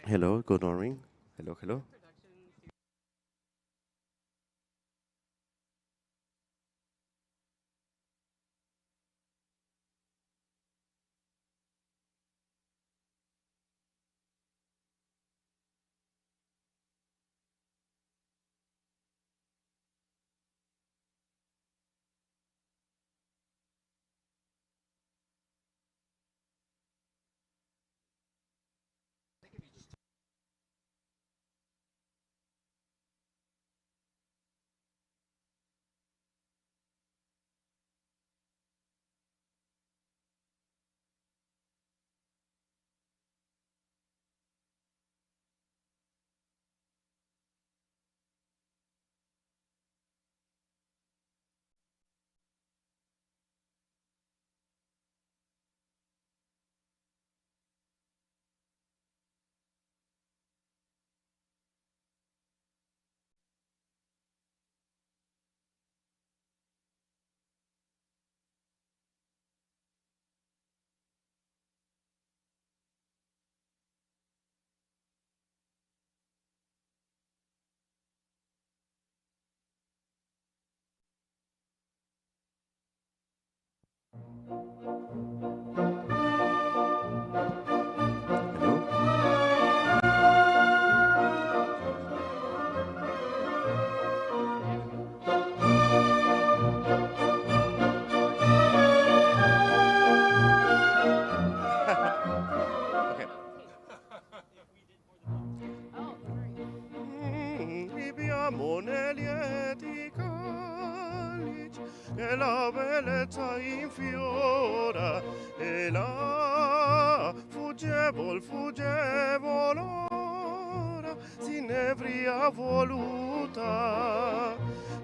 Hello, good morning. Hello, hello. Hello. Okay. Viviamo negli lieti calici che la bellezza infiora e la fuggevol ora s'inebria voluta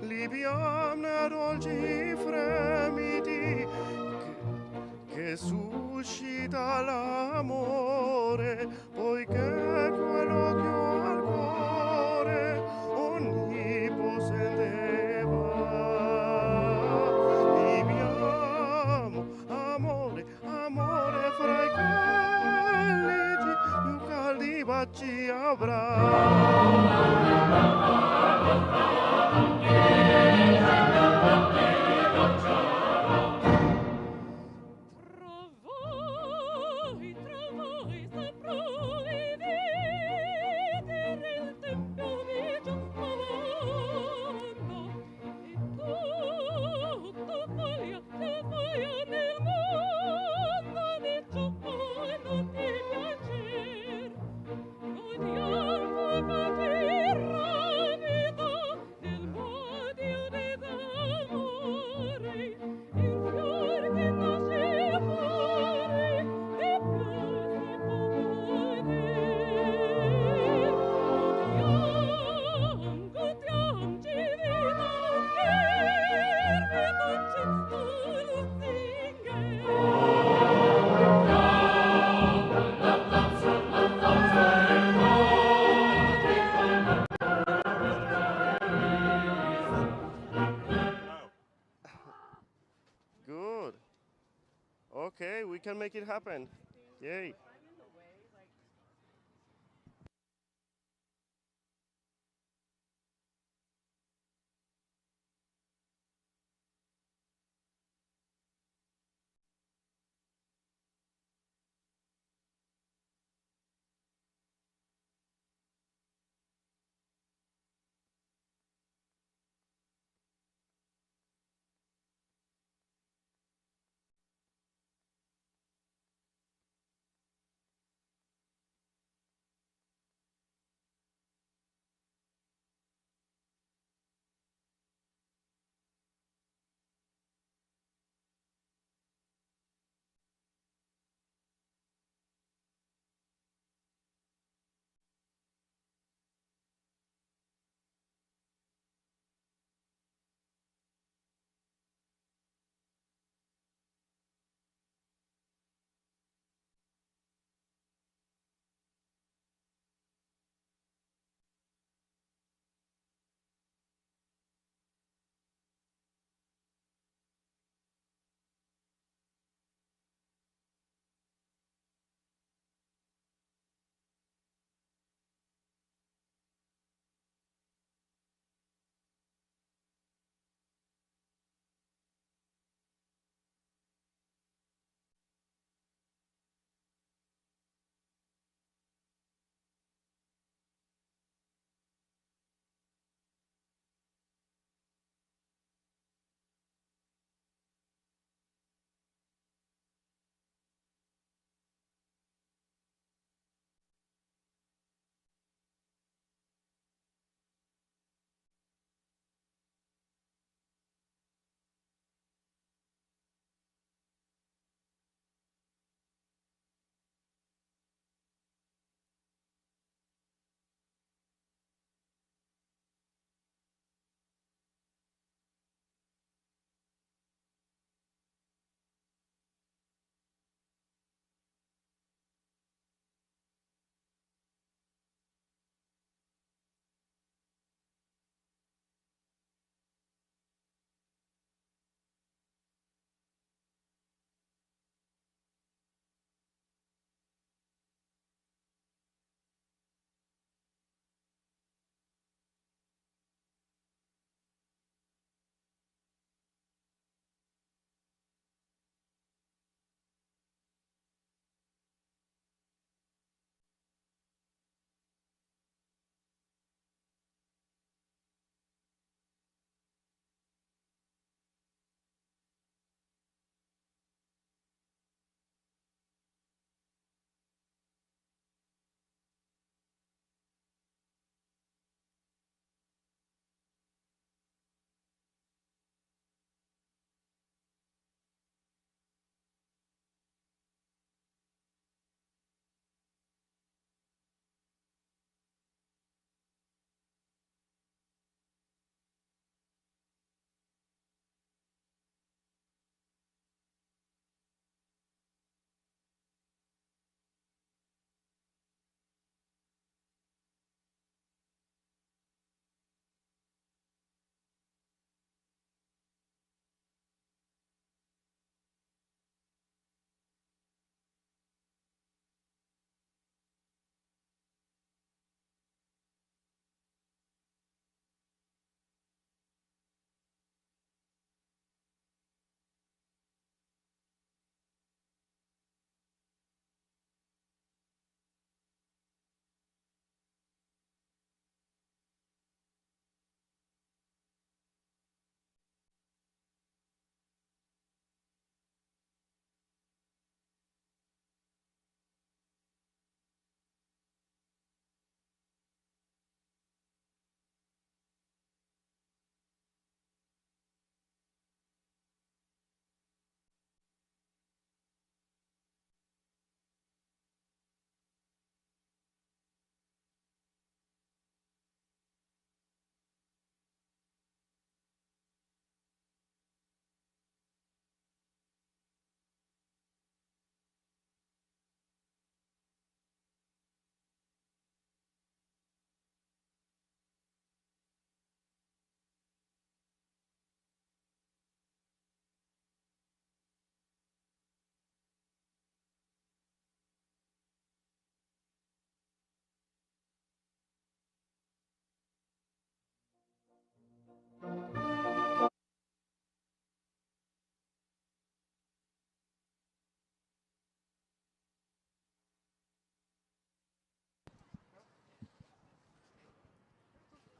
libiam ne dolci fremiti che suscita l'amore, poiché quello che ho al cuore onnipotente va. Viviamo, amore, amore fra i calici, più caldi baci avrà. Tra voi sopravvivere il tempio di Giacomo e tutto foia nel mondo di Giacomo ti piacer godiam poco rapido del modio d'amore il fior che nasce fuori e piove come godiam ci vita ferme dolce sto Good. Okay, we can make it happen. Yay.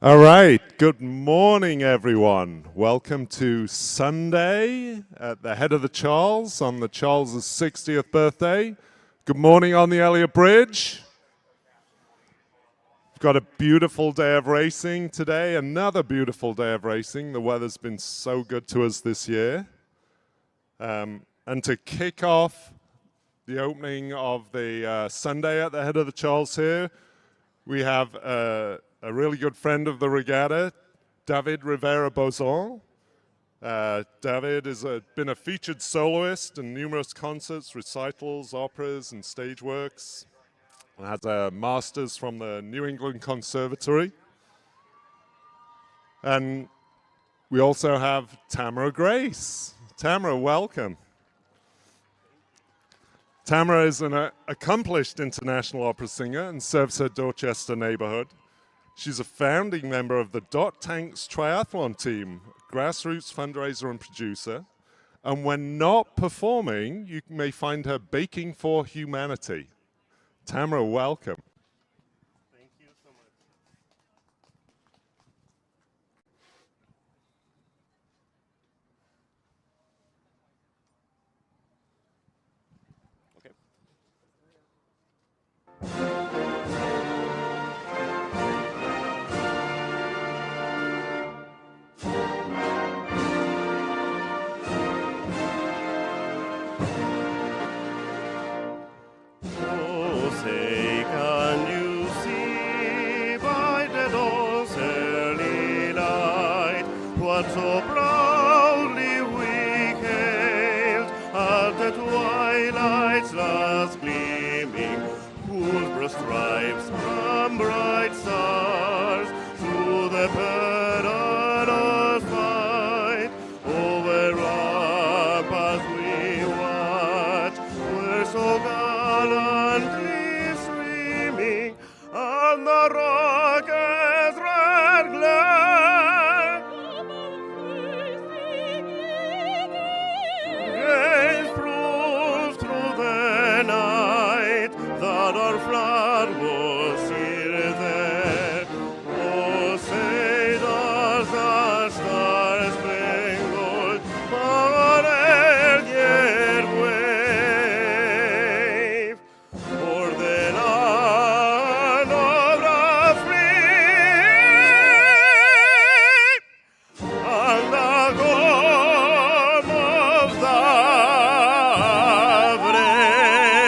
All right, good morning, everyone. Welcome to Sunday at the head of the Charles on the Charles's 60th birthday. Good morning on the Elliott Bridge. We've got a beautiful day of racing today, another beautiful day of racing. The weather's been so good to us this year. And to kick off the opening of the Sunday at the head of the Charles here, we have a really good friend of the Regatta, David Rivera-Bozon. David has been a featured soloist in numerous concerts, recitals, operas, and stage works, and has a master's from the New England Conservatory. And we also have Tamara Grace. Tamara, welcome. Tamara is an accomplished international opera singer and serves her Dorchester neighborhood. She's a founding member of the Dot Tanks Triathlon team, grassroots fundraiser and producer. And when not performing, you may find her baking for humanity. Tamara, welcome. Thank you so much. Okay. Oh, say, can you see by the dawn's early light what so proudly we hailed at the twilight's last gleaming, whose broad stripes from bright stars through the perilous fight over ramparts we watched were so gallantly streaming, and the rocket's red glare gave proof through the night that our flag was still there. Oh, say does the star-spangled banner yet wave o'er the land of the free and the home of the brave.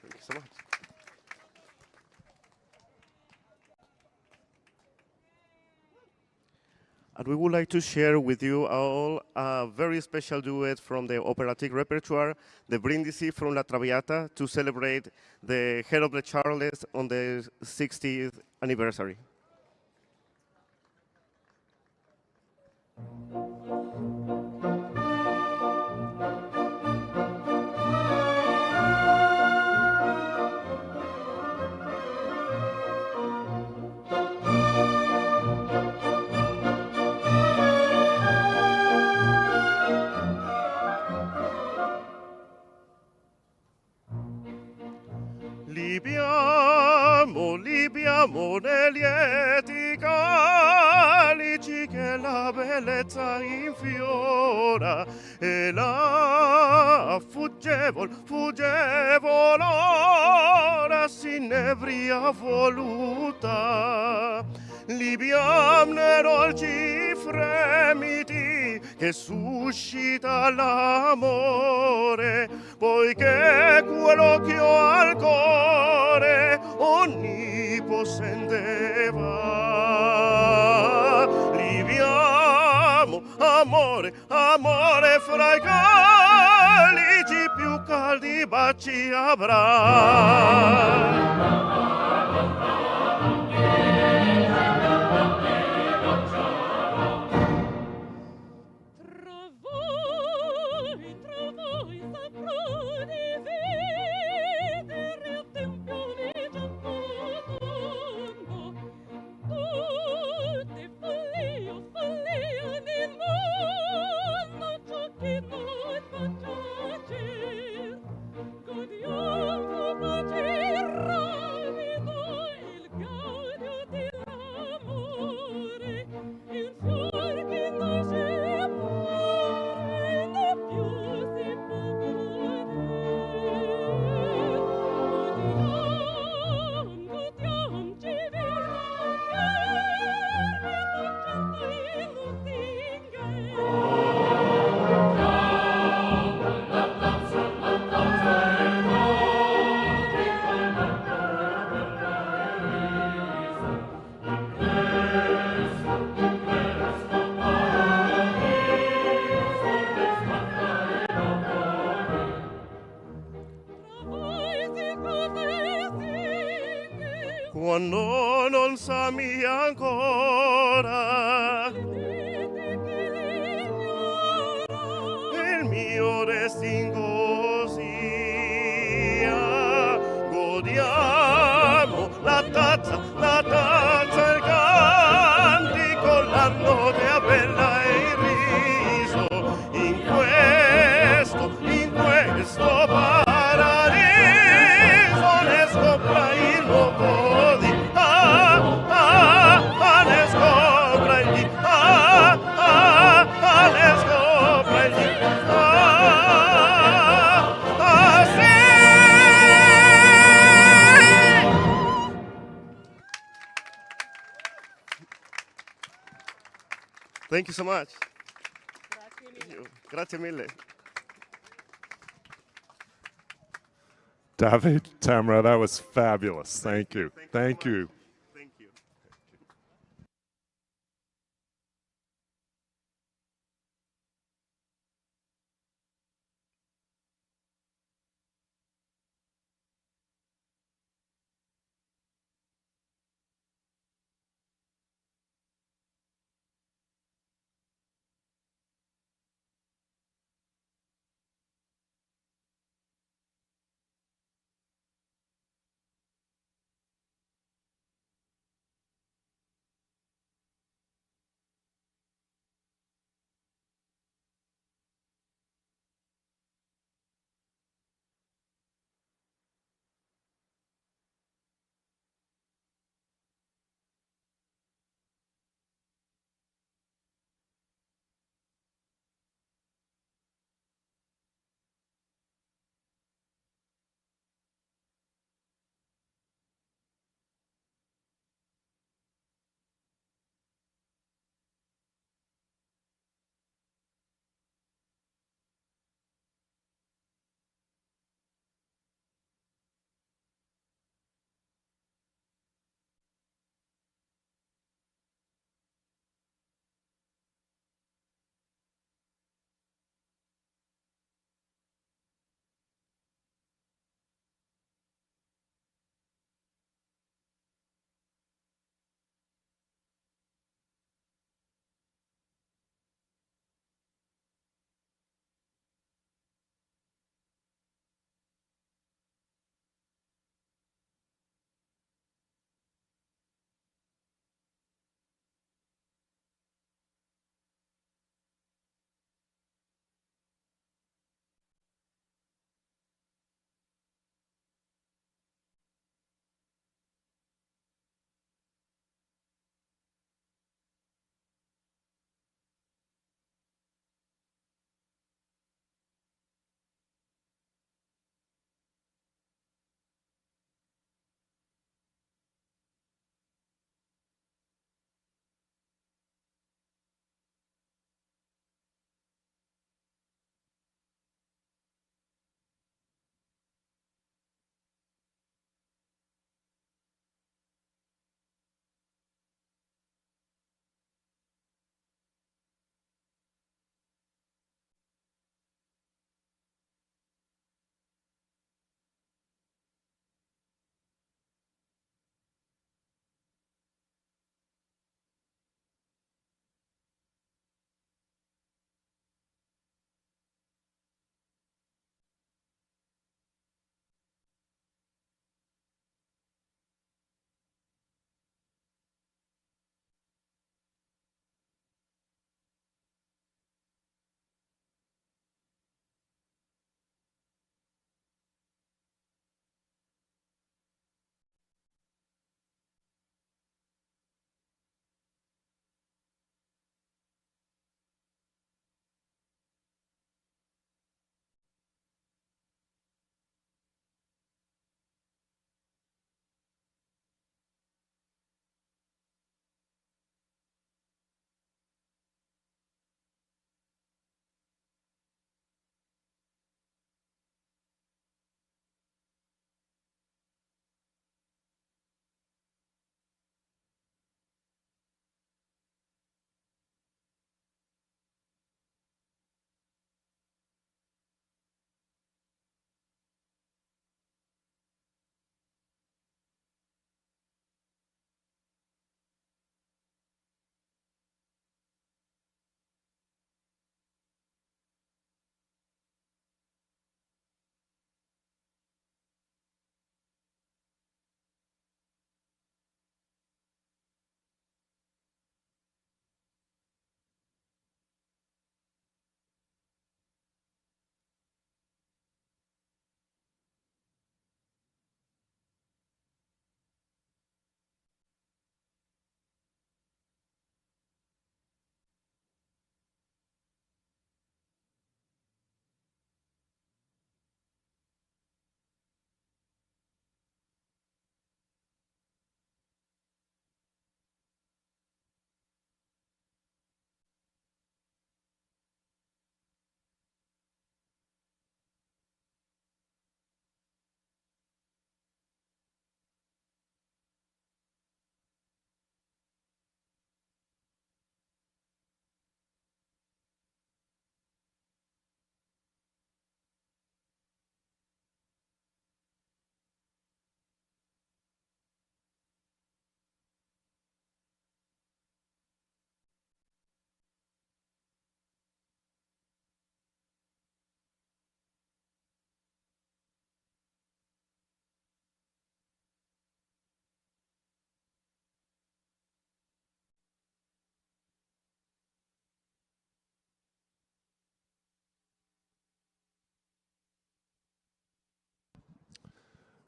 Thank you so much. And we would like to share with you all a very special duet from the operatic repertoire, the Brindisi from La Traviata, to celebrate the head of the Charles on the 60th anniversary. Libiamo negli lieti calici che la bellezza infiora e la fuggevol ora s'inebria voluta. Libiam ne dolci fremiti che suscita l'amore, poiché quell'occhio al cuore onnipotente va. Libiamo, amore, amore, fra i calici più caldi baci avrà. Good young cosa mia ancora, il mio destingo sia. Godiamo la tazza, il cantico, la notte bella e il riso, in questo paradiso ne scopra il nuovo di ne scopra il di ne scopra il di sì. Thank you so much. Grazie mille. David, Tamara, that was fabulous. Thank you. Thank you. Thank you.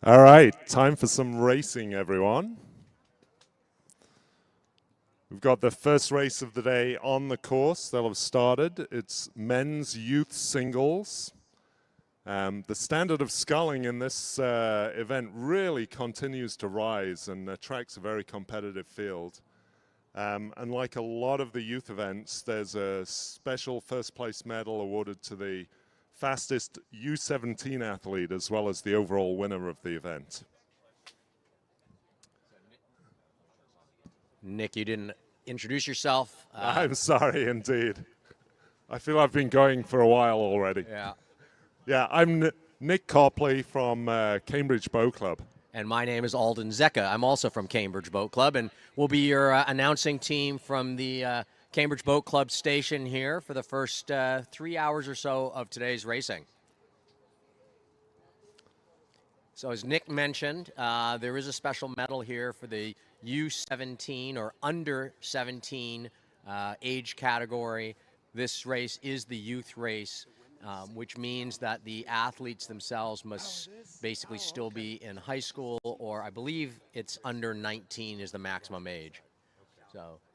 All right, time for some racing, everyone. We've got the first race of the day on the course. They'll have started. It's men's youth singles. The standard of sculling in this event really continues to rise and attracts a very competitive field. And like a lot of the youth events, there's a special first place medal awarded to the fastest U17 athlete as well as the overall winner of the event. Nick, you didn't introduce yourself. I'm sorry, indeed. I feel I've been going for a while already. Yeah. Yeah, I'm Nick Copley from Cambridge Boat Club. And my name is Alden Zecca. I'm also from Cambridge Boat Club, and we'll be your announcing team from the Cambridge Boat Club station here for the first 3 hours or so of today's racing. So as Nick mentioned, there is a special medal here for the U17 or under 17 age category. This race is the youth race, which means that the athletes themselves must basically still be in high school, or I believe it's under 19 is the maximum age.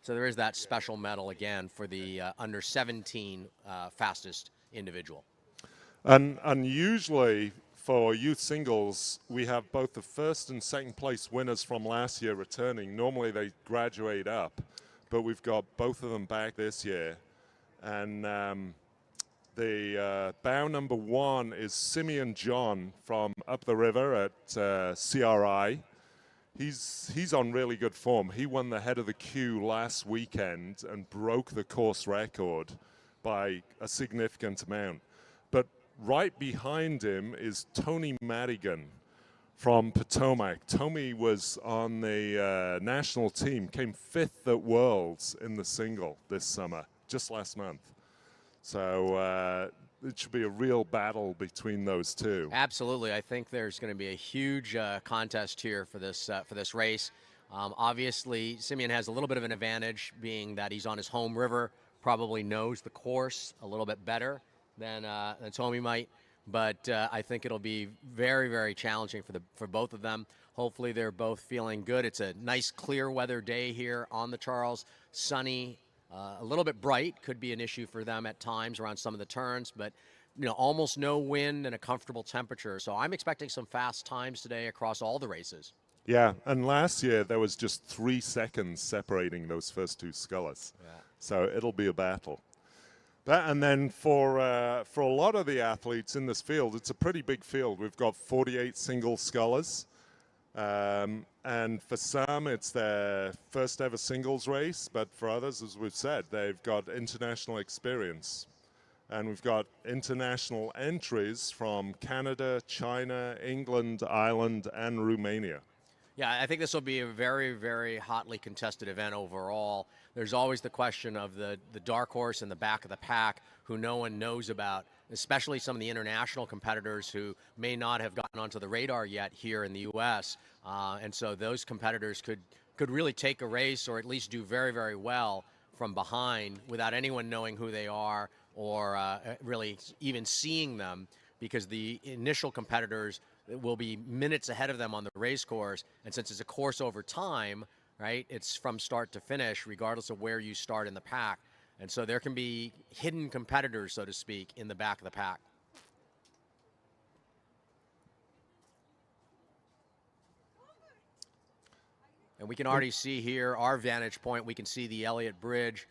So there is that special medal again for the under 17 fastest individual. And usually for youth singles, we have both the first and second place winners from last year returning. Normally they graduate up, but we've got both of them back this year. And the bow number 1 is Simeon John from up the river at CRI. He's on really good form. He won the head of the queue last weekend and broke the course record by a significant amount. But right behind him is Tony Madigan from Potomac. Tony was on the national team, came 5th at Worlds in the single this summer, just last month. So it should be a real battle between those two. Absolutely. I think there's going to be a huge contest here for this race. Obviously, Simeon has a little bit of an advantage, being that he's on his home river, probably knows the course a little bit better than Tommy might. But I think it'll be very, very challenging for both of them. Hopefully, they're both feeling good. It's a nice, clear weather day here on the Charles. Sunny. A little bit bright, could be an issue for them at times around some of the turns, but almost no wind and a comfortable temperature. So I'm expecting some fast times today across all the races. Yeah, and last year there was just 3 seconds separating those first two scullers. Yeah. So it'll be a battle. And then for a lot of the athletes in this field, it's a pretty big field. We've got 48 single scullers. And for some, it's their first ever singles race, but for others, as we've said, they've got international experience. And we've got international entries from Canada, China, England, Ireland, and Romania. Yeah, I think this will be a very, very hotly contested event overall. There's always the question of the dark horse in the back of the pack who no one knows about, especially some of the international competitors who may not have gotten onto the radar yet here in the U.S. And so those competitors could really take a race or at least do very, very well from behind without anyone knowing who they are or really even seeing them, because the initial competitors will be minutes ahead of them on the race course. And since it's a course over time, right, it's from start to finish, regardless of where you start in the pack. And so there can be hidden competitors, so to speak, in the back of the pack. And we can already see here our vantage point. We can see the Elliott Bridge.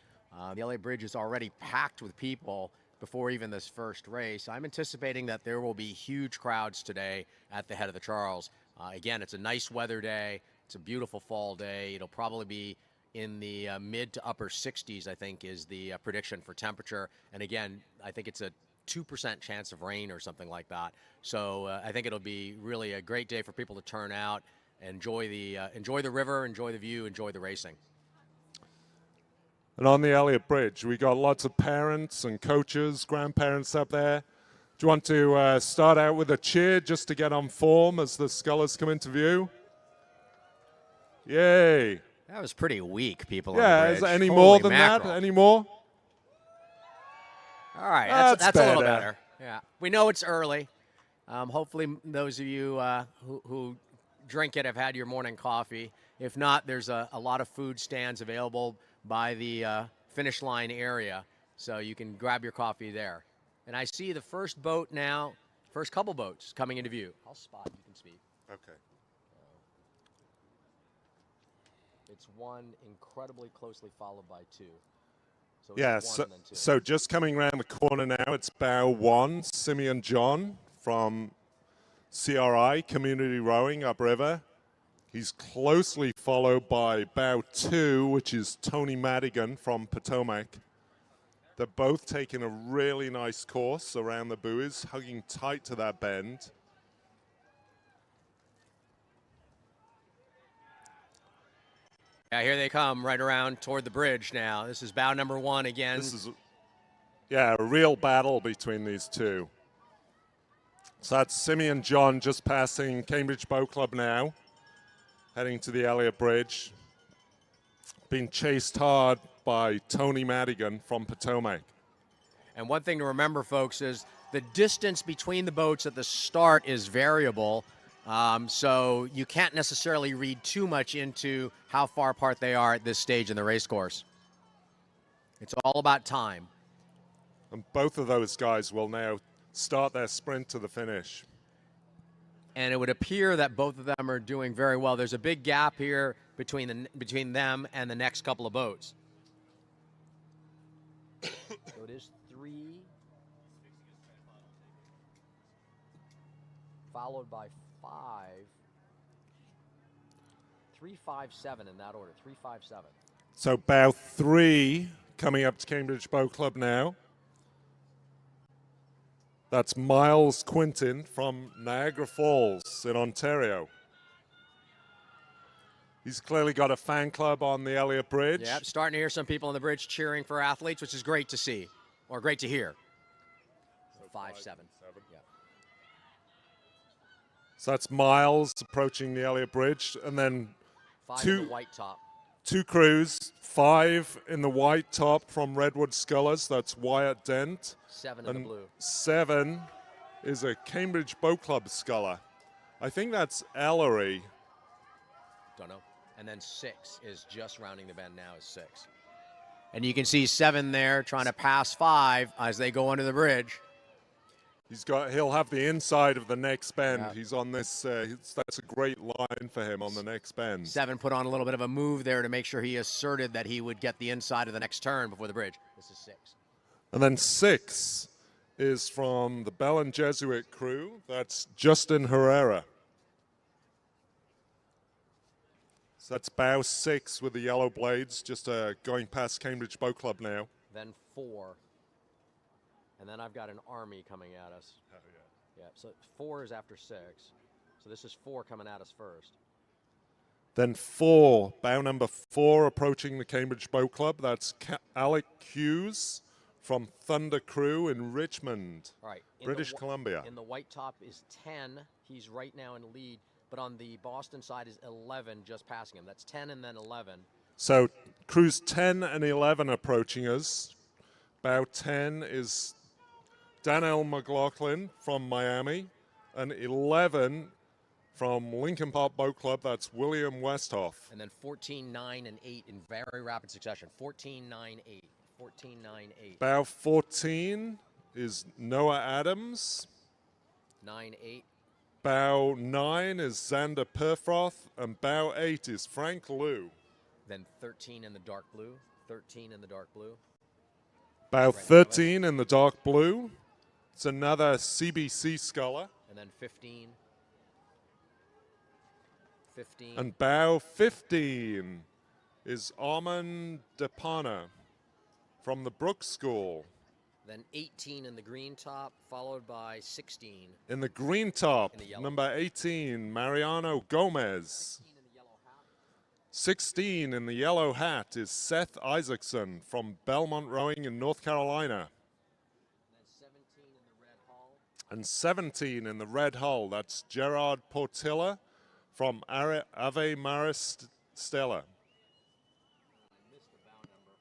The Elliott Bridge is already packed with people before even this first race. I'm anticipating that there will be huge crowds today at the head of the Charles. Again, it's a nice weather day. It's a beautiful fall day. It'll probably be in the mid to upper 60s, I think, is the prediction for temperature. And again, I think it's a 2% chance of rain or something like that. So I think it'll be really a great day for people to turn out, enjoy the river, enjoy the view, enjoy the racing. And on the Elliott Bridge, we got lots of parents and coaches, grandparents up there. Do you want to start out with a cheer just to get on form as the scullers come into view? Yay. That was pretty weak, people. Yeah, on the bridge. is there any Holy more than mackerel. that? Any more? All right, that's a little better. Yeah, we know it's early. Hopefully, those of you who drink it have had your morning coffee. If not, there's a lot of food stands available by the finish line area, so you can grab your coffee there. And I see the first boat now, first couple boats coming into view. I'll spot, you can speak. Okay. It's one incredibly closely followed by two. So Yeah, it's one and then two. so just coming around the corner now, it's bow 1, Simeon John from CRI, Community Rowing, upriver. He's closely followed by bow 2, which is Tony Madigan from Potomac. They're both taking a really nice course around the buoys, hugging tight to that bend. Yeah, here they come right around toward the bridge now. This is bow number 1 again. This is, yeah, a real battle between these two. So that's Simeon John just passing Cambridge Boat Club now, heading to the Elliott Bridge. Being chased hard by Tony Madigan from Potomac. And one thing to remember, folks, is the distance between the boats at the start is variable. So you can't necessarily read too much into how far apart they are at this stage in the race course. It's all about time. And both of those guys will now start their sprint to the finish. And it would appear that both of them are doing very well. There's a big gap here between them and the next couple of boats. So it is 3, followed by 5. 3, 5, 7 in that order. 3, 5, 7. So bow 3 coming up to Cambridge Boat Club now. That's Miles Quintin from Niagara Falls in Ontario. He's clearly got a fan club on the Elliott Bridge. Yeah, starting to hear some people on the bridge cheering for athletes, which is great to see, or great to hear. So 5, 7. Yeah. So that's Miles approaching the Elliott Bridge, and then 5 in the white top. 2 crews, 5 in the white top from Redwood Scullers. That's Wyatt Dent. 7 in the blue. 7 is a Cambridge Boat Club sculler. I think that's Ellery. Don't know. And then 6 is just rounding the bend now is 6. And you can see 7 there trying to pass 5 as they go under the bridge. He'll have the inside of the next bend. Yeah. He's on this, that's a great line for him on the next bend. 7 put on a little bit of a move there to make sure he asserted that he would get the inside of the next turn before the bridge. This is 6. And then 6 is from the Bell and Jesuit crew. That's Justin Herrera. So that's bow 6 with the yellow blades, just going past Cambridge Boat Club now. Then 4. And then I've got an army coming at us. Oh, yeah. Yeah, so 4 is after 6. So this is 4 coming at us first. Then 4, bow number 4 approaching the Cambridge Boat Club. That's Alec Hughes from Thunder Crew in Richmond, All right. British Columbia. In the white top is 10. He's right now in the lead. But on the Boston side is 11, just passing him. That's 10 and then 11. So crews 10 and 11 approaching us. Bow 10 is Daniel McLaughlin from Miami, and 11 from Lincoln Park Boat Club. That's William Westhoff. And then 14, 9, and 8 in very rapid succession. 14, 9, 8. 14, 9, 8. Bow 14 is Noah Adams. 9, 8. Bow 9 is Xander Perfroth, and bow 8 is Frank Liu. Then 13 in the dark blue. 13 in the dark blue. Bow Right 13 in the dark blue. It's another CBC sculler. And then 15. 15. And bow 15 is Armand Depana from the Brooks School. Then 18 in the green top, followed by 16. In the green top, In the yellow. number 18, Mariano Gomez. 16 in the yellow hat. 16 in the yellow hat is Seth Isaacson from Belmont Rowing in North Carolina. And then 17 in the red hull. And 17 in the red hull, that's Gerard Portilla from Ave Maris Stella. I missed the bow number.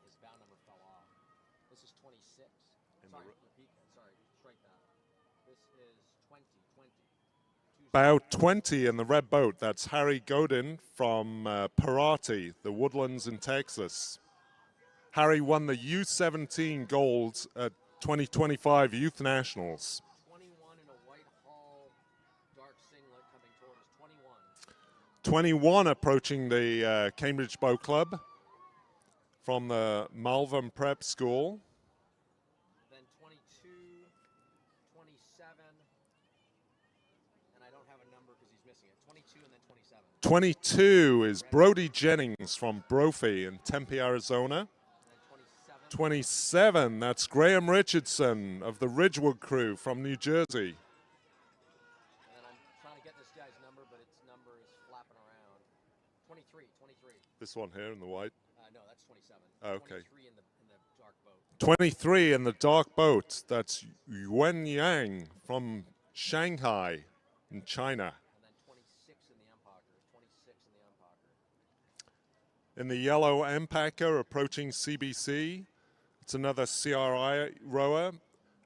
His bow number fell off. This is 26. Sorry, repeat that. Sorry, strike that. This is 20. About 20 in the red boat. That's Harry Godin from Parati, the Woodlands in Texas. Harry won the U17 gold at 2025 Youth Nationals. 21 in a white hull, dark singlet coming toward us. 21 approaching the Cambridge Boat Club from the Malvern Prep School. Then 22, 27, and I don't have a number because he's missing it. 22 and then 27. 22 is Brody Jennings from Brophy in Tempe, Arizona. 27, that's Graham Richardson of the Ridgewood crew from New Jersey. And I'm trying to get this guy's number, but its number is flapping around. 23. This one here in the white? No, that's 27. Oh, okay. 23 in the dark boat. 23 in the dark boat. That's Yuan Yang from Shanghai in China. And then 26 in the Empacher. 26 in the Empacher. In the yellow Empacher approaching CBC, it's another CRI rower,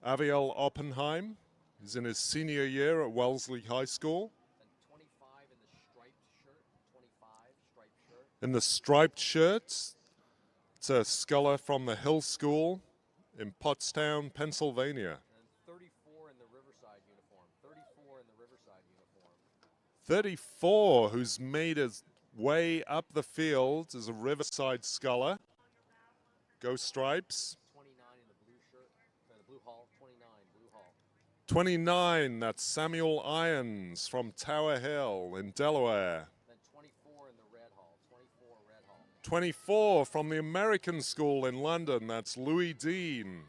Aviel Oppenheim. He's in his senior year at Wellesley High School. Then 25 in the striped shirt. 25 striped shirt. In the striped shirts, it's a sculler from the Hill School in Pottstown, Pennsylvania. And 34 in the Riverside uniform. 34 in the Riverside uniform. 34, who's made his way up the field, is a Riverside sculler. Go Stripes. 29 in the blue shirt. The blue hull. 29 blue hull. 29, that's Samuel Irons from Tower Hill in Delaware. Then 24 in the red hull. 24 red hull. 24 from the American School in London, that's Louis Dean.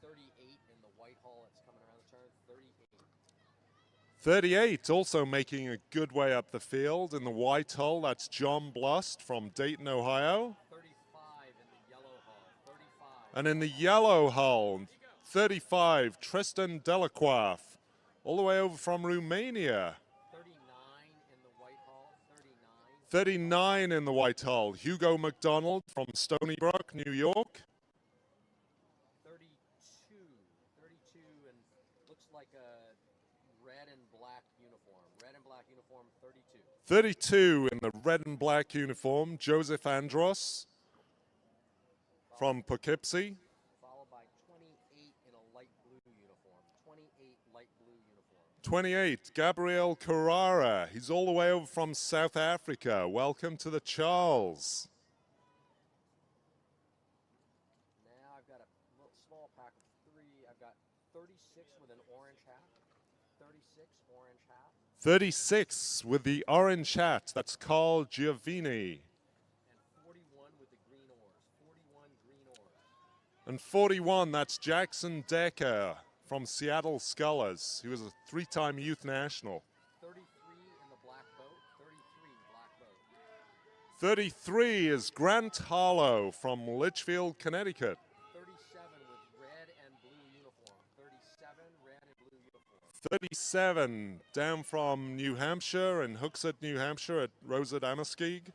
38 in the white hull. It's coming around the turn. 38. 38, also making a good way up the field in the white hull, that's John Blust from Dayton, Ohio. 35 in the yellow hull. 35. And in the yellow hull, 35, Tristan Delacroix, all the way over from Romania. 39 in the white hull. 39. 39 in the white hull, Hugo McDonald from Stony Brook, New York. 32. 32 and looks like a red and black uniform. Red and black uniform. 32. 32 in the red and black uniform, Joseph Andros from Poughkeepsie. Followed by 28 in a light blue uniform. 28 light blue uniform. 28, Gabriel Carrara. He's all the way over from South Africa. Welcome to the Charles. Now I've got a little small pack of 3. I've got 36 with an orange hat. 36 orange hat. 36 with the orange hat. That's Carl Giovini. And 41 with the green oars. 41 green oars. And 41, that's Jackson Decker from Seattle Scullers. He was a 3-time youth national. 33 in the black boat. 33 black boat. 33 is Grant Harlow from Litchfield, Connecticut. 37 with red and blue uniform. 37 red and blue uniform. 37 down from New Hampshire in Hooksett, New Hampshire at Rosa Damaskig.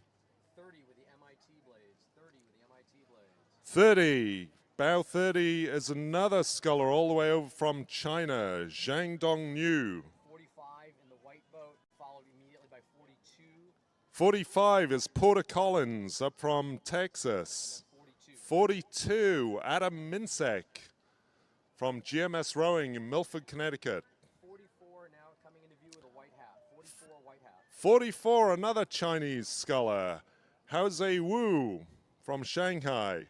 30 with the MIT blades. 30 with the MIT blades. 30, bow 30 is another sculler all the way over from China, Zhang Dongnu. 45 in the white boat, followed immediately by 42. 45 is Porter Collins up from Texas. 42, Adam Minsek from GMS Rowing in Milford, Connecticut. 44 now coming into view with a white hat. 44 white hat. 44, another Chinese sculler, Haozhe Wu from Shanghai.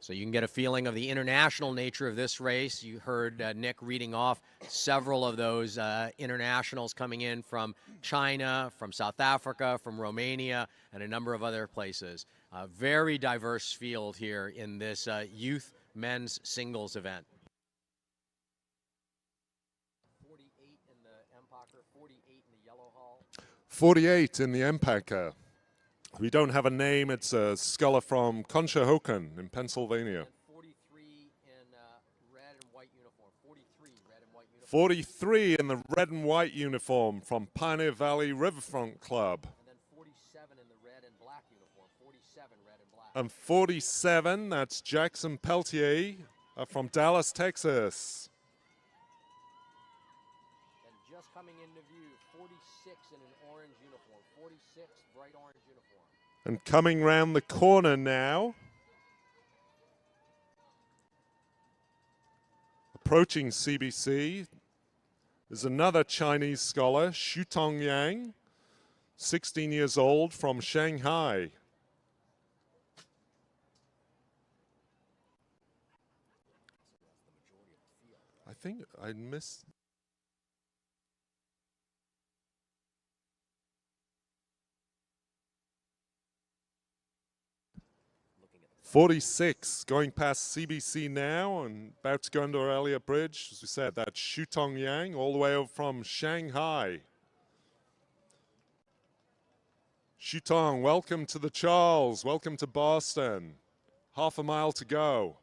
So you can get a feeling of the international nature of this race. You heard Nick reading off several of those internationals coming in from China, from South Africa, from Romania, and a number of other places. A very diverse field here in this youth men's singles event. 48 in the Empacher, 48 in the yellow hull. 48 in the Empacher. We don't have a name. It's a sculler from Conshohocken in Pennsylvania. And 43 in red and white uniform. 43 red and white uniform. 43 in the red and white uniform from Pioneer Valley Riverfront Club. And then 47 in the red and black uniform. And 47, that's Jackson Peltier from Dallas, Texas. And just coming into view, 46 in an orange uniform. 46, bright orange uniform. And coming round the corner now, approaching CBC, is another Chinese scholar, Xutong Yang, 16 years old, from Shanghai. I think I missed. 46 going past CBC now and about to go under Elliott Bridge. As we said, that's Xutong Yang all the way over from Shanghai. Xutong, welcome to the Charles. Welcome to Boston. Half a mile to go.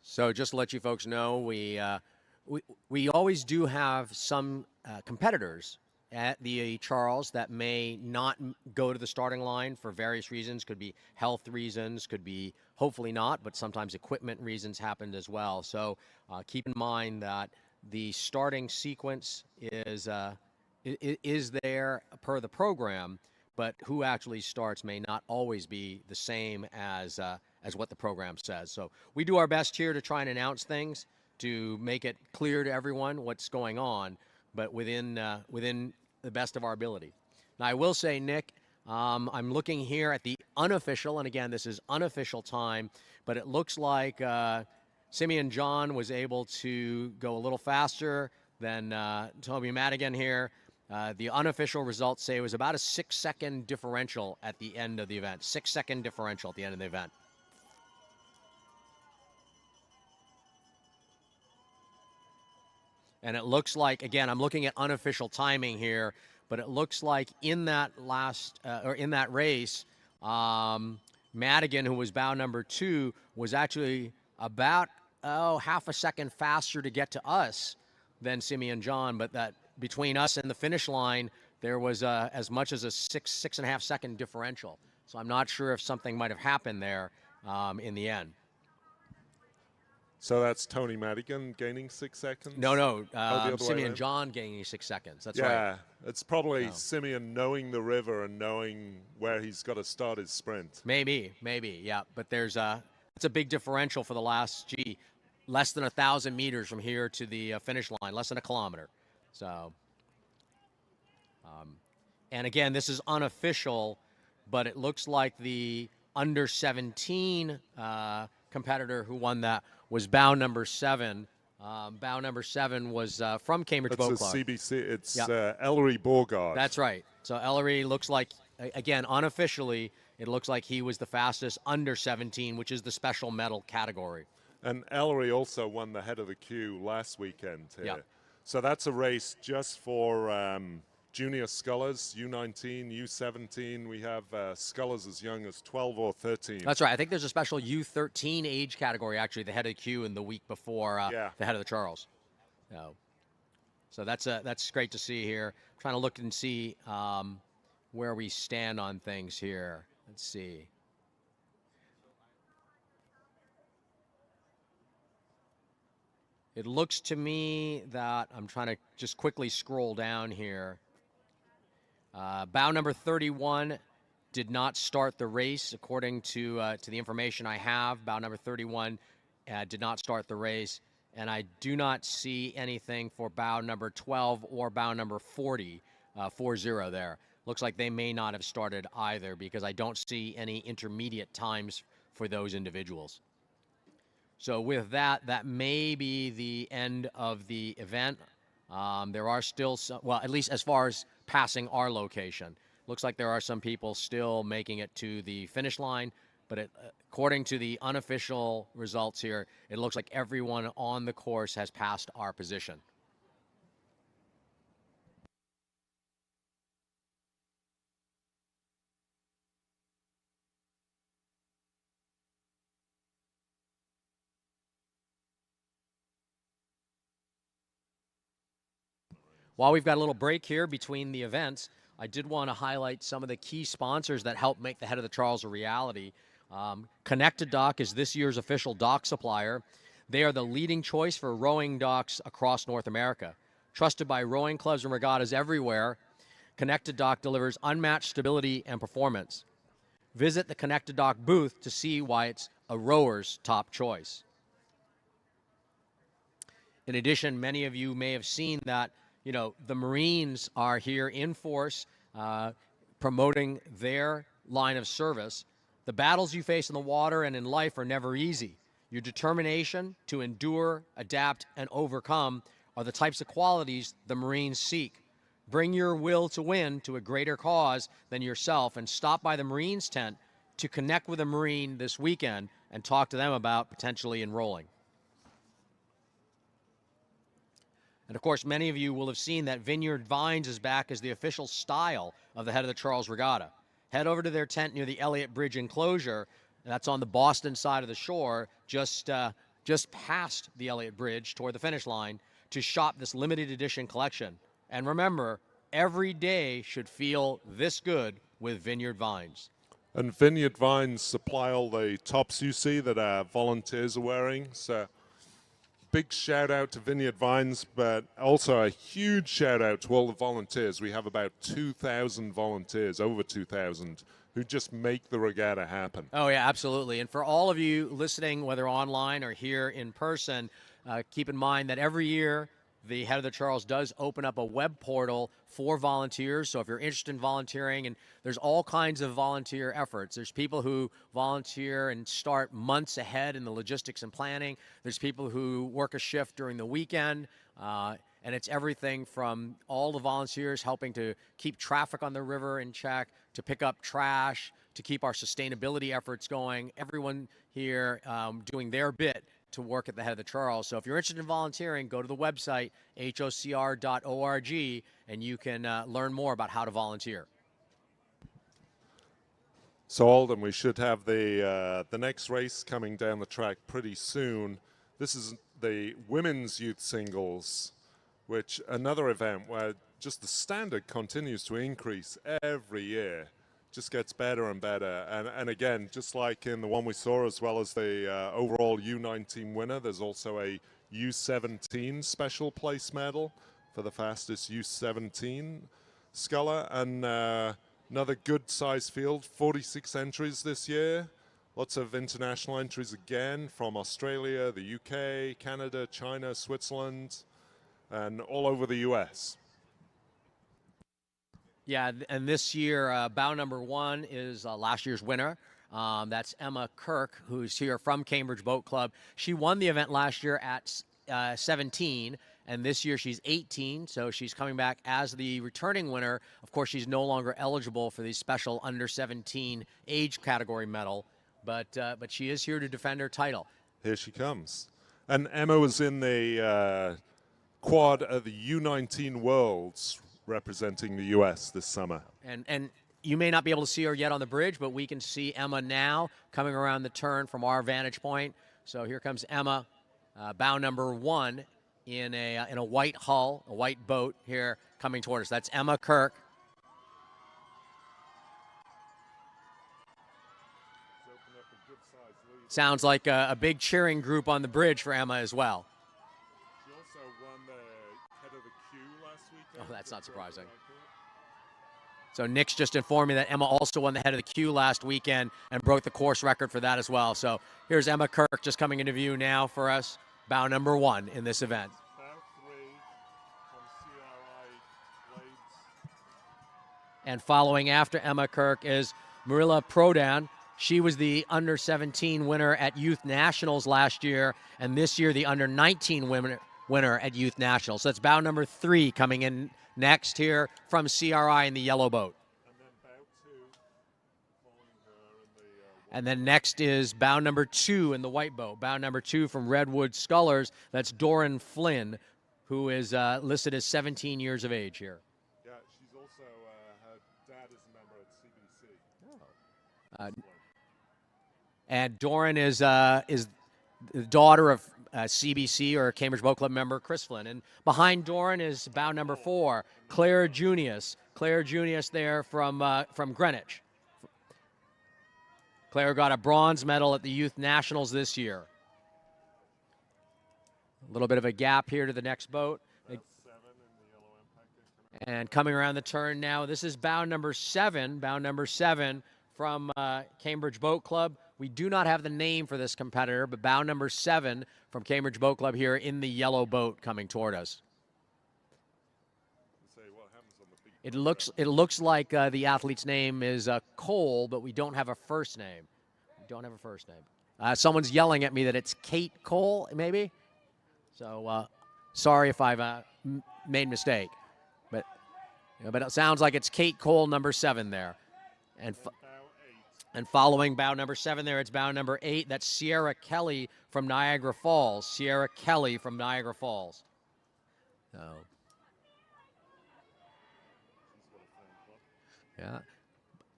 So just to let you folks know, we always do have some competitors at the Charles that may not go to the starting line for various reasons. Could be health reasons, could be hopefully not, but sometimes equipment reasons happened as well. So keep in mind that the starting sequence is there per the program, but who actually starts may not always be the same as what the program says. So we do our best here to try and announce things to make it clear to everyone what's going on, but within the best of our ability. Now I will say, Nick, I'm looking here at the unofficial, and again, this is unofficial time, but it looks like Simeon John was able to go a little faster than Toby Madigan here. The unofficial results say it was about a 6-second differential at the end of the event. 6-second differential at the end of the event. And it looks like, again, I'm looking at unofficial timing here, but it looks like in that last, or in that race, Madigan, who was bow number 2, was actually about, half a second faster to get to us than Simeon John, but that between us and the finish line, there was as much as a 6.5 second differential. So I'm not sure if something might have happened there in the end. So that's Tony Madigan gaining 6 seconds? No, Simeon John gaining 6 seconds. That's right. Yeah, it's probably Simeon knowing the river and knowing where he's got to start his sprint. Maybe, yeah. But it's a big differential for the last, less than 1,000 meters from here to the finish line, less than a kilometer. So, and again, this is unofficial, but it looks like the under 17 competitor who won that was bow number 7. Bow number 7 was from Cambridge Boat Club. It's CBC. It's Ellery Borgard. That's right. So Ellery looks like, again, unofficially, it looks like he was the fastest under 17, which is the special medal category. And Ellery also won the head of the queue last weekend here. Yep. So that's a race just for junior scullers, U19, U17. We have scullers as young as 12 or 13. That's right. I think there's a special U13 age category, actually, the head of the queue in the week before the head of the Charles. So that's great to see here. I'm trying to look and see where we stand on things here. Let's see. It looks to me that I'm trying to just quickly scroll down here. Bow number 31 did not start the race, according to the information I have. Bow number 31 did not start the race, and I do not see anything for bow number 12 or bow number 40, 40 there. Looks like they may not have started either because I don't see any intermediate times for those individuals. So with that, that may be the end of the event. There are still some, well, at least as far as passing our location. Looks like there are some people still making it to the finish line, but according to the unofficial results here, it looks like everyone on the course has passed our position. While we've got a little break here between the events, I did want to highlight some of the key sponsors that help make the Head of the Charles a reality. Connected Dock is this year's official dock supplier. They are the leading choice for rowing docks across North America. Trusted by rowing clubs and regattas everywhere, Connected Dock delivers unmatched stability and performance. Visit the Connected Dock booth to see why it's a rower's top choice. In addition, many of you may have seen that the Marines are here in force promoting their line of service. The battles you face in the water and in life are never easy. Your determination to endure, adapt, and overcome are the types of qualities the Marines seek. Bring your will to win to a greater cause than yourself and stop by the Marines tent to connect with a Marine this weekend and talk to them about potentially enrolling. And of course, many of you will have seen that Vineyard Vines is back as the official style of the Head of the Charles Regatta. Head over to their tent near the Elliott Bridge enclosure. That's on the Boston side of the shore, just past the Elliott Bridge toward the finish line, to shop this limited edition collection. And remember, every day should feel this good with Vineyard Vines. And Vineyard Vines supply all the tops you see that our volunteers are wearing. So big shout out to Vineyard Vines, but also a huge shout out to all the volunteers. We have about 2,000 volunteers, over 2,000, who just make the regatta happen. Oh yeah, absolutely. And for all of you listening, whether online or here in person, keep in mind that every year the Head of the Charles does open up a web portal for volunteers. So if you're interested in volunteering, and there's all kinds of volunteer efforts. There's people who volunteer and start months ahead in the logistics and planning. There's people who work a shift during the weekend. And it's everything from all the volunteers helping to keep traffic on the river in check, to pick up trash, to keep our sustainability efforts going. Everyone here doing their bit to work at the Head of the Charles. So if you're interested in volunteering, go to the website, HOCR.org, and you can learn more about how to volunteer. So Alden, we should have the next race coming down the track pretty soon. This is the women's youth singles, which another event where just the standard continues to increase every year. Just gets better and better. And again, just like in the one we saw, as well as the overall U19 winner, there's also a U17 special place medal for the fastest U17 sculler. And another good size field, 46 entries this year. Lots of international entries again from Australia, the UK, Canada, China, Switzerland, and all over the US. Yeah, and this year, bow number 1 is last year's winner. That's Emma Kirk, who's here from Cambridge Boat Club. She won the event last year at 17, and this year she's 18, so she's coming back as the returning winner. Of course, she's no longer eligible for the special under 17 age category medal, but she is here to defend her title. Here she comes. And Emma was in the quad of the U19 Worlds, representing the U.S. this summer. And you may not be able to see her yet on the bridge, but we can see Emma now coming around the turn from our vantage point. So here comes Emma, bow number 1 in a white hull, a white boat here coming toward us. That's Emma Kirk. Sounds like a big cheering group on the bridge for Emma as well. She also won the head of the queue last weekend. Oh, that's not surprising. So Nick's just informed me that Emma also won the head of the queue last weekend and broke the course record for that as well. So here's Emma Kirk just coming into view now for us, bow number 1 in this event. Bow 3 on CRI blades. And following after Emma Kirk is Marilla Prodan. She was the under 17 winner at Youth Nationals last year, and this year the under 19 winner winner at Youth Nationals. So that's bow number 3 coming in next here from CRI in the yellow boat. And then next is bow number 2 in the white boat. Bow number 2 from Redwood Scullers. That's Doran Flynn, who is listed as 17 years of age here. Yeah, she's also, her dad is a member at CBC. And Doran is the daughter of CBC or Cambridge Boat Club member Chris Flynn. And behind Doran is bow number 4, Claire Junius. Claire Junius there from Greenwich. Claire got a bronze medal at the Youth Nationals this year. A little bit of a gap here to the next boat. And coming around the turn now, this is bow number 7 from Cambridge Boat Club. We do not have the name for this competitor, but bow number 7 from Cambridge Boat Club here in the yellow boat coming toward us. It looks like the athlete's name is Cole, but we don't have a first name. Someone's yelling at me that it's Kate Cole, maybe. So sorry if I've made a mistake, but it sounds like it's Kate Cole, number 7 there, and following bow number 7 there, it's bow number 8. That's Sierra Kelly from Niagara Falls. So. Yeah.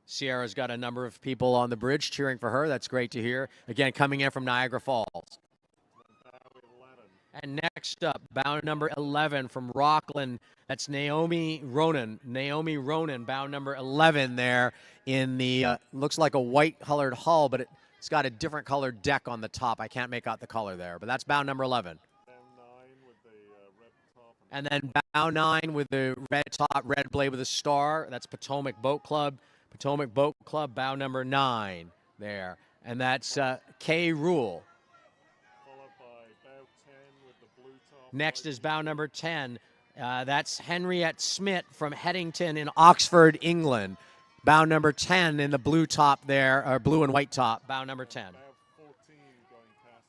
Sierra's got a number of people on the bridge cheering for her. That's great to hear. Again, coming in from Niagara Falls. And next up, bow number 11 from Rockland. That's Naomi Ronan. Bow number 11 there in the, looks like a white-colored hull, but it's got a different colored deck on the top. I can't make out the color there, but that's bow number 11. And then bow 9 with the red top, red blade with a star. That's Potomac Boat Club. Bow number 9 there. And that's K. Rule. Next is bow number 10. That's Henriette Smith from Headington in Oxford, England. Bow number 10 in the blue top there, or blue and white top, bow number 10.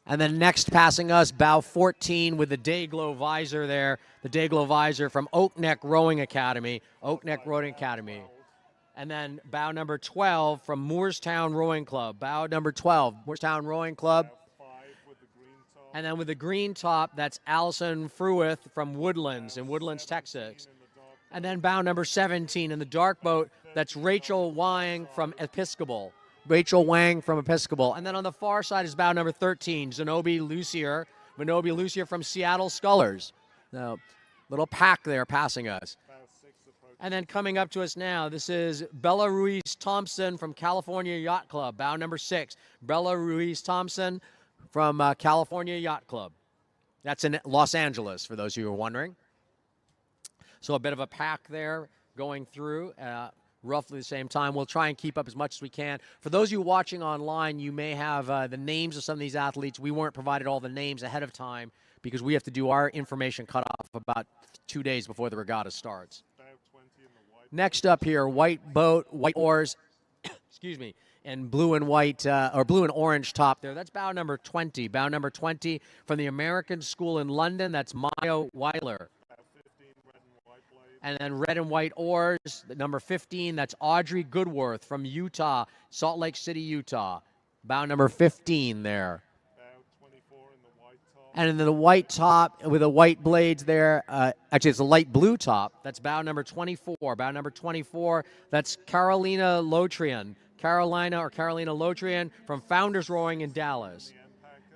And then next passing us, bow 14 with the Dayglow visor there, the Dayglow visor from Oak Neck Rowing Academy. And then bow number 12 from Moorestown Rowing Club. And then with the green top, that's Allison Fruith from Woodlands in Woodlands, Texas. And then bow number 17 in the dark boat, that's Rachel Wang from Episcopal. And then on the far side is bow number 13, Zenobi Lucier from Seattle Scullers. Now, little pack there passing us. And then coming up to us now, this is Bella Ruiz Thompson from California Yacht Club, bow number 6. Bella Ruiz Thompson from California Yacht Club. That's in Los Angeles, for those of you who are wondering. So a bit of a pack there going through, roughly the same time. We'll try and keep up as much as we can. For those of you watching online, you may have the names of some of these athletes. We weren't provided all the names ahead of time because we have to do our information cutoff about 2 days before the regatta starts. Next up here, white boat, white oars, excuse me, and blue and white, or blue and orange top there. That's bow number 20. Bow number 20 from the American School in London. That's Maya Weiler. And then red and white oars, number 15, that's Audrey Goodworth from Utah, Salt Lake City, Utah. Bow number 15 there. And then the white top with the white blades there, actually it's a light blue top. That's bow number 24. Bow number 24, that's Carolina Lotrian from Founders Rowing in Dallas.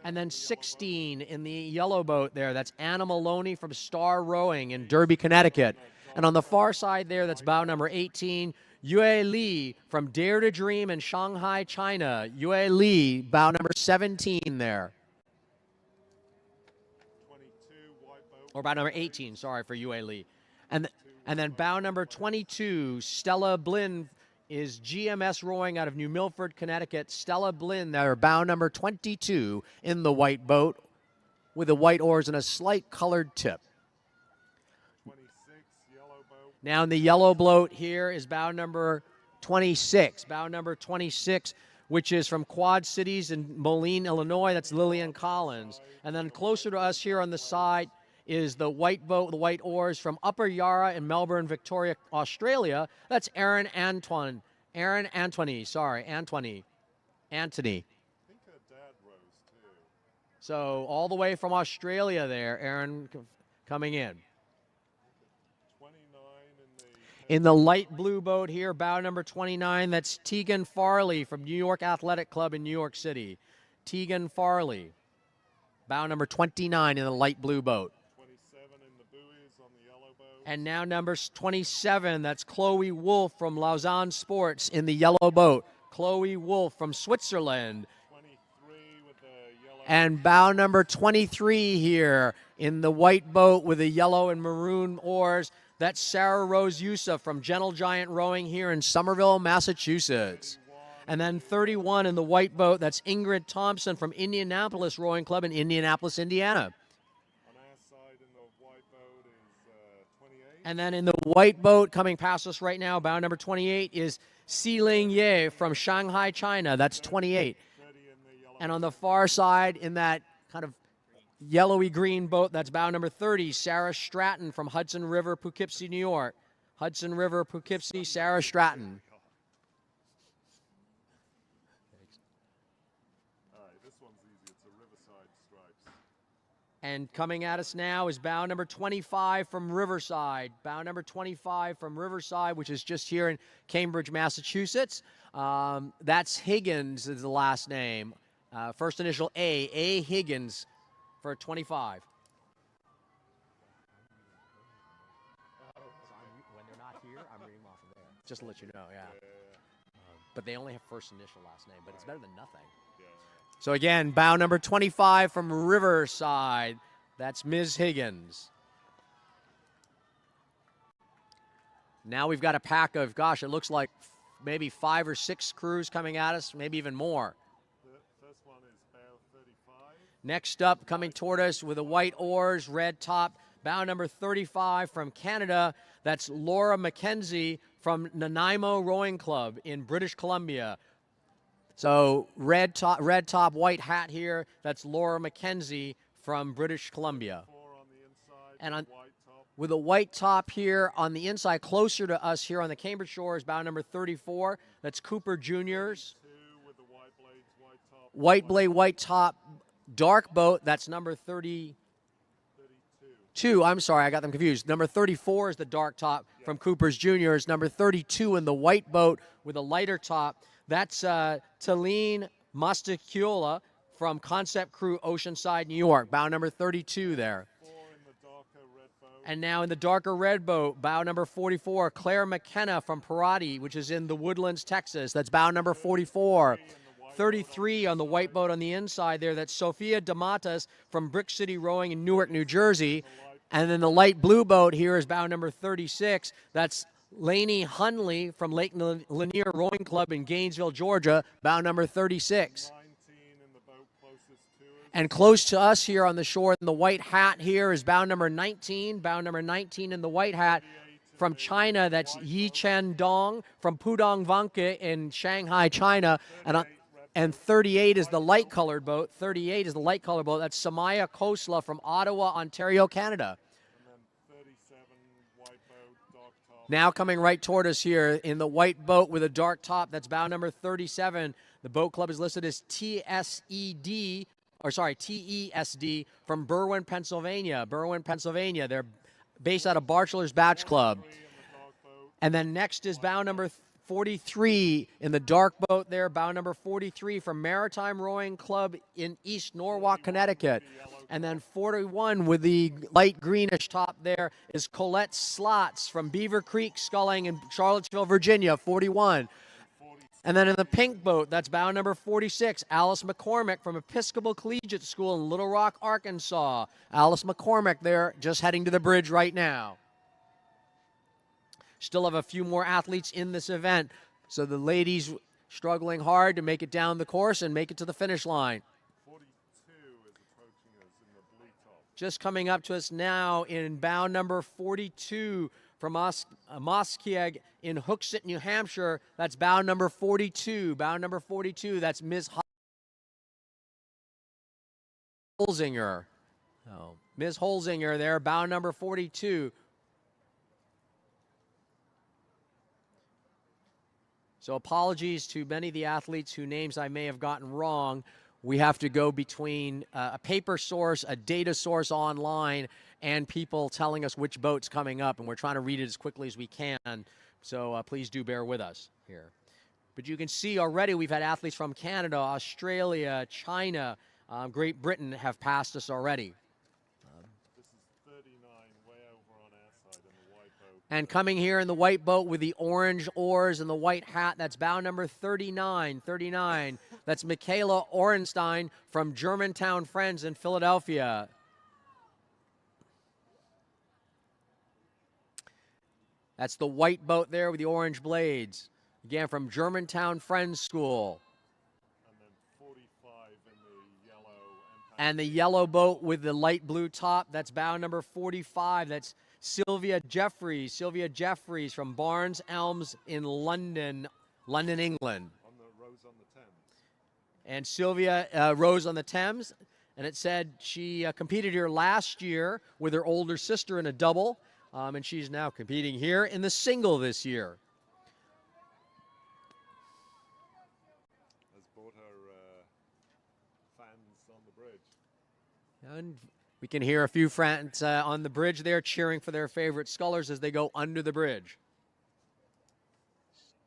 And then 16 in the yellow boat there, that's Anna Maloney from Star Rowing in Derby, Connecticut. And on the far side there, that's bow number 18, Yue Li from Dare to Dream in Shanghai, China. Yue Li, bow number 17 there. Or bow number 18, sorry, for Yue Li. And then bow number 22, Stella Blinn is GMS Rowing out of New Milford, Connecticut. Stella Blinn there, bow number 22 in the white boat with the white oars and a slight colored tip. Now in the yellow boat here is bow number 26. Bow number 26, which is from Quad Cities in Moline, Illinois. That's Lillian Collins. And then closer to us here on the side is the white boat, the white oars from Upper Yarra in Melbourne, Victoria, Australia. That's Aaron Anthony. I think her dad rose too. So all the way from Australia there, Aaron coming in. 29 In the light blue boat here, bow number 29, that's Tegan Farley from New York Athletic Club in New York City. Tegan Farley, bow number 29 in the light blue boat. 27 in the buoys on the yellow boat. And now number 27, that's Chloe Wolf from Lausanne Sports in the yellow boat. Chloe Wolf from Switzerland. 23 with the yellow. And bow number 23 here in the white boat with the yellow and maroon oars. That's Sarah Rose Youssef from Gentle Giant Rowing here in Somerville, Massachusetts. And then 31 in the white boat, that's Ingrid Thompson from Indianapolis Rowing Club in Indianapolis, Indiana. On our side in the white boat is 28. And then in the white boat coming past us right now, bow number 28 is Xiling Ye from Shanghai, China. That's 28. 30 in the yellow. And on the far side in that kind of yellowy green boat, that's bow number 30, Sarah Stratton from Hudson River, Poughkeepsie, New York. Hudson River, Poughkeepsie, Sarah Stratton. All right, this one's easy. It's a Riverside Stripes. And coming at us now is bow number 25 from Riverside. Bow number 25 from Riverside, which is just here in Cambridge, Massachusetts. That's Higgins is the last name. First initial A Higgins for 25. When they're not here, I'm reading off of there. Just to let you know, yeah. But they only have first initial last name, but it's better than nothing. So again, bow number 25 from Riverside. That's Ms. Higgins. Now we've got a pack of, gosh, it looks like maybe 5 or 6 crews coming at us, maybe even more. The first one is bow 35. Next up, coming toward us with the white oars, red top, bow number 35 from Canada. That's Laura McKenzie from Nanaimo Rowing Club in British Columbia. So red top, white hat here. That's Laura McKenzie from British Columbia. 4 on the inside. And on, White top. with a white top here on the inside, closer to us here on the Cambridge shore is bow number 34. That's Cooper Juniors. 2 with the white blades, white top. White blade, white top, dark boat. That's number 32. I'm sorry, I got them confused. Number 34 is the dark top from Cooper's Juniors. Number 32 in the white boat with a lighter top. That's Talene Mastacchiola from Concept Crew Oceanside, New York. Bow number 32 there. 4 in the darker red boat. And now in the darker red boat, bow number 44, Claire McKenna from Parati, which is in the Woodlands, Texas. That's bow number 44. 33 on the white boat on the inside there. That's Sophia DeMatas from Brick City Rowing in Newark, New Jersey. And then the light blue boat here is bow number 36. That's Lainey Hunley from Lake Lanier Rowing Club in Gainesville, Georgia, bow number 36. 19 in the boat closest to us. And close to us here on the shore in the white hat here is bow number 19. Bow number 19 in the white hat from China. That's Yi Chen Dong from Pudong Vanke in Shanghai, China. And 38 is the light-colored boat. 38 is the light-colored boat. That's Samaya Khosla from Ottawa, Ontario, Canada. And then 37 white boat, dark top. Now coming right toward us here in the white boat with a dark top. That's bow number 37. The boat club is listed as TESD from Berwyn, Pennsylvania. Berwyn, Pennsylvania. They're based out of Bachelor's Batch Club. 3 in the dark boat. And then next is bow number 43 in the dark boat there, bow number 43 from Maritime Rowing Club in East Norwalk, Connecticut. And then 41 with the light greenish top there is Colette Slots from Beaver Creek Sculling in Charlottesville, Virginia, 41. And then in the pink boat, that's bow number 46, Alice McCormick from Episcopal Collegiate School in Little Rock, Arkansas. Alice McCormick there, just heading to the bridge right now. Still have a few more athletes in this event. So the ladies struggling hard to make it down the course and make it to the finish line. 42 is approaching us in the blue top. Just coming up to us now in bow number 42 from Moskieg in Hooksett, New Hampshire. That's bow number 42. Bow number 42, that's Ms. Holzinger. Oh, Ms. Holzinger there, bow number 42. So apologies to many of the athletes whose names I may have gotten wrong. We have to go between a paper source, a data source online, and people telling us which boat's coming up, and we're trying to read it as quickly as we can. So please do bear with us here. But you can see already we've had athletes from Canada, Australia, China, Great Britain have passed us already. This is 39 way over on our side in the white boat. And coming here in the white boat with the orange oars and the white hat, that's bow number 39. That's Michaela Orenstein from Germantown Friends in Philadelphia. That's the white boat there with the orange blades. Again, from Germantown Friends School. And then 45 in the yellow. And the yellow boat with the light blue top, that's bow number 45. That's Sylvia Jeffries from Barnes Elms in London, England. On the Rose on the Thames. And Sylvia rose on the Thames, and it said she competed here last year with her older sister in a double, and she's now competing here in the single this year. Has brought her fans on the bridge. And we can hear a few friends on the bridge there cheering for their favorite scullers as they go under the bridge.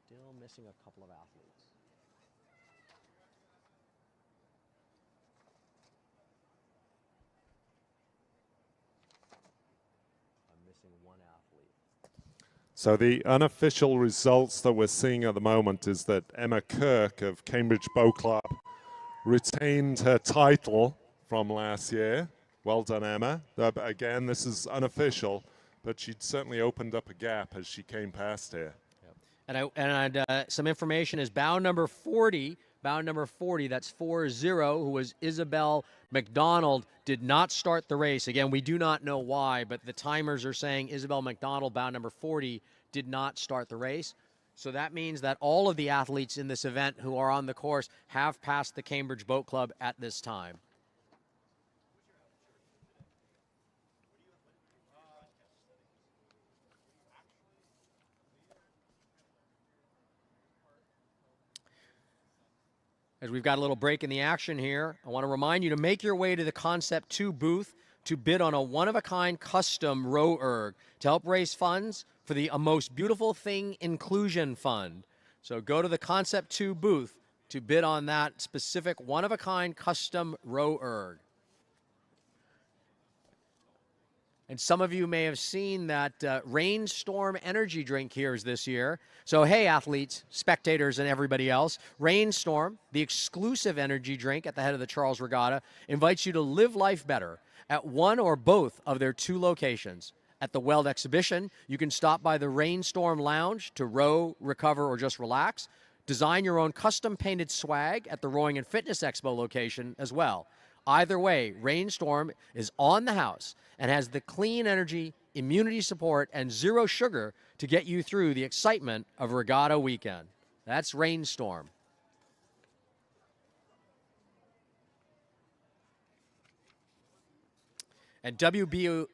Still missing a couple of athletes. I'm missing one athlete. So the unofficial results that we're seeing at the moment is that Emma Kirk of Cambridge Bow Club retained her title from last year. Well done, Emma. Again, this is unofficial, but she'd certainly opened up a gap as she came past here. Yep. And some information is bow number 40, that's 40, who was Isabel McDonald, did not start the race. Again, we do not know why, but the timers are saying Isabel McDonald, bow number 40, did not start the race. So that means that all of the athletes in this event who are on the course have passed the Cambridge Boat Club at this time. As we've got a little break in the action here, I want to remind you to make your way to the Concept 2 booth to bid on a one-of-a-kind custom row erg to help raise funds for the A Most Beautiful Thing Inclusion Fund. So go to the Concept 2 booth to bid on that specific one-of-a-kind custom row erg. And some of you may have seen that Rainstorm energy drink here is this year. So hey, athletes, spectators, and everybody else, Rainstorm, the exclusive energy drink at the head of the Charles Regatta, invites you to live life better at one or both of their 2 locations. At the Weld Exhibition, you can stop by the Rainstorm Lounge to row, recover, or just relax. Design your own custom-painted swag at the Rowing and Fitness Expo location as well. Either way, Rainstorm is on the house and has the clean energy, immunity support, and zero sugar to get you through the excitement of Regatta weekend. That's Rainstorm. And WBUR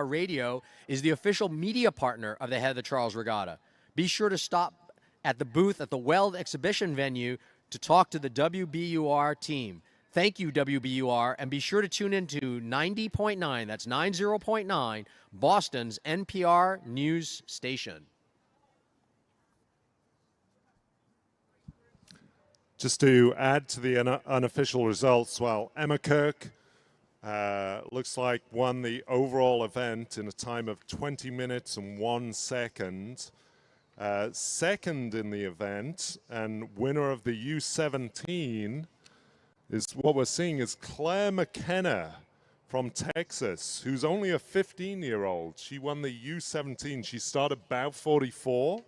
Radio is the official media partner of the head of the Charles Regatta. Be sure to stop at the booth at the Weld Exhibition venue to talk to the WBUR team. Thank you, WBUR, and be sure to tune in to 90.9, that's 90.9, Boston's NPR news station. Just to add to the unofficial results, well, Emma Kirk looks like won the overall event in a time of 20 minutes and 1 second. Second in the event and winner of the U17 is what we're seeing is Claire McKenna from Texas, who's only a 15-year-old. She won the U17. She started about 44,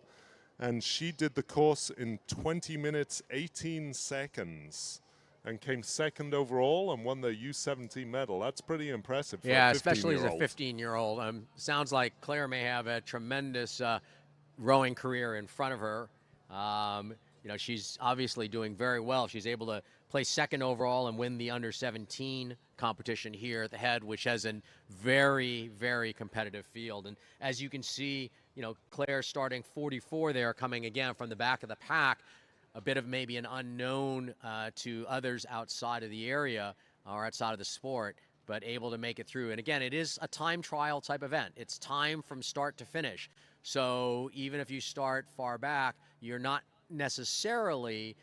and she did the course in 20 minutes, 18 seconds, and came second overall and won the U17 medal. That's pretty impressive for a 15-year-old. Especially as a 15-year-old. Sounds like Claire may have a tremendous rowing career in front of her. You know, she's obviously doing very well. She's able to place second overall and win the under 17 competition here at the head, which has a very, very competitive field. And as you can see, you know, Claire starting 44 there, coming again from the back of the pack, a bit of maybe an unknown to others outside of the area or outside of the sport, but able to make it through. And again, it is a time trial type event. It's time from start to finish. So even if you start far back, you're not necessarily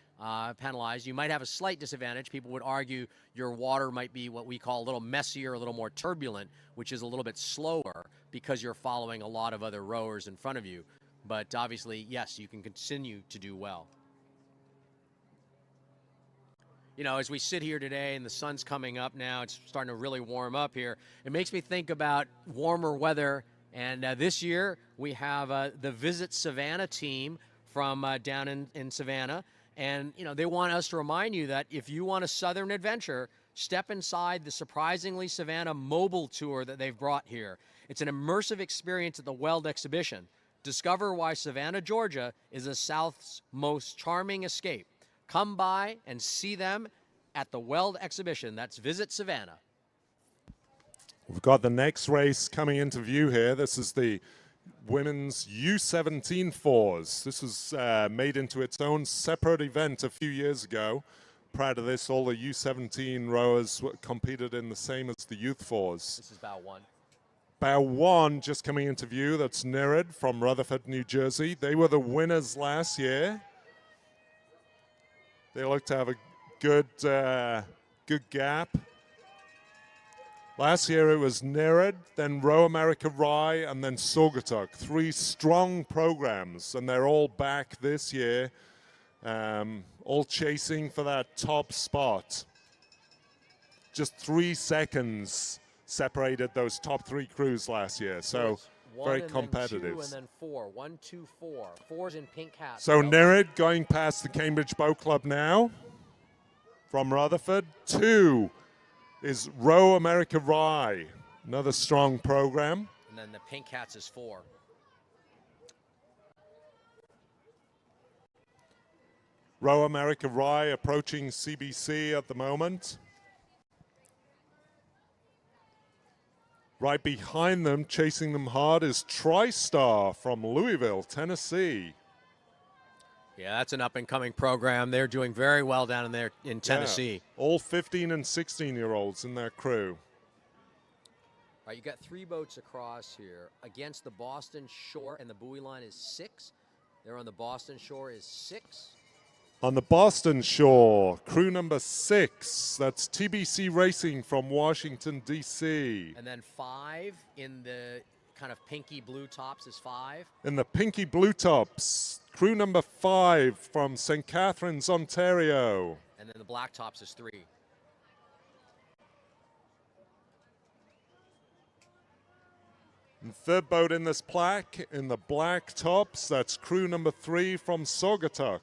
penalized. You might have a slight disadvantage. People would argue your water might be what we call a little messier, a little more turbulent, which is a little bit slower because you're following a lot of other rowers in front of you. But obviously, yes, you can continue to do well. You know, as we sit here today and the sun's coming up now, it's starting to really warm up here. It makes me think about warmer weather. And this year we have the Visit Savannah team from down in Savannah. And, you know, they want us to remind you that if you want a southern adventure, step inside the Surprisingly Savannah mobile tour that they've brought here. It's an immersive experience at the Weld exhibition. Discover why Savannah, Georgia is the South's most charming escape. Come by and see them at the Weld exhibition. That's Visit Savannah. We've got the next race coming into view here. This is the women's U17 fours. This was made into its own separate event a few years ago. Prior to this, all the U17 rowers competed in the same as the youth fours. This is bow one. Bow one just coming into view. That's Nerid from Rutherford, New Jersey. They were the winners last year. They look to have a good gap. Last year it was Nerid, then Row America Rye, and then Saugatuck. 3 strong programs, and they're all back this year, all chasing for that top spot. Just 3 seconds separated those top 3 crews last year, so very competitive. Then 2 and then 4. 1, 2, 4. 4's in pink hats. So Nerid going past the Cambridge Boat Club now from Rutherford. 2 is Row America Rye, another strong program. And then the pink hats is 4. Row America Rye approaching CBC at the moment. Right behind them, chasing them hard, is TriStar from Louisville, Tennessee. Yeah, that's an up-and-coming program. They're doing very well down in there in Tennessee. Yeah, all 15 and 16-year-olds in their crew. All right, you got 3 boats across here. Against the Boston shore, and the buoy line is 6. There on the Boston shore is 6. On the Boston shore, crew number 6. That's TBC Racing from Washington, D.C. And then 5 in the kind of pinky blue tops is 5. In the pinky blue tops, crew number 5 from St. Catharines, Ontario. And then the black tops is 3. And third boat in this plaque, in the black tops, that's crew number 3 from Saugatuck.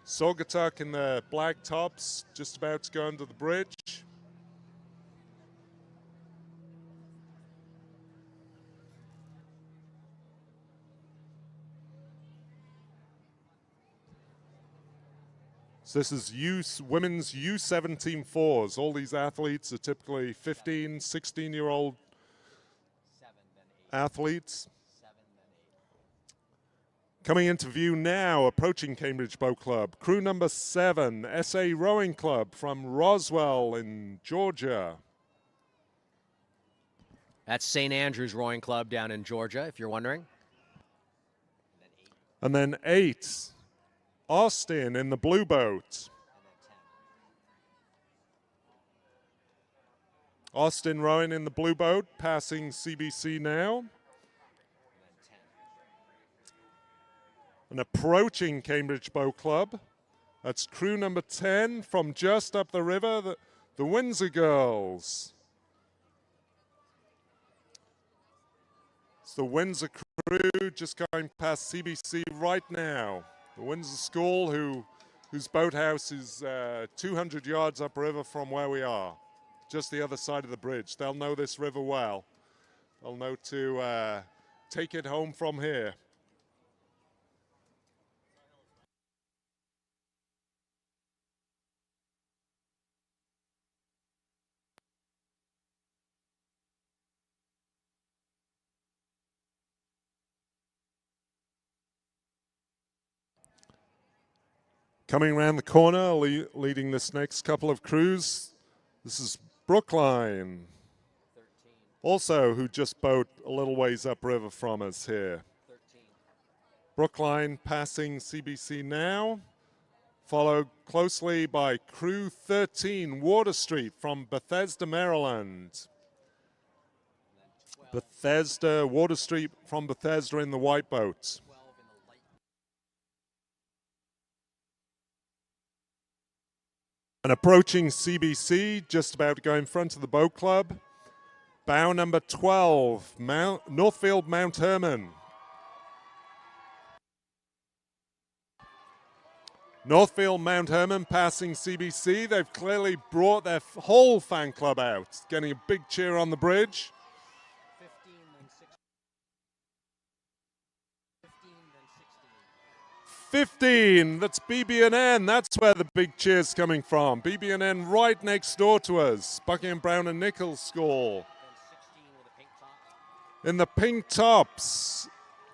Saugatuck in the black tops, just about to go under the bridge. So this is women's U17 fours. All these athletes are typically 15, 16-year-old athletes. Coming into view now, approaching Cambridge Boat Club, crew number 7, SA Rowing Club from Roswell in Georgia. That's St. Andrews Rowing Club down in Georgia, if you're wondering. And then 8, Austin in the blue boat. Austin rowing in the blue boat, passing CBC now. And approaching Cambridge Boat Club, that's crew number 10 from just up the river, the Windsor Girls. It's the Windsor crew just going past CBC right now. The Windsor School, whose boathouse is 200 yards upriver from where we are, just the other side of the bridge. They'll know this river well. They'll know to take it home from here. Coming around the corner, leading this next couple of crews, this is Brookline, also who just boat a little ways upriver from us here. Brookline passing CBC now, followed closely by Crew 13, Water Street from Bethesda, Maryland. Bethesda, Water Street from Bethesda in the white boat. And approaching CBC, just about to go in front of the boat club. Bow number 12, Northfield Mount Herman. Northfield Mount Herman passing CBC. They've clearly brought their whole fan club out, getting a big cheer on the bridge. 15, that's BB&N, that's where the big cheer's coming from. BB&N right next door to us, Buckingham Brown and Nichols School. In the pink tops,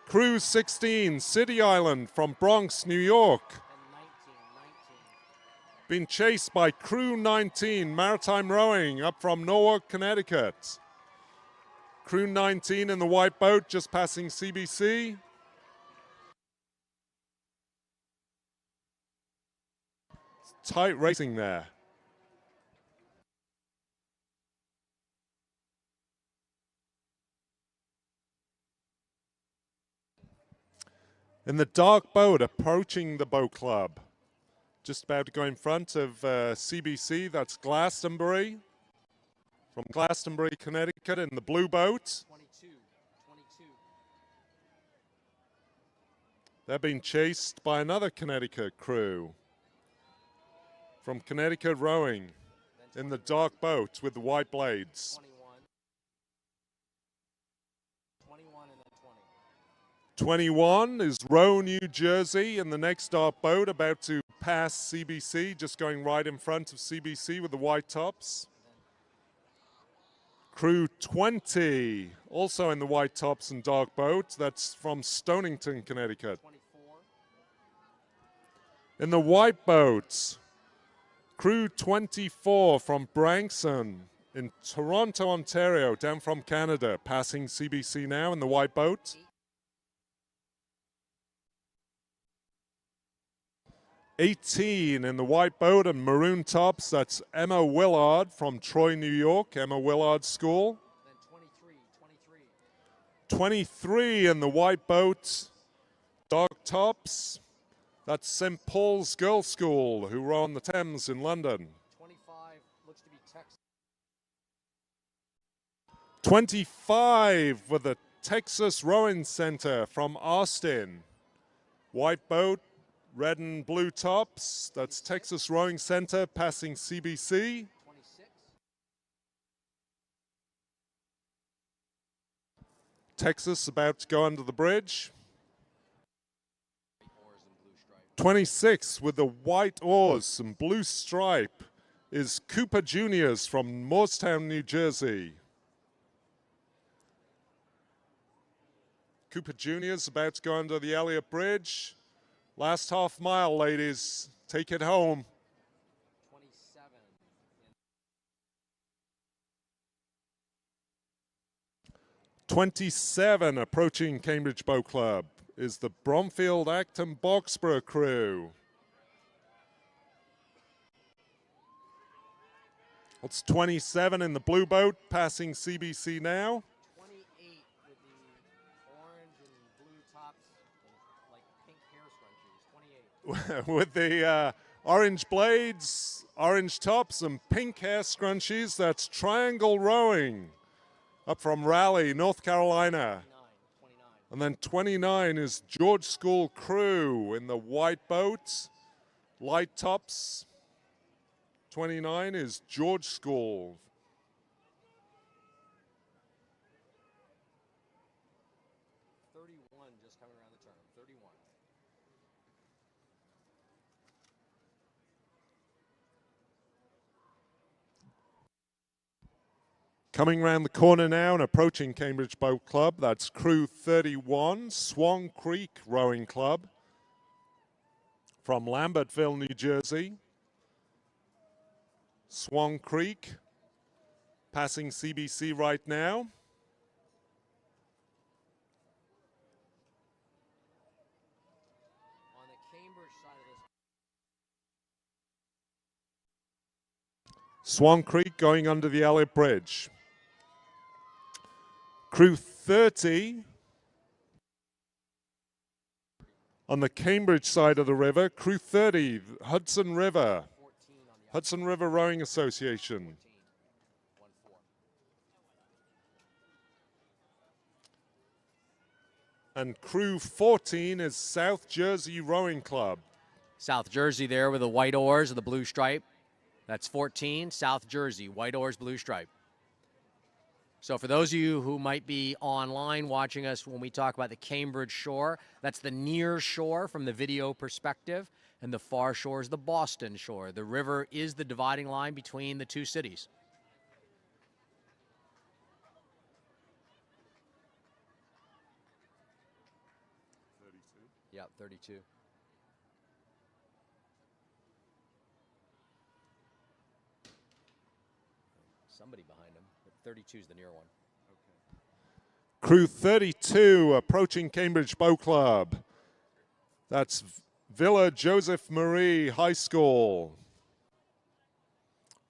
Crew 16, City Island from Bronx, New York. Been chased by Crew 19, Maritime Rowing, up from Norwalk, Connecticut. Crew 19 in the white boat, just passing CBC. Tight racing there. In the dark boat, approaching the boat club. Just about to go in front of CBC, that's Glastonbury. From Glastonbury, Connecticut, in the blue boat. 22. They're being chased by another Connecticut crew. From Connecticut Rowing, in the dark boat with the white blades. 21 and then 20. 21 is Row, New Jersey, in the next dark boat, about to pass CBC, just going right in front of CBC with the white tops. Crew 20, also in the white tops and dark boat, that's from Stonington, Connecticut. 24. In the white boat, Crew 24 from Branxton in Toronto, Ontario, down from Canada, passing CBC now in the white boat. 18 in the white boat and maroon tops, that's Emma Willard from Troy, New York, Emma Willard School. Then 23 in the white boat, dark tops. That's St. Paul's Girls' School, who row on the Thames in London. 25 looks to be Texas. 25 with the Texas Rowing Center from Austin. White boat, red and blue tops. That's Texas Rowing Center passing CBC. 26. Texas about to go under the bridge. 26 with the white oars and blue stripe is Cooper Juniors from Moorestown, New Jersey. Cooper Juniors about to go under the Elliott Bridge. Last half mile, ladies. Take it home. 27. 27 approaching Cambridge Boat Club is the Bromfield Acton Boxborough crew. It's 27 in the blue boat, passing CBC now. 28 with the orange and blue tops and like pink hair scrunchies. 28. With the orange blades, orange tops, and pink hair scrunchies, that's Triangle Rowing up from Raleigh, North Carolina. 29. And then 29 is George School crew in the white boat, light tops. 29 is George School. Just coming around the turn. 31. Coming around the corner now and approaching Cambridge Boat Club, that's Crew 31, Swan Creek Rowing Club from Lambertville, New Jersey. Swan Creek passing CBC right now. On the Cambridge side of this. Swan Creek going under the Elliott Bridge. Crew 30 on the Cambridge side of the river. Crew 30, Hudson River. Hudson River Rowing Association. And crew 14 is South Jersey Rowing Club. South Jersey there with the white oars and the blue stripe. That's 14, South Jersey, white oars, blue stripe. So for those of you who might be online watching us when we talk about the Cambridge shore, that's the near shore from the video perspective, and the far shore is the Boston shore. The river is the dividing line between the two cities. Yeah, 32. Somebody behind him, but 32 is the near one. Crew 32 approaching Cambridge Boat Club. That's Villa Joseph Marie High School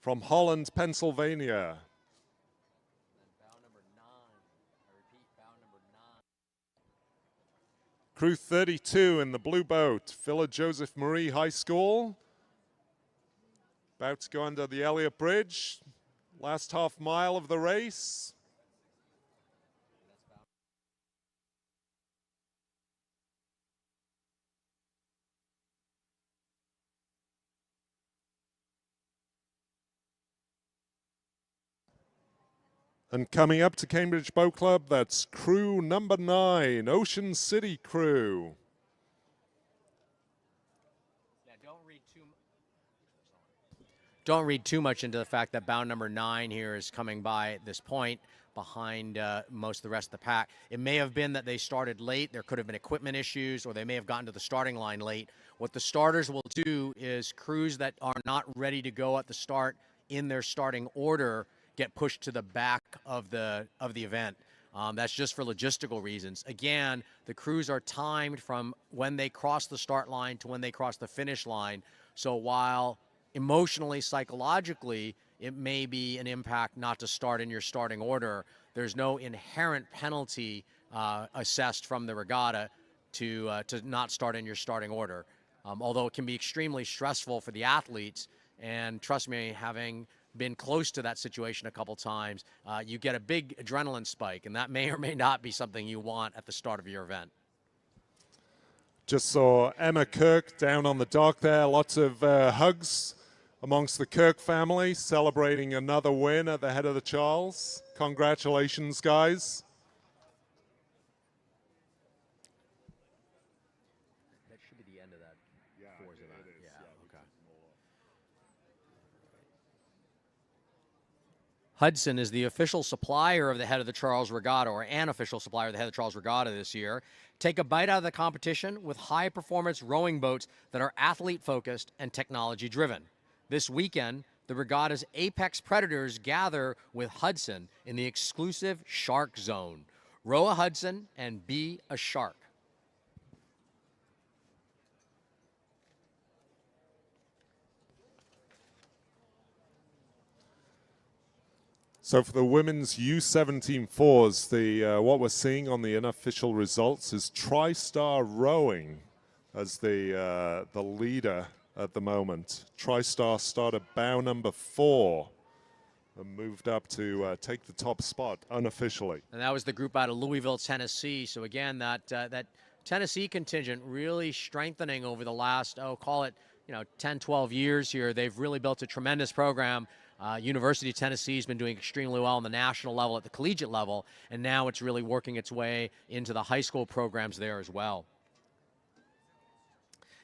from Holland, Pennsylvania. Bow number 9. I repeat, bow number 9. Crew 32 in the blue boat, Villa Joseph Marie High School. About to go under the Elliott Bridge. Last half mile of the race. And coming up to Cambridge Boat Club, that's crew number 9, Ocean City crew. Don't read too much into the fact that bow number 9 here is coming by at this point behind most of the rest of the pack. It may have been that they started late. There could have been equipment issues, or they may have gotten to the starting line late. What the starters will do is crews that are not ready to go at the start in their starting order get pushed to the back of the event. That's just for logistical reasons. Again, the crews are timed from when they cross the start line to when they cross the finish line. So while emotionally, psychologically, it may be an impact not to start in your starting order, there's no inherent penalty assessed from the regatta to not start in your starting order. Although it can be extremely stressful for the athletes, and trust me, having been close to that situation a couple times, you get a big adrenaline spike, and that may or may not be something you want at the start of your event. Just saw Emma Kirk down on the dock there. Lots of hugs amongst the Kirk family, celebrating another win at the head of the Charles. Congratulations, guys. That should be the end of that. Yeah, okay. Hudson is the official supplier of the head of the Charles Regatta, or an official supplier of the head of the Charles Regatta this year. Take a bite out of the competition with high-performance rowing boats that are athlete-focused and technology-driven. This weekend, the regatta's apex predators gather with Hudson in the exclusive Shark Zone. Row a Hudson and be a shark. So for the women's U17 fours, what we're seeing on the unofficial results is TriStar Rowing as the leader at the moment. TriStar started bow number 4 and moved up to take the top spot unofficially. And that was the group out of Louisville, Tennessee. So again, that Tennessee contingent really strengthening over the last, call it, 10, 12 years here. They've really built a tremendous program. University of Tennessee has been doing extremely well on the national level, at the collegiate level, and now it's really working its way into the high school programs there as well.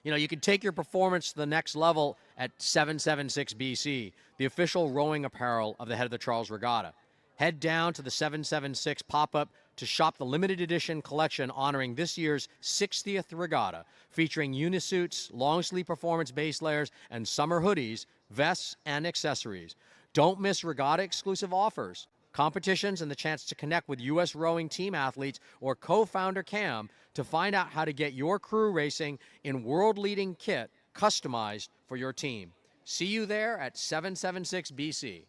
You can take your performance to the next level at 776 BC, the official rowing apparel of the head of the Charles Regatta. Head down to the 776 pop-up to shop the limited edition collection honoring this year's 60th regatta, featuring unisuits, long sleeve performance base layers, and summer hoodies, vests, and accessories. Don't miss regatta exclusive offers, competitions, and the chance to connect with U.S. rowing team athletes or co-founder Cam to find out how to get your crew racing in world-leading kit customized for your team. See you there at 776 BC.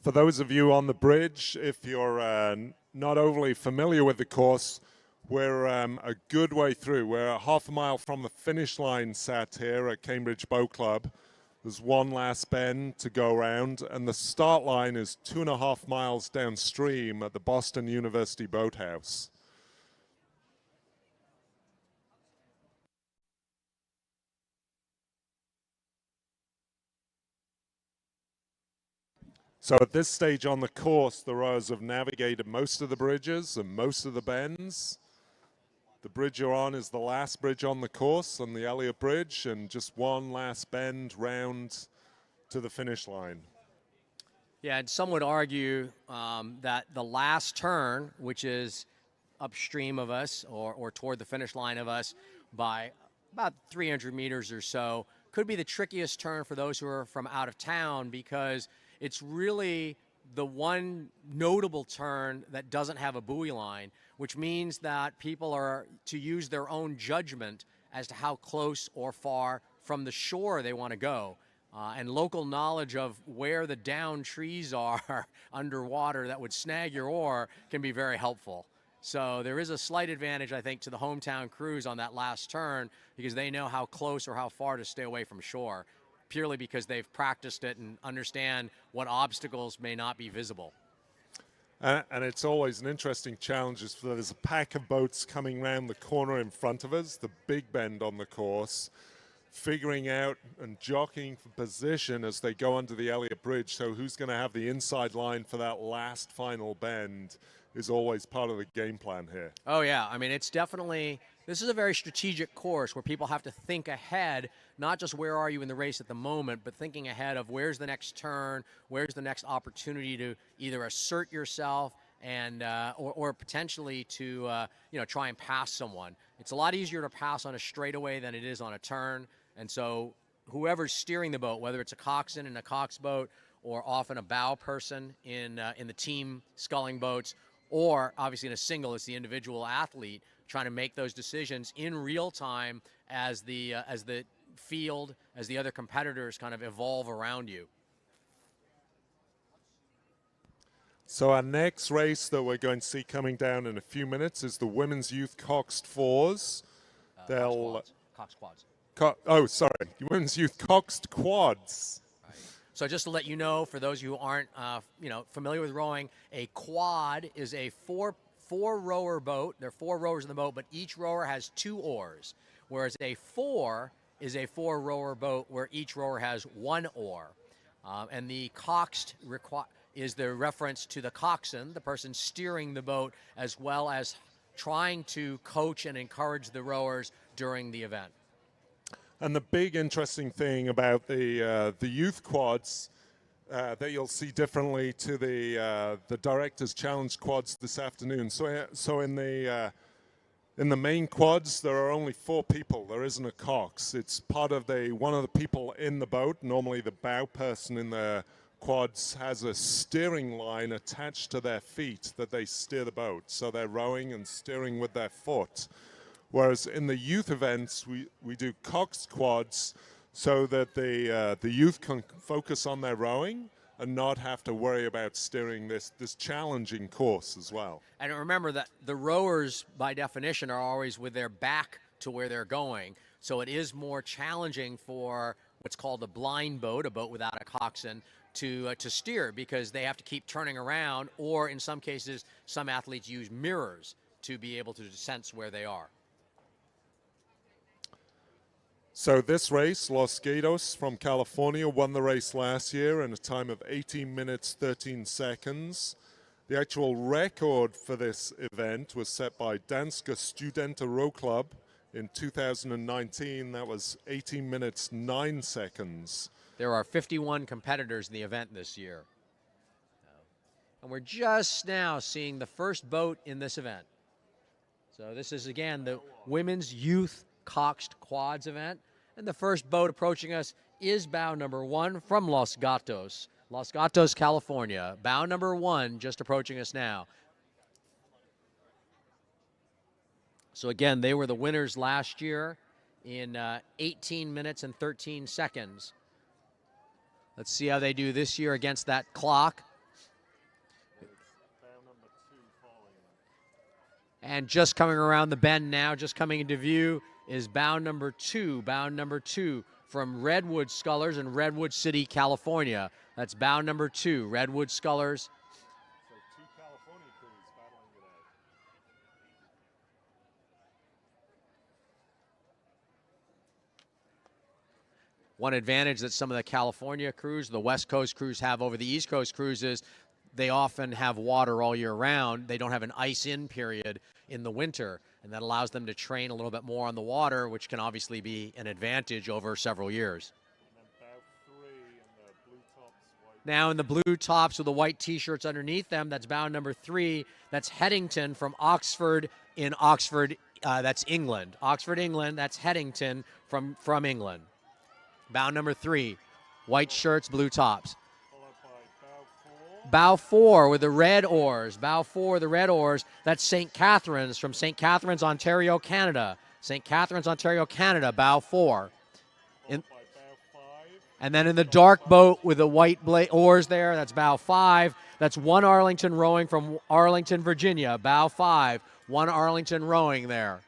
For those of you on the bridge, if you're not overly familiar with the course, we're a good way through. We're half a mile from the finish line sat here at Cambridge Boat Club. There's one last bend to go around, and the start line is 2.5 miles downstream at the Boston University Boathouse. So at this stage on the course, the rowers have navigated most of the bridges and most of the bends. The bridge you're on is the last bridge on the course, on the Elliott Bridge, and just one last bend round to the finish line. Yeah, and some would argue that the last turn, which is upstream of us or toward the finish line of us by about 300 meters or so, could be the trickiest turn for those who are from out of town, because it's really the one notable turn that doesn't have a buoy line, which means that people are to use their own judgment as to how close or far from the shore they want to go. And local knowledge of where the downed trees are underwater that would snag your oar can be very helpful. So there is a slight advantage, I think, to the hometown crews on that last turn, because they know how close or how far to stay away from shore, purely because they've practiced it and understand what obstacles may not be visible. And it's always an interesting challenge. There's a pack of boats coming round the corner in front of us, the big bend on the course, figuring out and jockeying for position as they go under the Elliott Bridge. So who's going to have the inside line for that last final bend is always part of the game plan here. Oh, yeah. I mean, it's definitely, this is a very strategic course where people have to think ahead, not just where are you in the race at the moment, but thinking ahead of where's the next turn, where's the next opportunity to either assert yourself and or potentially to try and pass someone. It's a lot easier to pass on a straightaway than it is on a turn, and so whoever's steering the boat, whether it's a coxswain in a coxed boat or often a bow person in the team sculling boats, or obviously in a single, it's the individual athlete trying to make those decisions in real time as the field, as the other competitors kind of evolve around you. So our next race that we're going to see coming down in a few minutes is the Women's Youth Coxed Fours. Coxed quads. Women's Youth Coxed Quads. So just to let you know, for those who aren't familiar with rowing, a quad is a four-rower boat. There are 4 rowers in the boat, but each rower has 2 oars, whereas a four is a 4-rower boat where each rower has 1 oar. And the coxed is the reference to the coxswain, the person steering the boat, as well as trying to coach and encourage the rowers during the event. And the big interesting thing about the youth quads that you'll see differently to the Directors Challenge quads this afternoon. So in the main quads, there are only 4 people. There isn't a cox. It's part of one of the people in the boat. Normally, the bow person in the quads has a steering line attached to their feet that they steer the boat. So they're rowing and steering with their foot. Whereas in the youth events, we do coxed quads so that the youth can focus on their rowing and not have to worry about steering this challenging course as well. And remember that the rowers, by definition, are always with their back to where they're going. So it is more challenging for what's called a blind boat, a boat without a coxswain, to steer, because they have to keep turning around, or in some cases, some athletes use mirrors to be able to sense where they are. So this race, Los Gatos from California won the race last year in a time of 18 minutes, 13 seconds. The actual record for this event was set by Danska Studenter Row Club in 2019. That was 18 minutes, 9 seconds. There are 51 competitors in the event this year. And we're just now seeing the first boat in this event. So this is, again, the Women's Youth Coxed Quads event. And the first boat approaching us is bow number 1 from Los Gatos, California. Bow number 1 just approaching us now. So again, they were the winners last year in 18 minutes and 13 seconds. Let's see how they do this year against that clock. And just coming around the bend now, just coming into view, is bow number 2 from Redwood Scullers in Redwood City, California. That's bow number 2, Redwood Scullers. So 2 California crews battling it out. One advantage that some of the California crews, the West Coast crews have over the East Coast crews is they often have water all year round. They don't have an ice-in period in the winter, and that allows them to train a little bit more on the water, which can obviously be an advantage over several years. And then bow 3 in the blue tops, white. Now in the blue tops with the white T-shirts underneath them, that's bow number 3. That's Headington from Oxford in Oxford, that's England. Oxford, England, that's Headington from England. Bow number 3, white shirts, blue tops. Bow 4 with the red oars. Bow 4, the red oars. That's St. Catharines from St. Catharines, Ontario, Canada. St. Catharines, Ontario, Canada. Bow 4. And then in the dark boat with the white oars there, that's bow 5. That's One Arlington Rowing from Arlington, Virginia. Bow 5. One Arlington Rowing there.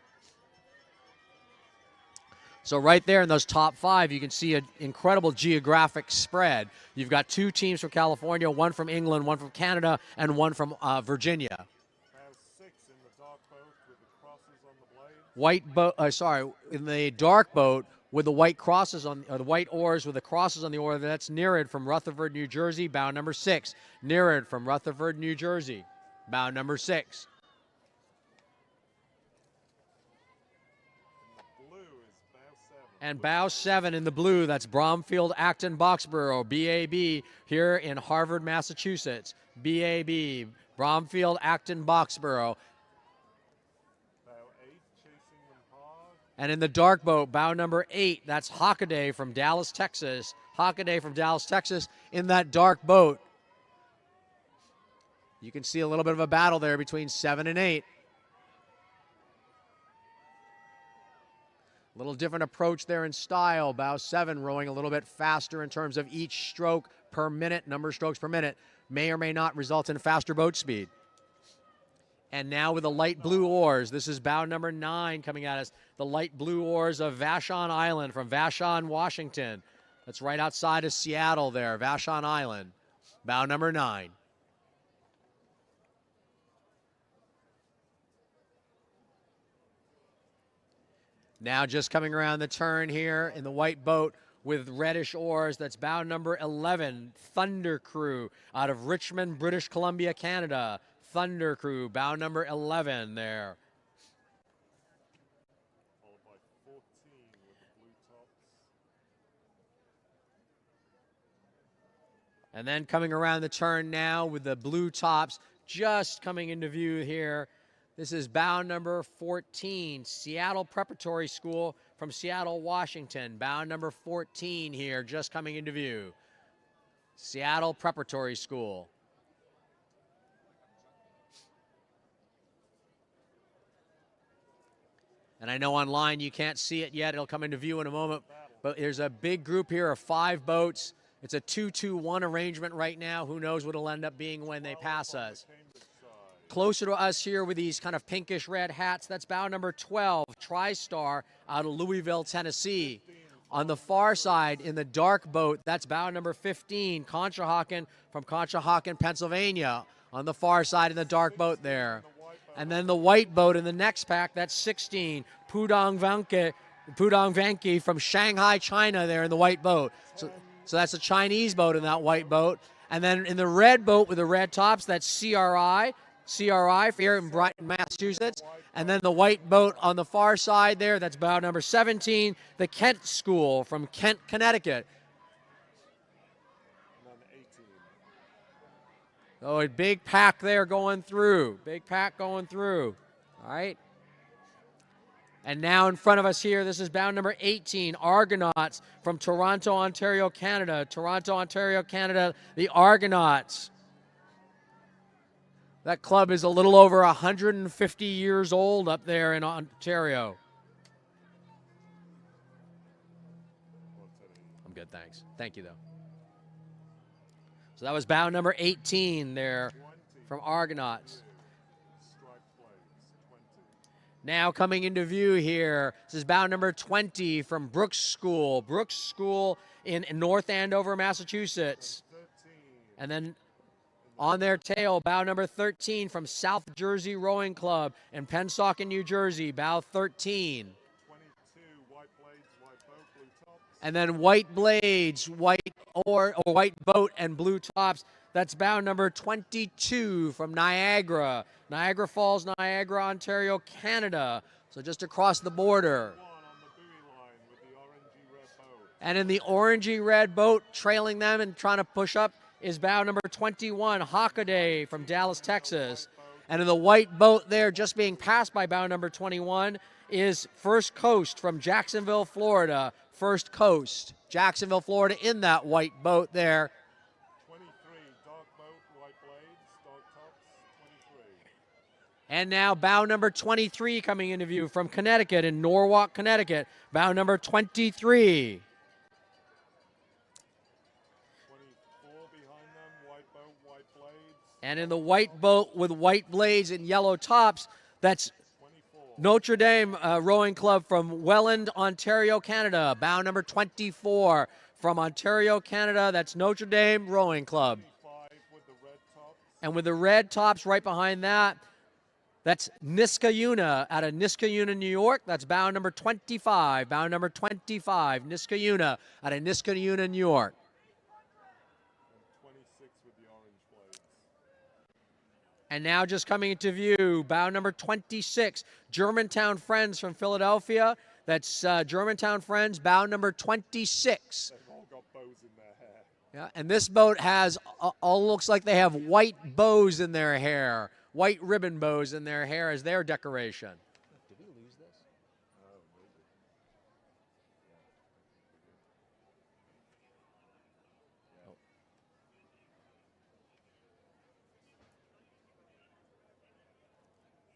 So right there in those top 5, you can see an incredible geographic spread. You've got 2 teams from California, 1 from England, 1 from Canada, and 1 from Virginia. Bow 6 in the dark boat with the crosses on the blade. In the dark boat with the white crosses on, or the white oars with the crosses on the oar. That's Nereid from Rutherford, New Jersey. Bow number 6. Nereid from Rutherford, New Jersey. Bow number 6. And bow 7 in the blue, that's Bromfield, Acton, Boxborough, BAB, here in Harvard, Massachusetts. BAB, Bromfield, Acton, Boxborough. Bow 8 chasing them hard. And in the dark boat, bow number 8, that's Hockaday from Dallas, Texas. Hockaday from Dallas, Texas, in that dark boat. You can see a little bit of a battle there between 7 and 8. A little different approach there in style. Bow 7 rowing a little bit faster in terms of each stroke per minute, number of strokes per minute, may or may not result in faster boat speed. And now with the light blue oars, this is bow number 9 coming at us. The light blue oars of Vashon Island from Vashon, Washington. That's right outside of Seattle there, Vashon Island. Bow number 9. Now just coming around the turn here in the white boat with reddish oars, that's bow number 11, Thunder Crew out of Richmond, British Columbia, Canada. Thunder Crew, bow number 11 there. Followed by 14 with the blue tops. And then coming around the turn now with the blue tops just coming into view here. This is bow number 14, Seattle Preparatory School from Seattle, Washington. Bow number 14 here, just coming into view. Seattle Preparatory School. And I know online you can't see it yet. It'll come into view in a moment. But there's a big group here of 5 boats. It's a 2-2-1 arrangement right now. Who knows what it'll end up being when they pass us. Closer to us here with these kind of pinkish red hats, that's bow number 12, TriStar out of Louisville, Tennessee. On the far side in the dark boat, that's bow number 15, Conshohocken from Conshohocken, Pennsylvania. On the far side in the dark boat there. And then the white boat in the next pack, that's 16, Pudong Vanke from Shanghai, China there in the white boat. So that's a Chinese boat in that white boat. And then in the red boat with the red tops, that's CRI here in Brighton, Massachusetts. And then the white boat on the far side there, that's bow number 17, the Kent School from Kent, Connecticut. Oh, a big pack there going through. Big pack going through. All right. And now in front of us here, this is bound number 18, Argonauts from Toronto, Ontario, Canada. Toronto, Ontario, Canada, the Argonauts. That club is a little over 150 years old up there in Ontario. I'm good, thanks. Thank you, though. So that was bound number 18 there from Argonauts. Now coming into view here, this is bound number 20 from Brooks School. Brooks School in North Andover, Massachusetts. And then on their tail, bow number 13 from South Jersey Rowing Club in Pennsauken, New Jersey, bow 13. 22, white blades, white boat, blue tops. And then white blades, white or white boat and blue tops. That's bow number 22 from Niagara. Niagara Falls, Niagara, Ontario, Canada. So just across the border. One on the buoy line with the orangey red boat. And in the orangey red boat, trailing them and trying to push up, is bow number 21, Hockaday from Dallas, Texas. And in the white boat there, just being passed by bow number 21, is First Coast from Jacksonville, Florida. First Coast, Jacksonville, Florida, in that white boat there. 23, dark boat, white blades, dark tops, 23. And now bow number 23 coming into view from Connecticut, in Norwalk, Connecticut. Bow number 23. 24 behind them, white boat, white blades, And in the white boat with white blades and yellow tops, that's 24. Notre Dame Rowing Club from Welland, Ontario, Canada. Bow number 24 from Ontario, Canada. That's Notre Dame Rowing Club. 5 with the red tops. And with the red tops right behind that, that's Niskayuna out of Niskayuna, New York. That's bow number 25. Bow number 25, Niskayuna out of Niskayuna, New York. And 26 with the orange blades. And now just coming into view, bow number 26, Germantown Friends from Philadelphia. That's Germantown Friends, bow number 26. They've all got bows in their hair. Yeah, and this boat has, all looks like they have white bows in their hair, white ribbon bows in their hair as their decoration. Did we lose this? Oh, maybe.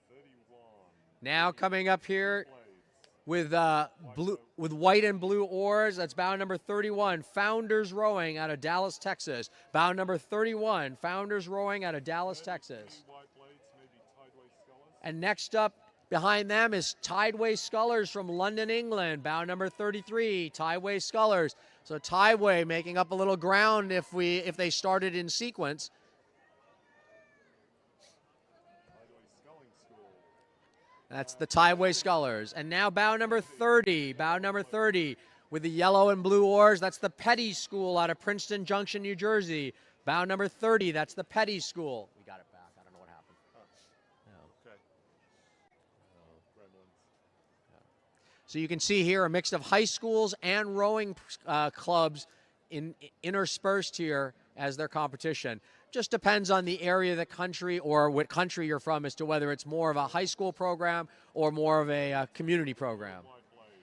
31. Now coming up here with with white and blue oars, that's bow number 31, Founders Rowing out of Dallas, Texas. Bow number 31, Founders Rowing out of Dallas, Texas. White blades, maybe tideway scullers. And next up behind them is Tideway Scullers from London, England. Bow number 33, Tideway Scullers. So Tideway making up a little ground if they started in sequence. Tideway sculling school. That's the Tideway Scullers. And now bow number 30, with the yellow and blue oars. That's the Petty School out of Princeton Junction, New Jersey. Bow number 30, that's the Petty School. We got it back. I don't know what happened. Okay. Gremlins. So you can see here a mix of high schools and rowing clubs interspersed here as their competition. Just depends on the area of the country or what country you're from as to whether it's more of a high school program or more of a community program.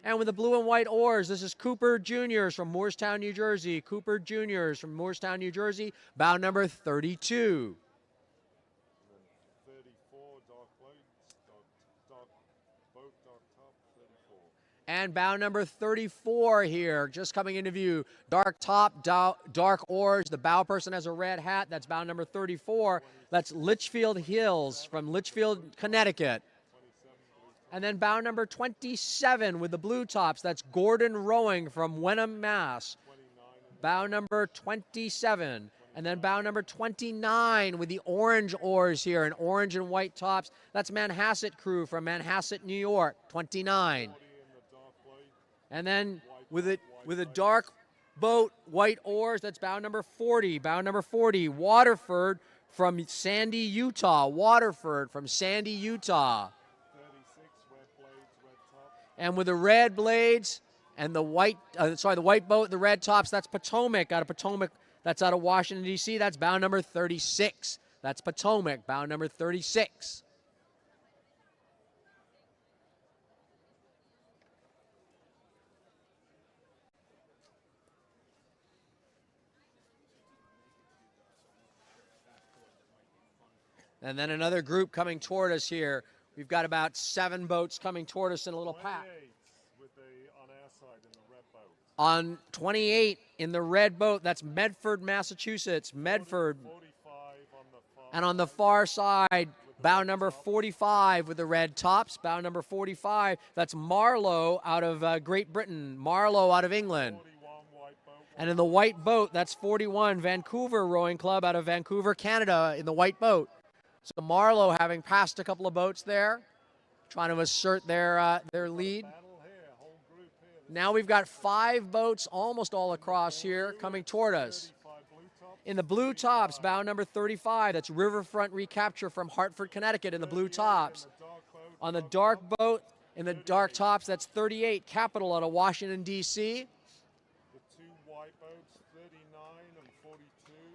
And with the blue and white oars, this is Cooper Juniors from Moorestown, New Jersey. Cooper Juniors from Moorestown, New Jersey, bow number 32. 34, dark blades, dark boat, dark top, 34. And bow number 34 here, just coming into view. Dark top, dark oars. The bow person has a red hat. That's bow number 34. That's Litchfield Hills from Litchfield, Connecticut. And then bow number 27 with the blue tops. That's Gordon Rowing from Wenham, Mass. Bow number 27. And then bow number 29 with the orange oars here and orange and white tops. That's Manhasset Crew from Manhasset, New York, 29. And then with a dark boat, white oars, that's bow number 40. Bow number 40, Waterford from Sandy, Utah. Waterford from Sandy, Utah. 36, red blades, red top. And with the red blades and the white, the white boat, the red tops, that's Potomac out of Potomac. That's out of Washington, D.C. That's bow number 36. That's Potomac, bow number 36. And then another group coming toward us here. We've got about 7 boats coming toward us in a little pack. On our side in the red boat. On 28 in the red boat, that's Medford, Massachusetts. Medford. 45 on the far. And on the far side, bow number 45 with the red tops. Bow number 45, that's Marlow out of Great Britain. Marlow out of England. 41 white boat. And in the white boat, that's 41, Vancouver Rowing Club out of Vancouver, Canada, in the white boat. So Marlow having passed a couple of boats there, trying to assert their lead. Battle here, whole group here. Now we've got 5 boats almost all across here coming toward us. 35 blue top. In the blue tops, bow number 35, that's Riverfront Recapture from Hartford, Connecticut in the blue tops. On the dark boat, in the dark tops, that's 38, Capital out of Washington, D.C. The 2 white boats, 39 and 42.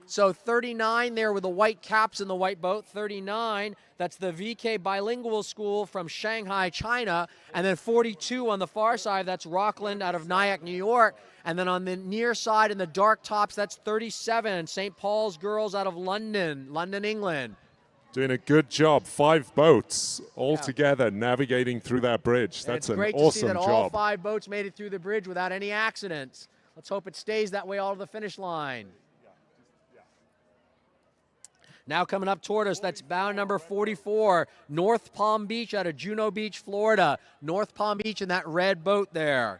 So 39 there with the white caps in the white boat. 39, that's the VK Bilingual School from Shanghai, China. And then 42 on the far side, that's Rockland out of Nyack, New York. And then on the near side in the dark tops, that's 37, St. Paul's Girls out of London, England. Doing a good job. 5 boats all together navigating through that bridge. And That's it's an great awesome to see that all job. 5 boats made it through the bridge without any accidents. Let's hope it stays that way all to the finish line. Now coming up toward us, that's bow number 44, North Palm Beach out of Juno Beach, Florida. North Palm Beach in that red boat there.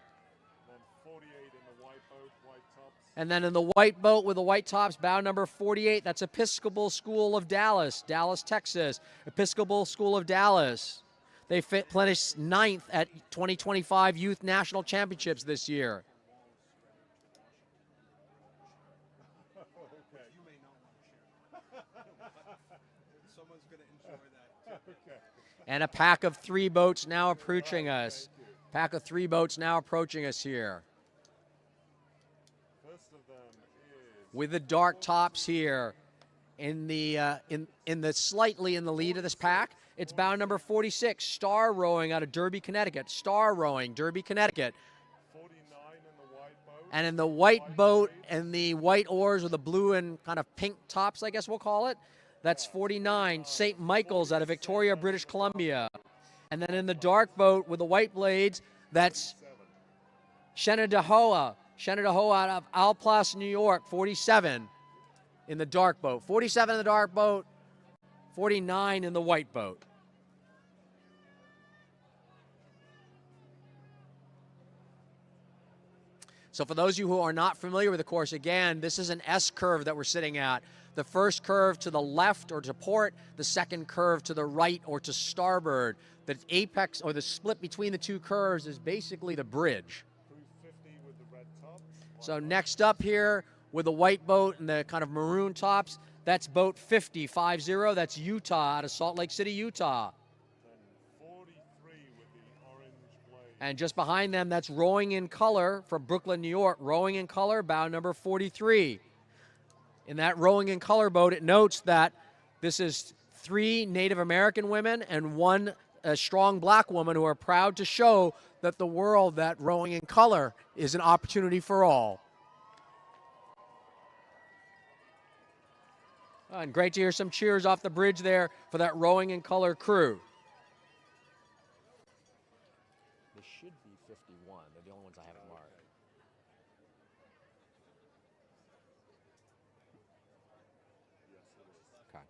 Then 48 in the white boat, white tops. And then in the white boat with the white tops, bow number 48, that's Episcopal School of Dallas, Dallas, Texas. Episcopal School of Dallas. They finished 9th at 2025 Youth National Championships this year. And a pack of 3 boats now approaching us. Pack of 3 boats now approaching us here. First of them is With the dark tops here in the slightly in the lead of this pack. It's bow number 46, Star Rowing out of Derby, Connecticut. Star Rowing, Derby, Connecticut. 49 in the white boat. And in the white boat and the white oars with the blue and kind of pink tops, I guess we'll call it, that's 49, St. Michael's out of Victoria, British Columbia. And then in the dark boat with the white blades, that's Shenandoah out of Alplas, New York, 47 in the dark boat. 47 in the dark boat, 49 in the white boat. So for those of you who are not familiar with the course, again, this is an S curve that we're sitting at. The first curve to the left or to port, the second curve to the right or to starboard. The apex or the split between the 2 curves is basically the bridge. 350 with the red tops. So next up here with the white boat and the kind of maroon tops, that's boat 50, 50. That's Utah out of Salt Lake City, Utah. Then 43 with the orange blade. And just behind them, that's Rowing in Color from Brooklyn, New York. Rowing in Color, bow number 43. In that Rowing in Color boat, it notes that this is 3 Native American women and 1 strong black woman who are proud to show that the world that Rowing in Color is an opportunity for all. And great to hear some cheers off the bridge there for that Rowing in Color crew. This should be 51. They're the only ones I haven't marked. Okay.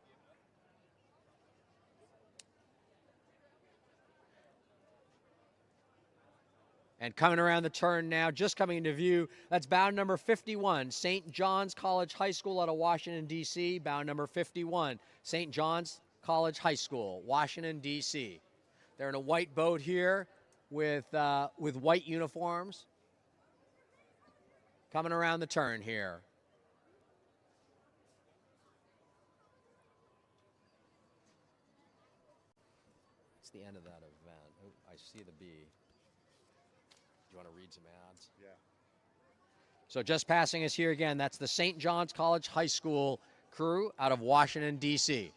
And coming around the turn now, just coming into view, that's bow number 51, St. John's College High School out of Washington, D.C. Bow number 51, St. John's College High School, Washington, D.C. They're in a white boat here with white uniforms. Coming around the turn here. It's the end of that event. Oh, I see the B. Do you want to read some ads? Yeah. So just passing us here again, that's the St. John's College High School crew out of Washington, D.C.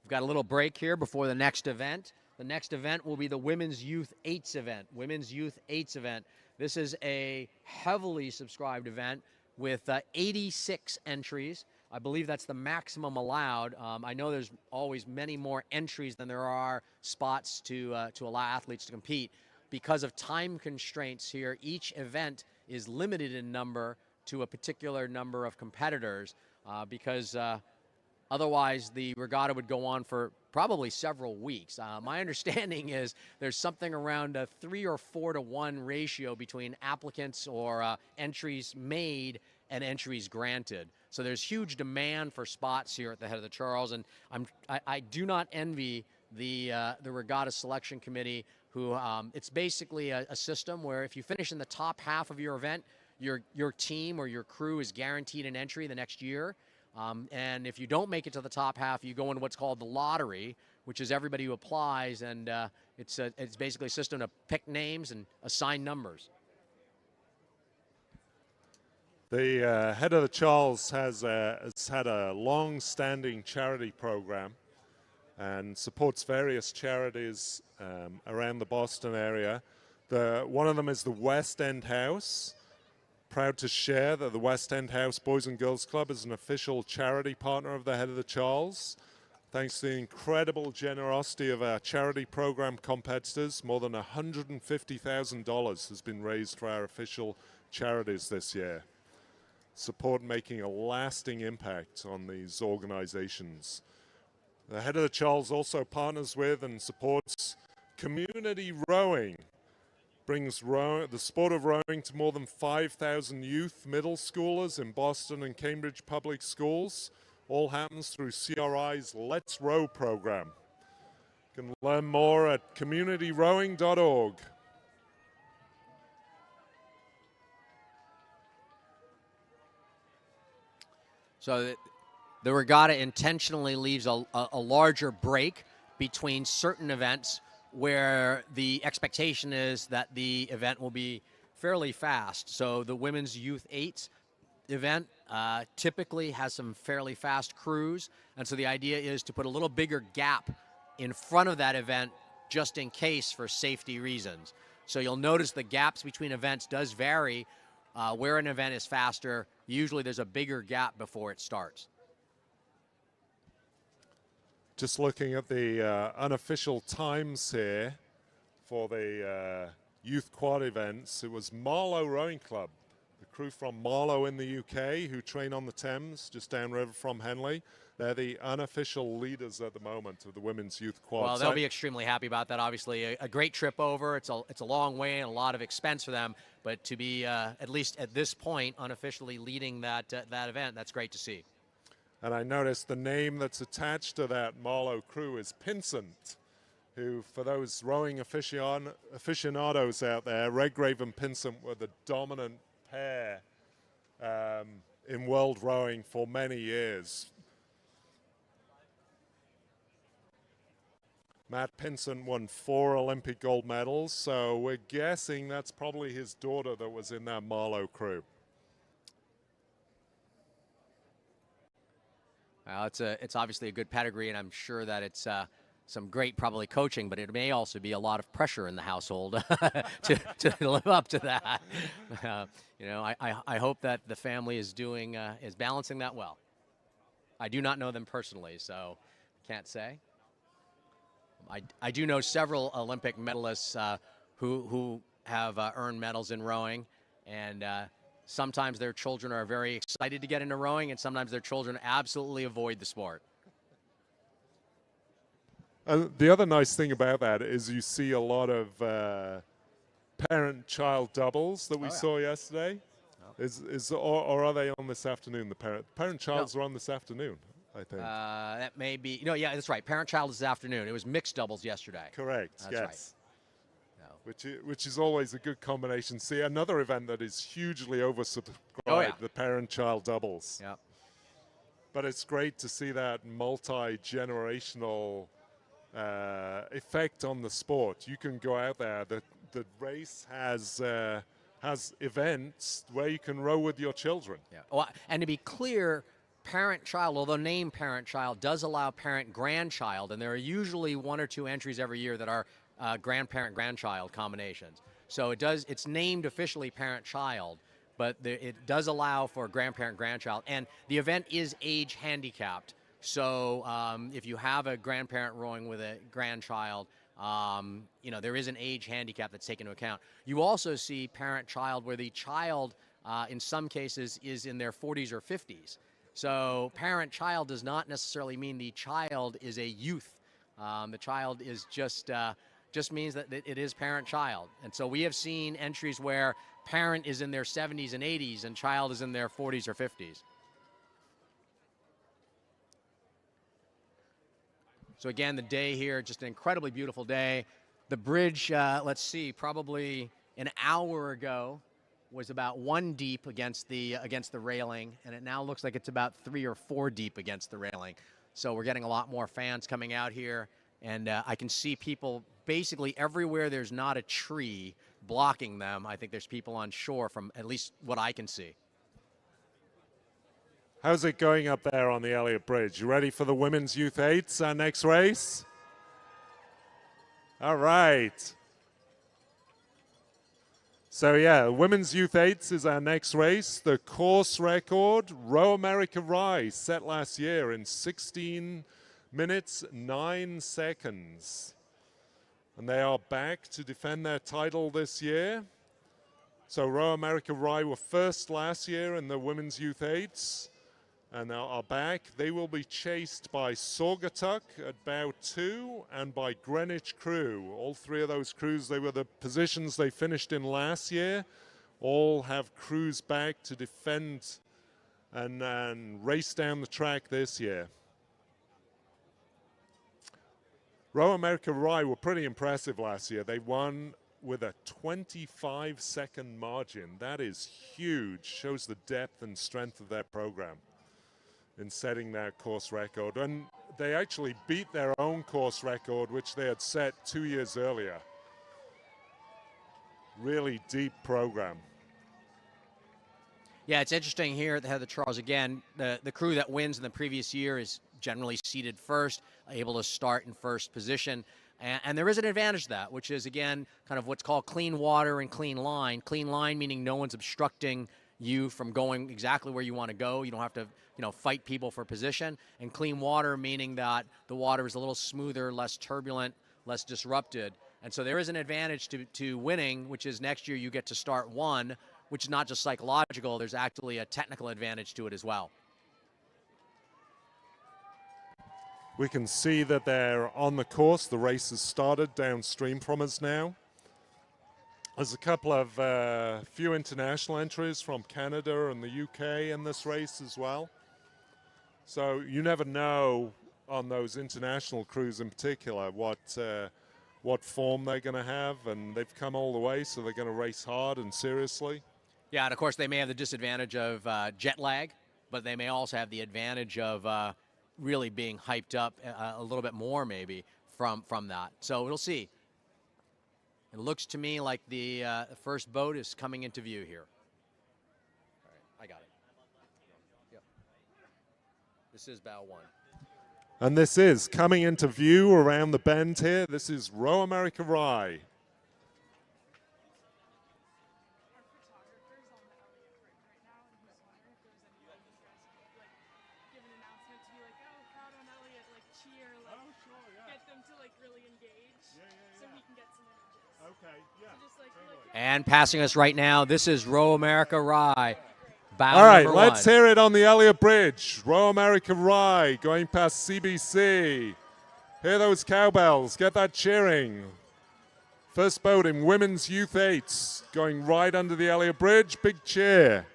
We've got a little break here before the next event. The next event will be the Women's Youth 8s event. Women's Youth 8s event. This is a heavily subscribed event with 86 entries. I believe that's the maximum allowed. I know there's always many more entries than there are spots to allow athletes to compete. Because of time constraints here, each event is limited in number to a particular number of competitors because otherwise, the regatta would go on for probably several weeks. My understanding is there's something around a 3 or 4 to 1 ratio between applicants or entries made and entries granted. So there's huge demand for spots here at the head of the Charles, and I do not envy the regatta selection committee, who it's basically a system where if you finish in the top half of your event, your team or your crew is guaranteed an entry the next year. And if you don't make it to the top half, you go into what's called the lottery, which is everybody who applies, and it's basically a system to pick names and assign numbers. The head of the Charles has had a long-standing charity program and supports various charities around the Boston area. One of them is the West End House. Proud to share that the West End House Boys and Girls Club is an official charity partner of the head of the Charles. Thanks to the incredible generosity of our charity program competitors, more than $150,000 has been raised for our official charities this year. Support making a lasting impact on these organizations. The head of the Charles also partners with and supports community rowing. Brings the sport of rowing to more than 5,000 youth middle schoolers in Boston and Cambridge public schools. All happens through CRI's Let's Row program. You can learn more at communityrowing.org. So the regatta intentionally leaves a larger break between certain events where the expectation is that the event will be fairly fast. So the Women's Youth 8s event typically has some fairly fast crews, and so the idea is to put a little bigger gap in front of that event just in case for safety reasons. So you'll notice the gaps between events does vary. Where an event is faster, usually there's a bigger gap before it starts. Just looking at the unofficial times here for the youth quad events, it was Marlow Rowing Club, the crew from Marlow in the UK who train on the Thames, just downriver from Henley. They're the unofficial leaders at the moment of the women's youth quad. Well, they'll be extremely happy about that. Obviously, a great trip over. It's a long way and a lot of expense for them, but to be at least at this point unofficially leading that event, that's great to see. And I noticed the name that's attached to that Marlow crew is Pinsent, who, for those rowing aficionados out there, Redgrave and Pinsent were the dominant pair in world rowing for many years. Matt Pinsent won 4 Olympic gold medals, so we're guessing that's probably his daughter that was in that Marlow crew. Well, it's obviously a good pedigree, and I'm sure that it's some great probably coaching, but it may also be a lot of pressure in the household to live up to that. You know, I hope that the family is balancing that well. I do not know them personally, so can't say. I do know several Olympic medalists who have earned medals in rowing, and sometimes their children are very excited to get into rowing, and sometimes their children absolutely avoid the sport. The other nice thing about that is you see a lot of parent-child doubles that we saw yesterday. Oh. Or are they on this afternoon? The parent-childs are on this afternoon, I think. That may be. No, yeah, that's right. Parent-child is this afternoon. It was mixed doubles yesterday. Correct. That's yes. Right. No. which is always a good combination. See, another event that is hugely oversubscribed, the parent-child doubles. Yeah. But it's great to see that multi-generational effect on the sport. You can go out there. The race has events where you can row with your children. Yeah. Well, and to be clear, parent-child, although named parent-child, does allow parent-grandchild, and there are usually 1 or 2 entries every year that are grandparent-grandchild combinations. So it's named officially parent-child, but it does allow for grandparent-grandchild, and the event is age handicapped. So if you have a grandparent rowing with a grandchild, there is an age handicap that's taken into account. You also see parent-child where the child, in some cases, is in their 40s or 50s. So parent-child does not necessarily mean the child is a youth. The child is just means that it is parent-child. And so we have seen entries where parent is in their 70s and 80s and child is in their 40s or 50s. So again, the day here, just an incredibly beautiful day. The bridge, let's see, probably an hour ago was about 1 deep against the railing, and it now looks like it's about 3 or 4 deep against the railing. So we're getting a lot more fans coming out here, and I can see people basically everywhere there's not a tree blocking them. I think there's people on shore from at least what I can see. How's it going up there on the Elliott Bridge? You ready for the Women's Youth 8s, our next race? All right. So yeah, Women's Youth 8s is our next race. The course record, Row America Rye, set last year in 16 minutes, 9 seconds. And they are back to defend their title this year. So Row America Rye were first last year in the Women's Youth 8s. And now are back. They will be chased by Saugatuck at bow 2 and by Greenwich Crew. All 3 of those crews, they were the positions they finished in last year. All have crews back to defend and race down the track this year. Row America Rye were pretty impressive last year. They won with a 25-second margin. That is huge. Shows the depth and strength of their program in setting that course record. And they actually beat their own course record, which they had set 2 years earlier. Really deep program. Yeah, it's interesting here at the head of the Charles again. The crew that wins in the previous year is generally seated first, able to start in first position. And there is an advantage to that, which is, again, kind of what's called clean water and clean line. Clean line meaning no one's obstructing you from going exactly where you want to go. You don't have to, fight people for position. And clean water meaning that the water is a little smoother, less turbulent, less disrupted. And so there is an advantage to winning, which is next year you get to start 1, which is not just psychological. There's actually a technical advantage to it as well. We can see that they're on the course. The race has started downstream from us now. There's a couple of few international entries from Canada and the UK in this race as well. So you never know on those international crews in particular what form they're going to have, and they've come all the way, so they're going to race hard and seriously. Yeah, and of course they may have the disadvantage of jet lag, but they may also have the advantage of really being hyped up a little bit more maybe from that. So we'll see. It looks to me like the first boat is coming into view here. All right, I got it. Yep. This is bow 1. And this is coming into view around the bend here. This is Row America Rye. And passing us right now, this is Row America Rye. All right, let's hear it on the Elliott Bridge. Row America Rye going past CBC. Hear those cowbells, get that cheering. First boat in Women's Youth 8s going right under the Elliott Bridge, big cheer.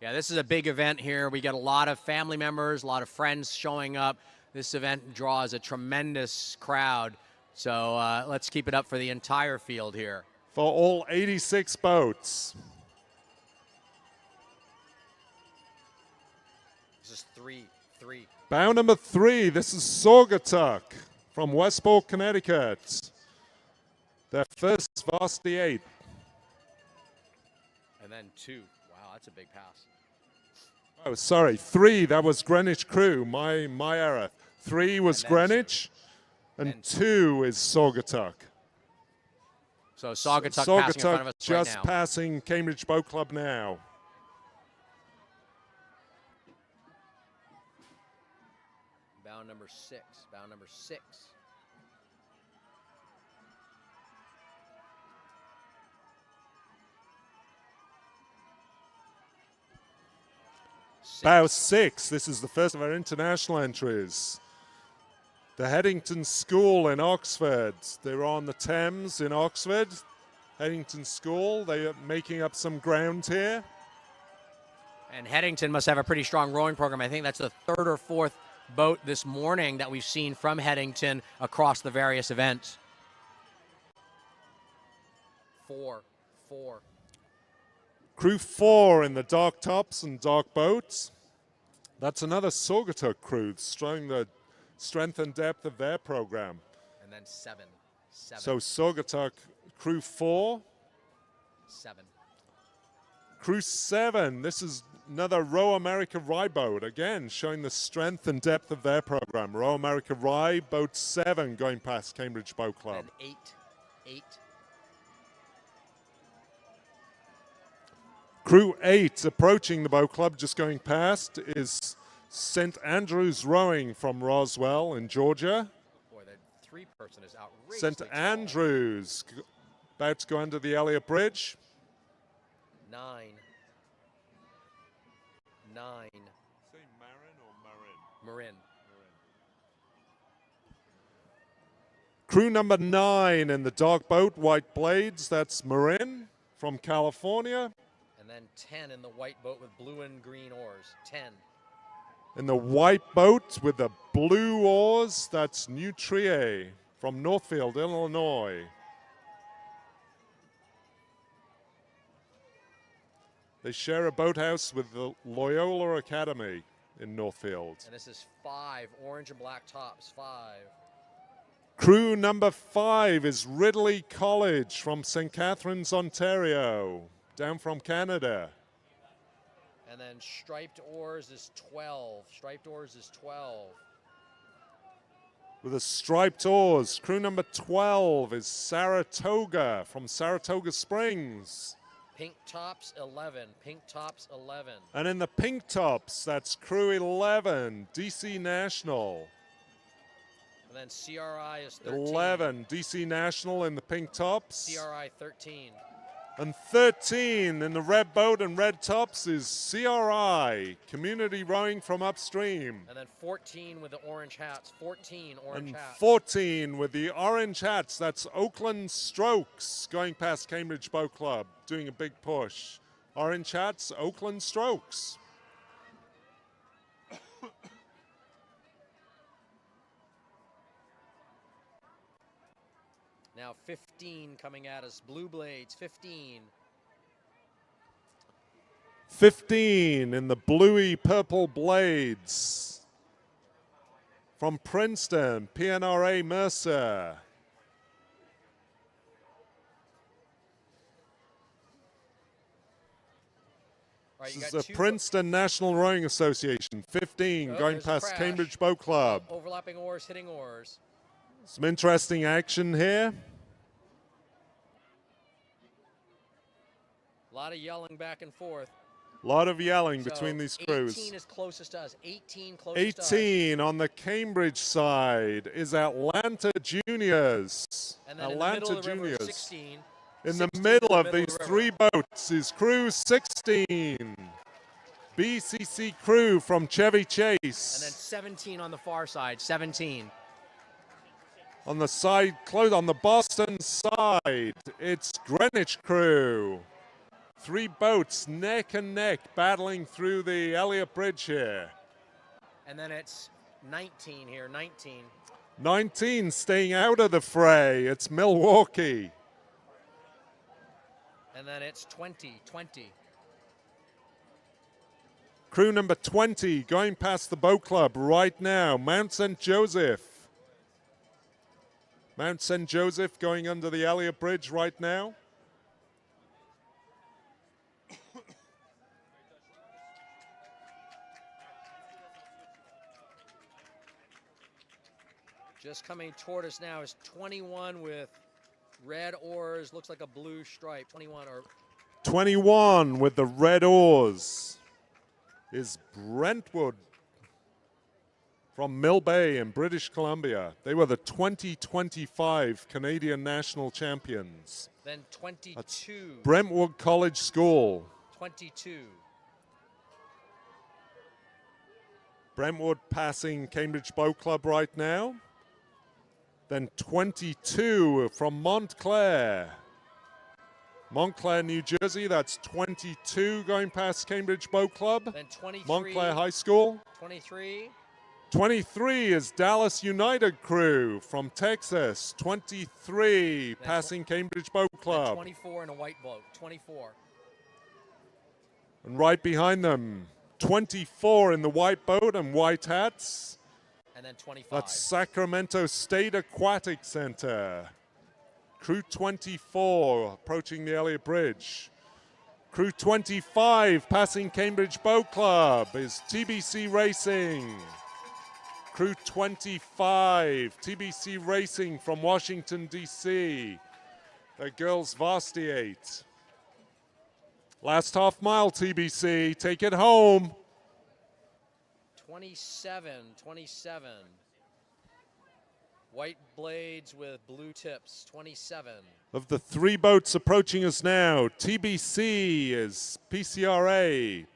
Yeah, this is a big event here. We get a lot of family members, a lot of friends showing up. This event draws a tremendous crowd. So let's keep it up for the entire field here. For all 86 boats. This is three. Bow number 3, this is Saugatuck from Westport, Connecticut. Their first varsity 8. And then 2. Wow, that's a big pass. Oh, sorry, 3, that was Greenwich Crew, my error. 3 was Greenwich, and 2 is Saugatuck. So Saugatuck passing in front of us just right now. passing Cambridge Boat Club now. Bow number 6. Bow number 6. Bow 6, this is the first of our international entries. The Headington School in Oxford. They're on the Thames in Oxford. Headington School, they are making up some ground here. And Headington must have a pretty strong rowing program. I think that's the 3rd or 4th boat this morning that we've seen from Headington across the various events. 4. Crew 4 in the dark tops and dark boats. That's another Saugatuck crew, showing the strength and depth of their program. And then 7. So Saugatuck, crew 4. 7. Crew 7, this is another Row America Rye boat, again showing the strength and depth of their program. Row America Rye, boat 7 going past Cambridge Boat Club. And 8. Crew 8 approaching the boat club, just going past, is St. Andrews Rowing from Roswell in Georgia. Boy, that 3-person is outrageous. St. Andrews about to go under the Elliott Bridge. 9. Say Marin or Marin. Crew number 9 in the dark boat, White Blades, that's Marin from California. And then 10 in the white boat with blue and green oars. 10. In the white boat with the blue oars, that's Nutrie from Northfield, Illinois. They share a boathouse with the Loyola Academy in Northfield. And this is 5. Orange and black tops. 5. Crew number 5 is Ridley College from St. Catharines, Ontario, down from Canada. And then striped oars is 12. With the striped oars, crew number 12 is Saratoga from Saratoga Springs. Pink tops 11. And in the pink tops, that's crew 11, DC National. And then CRI is 13. 11, DC National in the pink tops. CRI 13. And 13 in the red boat and red tops is CRI, Community Rowing from Upstream. And then 14 with the orange hats. 14 orange And hats. 14 with the orange hats, that's Oakland Strokes, going past Cambridge Boat Club, doing a big push. Orange hats, Oakland Strokes. Now 15 coming at us. Blue Blades, 15. 15 in the bluey purple blades. From Princeton, PNRA Mercer. Right, This is the Princeton National Rowing Association. 15 going past Cambridge Boat Club. Overlapping oars, hitting oars. Some interesting action here. A lot of yelling back and forth. A lot of yelling So between these crews. 18 is closest to us. 18 closest to us. 18 on the Cambridge side is Atlanta Juniors. And then Atlanta in the middle of the river, Juniors. 16. In the 16 middle in of the these middle of the three boats is crew 16. BCC crew from Chevy Chase. And then 17 on the far side. 17. On the side, close on the Boston side, it's Greenwich crew. 3 boats neck and neck battling through the Elliott Bridge here. And then it's 19 here. 19. 19 staying out of the fray. It's Milwaukee. And then it's 20. Crew number 20 going past the boat club right now. Mount St. Joseph. Mount St. Joseph going under the Elliott Bridge right now. Just coming toward us now is 21 with red oars, looks like a blue stripe. 21 with the red oars is Brentwood from Mill Bay in British Columbia. They were the 2025 Canadian National Champions. Then 22. That's Brentwood College School. 22. Brentwood passing Cambridge Boat Club right now. Then 22 from Montclair. Montclair, New Jersey, that's 22 going past Cambridge Boat Club. Then 23. Montclair High School. 23. 23 is Dallas United crew from Texas. 23 passing Cambridge Boat Club. 24 in a white boat. 24. And right behind them, 24 in the white boat and white hats. And then 25. That's Sacramento State Aquatic Center. Crew 24 approaching the Elliott Bridge. Crew 25 passing Cambridge Boat Club is TBC Racing. Crew 25, TBC Racing from Washington, D.C. The girls varsity 8. Last half mile, TBC. Take it home. 27. White blades with blue tips. 27. Of the 3 boats approaching us now, TBC is PCRA.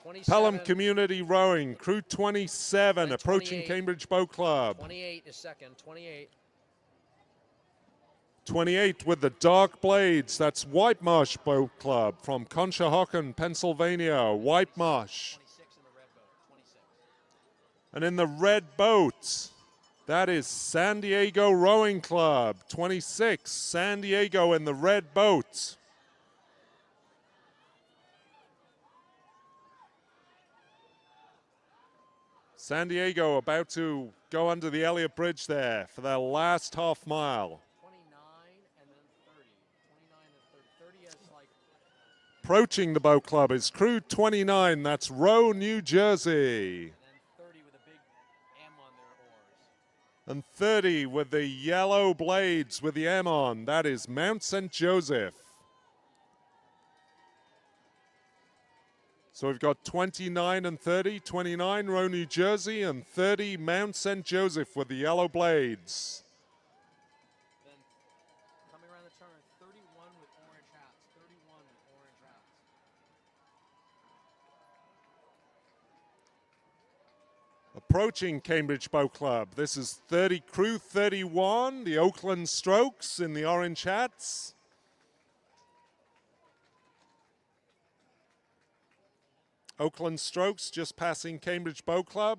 27. Pelham Community Rowing, Crew 27, approaching 28. Cambridge Boat Club. 28 is second. 28. 28 with the dark blades, that's White Marsh Boat Club from Conshohocken, Pennsylvania. White Marsh. 26 in the red boat. 26. And in the red boat, that is San Diego Rowing Club. 26, San Diego in the red boat. San Diego about to go under the Elliott Bridge there for their last half mile. 29 and then 30. 29 and 30. 30 is like... Approaching the boat club is Crew 29, that's Rowe, New Jersey. And then 30 with a big M on their oars. And 30 with the yellow blades with the M on, that is Mount St. Joseph. So we've got 29 and 30, 29 Rowe, New Jersey, and 30 Mount St. Joseph with the yellow blades. Then coming around the turn, 31 with orange hats. 31 with orange hats. Approaching Cambridge Boat Club, this is 30 Crew 31, the Oakland Strokes in the orange hats. Oakland Strokes just passing Cambridge Boat Club,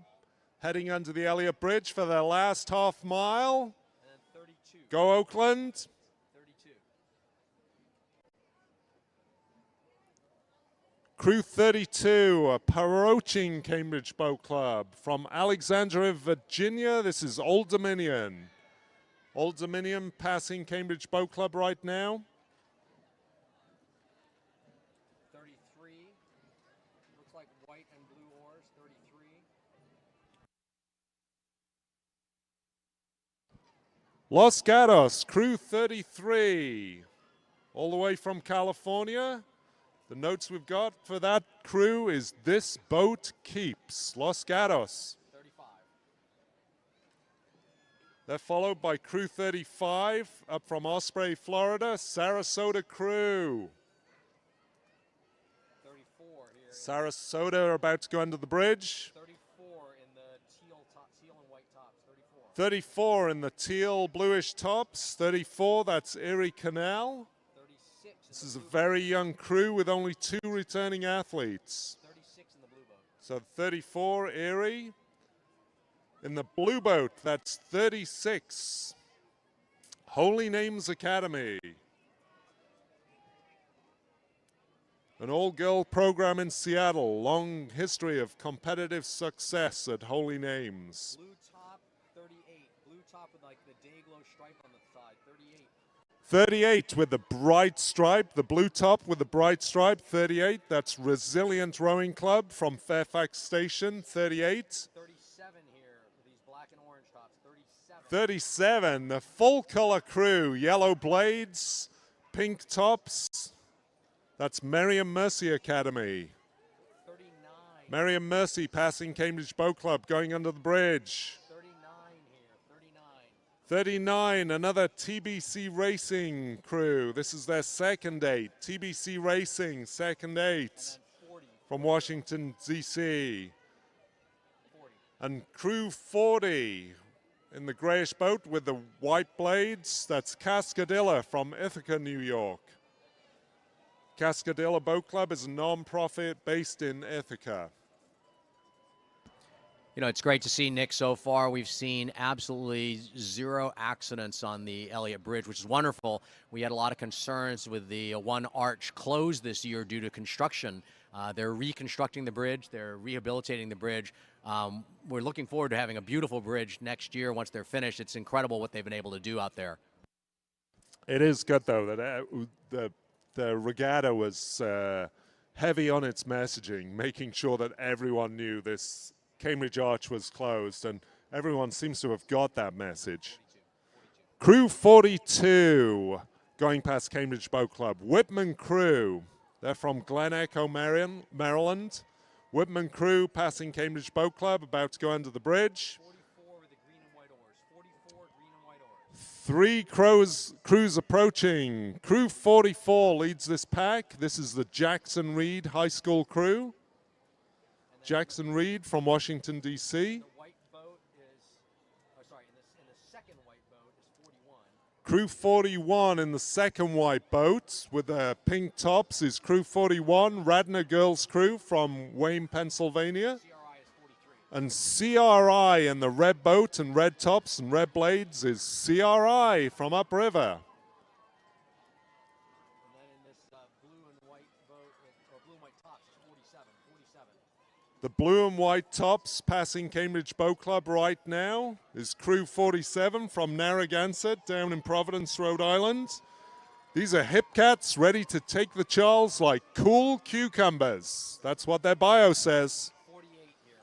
heading under the Elliott Bridge for their last half mile. And then 32. Go Oakland. 32. Crew 32, approaching Cambridge Boat Club from Alexandria, Virginia. This is Old Dominion. Old Dominion passing Cambridge Boat Club right now. 33. Looks like white and blue oars. 33. Los Gatos, Crew 33, all the way from California. The notes we've got for that crew is "This boat keeps." Los Gatos. 35. They're followed by Crew 35 up from Osprey, Florida, Sarasota Crew. 34 here. Sarasota are about to go under the bridge. 34 in the teal and white tops. 34. 34 in the teal bluish tops. 34, that's Erie Canal. 36. This is a very young crew with only 2 returning athletes. 36 in the blue boat. So 34, Erie. In the blue boat, that's 36. Holy Names Academy. An all-girl program in Seattle. Long history of competitive success at Holy Names. Blue top, 38. Blue top with like the day glow stripe on the side, 38. 38 with the bright stripe, the blue top with the bright stripe, 38. That's Resilient Rowing Club from Fairfax Station, 38. 37 here with these black and orange tops, 37. 37, the full color crew, yellow blades, pink tops. That's Merriam Mercy Academy. 39. Merriam Mercy passing Cambridge Boat Club, going under the bridge. 39 here, 39, 39. another TBC Racing crew. This is their second 8. TBC Racing, second 8 And then 40. from Washington, D.C. 40. And crew 40 in the grayish boat with the white blades. That's Cascadilla from Ithaca, New York. Cascadilla Boat Club is a non-profit based in Ithaca. You know, it's great to see, Nick, so far. We've seen absolutely 0 accidents on the Elliott Bridge, which is wonderful. We had a lot of concerns with the one arch closed this year due to construction. They're reconstructing the bridge. They're rehabilitating the bridge. We're looking forward to having a beautiful bridge next year once they're finished. It's incredible what they've been able to do out there. It is good, though, that the regatta was heavy on its messaging, making sure that everyone knew this Cambridge Arch was closed, and everyone seems to have got that message. 42. Crew 42 going past Cambridge Boat Club. Whitman Crew, they're from Glen Echo, Maryland. Whitman Crew passing Cambridge Boat Club, about to go under the bridge. 44 with the green and white oars. 44 green and white oars. 3 crews approaching. Crew 44 leads this pack. This is the Jackson Reed High School crew. Jackson Reed from Washington, D.C. The white boat is, in the second white boat is 41. Crew 41 in the second white boat with the pink tops is Crew 41, Radnor Girls Crew from Wayne, Pennsylvania. CRI is 43. And CRI in the red boat and red tops and red blades is CRI from upriver. And then in this blue and white boat, or blue and white tops, is 47. 47. The blue and white tops passing Cambridge Boat Club right now is Crew 47 from Narragansett down in Providence, Rhode Island. These are hip cats ready to take the Charles like cool cucumbers. That's what their bio says. 48 here,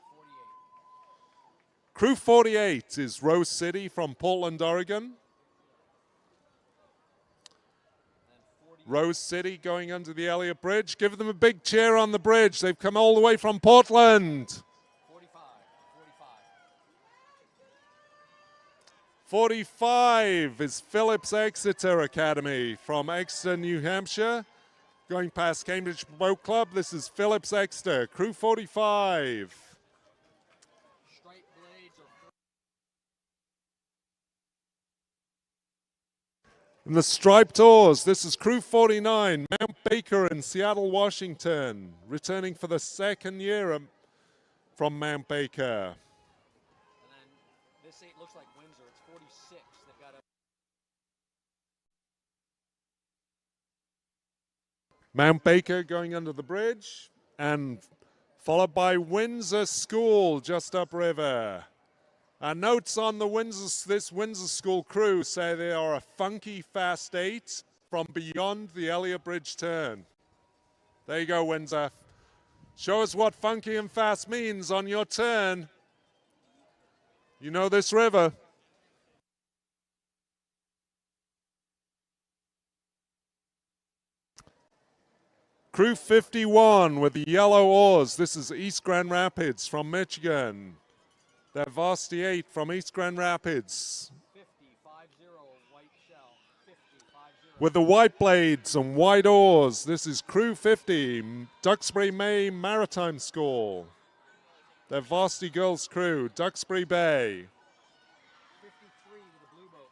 48. Crew 48 is Rose City from Portland, Oregon. Rose City going under the Elliott Bridge. Give them a big cheer on the bridge. They've come all the way from Portland. 45. 45 is Phillips Exeter Academy from Exeter, New Hampshire. Going past Cambridge Boat Club, this is Phillips Exeter, Crew 45. Straight blades are And the striped oars, this is Crew 49, Mount Baker in Seattle, Washington, returning for the second year from Mount Baker. And then this eight looks like Windsor. It's 46. They've got a Mount Baker going under the bridge, and followed by Windsor School just upriver. Our notes on this Windsor School crew say they are a funky fast 8 from beyond the Elliott Bridge turn. There you go, Windsor. Show us what funky and fast means on your turn. You know this river. Crew 51 with the yellow oars. This is East Grand Rapids from Michigan. They're Varsity 8 from East Grand Rapids. 50, 50, white shell. 50, 50. With the white blades and white oars, this is Crew 50, Duxbury Bay Maritime School. They're Varsity Girls Crew, Duxbury Bay. 53 with the blue boat.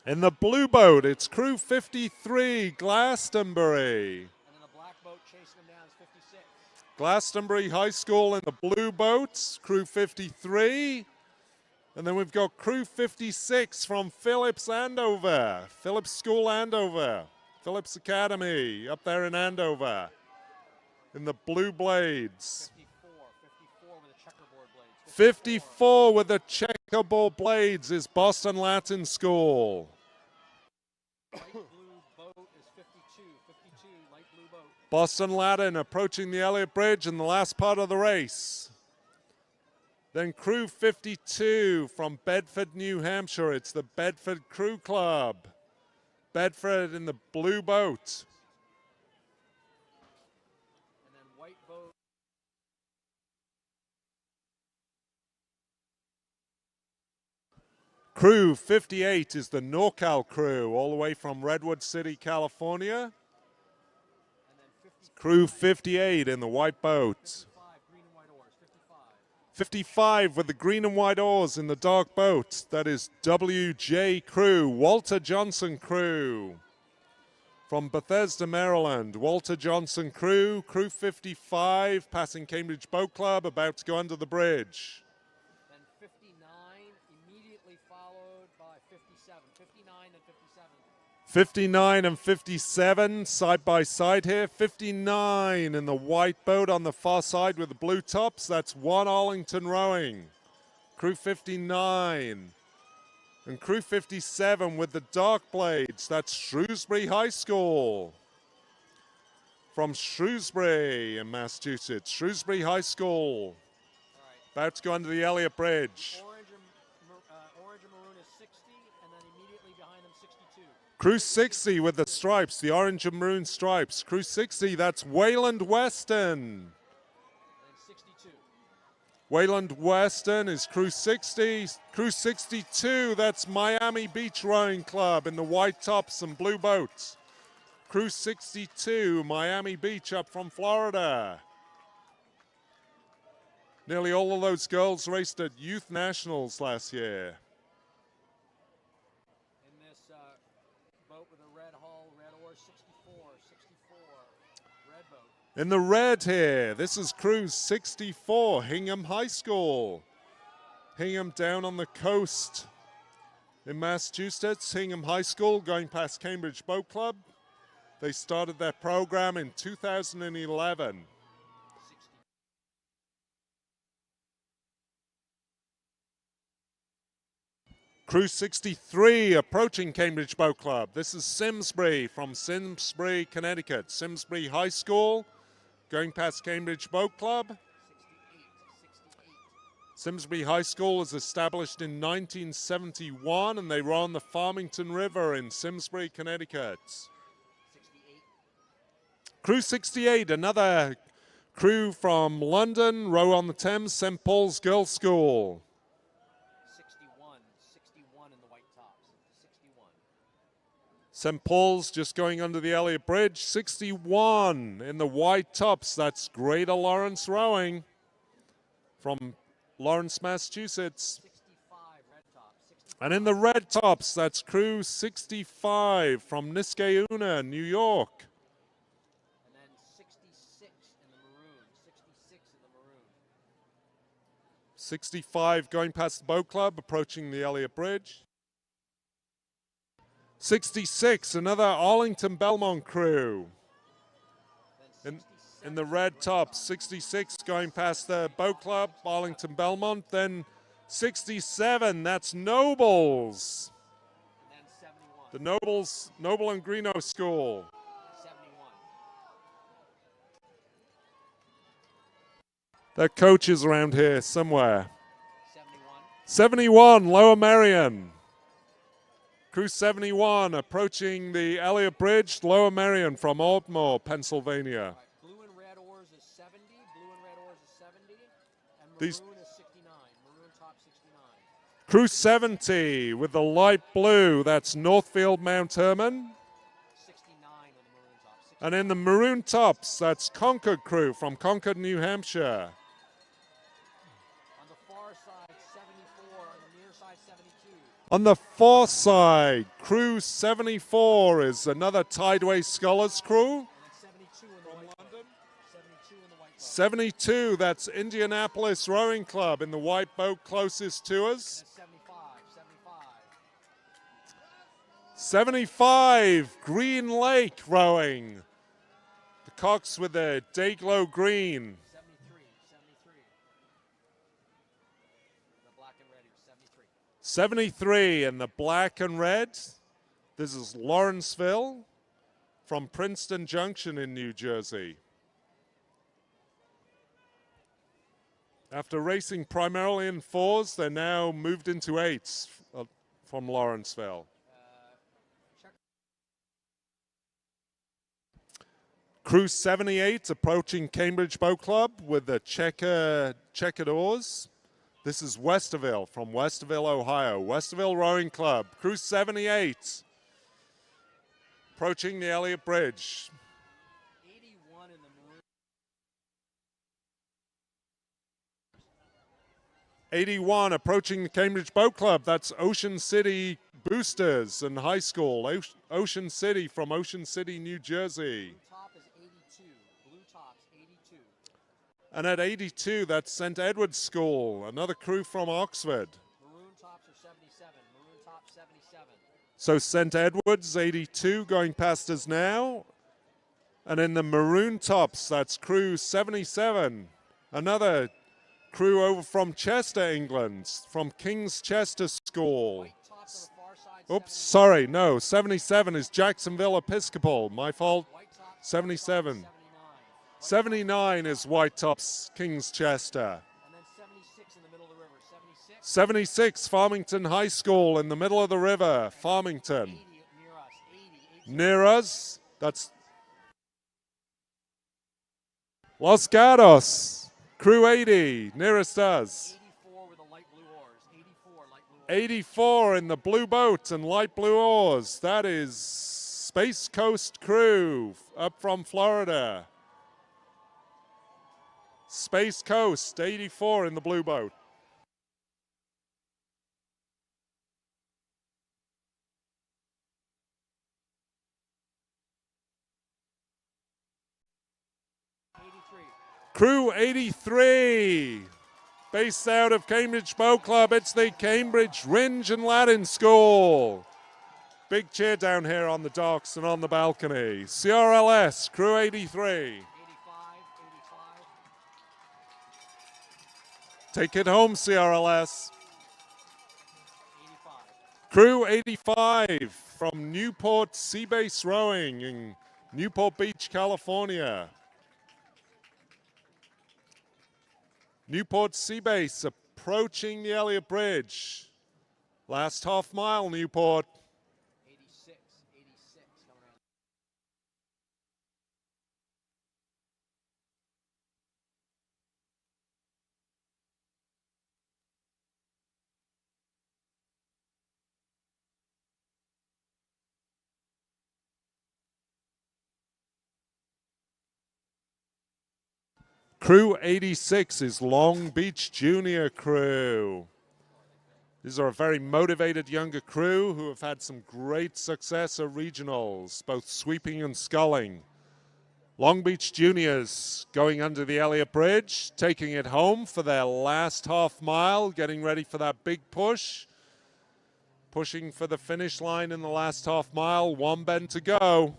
53. In the blue boat, it's Crew 53, Glastonbury. And then the black boat chasing them down is 56. Glastonbury High School in the blue boat, Crew 53. And then we've got crew 56 from Phillips Andover, Phillips School Andover, Phillips Academy up there in Andover in the blue blades. 54 with the checkerboard blades is Boston Latin School. Light blue boat is 52, light blue boat. Boston Latin approaching the Elliott Bridge in the last part of the race. Then crew 52 from Bedford, New Hampshire. It's the Bedford Crew Club. Bedford in the blue boat. And then white boat. Crew 58 is the NorCal crew, all the way from Redwood City, California. Crew 58 in the white boat. 55 with the green and white oars in the dark boat. That is WJ Crew, Walter Johnson Crew. From Bethesda, Maryland, Walter Johnson Crew, Crew 55, passing Cambridge Boat Club, about to go under the bridge. Then 59, immediately followed by 57. 59 and 57. 59 and 57 side by side here. 59 in the white boat on the far side with the blue tops. That's one Arlington rowing. Crew 59. And crew 57 with the dark blades. That's Shrewsbury High School. From Shrewsbury in Massachusetts. Shrewsbury High School. About to go under the Elliott Bridge. Orange and maroon is 60, and then immediately behind them 62. Crew 60 with the stripes, the orange and maroon stripes. Crew 60, that's Wayland Weston. And 62. Wayland Weston is crew 60. Crew 62, that's Miami Beach Rowing Club in the white tops and blue boats. Crew 62, Miami Beach up from Florida. Nearly all of those girls raced at Youth Nationals last year. In this boat with a red hull, red oars, 64, red boat. In the red here, this is crew 64, Hingham High School. Hingham down on the coast in Massachusetts. Hingham High School going past Cambridge Boat Club. They started their program in 2011. Crew 63 approaching Cambridge Boat Club. This is Simsbury from Simsbury, Connecticut. Simsbury High School going past Cambridge Boat Club. 68. Simsbury High School was established in 1971 and they row on the Farmington River in Simsbury, Connecticut. 68. Crew 68, another crew from London, row on the Thames, St. Paul's Girls' School. 61 in the white tops. 61. St. Paul's just going under the Elliott Bridge. 61 in the white tops. That's Greater Lawrence Rowing from Lawrence, Massachusetts. 65 red tops. 65. And in the red tops, that's crew 65 from Niskayuna, New York. And then 66 in the maroon. 66 in the maroon. 65 going past the boat club, approaching the Elliott Bridge. 66, another Arlington Belmont crew. In the red top, 66 going past the boat club, Arlington Belmont. Then 67, that's Nobles. And then 71. The Nobles, Noble and Greenough School. 71. That coach is around here somewhere. 71. 71, Lower Merion. Crew 71 approaching the Elliott Bridge, Lower Merion from Ardmore, Pennsylvania. Right. Blue and red oars is 70. Blue and red oars is 70. And maroon These- is 69. Maroon top 69. Crew 70 with the light blue, that's Northfield Mount Herman. 69 on the maroon top. 69. And in the maroon tops, that's Concord crew from Concord, New Hampshire. On the far side, 74. On the near side, 72. On the far side, crew 74 is another Tideway Scullers crew. And then 72 in the white boat. 72 in the white boat. 72, that's Indianapolis Rowing Club in the white boat closest to us. And then 75, Green Lake rowing. The cox with the day glow green. 73. The black and red is 73. 73 in the black and red. This is Lawrenceville from Princeton Junction in New Jersey. After racing primarily in 4s, they're now moved into 8s from Lawrenceville. Crew 78 approaching Cambridge Boat Club with the checkered oars. This is Westerville from Westerville, Ohio. Westerville Rowing Club. Crew 78 approaching the Elliott Bridge. 81 in the maroon. 81 approaching the Cambridge Boat Club. That's Ocean City Boosters and High School. Ocean City from Ocean City, New Jersey. Top is 82. Blue tops 82. And at 82, that's St. Edward's School, another crew from Oxford. Maroon tops are 77. Maroon top 77. So St. Edward's 82 going past us now. And in the maroon tops, that's crew 77. Another crew over from Chester, England, from King's Chester School. White tops on the far side. Oops, sorry, no, 77 is Jacksonville Episcopal. My fault. White tops 77. 79. 79 is White Tops, King's Chester. And then 76 in the middle of the river. 76. 76, Farmington High School in the middle of the river, Farmington. 80 near us. 80. Near us, that's Los Gatos, crew 80, nearest us. 84 with the light blue oars. 84 light blue oars. 84 in the blue boat and light blue oars. That is Space Coast crew up from Florida. Space Coast, 84 in the blue boat. Crew 83, based out of Cambridge Boat Club. It's the Cambridge Ringe and Latin School. Big cheer down here on the docks and on the balcony. CRLS, crew 83. 85. Take it home, CRLS. 85. Crew 85 from Newport Seabase Rowing in Newport Beach, California. Newport Seabase approaching the Elliott Bridge. Last half mile, Newport. 86 coming around. Crew 86 is Long Beach Junior crew. These are a very motivated younger crew who have had some great success at regionals, both sweeping and sculling. Long Beach Juniors going under the Elliott Bridge, taking it home for their last half mile, getting ready for that big push. Pushing for the finish line in the last half mile, one bend to go.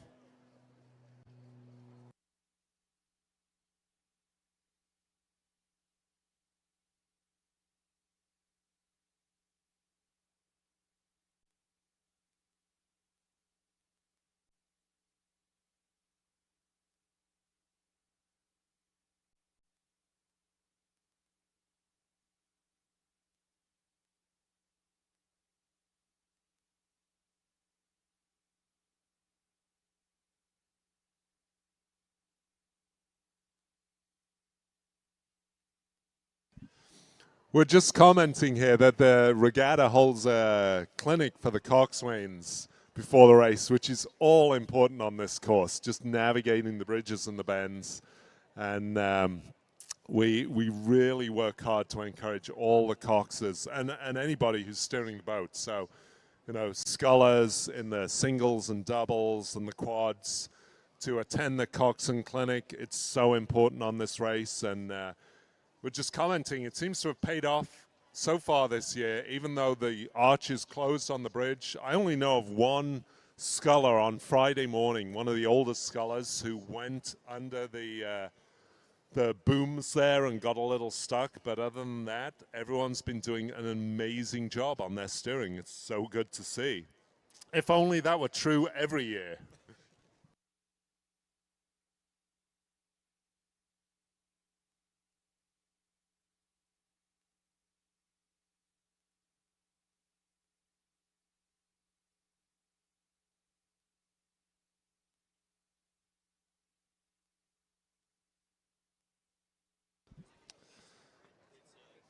We're just commenting here that the Regatta holds a clinic for the coxswains before the race, which is all important on this course, just navigating the bridges and the bends. And we really work hard to encourage all the coxers and anybody who's steering the boat. So, you know, scullers in the singles and doubles and the quads to attend the coxswain clinic. It's so important on this race. And we're just commenting, it seems to have paid off so far this year, even though the arch is closed on the bridge, I only know of one sculler on Friday morning, one of the oldest scullers, who went under the booms there and got a little stuck. But other than that, everyone's been doing an amazing job on their steering. It's so good to see. If only that were true every year.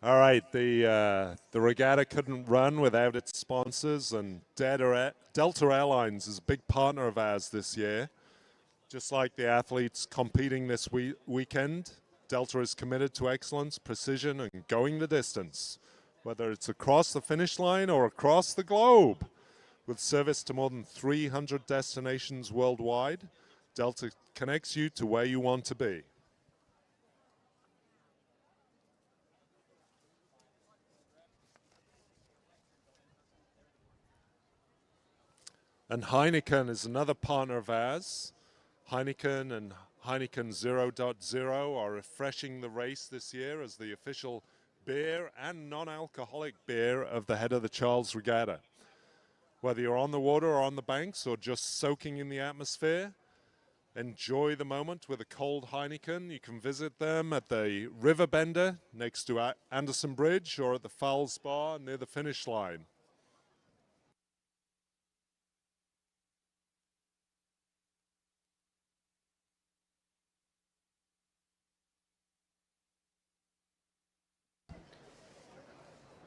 All right, the regatta couldn't run without its sponsors, and Delta Airlines is a big partner of ours this year. Just like the athletes competing this weekend, Delta is committed to excellence, precision, and going the distance, whether it's across the finish line or across the globe. With service to more than 300 destinations worldwide, Delta connects you to where you want to be. And Heineken is another partner of ours. Heineken and Heineken 0.0 are refreshing the race this year as the official beer and non-alcoholic beer of the Head of the Charles Regatta. Whether you're on the water or on the banks or just soaking in the atmosphere, enjoy the moment with a cold Heineken. You can visit them at the River Bender next to Anderson Bridge or at the Fowles Bar near the finish line.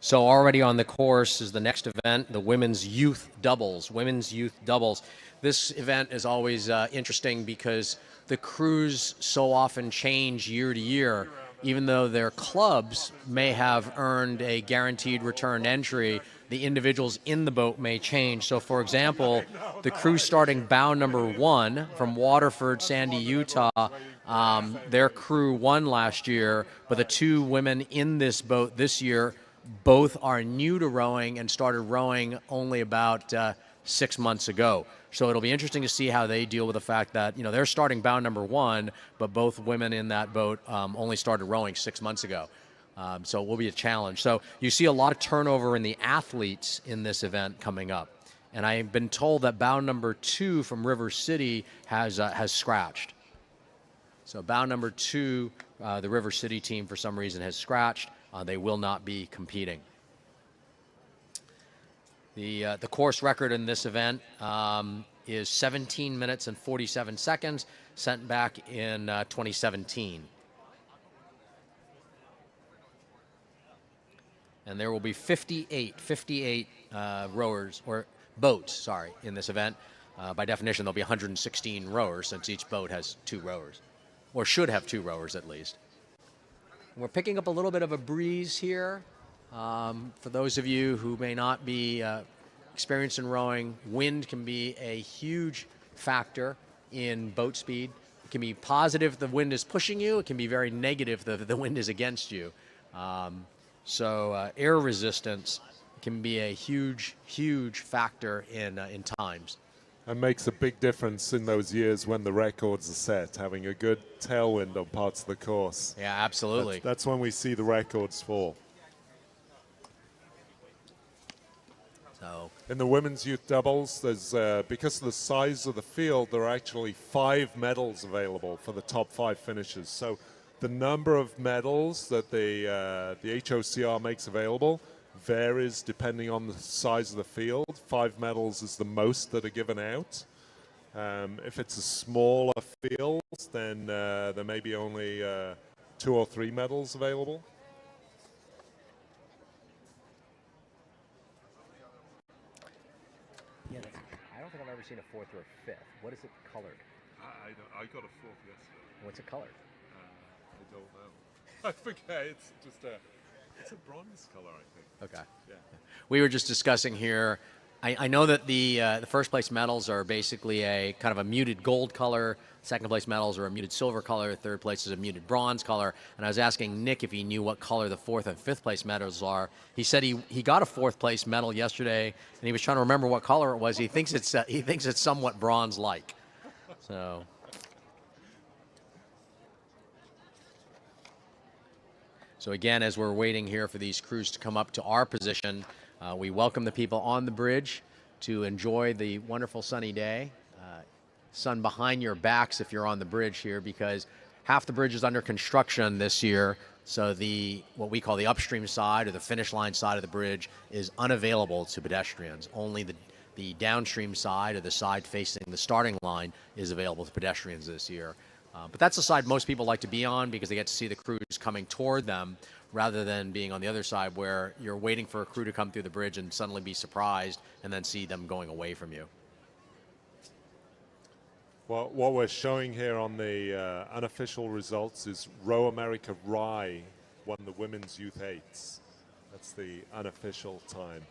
So already on the course is the next event, the women's youth doubles. Women's youth doubles. This event is always interesting because the crews so often change year to year. Even though their clubs may have earned a guaranteed return entry, the individuals in the boat may change. So for example, the crew starting bow number 1 from Waterford, Sandy, Utah, their crew won last year, but the 2 women in this boat this year both are new to rowing and started rowing only about 6 months ago. So it'll be interesting to see how they deal with the fact that, you know, they're starting bow number 1, but both women in that boat only started rowing 6 months ago. So it will be a challenge. So you see a lot of turnover in the athletes in this event coming up. And I've been told that bow number 2 from River City has scratched. So bow number 2, the River City team for some reason has scratched. They will not be competing. The course record in this event is 17 minutes and 47 seconds, sent back in 2017. And there will be 58 rowers, or boats, sorry, in this event. By definition, there'll be 116 rowers since each boat has 2 rowers, or should have 2 rowers at least. We're picking up a little bit of a breeze here. For those of you who may not be experienced in rowing, wind can be a huge factor in boat speed. It can be positive if the wind is pushing you. It can be very negative if the wind is against you. So air resistance can be a huge factor in times. And makes a big difference in those years when the records are set, having a good tailwind on parts of the course. Yeah, absolutely. That's when we see the records fall. So in the women's youth doubles, there's because of the size of the field, there are actually 5 medals available for the top 5 finishers. So the number of medals that the HOCR makes available varies depending on the size of the field. 5 medals is the most that are given out. If it's a smaller field, then there may be only 2 or 3 medals available. yeah, I don't think I've ever seen a 4th or a 5th. What is it colored? I got a 4th yesterday. What's it colored? I don't know. I forget. It's just it's a bronze color, I think. Okay. Yeah. We were just discussing here I know that the first place medals are basically a kind of a muted gold color. Second place medals are a muted silver color. Third place is a muted bronze color. And I was asking Nick if he knew what color the fourth and fifth place medals are. He said he got a fourth place medal yesterday, and he was trying to remember what color it was. He thinks it's somewhat bronze-like. So. So again, as we're waiting here for these crews to come up to our position, we welcome the people on the bridge to enjoy the wonderful sunny day. Sun behind your backs if you're on the bridge here, because half the bridge is under construction this year. So what we call the upstream side or the finish line side of the bridge is unavailable to pedestrians. Only the downstream side or the side facing the starting line is available to pedestrians this year. But that's the side most people like to be on because they get to see the crews coming toward them rather than being on the other side where you're waiting for a crew to come through the bridge and suddenly be surprised and then see them going away from you. Well, what we're showing here on the unofficial results is Row America Rye won the women's youth eights. That's the unofficial time.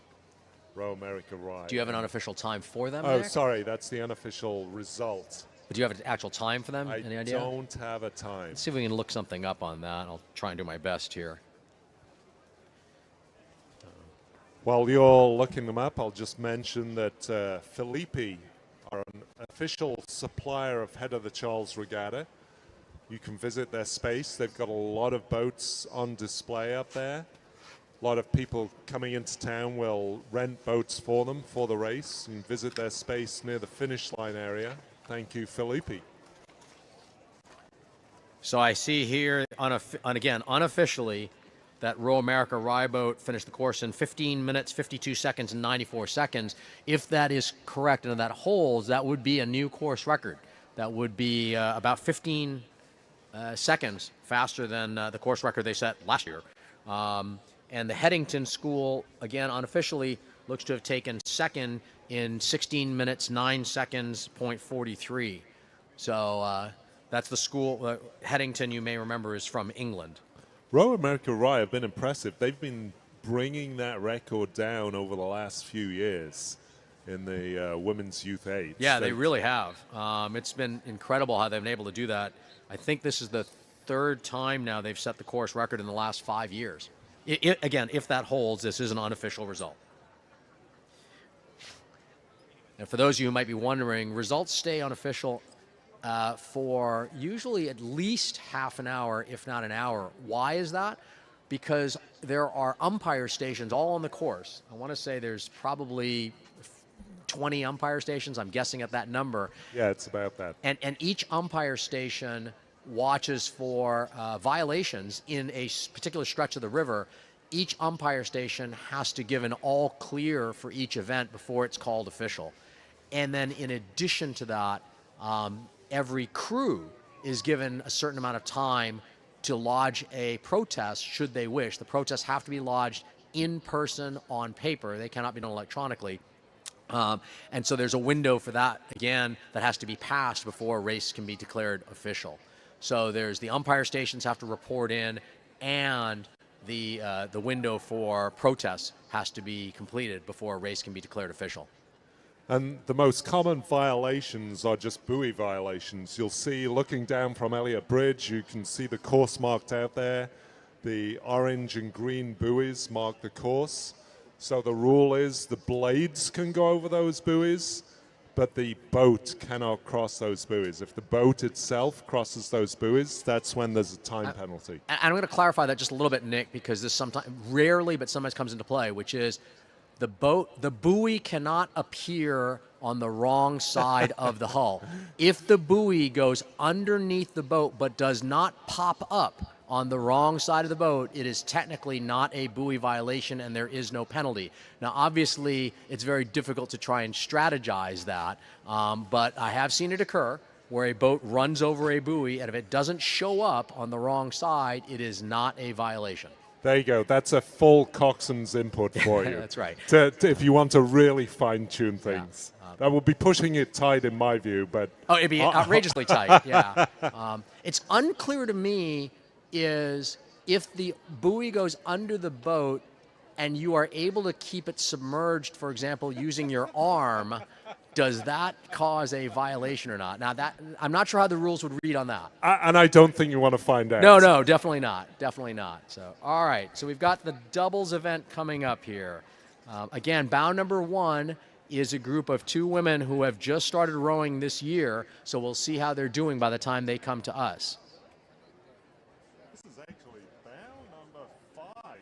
Row America Rye. Do you have an unofficial time for them? Oh, Nick? sorry, that's the unofficial result. But do you have an actual time for them? Any idea? I don't have a time. Let's see if we can look something up on that. I'll try and do my best here. While you're looking them up, I'll just mention that Felipe are an official supplier of Head of the Charles Regatta. You can visit their space. They've got a lot of boats on display up there. A lot of people coming into town will rent boats for them for the race and visit their space near the finish line area. Thank you, Felipe. So I see here, again, unofficially, that Row America Rye boat finished the course in 15 minutes, 52 seconds, and 94 seconds. If that is correct and that holds, that would be a new course record. That would be about 15 seconds faster than the course record they set last year. And the Headington School, again, unofficially, looks to have taken second in 16 minutes, 9 seconds, .43. So that's the school. Headington, you may remember, is from England. Row America Rye have been impressive. They've been bringing that record down over the last few years in the women's youth eights. Yeah, they really have. It's been incredible how they've been able to do that. I think this is the third time now they've set the course record in the last 5 years. Again, if that holds, this is an unofficial result. And for those of you who might be wondering, results stay unofficial for usually at least half an hour, if not an hour. Why is that? Because there are umpire stations all on the course. I want to say there's probably 20 umpire stations. I'm guessing at that number. Yeah, it's about that. And each umpire station watches for violations in a particular stretch of the river. Each umpire station has to give an all clear for each event before it's called official. And then in addition to that, every crew is given a certain amount of time to lodge a protest should they wish. The protests have to be lodged in person on paper. They cannot be done electronically. And so there's a window for that, again, that has to be passed before a race can be declared official. So there's the umpire stations have to report in, and the window for protests has to be completed before a race can be declared official. And the most common violations are just buoy violations. You'll see, looking down from Elliott Bridge, you can see the course marked out there. The orange and green buoys mark the course. So the rule is the blades can go over those buoys, but the boat cannot cross those buoys. If the boat itself crosses those buoys, that's when there's a time penalty. And I'm going to clarify that just a little bit, Nick, because this sometimes, rarely, but sometimes comes into play, which is the buoy cannot appear on the wrong side of the hull. If the buoy goes underneath the boat but does not pop up on the wrong side of the boat, it is technically not a buoy violation and there is no penalty. Now, obviously, it's very difficult to try and strategize that, but I have seen it occur where a boat runs over a buoy, and if it doesn't show up on the wrong side, it is not a violation. There you go. That's a full coxswain's input for you. That's right. If you want to really fine-tune things. Yeah. That would be pushing it tight in my view, but... Oh, it'd be outrageously tight, yeah. It's unclear to me is if the buoy goes under the boat and you are able to keep it submerged, for example, using your arm, does that cause a violation or not? Now, that I'm not sure how the rules would read on that. And I don't think you want to find out. No, definitely not. Definitely not. So, all right. So we've got the doubles event coming up here. Again, bow number 1 is a group of 2 women who have just started rowing this year. So we'll see how they're doing by the time they come to us. This is actually bow number 5.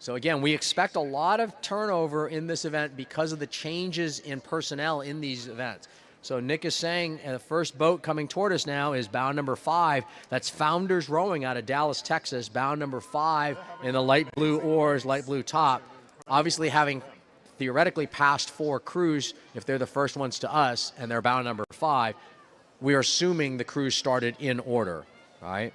So again, we expect a lot of turnover in this event because of the changes in personnel in these events. So Nick is saying the first boat coming toward us now is bow number 5. That's Founders Rowing out of Dallas, Texas. Bow number 5 in the light blue oars, light blue top. Obviously having theoretically passed 4 crews if they're the first ones to us and they're bow number 5. We are assuming the crews started in order, right?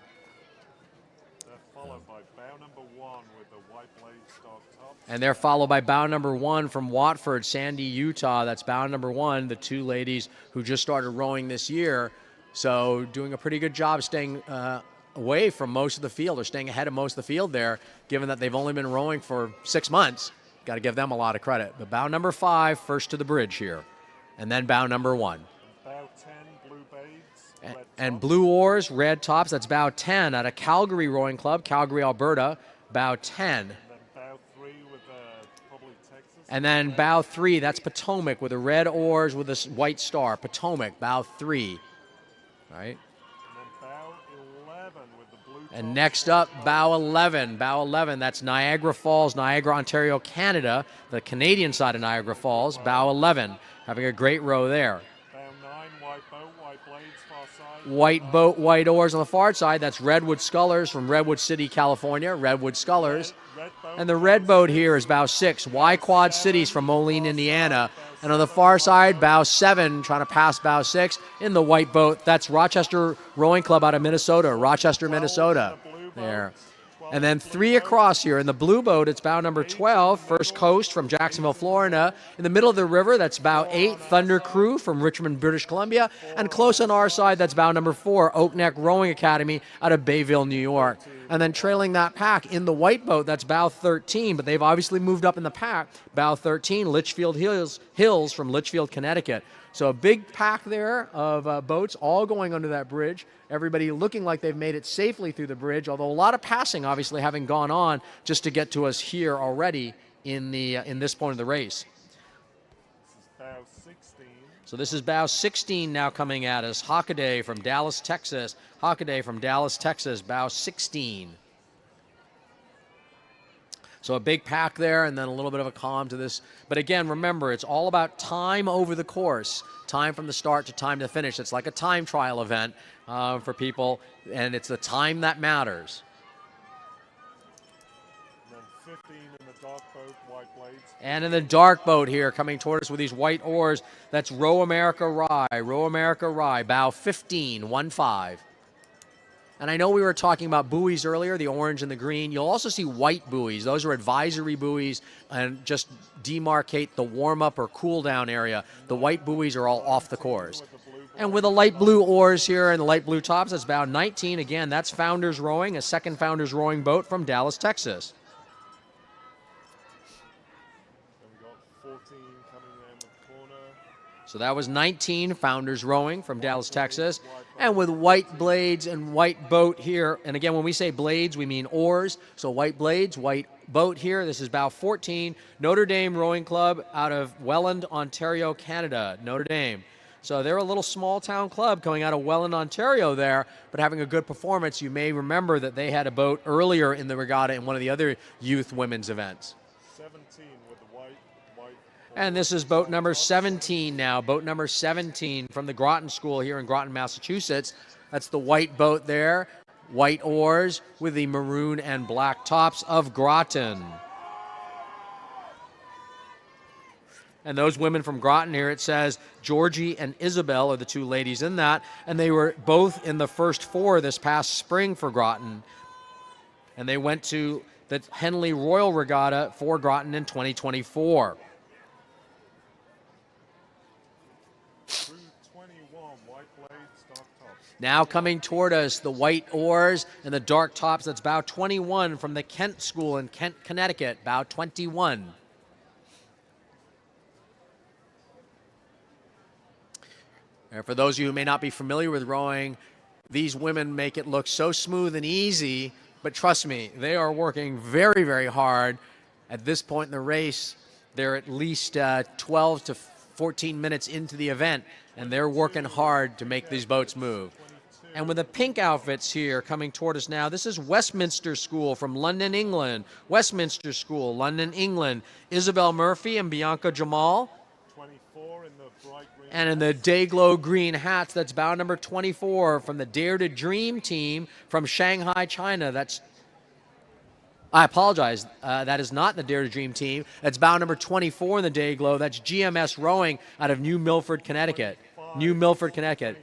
Followed by bow number 1 with the white blade stock top. And they're followed by bow number 1 from Watford, Sandy, Utah. That's bow number 1, the 2 ladies who just started rowing this year. So doing a pretty good job staying away from most of the field, or staying ahead of most of the field there, given that they've only been rowing for 6 months. Got to give them a lot of credit. But bow number 5, first to the bridge here. And then bow number 1. Bow 10, blue bades. And blue oars, red tops. That's bow 10 out of Calgary Rowing Club, Calgary, Alberta. Bow 10. And then bow 3 with probably Texas. And then bow 3, that's Potomac with the red oars with a white star. Potomac, bow 3. Right? And then bow 11 with the blue. And next up, bow 11. Bow 11, that's Niagara Falls, Niagara, Ontario, Canada. The Canadian side of Niagara Falls, bow 11. Having a great row there. Bow 9, white boat, white blades, far side. White boat, white oars on the far side. That's Redwood Scullers from Redwood City, California. Redwood Scullers. Red boat. And the red boat here is bow 6. Y Quad Cities from Moline, Indiana. And on the far side, bow 7, trying to pass bow 6. In the white boat, that's Rochester Rowing Club out of Minnesota. Rochester, Minnesota. There. And then 3 across here. In the blue boat, it's bow number 12, First Coast from Jacksonville, Florida. In the middle of the river, that's bow 8, Thunder Crew from Richmond, British Columbia. And close on our side, that's bow number 4, Oak Neck Rowing Academy out of Bayville, New York. And then trailing that pack in the white boat, that's bow 13, but they've obviously moved up in the pack. Bow 13, Litchfield Hills from Litchfield, Connecticut. So a big pack there of boats all going under that bridge. Everybody looking like they've made it safely through the bridge, although a lot of passing obviously having gone on just to get to us here already in this point of the race. This is bow 16. So this is bow 16 now coming at us. Hockaday from Dallas, Texas. Hockaday from Dallas, Texas, bow 16. So a big pack there, and then a little bit of a calm to this. But again, remember, it's all about time over the course, time from the start to time to finish. It's like a time trial event for people, and it's the time that matters. And then 15 in the dark boat, white blades. And in the dark boat here, coming toward us with these white oars, that's Row America Rye. Row America Rye, bow 15, 1-5. And I know we were talking about buoys earlier, the orange and the green. You'll also see white buoys. Those are advisory buoys and just demarcate the warm-up or cool-down area. The white buoys are all off the course. And with the light blue oars here and the light blue tops, that's bow 19. Again, that's Founders Rowing, a second Founders Rowing boat from Dallas, Texas. Then we got 14 coming around the corner. So that was 19 Founders Rowing from Dallas, Texas. And with white blades and white boat here. And again, when we say blades, we mean oars. So white blades, white boat here. This is bow 14. Notre Dame Rowing Club out of Welland, Ontario, Canada. Notre Dame. So they're a little small town club coming out of Welland, Ontario there, but having a good performance. You may remember that they had a boat earlier in the regatta in one of the other youth women's events. 17 with the white. And this is boat number 17 now, boat number 17 from the Groton School here in Groton, Massachusetts. That's the white boat there, white oars with the maroon and black tops of Groton. And those women from Groton here, it says Georgie and Isabel are the 2 ladies in that, and they were both in the first 4 this past spring for Groton. And they went to the Henley Royal Regatta for Groton in 2024. Crew 21, white blades, dark tops. Now coming toward us, the white oars and the dark tops. That's bow 21 from the Kent School in Kent, Connecticut. Bow 21. And for those of you who may not be familiar with rowing, these women make it look so smooth and easy, but trust me, they are working very, very hard. At this point in the race, they're at least 12 to 14 minutes into the event, and they're working hard to make these boats move. And with the pink outfits here coming toward us now, this is Westminster School from London, England. Westminster School, London, England. Isabel Murphy and Bianca Jamal. 24 in the bright green. And in the day-glow green hats, that's bow number 24 from the Dare to Dream team from Shanghai, China. I apologize, that is not the Dare to Dream team. That's bow number 24 in the day-glow. That's GMS Rowing out of New Milford, Connecticut. New Milford, Connecticut.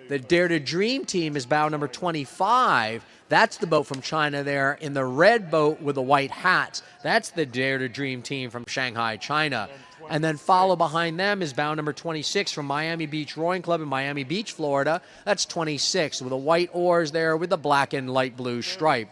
The Dare to Dream team is bow number 25. That's the boat from China there in the red boat with the white hats. That's the Dare to Dream team from Shanghai, China. And then follow behind them is bow number 26 from Miami Beach Rowing Club in Miami Beach, Florida. That's 26 with the white oars there with the black and light blue stripe.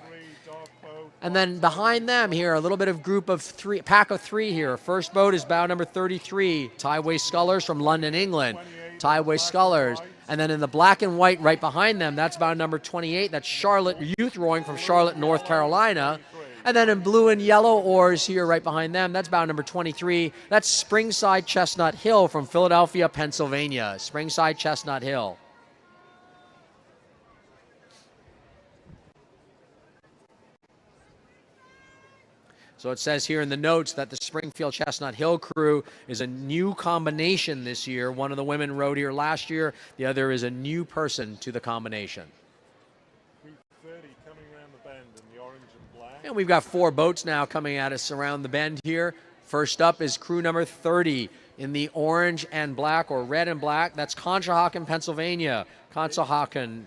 And then behind them here, a little bit of group of three, pack of three here. First boat is bow number 33, Tideway Scullers from London, England. Tideway Scullers. And then in the black and white right behind them, that's bow number 28. That's Charlotte Youth Rowing from Charlotte, North Carolina. And then in blue and yellow oars here right behind them, that's bow number 23. That's Springside Chestnut Hill from Philadelphia, Pennsylvania. Springside Chestnut Hill. So it says here in the notes that the Springfield Chestnut Hill crew is a new combination this year. One of the women rowed here last year. The other is a new person to the combination. 30 coming around the bend in the orange and black. And we've got four boats now coming at us around the bend here. First up is crew number 30 in the orange and black, or red and black. That's Conshohocken, Pennsylvania. Conshohocken.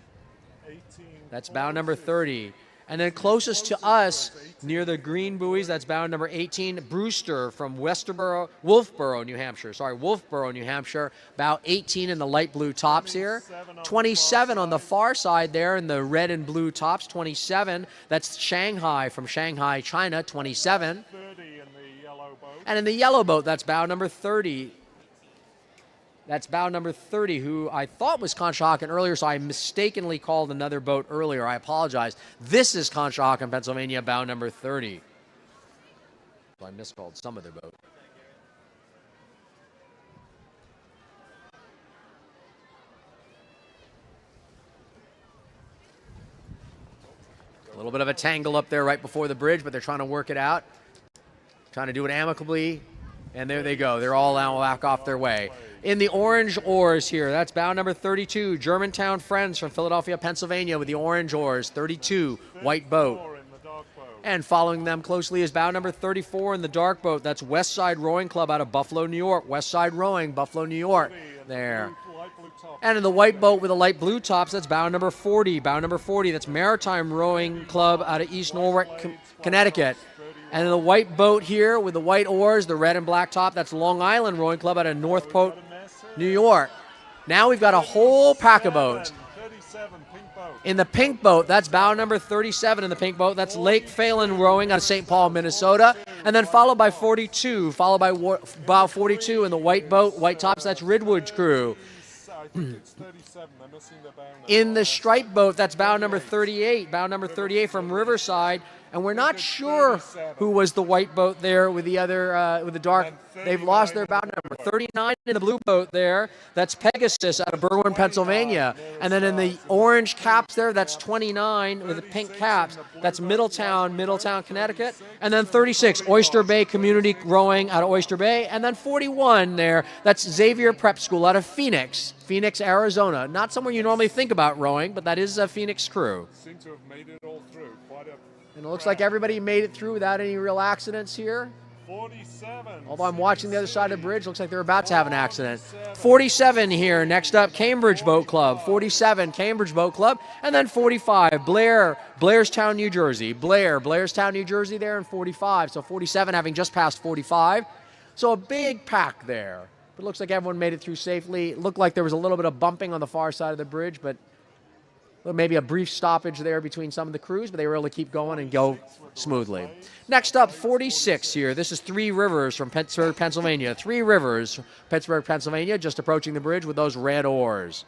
That's bow number 30. And then closest to us, near the green buoys, that's bow number 18, Brewster from Wolfboro, New Hampshire. Sorry, Wolfboro, New Hampshire. Bow 18 in the light blue tops here. 27 on the far side there in the red and blue tops, 27. That's Shanghai from Shanghai, China, 27. 30 in the yellow boat. And in the yellow boat, that's bow number 30. That's bow number 30, who I thought was Conshohocken earlier, so I mistakenly called another boat earlier. I apologize. This is Conshohocken, Pennsylvania, bow number 30. So I miscalled some other boat. A little bit of a tangle up there right before the bridge, but they're trying to work it out. Trying to do it amicably. And there they go. They're all now back off their way. In the orange oars here, that's bow number 32, Germantown Friends from Philadelphia, Pennsylvania with the orange oars, 32, white boat. And following them closely is bow number 34 in the dark boat. That's Westside Rowing Club out of Buffalo, New York. Westside Rowing, Buffalo, New York. There. And in the white boat with the light blue tops, that's bow number 40. Bow number 40, that's Maritime Rowing Club out of East Norwalk, Connecticut. And in the white boat here with the white oars, the red and black top, that's Long Island Rowing Club out of Northport, New York. Now we've got a whole pack of boats. In the pink boat, that's bow number 37 in the pink boat. That's Lake Phelan Rowing out of St. Paul, Minnesota. And then followed by 42, followed by bow 42 in the white boat, white tops, that's Ridwood's crew. In the striped boat, that's bow number 38. Bow number 38 from Riverside. And we're not sure who was the white boat there with the other, with the dark. They've lost their bow number. 39 in the blue boat there. That's Pegasus out of Berwyn, Pennsylvania. And then in the orange caps there, that's 29 with the pink caps. That's Middletown, Connecticut. And then 36, Oyster Bay Community Rowing out of Oyster Bay. And then 41 there, that's Xavier Prep School out of Phoenix, Arizona. Not somewhere you normally think about rowing, but that is a Phoenix crew. Seem to have made it all through. And it looks like everybody made it through without any real accidents here. 47. Although I'm watching the other side of the bridge, looks like they're about to have an accident. 47 here. Next up, Cambridge Boat Club. 47, Cambridge Boat Club. And then 45, Blairstown, New Jersey. Blairstown, New Jersey there in 45. So 47 having just passed 45. So a big pack there. But it looks like everyone made it through safely. It looked like there was a little bit of bumping on the far side of the bridge, but maybe a brief stoppage there between some of the crews, but they were able to keep going and go smoothly. Next up, 46 here. This is Three Rivers from Pittsburgh, Pennsylvania. Three Rivers, Pittsburgh, Pennsylvania, just approaching the bridge with those red oars.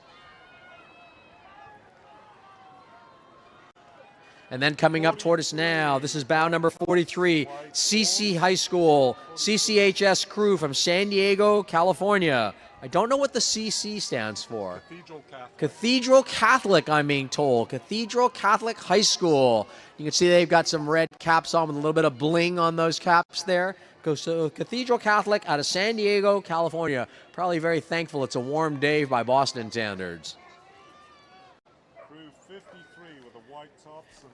And then coming up toward us now, this is bow number 43, CC High School, CCHS crew from San Diego, California. I don't know what the CC stands for. Cathedral Catholic. Cathedral Catholic, I'm being told. Cathedral Catholic High School. You can see they've got some red caps on with a little bit of bling on those caps there. So Cathedral Catholic out of San Diego, California. Probably very thankful it's a warm day by Boston standards. Crew 53 with the white tops and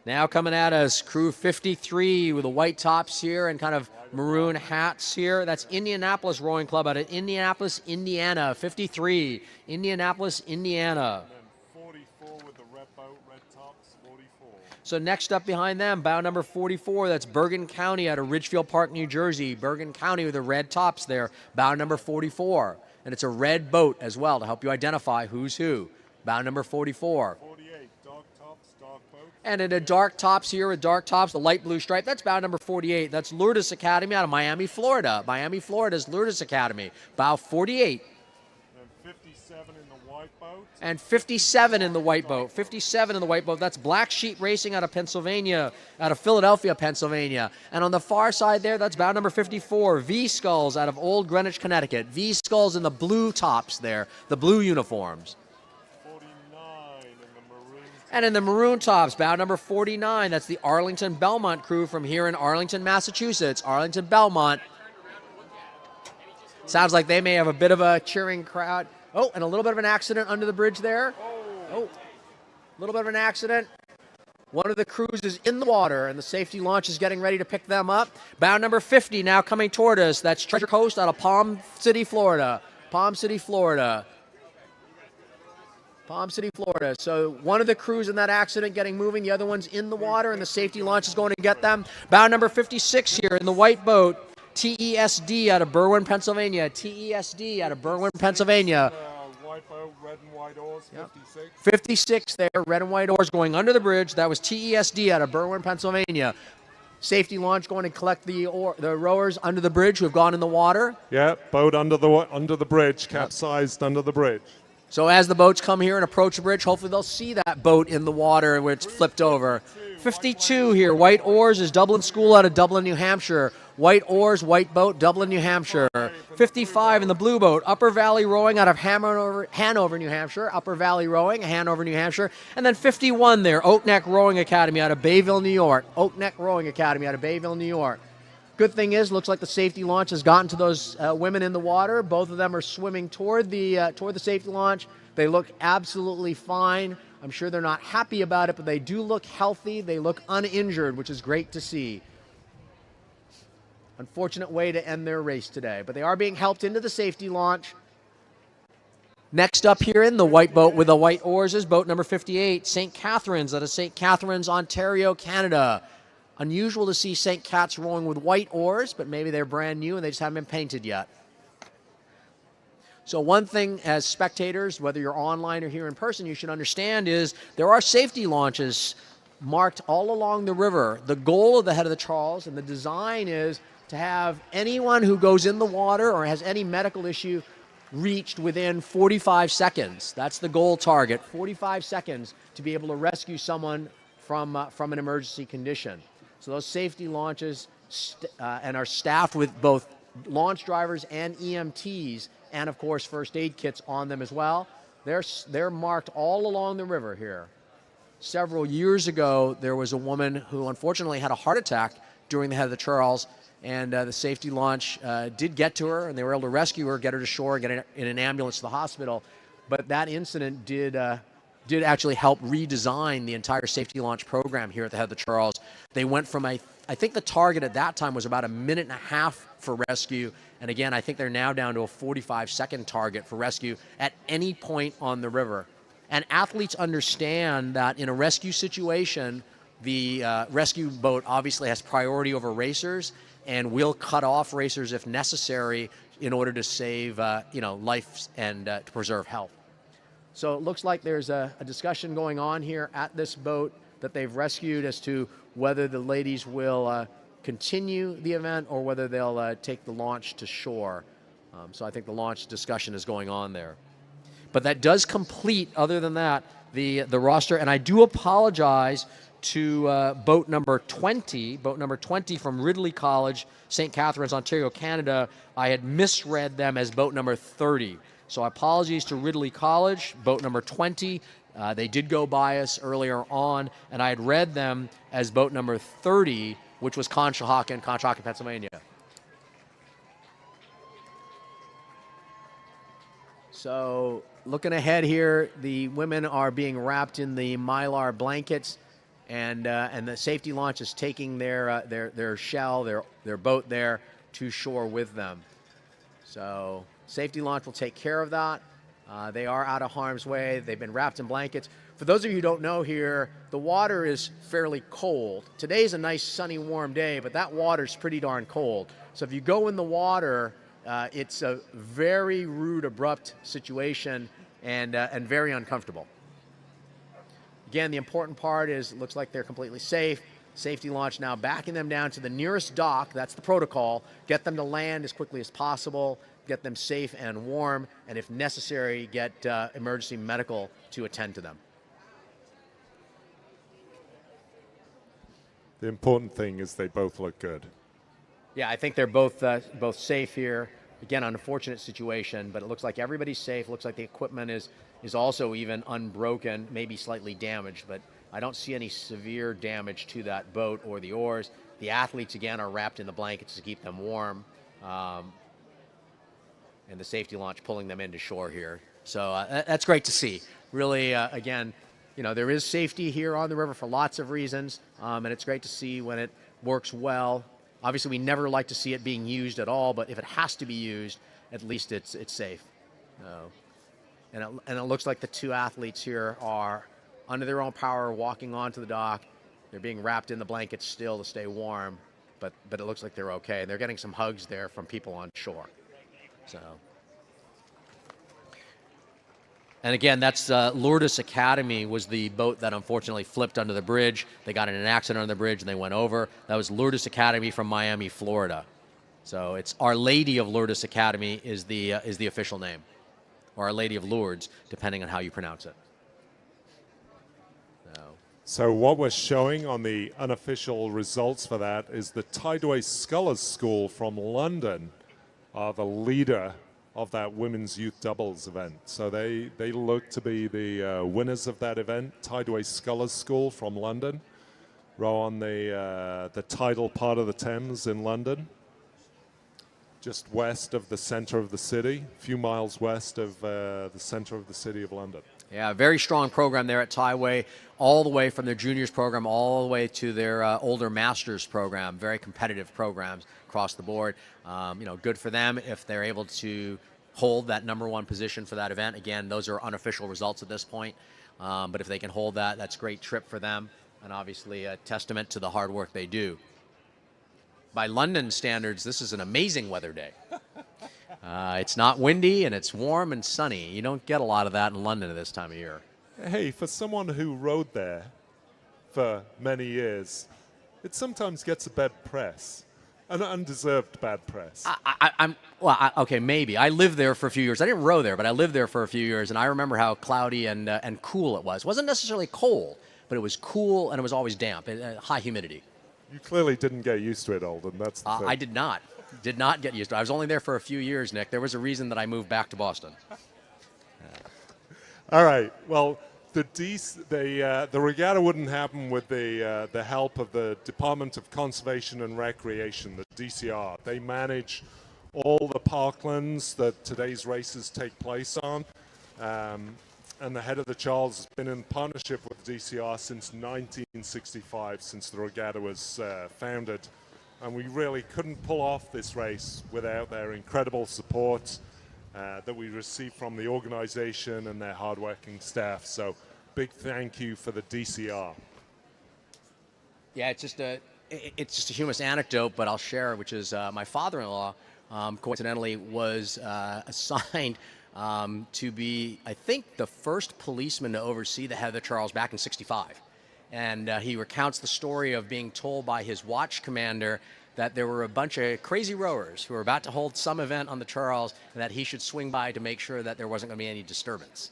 Now coming at us, crew 53 with the white tops here and kind of maroon hats here. That's Indianapolis Rowing Club out of Indianapolis, Indiana. 53, Indianapolis, Indiana. then 44 with the red boat, red tops, 44. So next up behind them, bow number 44, that's Bergen County out of Ridgefield Park, New Jersey. Bergen County with the red tops there, bow number 44. And it's a red boat as well to help you identify who's who. Bow number 44. 48, dark tops, dark boat. And in a dark tops here with dark tops, the light blue stripe, that's bow number 48. That's Lourdes Academy out of Miami, Florida. Miami, Florida's Lourdes Academy. Bow 48. Then 57 in the white boat. And 57 in the white boat. 57 in the white boat. That's Black Sheep Racing out of Pennsylvania, out of Philadelphia, Pennsylvania. And on the far side there, that's bow number 54, V Skulls out of Old Greenwich, Connecticut. V Skulls in the blue tops there, the blue uniforms. 49 in the maroon. And in the maroon tops, bow number 49, that's the Arlington Belmont crew from here in Arlington, Massachusetts. Arlington Belmont. Sounds like they may have a bit of a cheering crowd. Oh, and a little bit of an accident under the bridge there. Oh, a little bit of an accident. One of the crews is in the water, and the safety launch is getting ready to pick them up. Bow number 50 now coming toward us. That's Treasure Coast out of Palm City, Florida. Palm City, Florida. Palm City, Florida. So one of the crews in that accident getting moving, the other one's in the water, and the safety launch is going to get them. Bow number 56 here in the white boat, TESD out of Berwyn, Pennsylvania. TESD out of Berwyn, Pennsylvania. White boat, red and white oars, 56. 56 there, red and white oars going under the bridge. That was TESD out of Berwyn, Pennsylvania. Safety launch going to collect the rowers under the bridge who have gone in the water. Yeah, boat under the bridge, capsized under the bridge. So as the boats come here and approach the bridge, hopefully they'll see that boat in the water where it's flipped over. 52 here, white oars is Dublin School out of Dublin, New Hampshire. White oars, white boat, Dublin, New Hampshire. 55 in the blue boat, Upper Valley Rowing out of Hanover, New Hampshire. Upper Valley Rowing, Hanover, New Hampshire. And then 51 there, Oak Neck Rowing Academy out of Bayville, New York. Oak Neck Rowing Academy out of Bayville, New York. Good thing is, looks like the safety launch has gotten to those women in the water. Both of them are swimming toward the safety launch. They look absolutely fine. I'm sure they're not happy about it, but they do look healthy. They look uninjured, which is great to see. Unfortunate way to end their race today, but they are being helped into the safety launch. Next up here in the white boat with the white oars is boat number 58, St. Catharines out of St. Catharines, Ontario, Canada. Unusual to see St. Cat's rowing with white oars, but maybe they're brand new and they just haven't been painted yet. So one thing as spectators, whether you're online or here in person, you should understand is there are safety launches marked all along the river. The goal of the Head of the Charles and the design is to have anyone who goes in the water or has any medical issue reached within 45 seconds. That's the goal target, 45 seconds to be able to rescue someone from an emergency condition. So those safety launches and are staffed with both launch drivers and EMTs and, of course, first aid kits on them as well. They're marked all along the river here. Several years ago, there was a woman who unfortunately had a heart attack during the Head of the Charles, and the safety launch did get to her, and they were able to rescue her, get her to shore, and get her in an ambulance to the hospital. But that incident did actually help redesign the entire safety launch program here at the Head of the Charles. They went from, I think the target at that time was about 1.5 minutes for rescue. And again, I think they're now down to a 45-second target for rescue at any point on the river. And athletes understand that in a rescue situation, the rescue boat obviously has priority over racers and will cut off racers if necessary in order to save lives and to preserve health. So it looks like there's a discussion going on here at this boat that they've rescued as to whether the ladies will continue the event or whether they'll take the launch to shore. So I think the launch discussion is going on there. But that does complete, other than that, the roster. And I do apologize to boat number 20 from Ridley College, St. Catharines, Ontario, Canada. I had misread them as boat number 30. So apologies to Ridley College, boat number 20. They did go by us earlier on, and I had read them as boat number 30, which was Conshohocken, Pennsylvania. So looking ahead here, the women are being wrapped in the Mylar blankets, and the safety launch is taking their shell, their boat there to shore with them. So safety launch will take care of that. They are out of harm's way. They've been wrapped in blankets. For those of you who don't know here, the water is fairly cold. Today's a nice sunny warm day, but that water's pretty darn cold. So if you go in the water, it's a very rude, abrupt situation and very uncomfortable. Again, the important part is it looks like they're completely safe. Safety launch now backing them down to the nearest dock. That's the protocol. Get them to land as quickly as possible, get them safe and warm, and if necessary, get emergency medical to attend to them. The important thing is they both look good. Yeah, I think they're both safe here. Again, unfortunate situation, but it looks like everybody's safe. Looks like the equipment is also even unbroken, maybe slightly damaged, but I don't see any severe damage to that boat or the oars. The athletes, again, are wrapped in the blankets to keep them warm, and the safety launch pulling them into shore here. So that's great to see. Really, again, you know, there is safety here on the river for lots of reasons, and it's great to see when it works well. Obviously, we never like to see it being used at all, but if it has to be used, at least it's safe. And it looks like the two athletes here are under their own power, walking onto the dock. They're being wrapped in the blankets still to stay warm, but it looks like they're okay. They're getting some hugs there from people on shore. So. And again, that's Lourdes Academy was the boat that unfortunately flipped under the bridge. They got in an accident on the bridge and they went over. That was Lourdes Academy from Miami, Florida. So it's Our Lady of Lourdes Academy is the official name, or Our Lady of Lourdes, depending on how you pronounce it. So what we're showing on the unofficial results for that is the Tideway Scullers School from London are the leader of that women's youth doubles event. So they look to be the winners of that event. Tideway Scullers School from London, row on the tidal part of the Thames in London, just west of the center of the city, a few miles west of the center of the city of London. Yeah, very strong program there at Tideway, all the way from their juniors program all the way to their older masters program. Very competitive programs across the board. You know, good for them if they're able to hold that #1 position for that event. Again, those are unofficial results at this point, but if they can hold that, that's a great trip for them, and obviously a testament to the hard work they do. By London standards, this is an amazing weather day. It's not windy and it's warm and sunny. You don't get a lot of that in London at this time of year. Hey, for someone who rode there for many years, it sometimes gets a bad press, an undeserved bad press. Okay, maybe. I lived there for a few years. I didn't row there, but I lived there for a few years, and I remember how cloudy and cool it was. It wasn't necessarily cold, but it was cool and it was always damp, high humidity. You clearly didn't get used to it, Alden. That's the thing. I did not. Did not get used to it. I was only there for a few years, Nick. There was a reason that I moved back to Boston. All right. Well, the regatta wouldn't happen with the help of the Department of Conservation and Recreation, the DCR. They manage all the parklands that today's races take place on. And the head of the Charles has been in partnership with the DCR since 1965, since the regatta was founded. And we really couldn't pull off this race without their incredible support that we received from the organization and their hardworking staff. So big thank you for the DCR. Yeah, it's just a humorous anecdote, but I'll share, which is my father-in-law coincidentally was assigned to be, I think, the first policeman to oversee the Heather Charles back in '65. And he recounts the story of being told by his watch commander that there were a bunch of crazy rowers who were about to hold some event on the Charles and that he should swing by to make sure that there wasn't going to be any disturbance.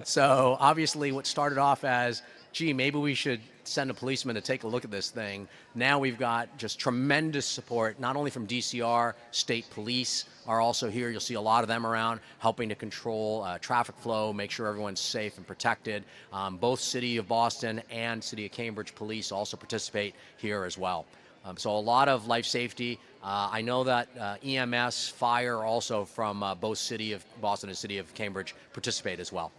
So obviously what started off as, gee, maybe we should send a policeman to take a look at this thing. Now we've got just tremendous support, not only from DCR, state police are also here. You'll see a lot of them around helping to control traffic flow, make sure everyone's safe and protected. Both City of Boston and City of Cambridge police also participate here as well. So a lot of life safety. I know that EMS, fire also from both City of Boston and City of Cambridge participate as well.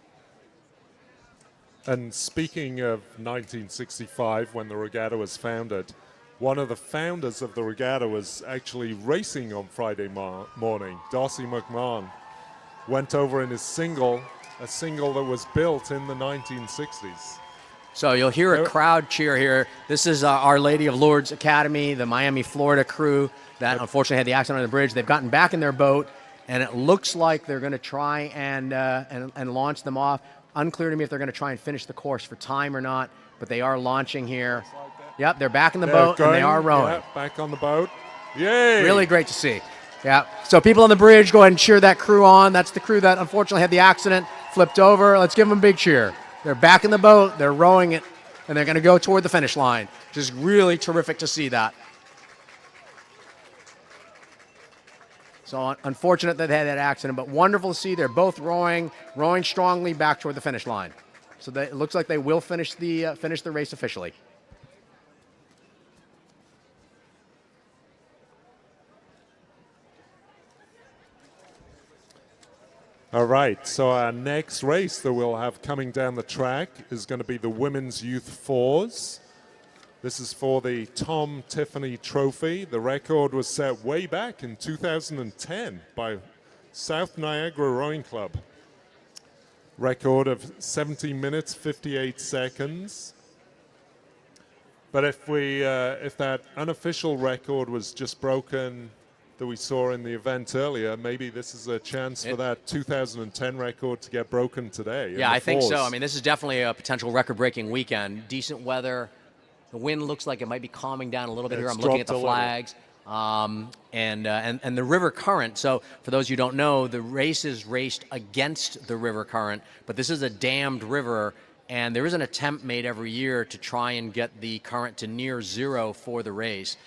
And speaking of 1965, when the regatta was founded, one of the founders of the regatta was actually racing on Friday morning. Darcy McMahon went over in his single, a single that was built in the 1960s. So you'll hear a crowd cheer here. This is Our Lady of Lourdes Academy, the Miami, Florida crew that unfortunately had the accident on the bridge. They've gotten back in their boat, and it looks like they're going to try and launch them off. Unclear to me if they're going to try and finish the course for time or not, but they are launching here. Yep, they're back in the boat, and they are rowing. Yeah, back on the boat. Yay! Really great to see. Yeah. So people on the bridge, go ahead and cheer that crew on. That's the crew that unfortunately had the accident, flipped over. Let's give them a big cheer. They're back in the boat, they're rowing it, and they're going to go toward the finish line. Just really terrific to see that. So unfortunate that they had that accident, but wonderful to see they're both rowing strongly back toward the finish line. So it looks like they will finish the race officially. All right, so our next race that we'll have coming down the track is going to be the Women's Youth Fours. This is for the Tom Tiffany Trophy. The record was set way back in 2010 by South Niagara Rowing Club. Record of 17 minutes, 58 seconds. But if that unofficial record was just broken that we saw in the event earlier, maybe this is a chance for that 2010 record to get broken today. Yeah, I think so. I mean, this is definitely a potential record-breaking weekend. Decent weather. The wind looks like it might be calming down a little bit here. I'm looking at the flags. And the river current. So for those who don't know, the race is raced against the river current, but this is a dammed river, and there is an attempt made every year to try and get the current to near zero for the race.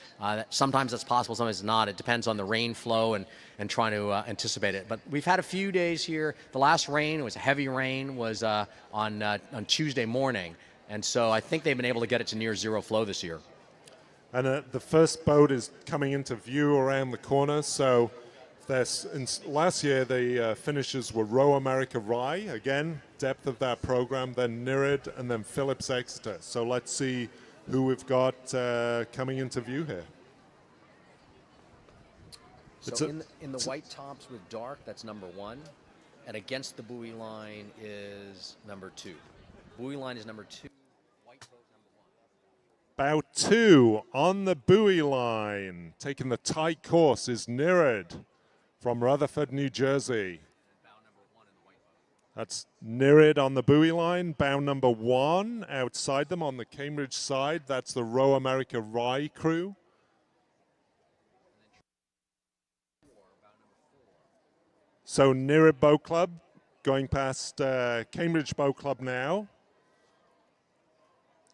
Sometimes that's possible, sometimes it's not. It depends on the rain flow and trying to anticipate it. But we've had a few days here. The last rain, it was a heavy rain, was on Tuesday morning. And so I think they've been able to get it to near zero flow this year. And the first boat is coming into view around the corner. So last year the finishers were Row America Rye, again, depth of that program, then Nirid, and then Phillips Exeter. So let's see who we've got coming into view here. So in the white tops with dark, that's number 1. And against the buoy line is number 2. Buoy line is number 2. Bow 2 on the buoy line. Taking the tight course is Nirid from Rutherford, New Jersey. That's Nirid on the buoy line. Bow number 1 outside them on the Cambridge side. That's the Row America Rye crew. So Nirid Boat Club going past Cambridge Boat Club now.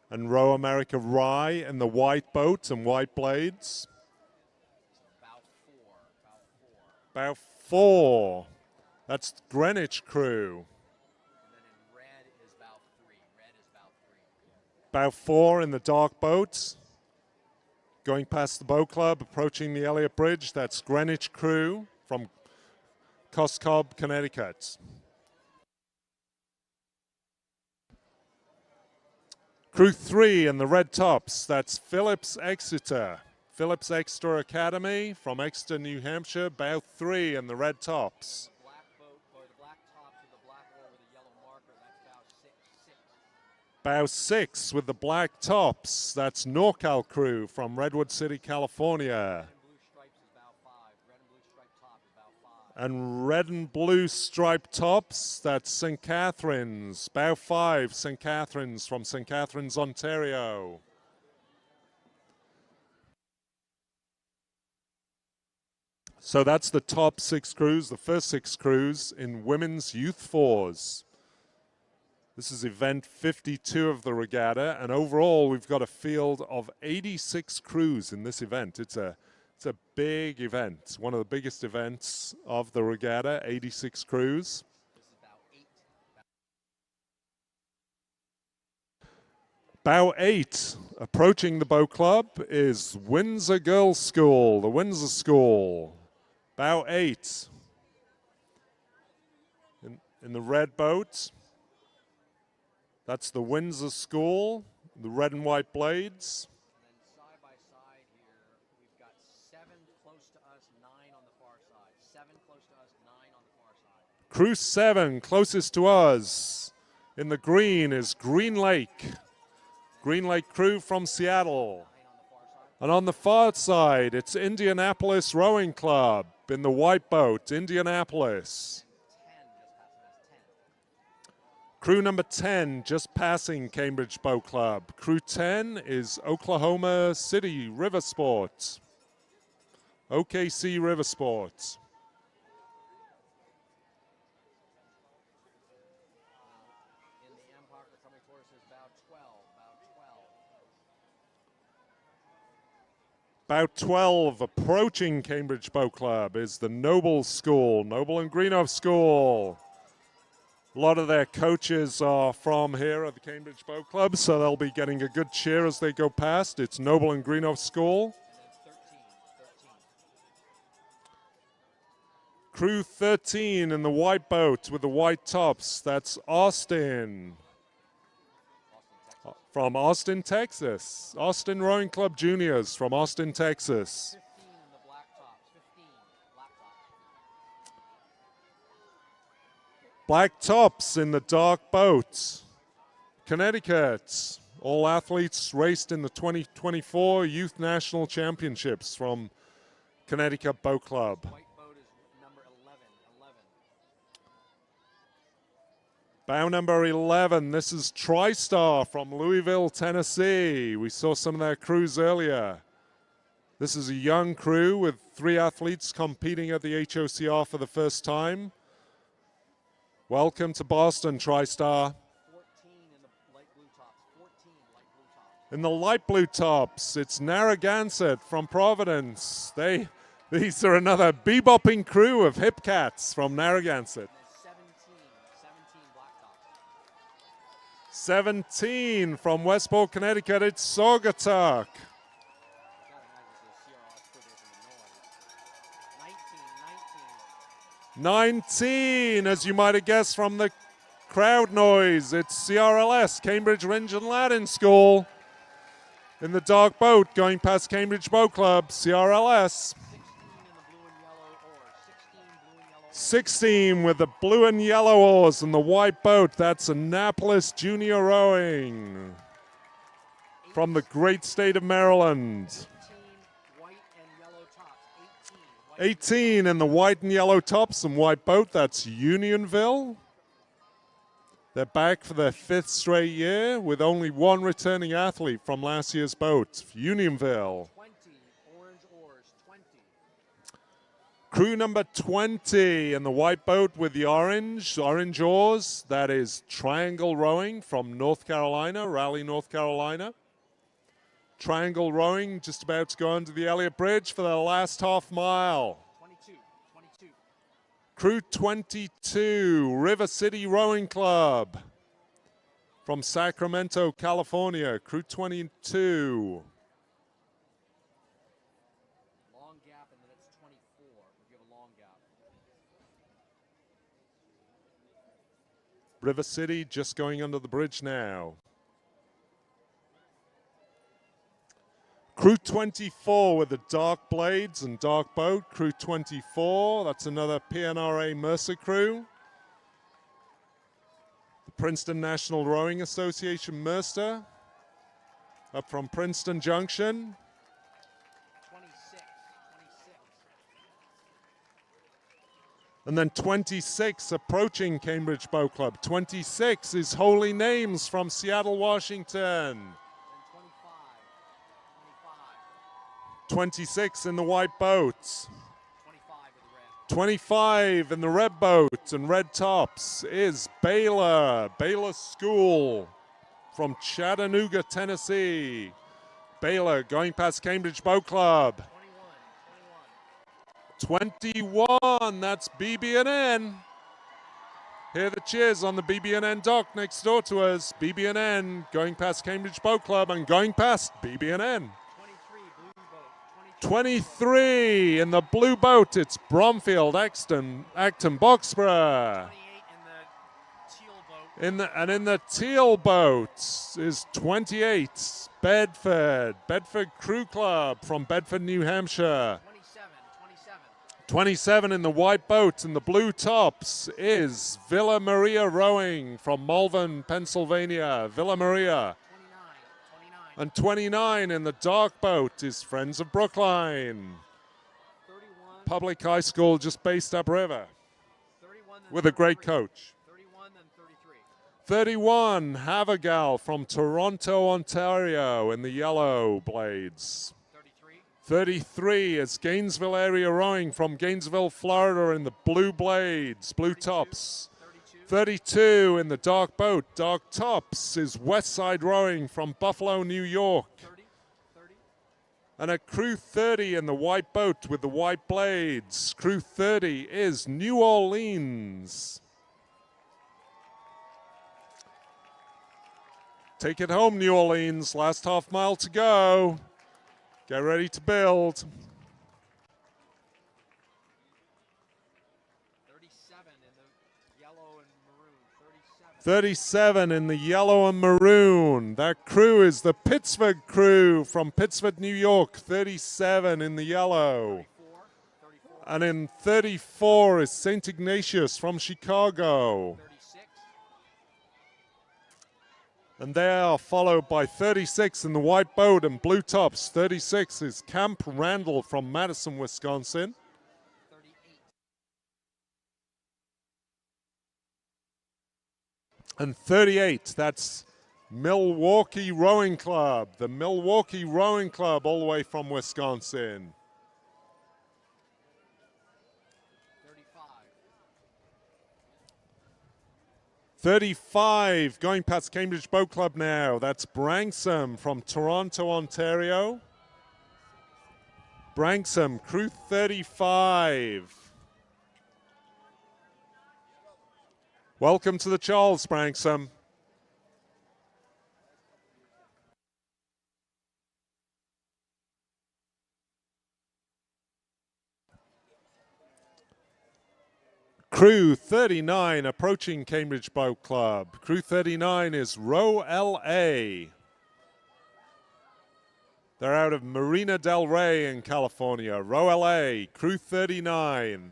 And Row America Rye and the white boats and white blades. Bow 4. That's Greenwich crew. And then in red is bow 3. Red is bow 3. Bow 4 in the dark boats. Going past the boat club, approaching the Elliott Bridge. That's Greenwich crew from Coscob, Connecticut. Crew 3 in the red tops, that's Phillips Exeter. Phillips Exeter Academy from Exeter, New Hampshire, bow 3 in the red tops. The black boat, or the black tops with the black oar with a yellow marker, that's bow 6. Bow 6 with the black tops, that's NorCal crew from Redwood City, California. Red and blue stripes is bow 5. Red and blue stripe top is bow And red and blue striped tops, that's St. Catharines. Bow 5, St. Catharines from St. Catharines, Ontario. So that's the top 6 crews, the first 6 crews in women's youth fours. This is event 52 of the regatta, and overall we've got a field of 86 crews in this event. It's a big event, one of the biggest events of the regatta, 86 crews. Bow 8, approaching the boat club, is Windsor Girls' School, the Windsor School. Bow 8. In the red boat, that's the Windsor School, the red and white blades. Crew 7, closest to us, in the green is Green Lake. Green Lake crew from Seattle. And on the far side, it's Indianapolis Rowing Club in the white boat, Indianapolis. Crew number 10, just passing Cambridge Boat Club. Crew 10 is Oklahoma City River Sport. OKC River Sport. About 12, approaching Cambridge Boat Club, is the Noble School, Noble and Greenhoff School. A lot of their coaches are from here at the Cambridge Boat Club, so they'll be getting a good cheer as they go past. It's Noble and Greenhoff School. Crew 13 in the white boat with the white tops, that's Austin. From Austin, Texas. Austin Rowing Club Juniors from Austin, Texas. 15 in the black tops. 15 black tops. Black tops in the dark boat. Connecticut. All athletes raced in the 2024 Youth National Championships from Connecticut Boat Club. White boat is number 11. Bow number 11, this is TriStar from Louisville, Tennessee. We saw some of their crews earlier. This is a young crew with 3 athletes competing at the HOCR for the first time. Welcome to Boston, TriStar. 14 in the light blue tops. 14 light blue tops. In the light blue tops, it's Narragansett from Providence. These are another bebopping crew of hip cats from Narragansett. 17 from Westport, Connecticut, it's Saugatuck. 19, as you might have guessed from the crowd noise, it's CRLS, Cambridge Ringe and Latin School. In the dark boat, going past Cambridge Boat Club, CRLS. 16 with the blue and yellow oars and the white boat. That's Annapolis Junior Rowing from the great state of Maryland. 18 in the white and yellow tops and white boat. That's Unionville. They're back for their 5th straight year with only 1 returning athlete from last year's boat, Unionville. Crew number 20 in the white boat with the orange oars. That is Triangle Rowing from North Carolina, Raleigh, North Carolina. Triangle Rowing just about to go under the Elliott Bridge for their last half mile. 22. Crew 22, River City Rowing Club from Sacramento, California. Crew 22. River City just going under the bridge now. Crew 24 with the dark blades and dark boat. Crew 24, that's another PNRA Mercer crew. The Princeton National Rowing Association Mercer up from Princeton Junction. 26. And then 26 approaching Cambridge Boat Club. 26 is Holy Names from Seattle, Washington. 26 in the white boat. 25 in the red boat and red tops is Baylor School from Chattanooga, Tennessee. Baylor going past Cambridge Boat Club. 21, that's BB&N. Hear the cheers on the BB&N dock next door to us. BB&N going past Cambridge Boat Club and going past BB&N. 23 in the blue boat, it's Bromfield, Acton, Boxborough. In the teal boat is 28, Bedford Crew Club from Bedford, New Hampshire. 27 in the white boat and the blue tops is Villa Maria Rowing from Malvern, Pennsylvania. Villa Maria. And 29 in the dark boat is Friends of Brookline. Public high school just based upriver with a great coach. 31 Havergal from Toronto, Ontario in the yellow blades. 33 is Gainesville Area Rowing from Gainesville, Florida in the blue blades, blue tops. 32 in the dark boat, dark tops is Westside Rowing from Buffalo, New York. And a crew 30 in the white boat with the white blades. Crew 30 is New Orleans. Take it home, New Orleans. Last half mile to go. Get ready to build. 37 in the yellow and maroon. That crew is the Pittsford crew from Pittsford, New York. 37 in the yellow. And in 34 is St. Ignatius from Chicago. And they are followed by 36 in the white boat and blue tops. 36 is Camp Randall from Madison, Wisconsin. And 38, that's Milwaukee Rowing Club. The Milwaukee Rowing Club all the way from Wisconsin. 35, going past Cambridge Boat Club now. That's Branksome from Toronto, Ontario. Branksome, crew 35. Welcome to the Charles, Branksome. Crew 39 approaching Cambridge Boat Club. Crew 39 is Row LA. They're out of Marina del Rey in California. Row LA, Crew 39.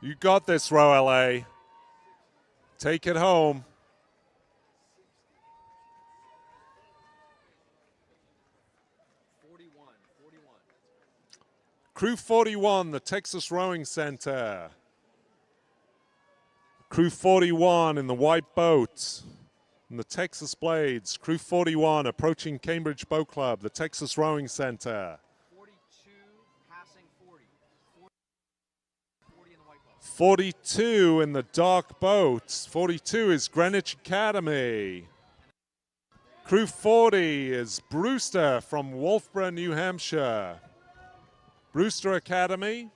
You got this, Row LA. Take it home. Crew 41, the Texas Rowing Center. Crew 41 in the white boat and the Texas Blades. Crew 41 approaching Cambridge Boat Club, the Texas Rowing Center. 42 passing 40. 40 in the white boat. 42 in the dark boat. 42 is Greenwich Academy. Crew 40 is Brewster from Wolfboro, New Hampshire. Brewster Academy,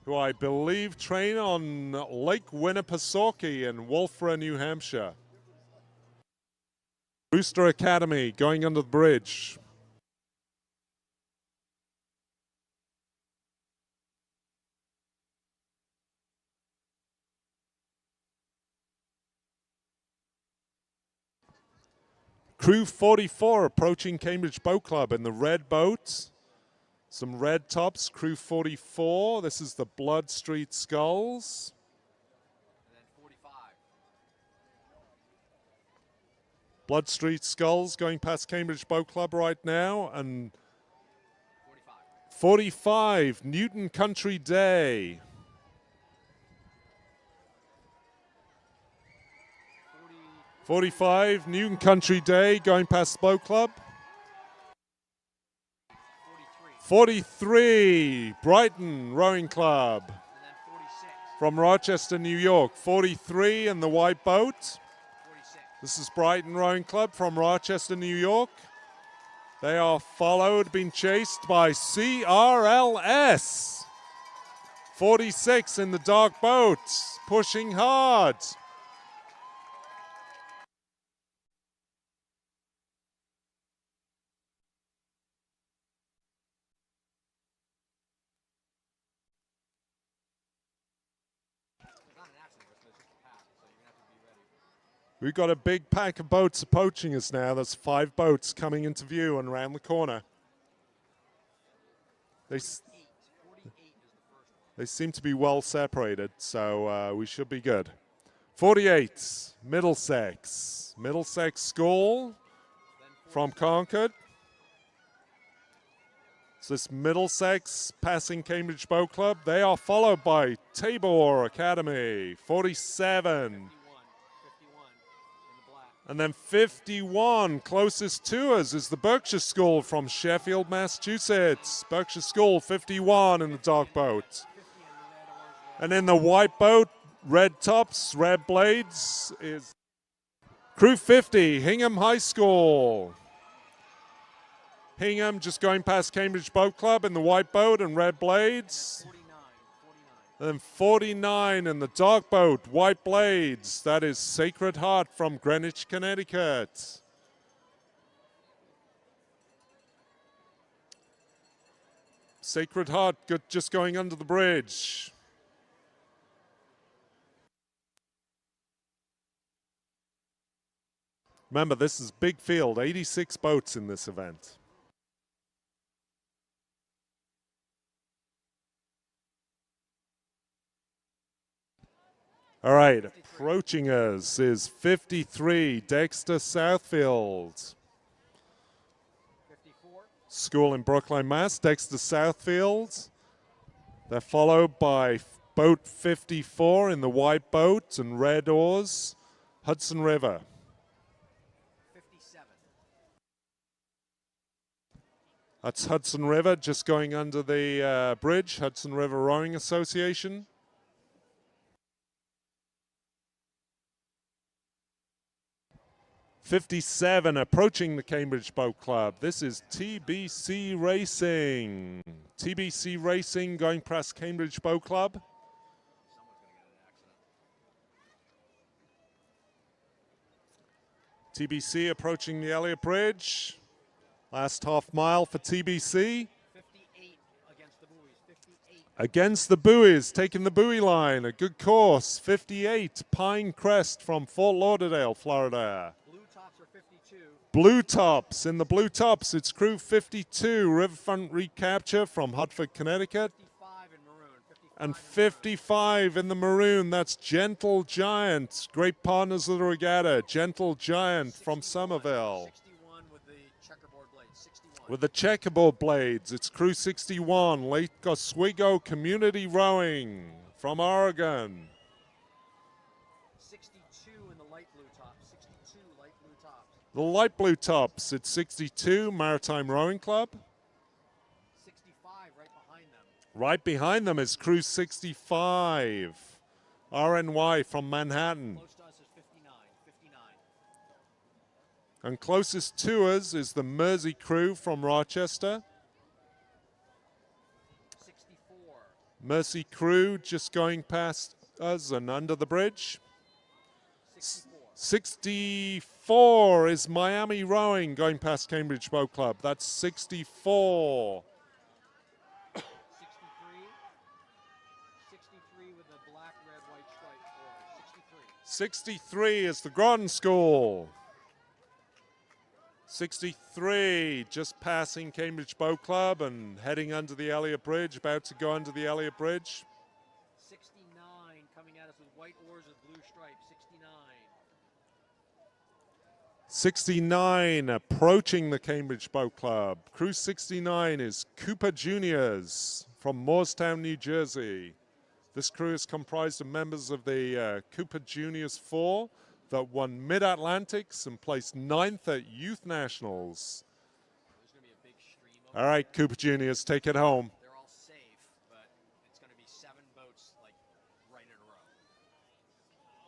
who I believe train on Lake Winnipesaukee in Wolfboro, New Hampshire. Brewster Academy going under the bridge. Crew 44 approaching Cambridge Boat Club in the red boat. Some red tops, Crew 44. This is the Blood Street Sculls. And then 45. Blood Street Sculls going past Cambridge Boat Club right now. And 45. 45, Newton Country Day. 45, Newton Country Day, going past Boat Club. 43, Brighton Rowing Club. From Rochester, New York. 43 in the white boat. This is Brighton Rowing Club from Rochester, New York. They are followed, being chased by CRLS. 46 in the dark boat, pushing hard. We've got a big pack of boats approaching us now. There's 5 boats coming into view and around the corner. They seem to be well separated, so we should be good. 48, Middlesex. Middlesex School from Concord. So this Middlesex passing Cambridge Boat Club. They are followed by Tabor Academy, 47. And then 51, closest to us, is the Berkshire School from Sheffield, Massachusetts. Berkshire School, 51 in the dark boat. And in the white boat, red tops, red blades, is Crew 50, Hingham High School. Hingham just going past Cambridge Boat Club in the white boat and red blades. And then 49 in the dark boat, white blades. That is Sacred Heart from Greenwich, Connecticut. Sacred Heart just going under the bridge. Remember, this is big field, 86 boats in this event. All right, approaching us is 53, Dexter Southfield. 54. School in Brookline, Mass, Dexter Southfield. They're followed by boat 54 in the white boat and red oars, Hudson River. 57. That's Hudson River, just going under the bridge, Hudson River Rowing Association. 57, approaching the Cambridge Boat Club. This is TBC Racing. TBC Racing going past Cambridge Boat Club. TBC approaching the Elliott Bridge. Last half mile for TBC. 58 against the buoys. 58. Against the buoys, taking the buoy line. A good course. 58, Pine Crest from Fort Lauderdale, Florida. Blue Tops, in the Blue Tops, it's Crew 52, Riverfront Recapture from Hartford, Connecticut. 55 in maroon. 55 And 55 in the maroon, that's Gentle Giant, great partners of the regatta. Gentle Giant from Somerville. 61 with the checkerboard blades. 61. With the checkerboard blades, it's Crew 61, Lake Oswego Community Rowing from Oregon. 62 in the light blue tops. 62 light blue tops. The light blue tops, it's 62, Maritime Rowing Club. 65 right behind them. Right behind them is Crew 65, RNY from Manhattan. Close to us is 59. 59. And closest to us is the Mersey Crew from Rochester. 64. Mersey Crew just going past us and under the bridge. 64. 64 is Miami Rowing going past Cambridge Boat Club. That's 64. 63. 63 with the black, red, white stripe. 63. 63 is the Groton School. 63 just passing Cambridge Boat Club and heading under the Elliott Bridge, about to go under the Elliott Bridge. 69 coming at us with white oars with blue stripes. 69. 69 approaching the Cambridge Boat Club. Crew 69 is Cooper Juniors from Moorestown, New Jersey. This crew is comprised of members of the Cooper Juniors 4 that won Mid-Atlantics and placed 9th at Youth Nationals. All right, Cooper Juniors, take it home. They're all safe, but it's going to be 7 boats like right in a row.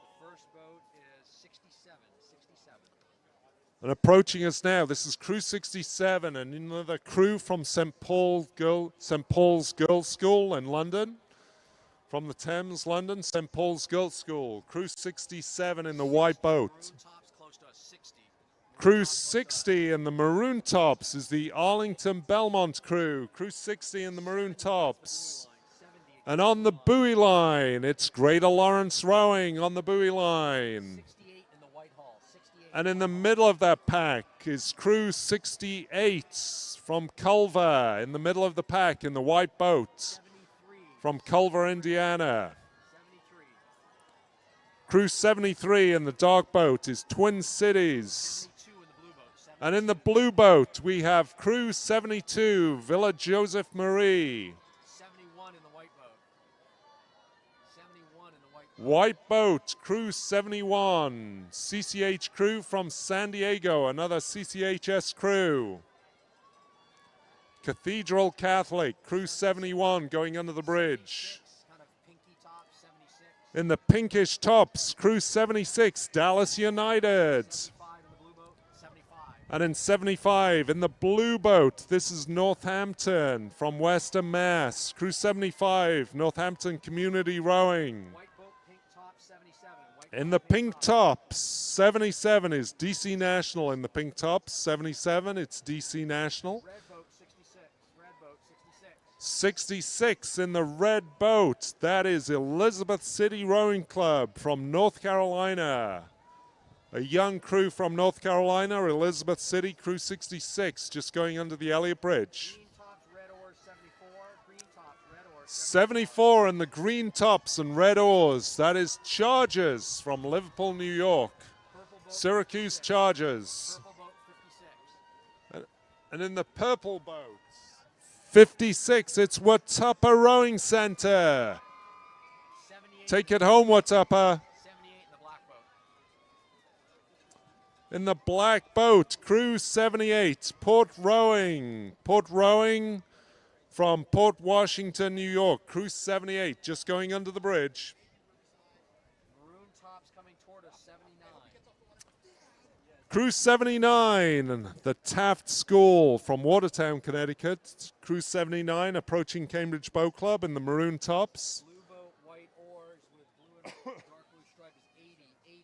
The first boat is 67. And approaching us now, this is Crew 67, and another crew from St. Paul's Girls' School in London. From the Thames, London, St. Paul's Girls' School. Crew 67 in the white boat. Crew 60 in the maroon tops is the Arlington Belmont crew. Crew 60 in the maroon tops. And on the buoy line, it's Greater Lawrence Rowing on the buoy line. And in the middle of that pack is Crew 68 from Culver in the middle of the pack in the white boat from Culver, Indiana. Crew 73 in the dark boat is Twin Cities. And in the blue boat, we have Crew 72, Villa Joseph Marie. 71 in the white boat. 71 in the white boat. White boat, Crew 71. CCH crew from San Diego, another CCHS crew. Cathedral Catholic, Crew 71 going under the bridge. Kind of pinky top, 76. In the pinkish tops, Crew 76, Dallas United. 75 in the blue boat, 75. And in 75, in the blue boat, this is Northampton from Western Mass. Crew 75, Northampton Community Rowing. White boat, pink top, 77. In the pink tops, 77 is DC National. In the pink tops, 77, it's DC National. Red boat, 66. Red boat, 66. 66 in the red boat, that is Elizabeth City Rowing Club from North Carolina. A young crew from North Carolina, Elizabeth City, Crew 66, just going under the Elliott Bridge. Green tops, red oars, 74. Green tops, red oars, 74 in the green tops and red oars, that is Chargers from Liverpool, New York. purple boat, Syracuse Chargers. purple boat, 56. And in the purple boat, 56, it's Watuppa Rowing Center. 78. Take it home, Watuppa. 78 in the black boat. In the black boat, Crew 78, Port Rowing. Port Rowing from Port Washington, New York. Crew 78, just going under the bridge. Maroon tops coming toward us, 79. Crew 79, the Taft School from Watertown, Connecticut. Crew 79 approaching Cambridge Boat Club in the maroon tops. Blue boat, white oars with blue and dark blue stripe is 80, 80.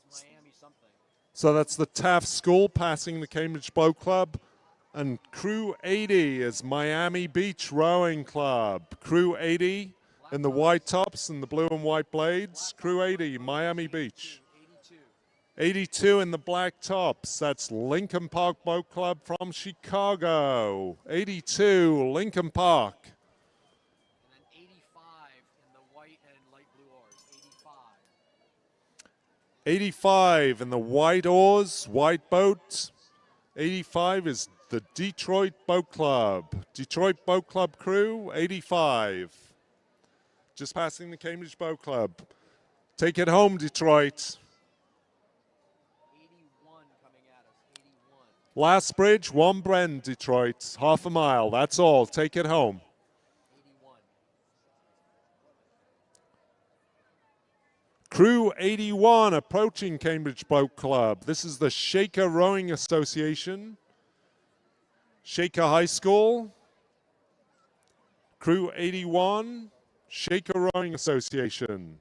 That's Miami something. So that's the Taft School passing the Cambridge Boat Club. And Crew 80 is Miami Beach Rowing Club. Crew 80 in the white tops and the blue and white blades. Crew 80, Miami Beach. 82 in the black tops. That's Lincoln Park Boat Club from Chicago. 82, Lincoln Park. And then 85 in the white and light blue oars, 85. 85 in the white oars, white boat. 85 is the Detroit Boat Club. Detroit Boat Club crew, 85. Just passing the Cambridge Boat Club. Take it home, Detroit. 81 coming at us, 81. Last bridge, one bend, Detroit. Half a mile, that's all. Take it home. 81. Crew 81 approaching Cambridge Boat Club. This is the Shaker Rowing Association. Shaker High School. Crew 81, Shaker Rowing Association.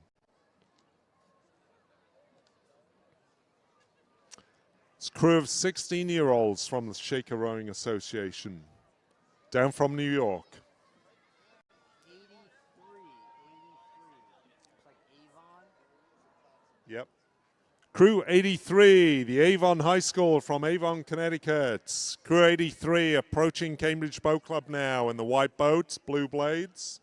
It's a crew of 16-year-olds from the Shaker Rowing Association, down from New York. 83. Looks like Avon. Yep. Crew 83, the Avon High School from Avon, Connecticut. Crew 83 approaching Cambridge Boat Club now in the white boats, blue blades.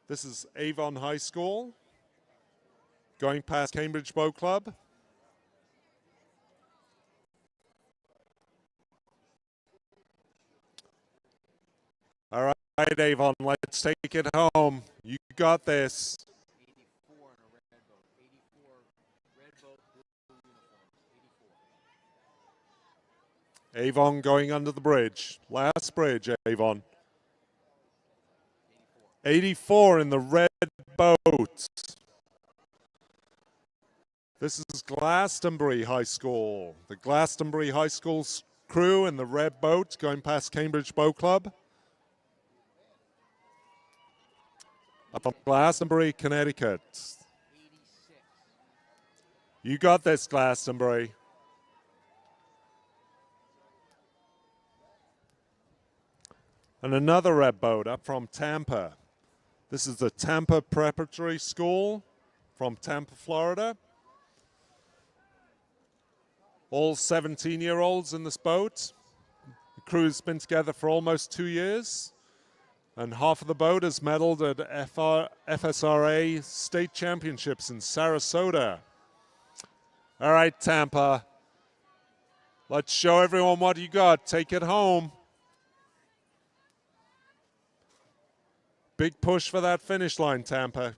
This is Avon High School. going past Cambridge Boat Club. All right, Avon, let's take it home. You got this. 84 in a red boat. 84 red boat, blue uniform. 84. Avon going under the bridge. Last bridge, Avon. 84 in the red boat. This is Glastonbury High School. The Glastonbury High School crew in the red boat going past Cambridge Boat Club. Up from Glastonbury, Connecticut. 86. You got this, Glastonbury. And another red boat up from Tampa. This is the Tampa Preparatory School from Tampa, Florida. All 17-year-olds in this boat. The crew's been together for almost 2 years. And half of the boat has medaled at FSRA State Championships in Sarasota. All right, Tampa. Let's show everyone what you got. Take it home. Big push for that finish line, Tampa.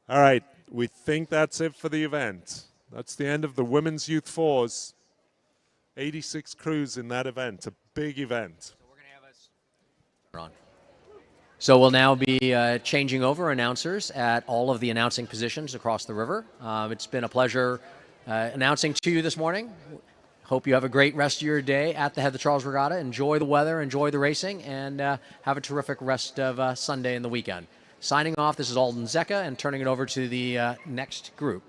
All right, we think that's it for the event. That's the end of the Women's Youth Fours. 86 crews in that event, a big event. So we're going to have us on. So we'll now be changing over announcers at all of the announcing positions across the river. It's been a pleasure announcing to you this morning. Hope you have a great rest of your day at the Head of the Charles Regatta. Enjoy the weather, enjoy the racing, and have a terrific rest of Sunday and the weekend. Signing off, this is Alden Zecca, and turning it over to the next group.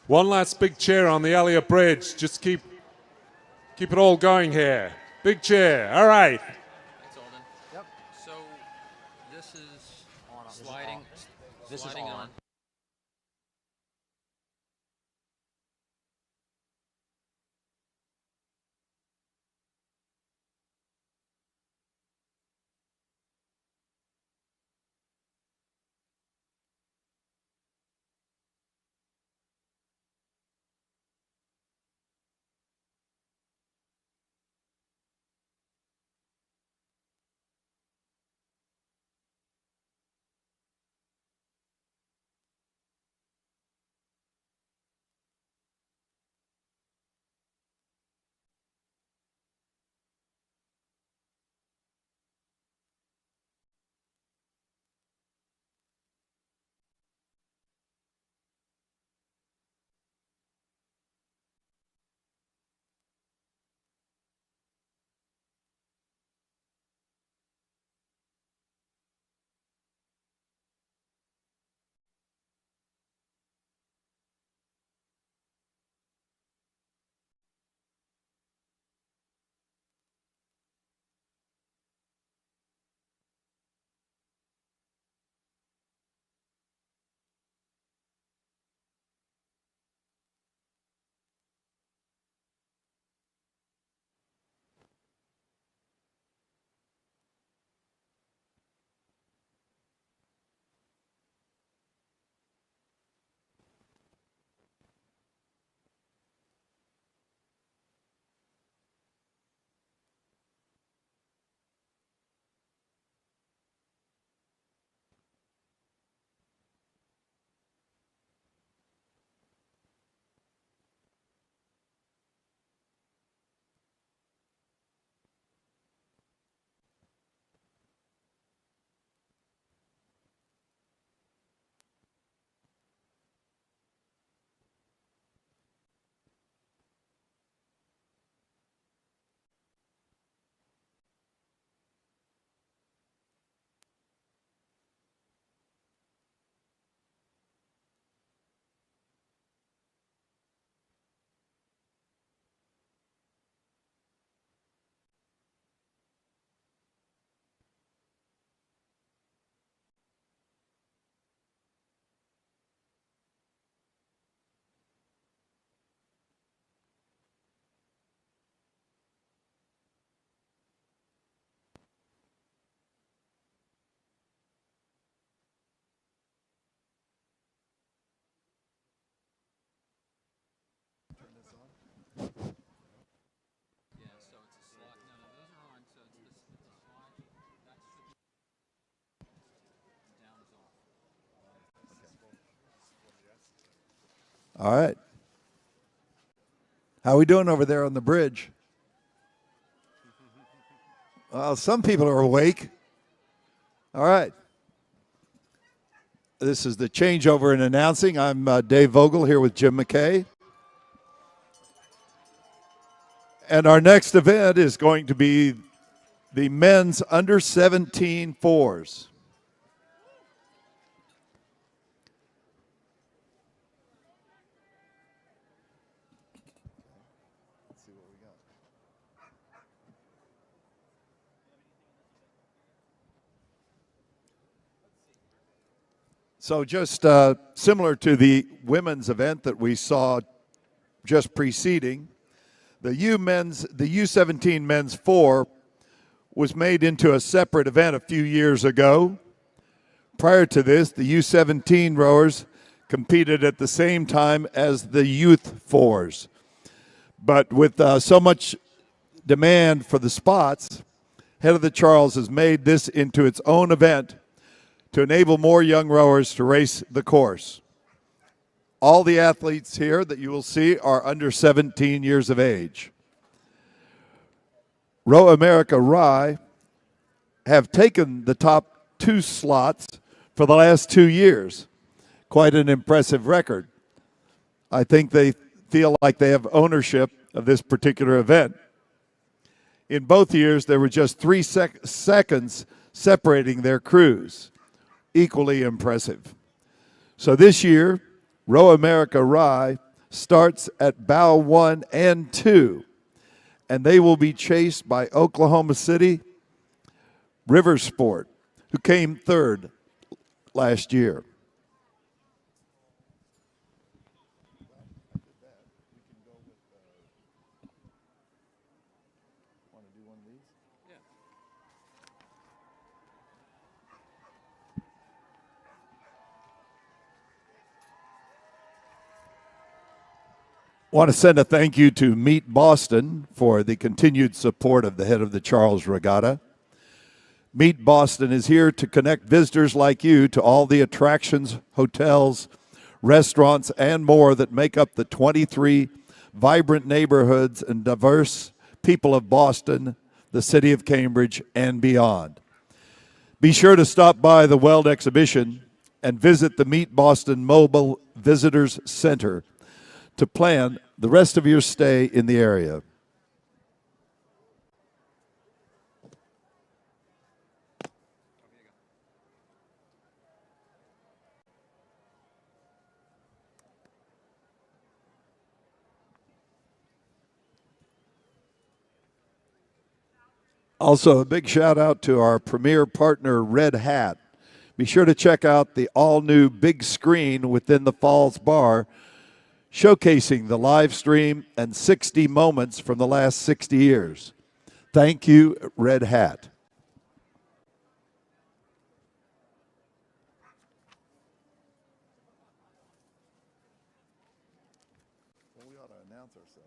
One last big cheer on the Elliott Bridge. Just keep it all going here. Big cheer. All right. Thanks, Alden. Yep. So this is Sliding. This is on. All right. How are we doing over there on the bridge? Well, some people are awake. All right. This is the changeover in announcing. I'm Dave Vogel here with Jim McKay. And our next event is going to be the men's under 17 fours. So just similar to the women's event that we saw just preceding, the U17 men's four was made into a separate event a few years ago. Prior to this, the U17 rowers competed at the same time as the youth fours. But with so much demand for the spots, Head of the Charles has made this into its own event to enable more young rowers to race the course. All the athletes here that you will see are under 17 years of age. Row America Rye have taken the top 2 slots for the last 2 years. Quite an impressive record. I think they feel like they have ownership of this particular event. In both years, there were just 3 seconds separating their crews. Equally impressive. So this year, Row America Rye starts at bow 1 and 2, and they will be chased by Oklahoma City Riversport, who came 3rd last year. Want to send a thank you to Meet Boston for the continued support of the Head of the Charles Regatta. Meet Boston is here to connect visitors like you to all the attractions, hotels, restaurants, and more that make up the 23 vibrant neighborhoods and diverse people of Boston, the city of Cambridge, and beyond. Be sure to stop by the Weld exhibition and visit the Meet Boston Mobile Visitors Center to plan the rest of your stay in the area. Also, a big shout out to our premier partner, Red Hat. Be sure to check out the all-new big screen within the Falls Bar, showcasing the live stream and 60 moments from the last 60 years. Thank you, Red Hat. Well, we ought to announce ourselves.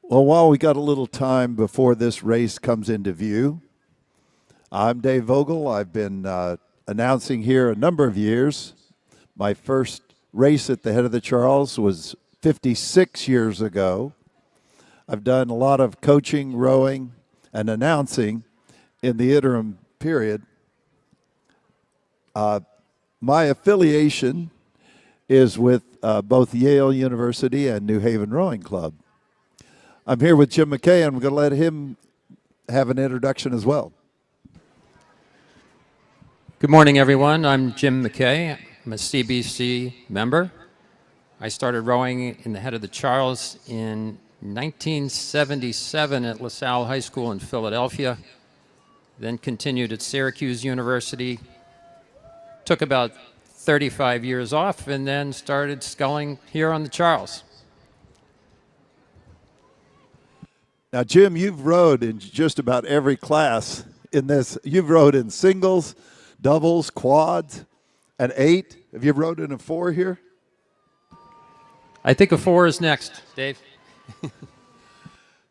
Well, while we got a little time before this race comes into view, I'm Dave Vogel. I've been announcing here a number of years. My first race at the Head of the Charles was 56 years ago. I've done a lot of coaching, rowing, and announcing in the interim period. My affiliation is with both Yale University and New Haven Rowing Club. I'm here with Jim McKay, and I'm going to let him have an introduction as well. Good morning, everyone. I'm Jim McKay. I'm a CBC member. I started rowing in the head of the Charles in 1977 at LaSalle High School in Philadelphia, then continued at Syracuse University, took about 35 years off, and then started sculling here on the Charles. Now, Jim, you've rowed in just about every class in this. You've rowed in singles, doubles, quads, an 8. Have you rowed in a 4 here? I think a 4 is next, Dave.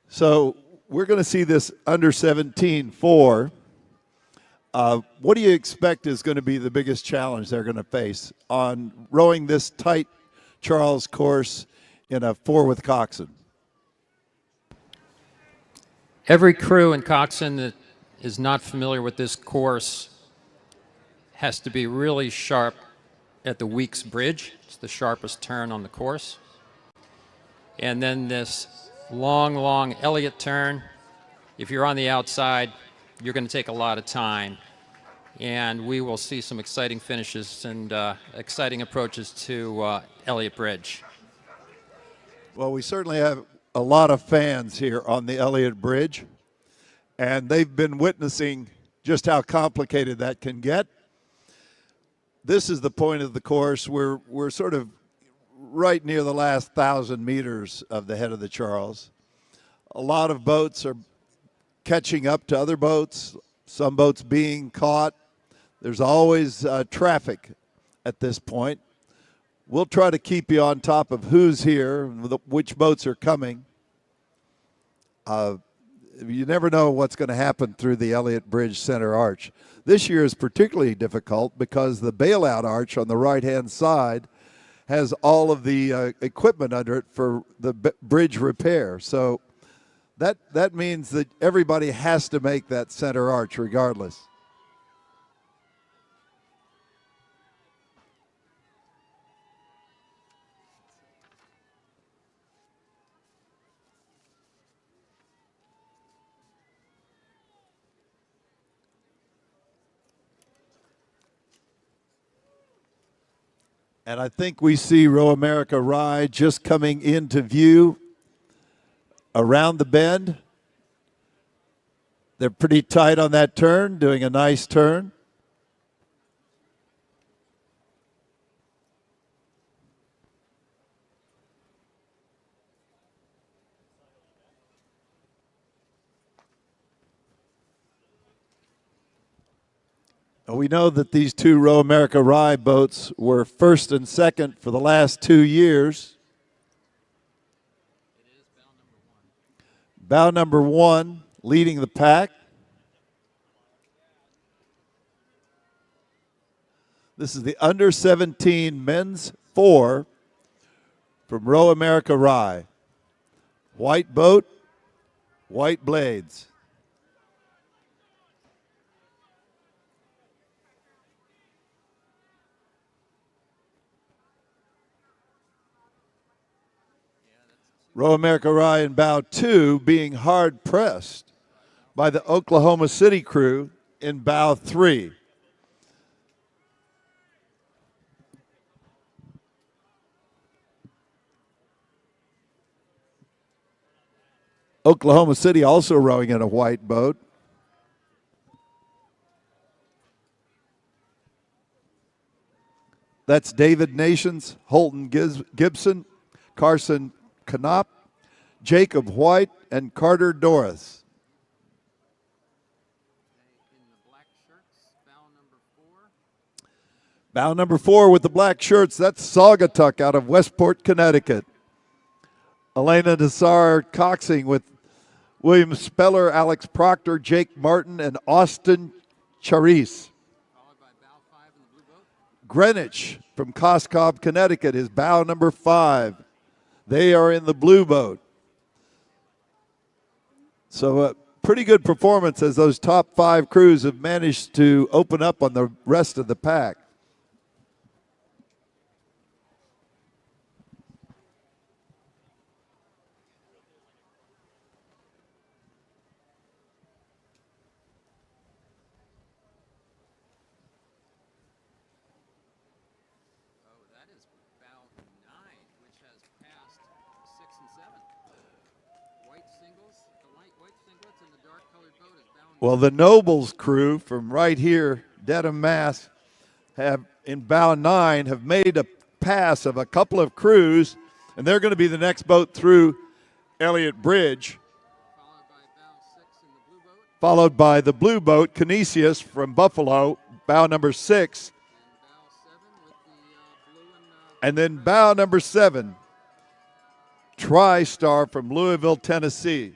So we're going to see this under 17 4. What do you expect is going to be the biggest challenge they're going to face on rowing this tight Charles course in a 4 with coxswain? Every crew in coxswain that is not familiar with this course has to be really sharp at the Weeks Bridge. It's the sharpest turn on the course. And then this long, long Elliott turn. If you're on the outside, you're going to take a lot of time. And we will see some exciting finishes and exciting approaches to Elliott Bridge. Well, we certainly have a lot of fans here on the Elliott Bridge, and they've been witnessing just how complicated that can get. This is the point of the course where we're sort of right near the last 1,000 meters of the head of the Charles. A lot of boats are catching up to other boats, some boats being caught. There's always traffic at this point. We'll try to keep you on top of who's here, which boats are coming. You never know what's going to happen through the Elliott Bridge center arch. This year is particularly difficult because the bailout arch on the right-hand side has all of the equipment under it for the bridge repair. So that means that everybody has to make that center arch regardless. And I think we see Row America Rye just coming into view around the bend. They're pretty tight on that turn, doing a nice turn. We know that these two Row America Rye boats were first and second for the last 2 years. It is bow number 1. Bow number 1 leading the pack. This is the under 17 men's 4 from Row America Rye. White boat, white blades. Row America Rye in bow 2 being hard pressed by the Oklahoma City crew in bow 3. Oklahoma City also rowing in a white boat. That's David Nations, Holton Gibson, Carson Knopp, Jacob White, and Carter Doris. In the black shirts, bow number 4. Bow number 4 with the black shirts, that's Saugatuck out of Westport, Connecticut. Elena Nassar coxing with William Speller, Alex Proctor, Jake Martin, and Austin Charisse. Followed by bow 5 in the blue boat. Greenwich from Coscob, Connecticut is bow number 5. They are in the blue boat. So a pretty good performance as those top 5 crews have managed to open up on the rest of the pack. Well, the Nobles crew from right here, Dedham, Mass, have in bow 9 have made a pass of a couple of crews, and they're going to be the next boat through Elliott Bridge. Followed by the blue boat, Canisius from Buffalo, bow number 6. And then bow number 7, TriStar from Louisville, Tennessee.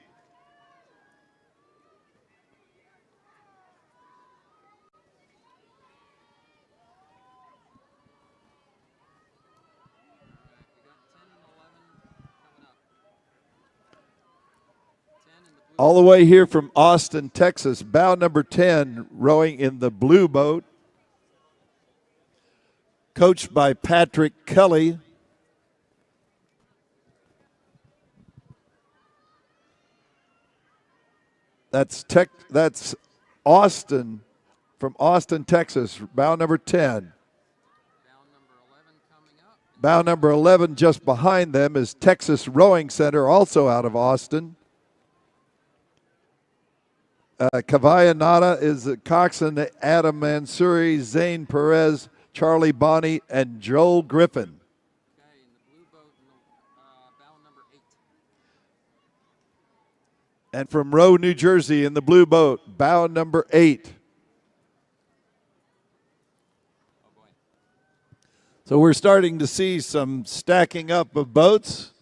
All the way here from Austin, Texas, bow number 10, rowing in the blue boat, coached by Patrick Kelly. That's Austin, from Austin, Texas, bow number 10. Bow number 11 just behind them is Texas Rowing Center, also out of Austin. Kavaya Nada is coxswain Adam Mansouri, Zane Perez, Charlie Bonney, and Joel Griffin. And from Rowe, New Jersey, in the blue boat, bow number 8. So we're starting to see some stacking up of boats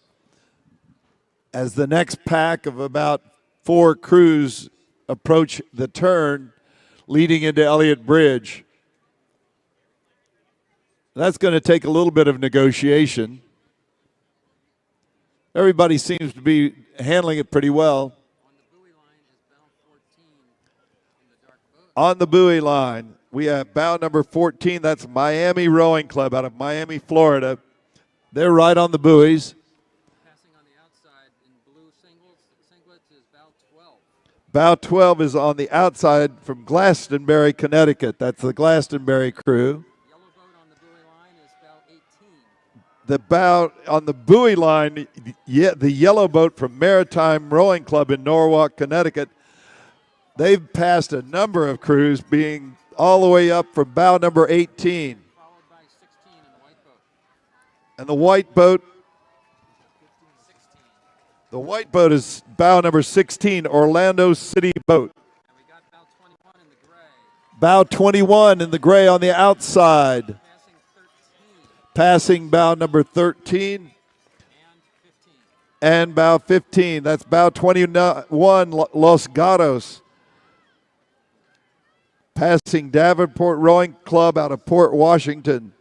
as the next pack of about 4 crews approach the turn leading into Elliott Bridge. That's going to take a little bit of negotiation. Everybody seems to be handling it pretty well. On the buoy line, we have bow number 14. That's Miami Rowing Club out of Miami, Florida. They're right on the buoys. Bow 12 is on the outside from Glastonbury, Connecticut. That's the Glastonbury crew. Yellow boat on the buoy line is bow 18. The bow on the buoy line, the yellow boat from Maritime Rowing Club in Norwalk, Connecticut. They've passed a number of crews, being all the way up from bow number 18. Followed by 16 in the white boat. And the white boat, the white boat is bow number 16, Orlando City boat. And we got bow 21 in the gray. Bow 21 in the gray on the outside. Passing 13 Passing bow number 13 and 15. and bow 15. That's bow 21, Los Gatos. Passing Davenport Rowing Club out of Port Washington.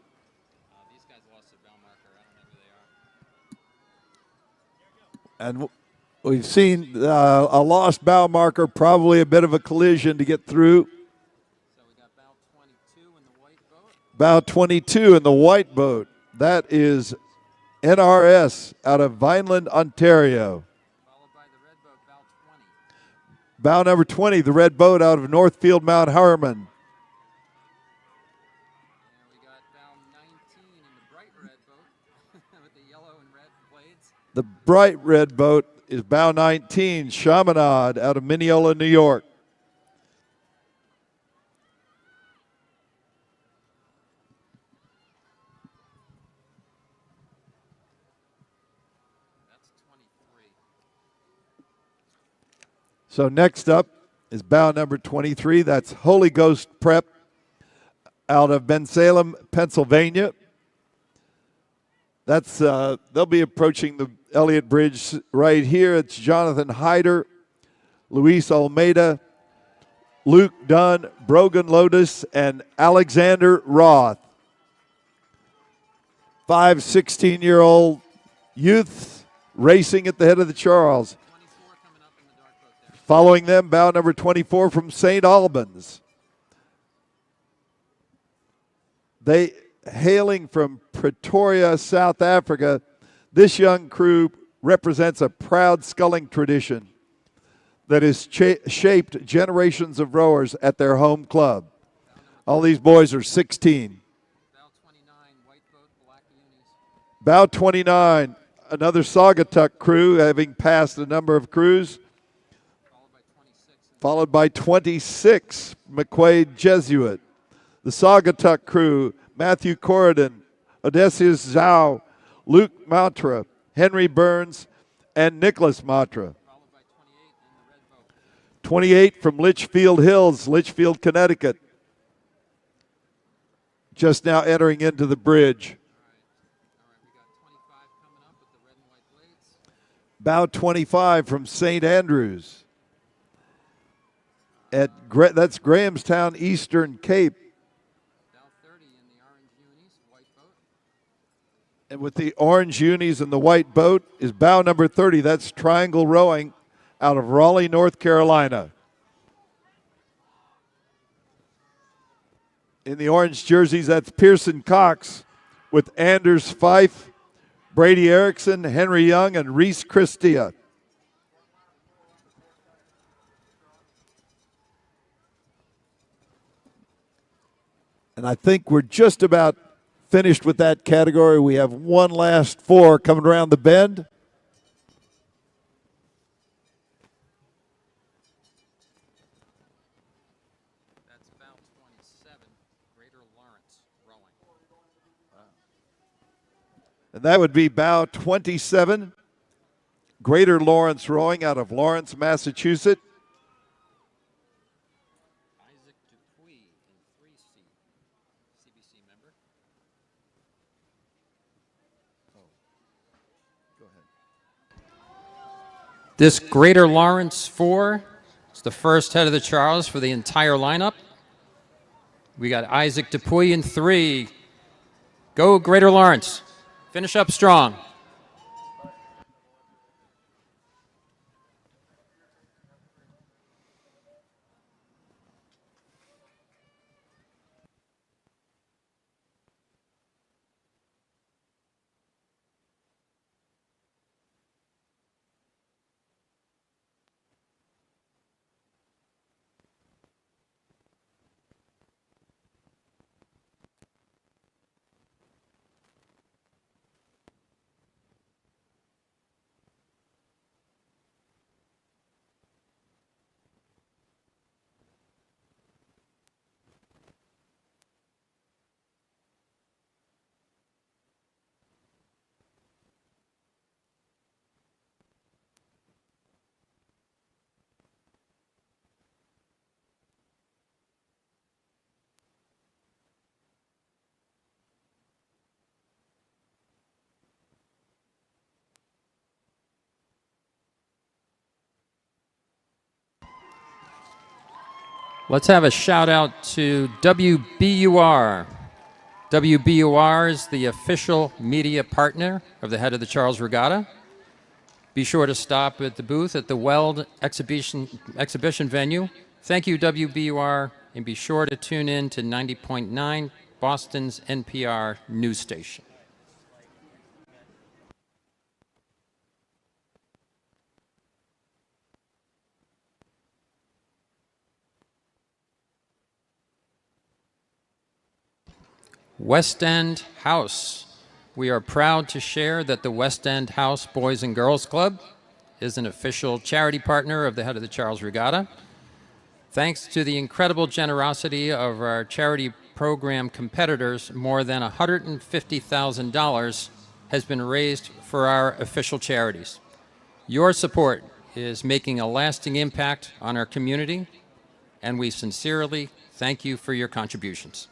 These guys lost their bow marker. I don't know who they are. And we've seen a lost bow marker, probably a bit of a collision to get through. So we got bow 22 in the white boat. Bow 22 in the white boat. That is NRS out of Vineland, Ontario. Followed by the red boat, bow 20. Bow number 20, the red boat out of Northfield, Mount Harmon. And we got bow 19 in the bright red boat with the yellow and red blades. The bright red boat is bow 19, Chaminade out of Mineola, New York. That's 23. So next up is bow number 23. That's Holy Ghost Prep out of Bensalem, Pennsylvania. That's they'll be approaching the Elliott Bridge right here. It's Jonathan Hyder, Luis Almeida, Luke Dunn, Brogan Lotus, and Alexander Roth. 5 16-year-old youths racing at the head of the Charles. 24 coming up in the dark boat there. Following them, bow number 24 from St. Albans. They hailing from Pretoria, South Africa. This young crew represents a proud sculling tradition that has shaped generations of rowers at their home club. All these boys are 16. Bow 29, white boat, black unis. Bow 29, another Saugatuck crew, having passed a number of crews. Followed by 26 in followed by 26, McQuaid Jesuit. The Saugatuck crew, Matthew Corridon, Odysseus Zhao, Luke Matra, Henry Burns, and Nicholas Matra. 28 from Litchfield Hills, Litchfield, Connecticut. Just now entering into the bridge. Bow 25 from St. Andrews. That's Grahamstown, Eastern Cape. And with the orange unis and the white boat is bow number 30. That's Triangle Rowing out of Raleigh, North Carolina. In the orange jerseys, that's Pearson Cox with Anders Fife, Brady Erickson, Henry Young, and Reese Christia. And I think we're just about finished with that category. We have one last four coming around the bend. That's bow 27, Greater Lawrence rowing. And that would be bow 27, Greater Lawrence Rowing out of Lawrence, Massachusetts. Isaac Dupuy in 3C, CBC member. Go ahead. This Greater Lawrence 4 is the first head of the Charles for the entire lineup. We got Isaac Dupuy in 3. Go Greater Lawrence. Finish up strong. Let's have a shout out to WBUR. WBUR is the official media partner of the Head of the Charles Regatta. Be sure to stop at the booth at the Weld exhibition venue. Thank you, WBUR, and be sure to tune in to 90.9, Boston's NPR news station. West End House. We are proud to share that the West End House Boys and Girls Club is an official charity partner of the Head of the Charles Regatta. Thanks to the incredible generosity of our charity program competitors, more than $150,000 has been raised for our official charities. Your support is making a lasting impact on our community, and we sincerely thank you for your contributions.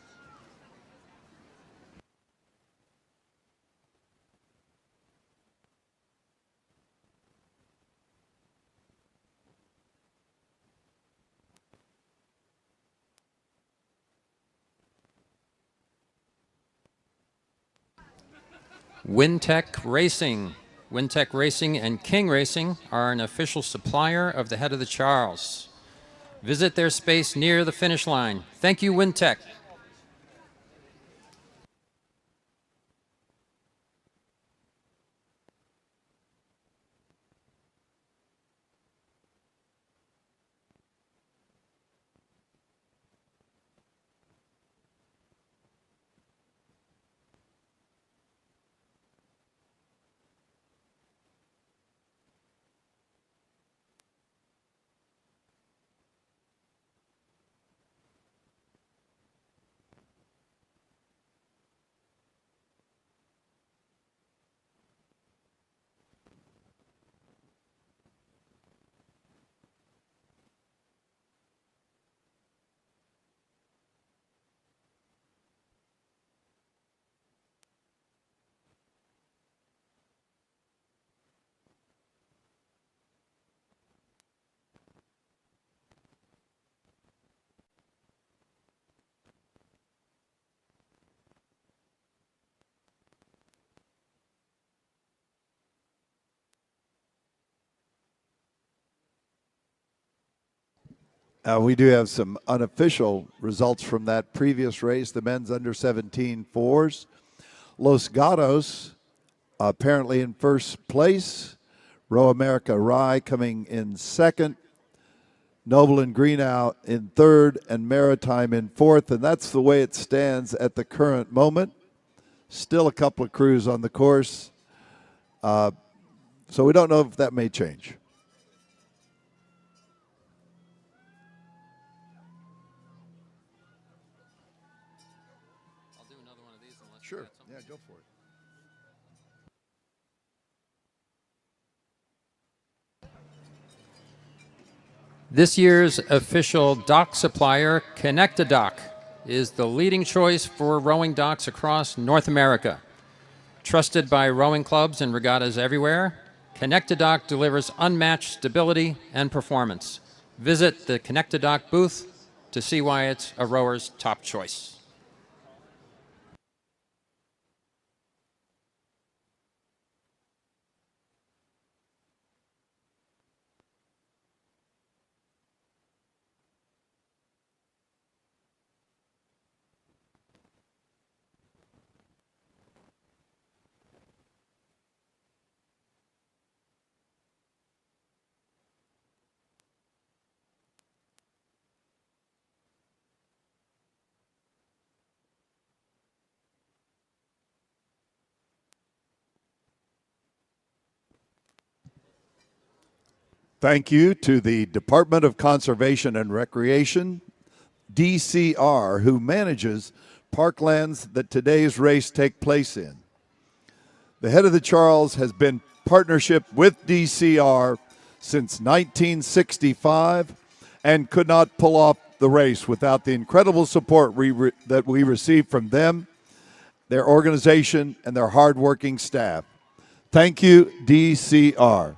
Wintech Racing. Wintech Racing and King Racing are an official supplier of the Head of the Charles. Visit their space near the finish line. Thank you, Wintech. We do have some unofficial results from that previous race, the men's under 17 fours. Los Gatos apparently in first place. Row America Rye coming in second. Noble and Greenow in third, and Maritime in fourth. And that's the way it stands at the current moment. Still a couple of crews on the course. So we don't know if that may change. I'll do another one of these unless Sure. you got something. Yeah, go for it. This year's official dock supplier, Connect-A-Dock, is the leading choice for rowing docks across North America. Trusted by rowing clubs and regattas everywhere, Connect-A-Dock delivers unmatched stability and performance. Visit the Connect-A-Dock booth to see why it's a rower's top choice. Thank you to the Department of Conservation and Recreation, DCR, who manages parklands that today's race take place in. The Head of the Charles has been partnership with DCR since 1965 and could not pull off the race without the incredible support that we receive from them, their organization, and their hardworking staff. Thank you, DCR.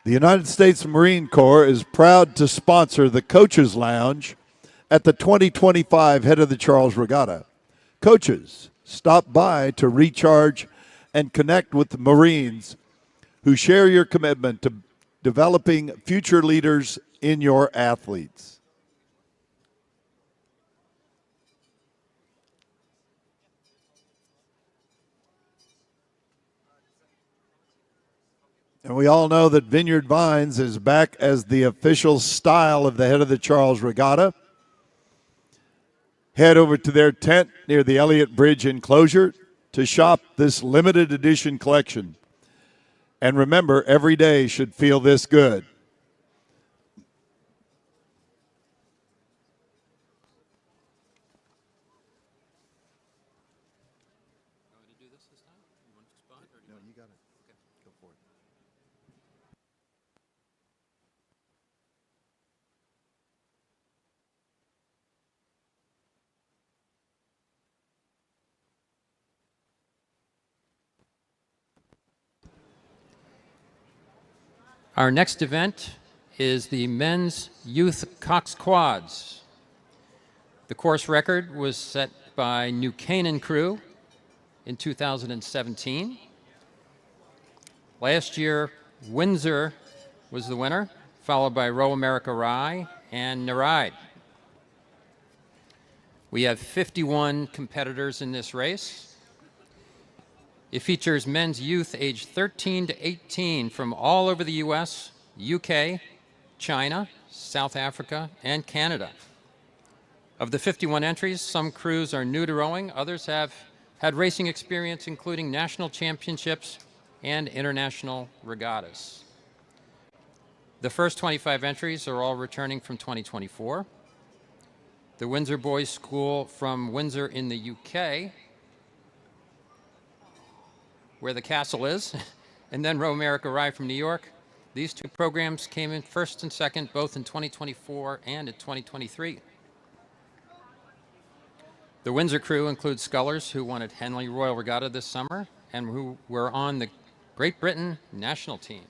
The United States Marine Corps is proud to sponsor the Coaches Lounge at the 2025 Head of the Charles Regatta. Coaches, stop by to recharge and connect with the Marines who share your commitment to developing future leaders in your athletes. And we all know that Vineyard Vines is back as the official style of the Head of the Charles Regatta. Head over to their tent near the Elliott Bridge enclosure to shop this limited edition collection. And remember, every day should feel this good. Want me to do this time? You want to spot or do you want You got it. Okay. Go for it. Our next event is the men's youth coxed quads. The course record was set by New Canaan crew in 2017. Last year, Windsor was the winner, followed by Row America Rye and Naride. We have 51 competitors in this race. It features men's youth aged 13 to 18 from all over the US, UK, China, South Africa, and Canada. Of the 51 entries, some crews are new to rowing, others have had racing experience, including national championships and international regattas. The first 25 entries are all returning from 2024. The Windsor Boys School from Windsor in the UK, where the castle is, and then Row America Rye from New York. These two programs came in first and second, both in 2024 and in 2023. The Windsor crew includes scullers who won at Henley Royal Regatta this summer and who were on the Great Britain national team.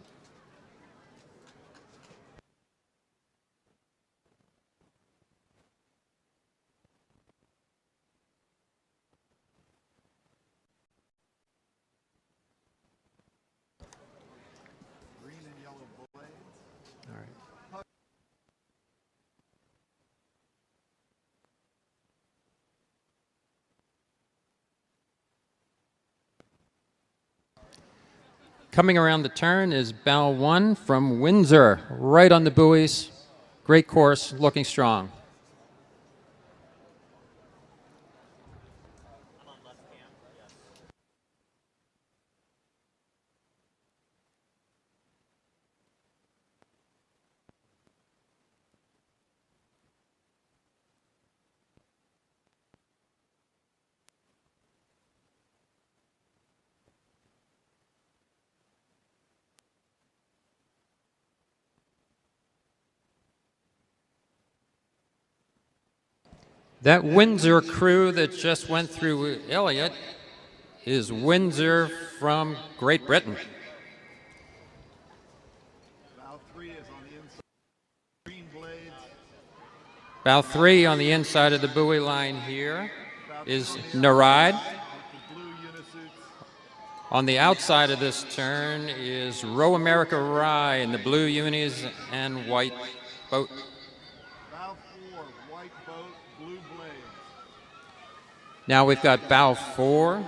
Coming around the turn is bow 1 from Windsor, right on the buoys. Great course, looking strong. That Windsor crew that just went through Elliott is Windsor from Great Britain. Bow 3 is on the inside. Green blades. Bow 3 on the inside of the buoy line here is Naride. On the outside of this turn is Row America Rye in the blue unis and white boat. Bow 4, white boat, blue blades. Now we've got bow 4,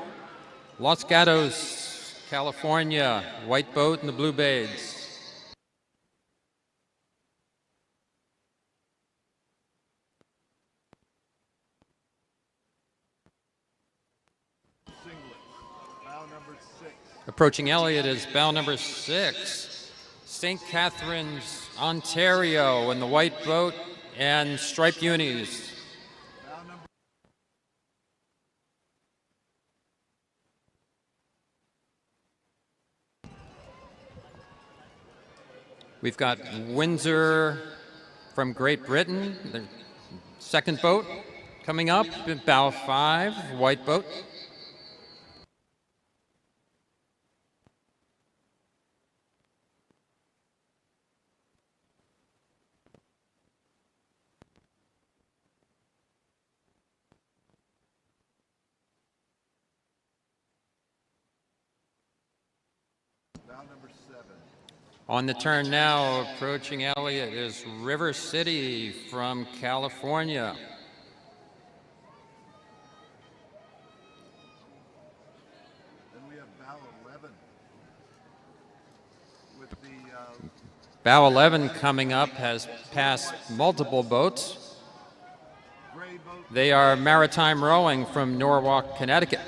Los Gatos, California, white boat and the blue blades. Approaching Elliott is bow number 6, St. Catharines, Ontario, in the white boat and striped unis. We've got Windsor from Great Britain, the second boat coming up, bow 5, white boat. On the turn now, approaching Elliott, is River City from California. Then we have bow 11. With the Bow 11 coming up has passed multiple boats. gray boat. They are Maritime Rowing from Norwalk, Connecticut.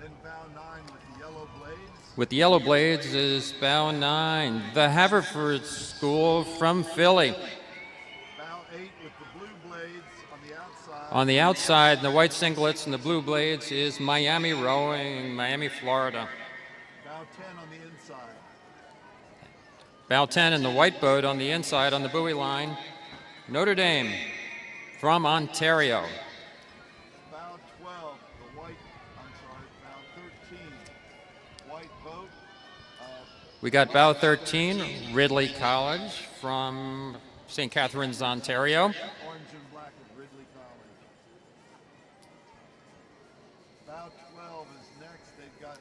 Then bow 9 with the yellow blades. With the yellow blades is bow 9, the Haverford School from Philly. Bow 8 with the blue blades on the outside. On the outside, the white singlets and the blue blades is Miami Rowing, Miami, Florida. Bow 10 on the inside. Bow 10 in the white boat on the inside on the buoy line, Notre Dame from Ontario. Bow 12, the white, I'm sorry, bow 13, white boat. We got bow 13, Ridley College from St. Catharines, Ontario. Orange and black at Ridley College. Bow 12 is next. They've got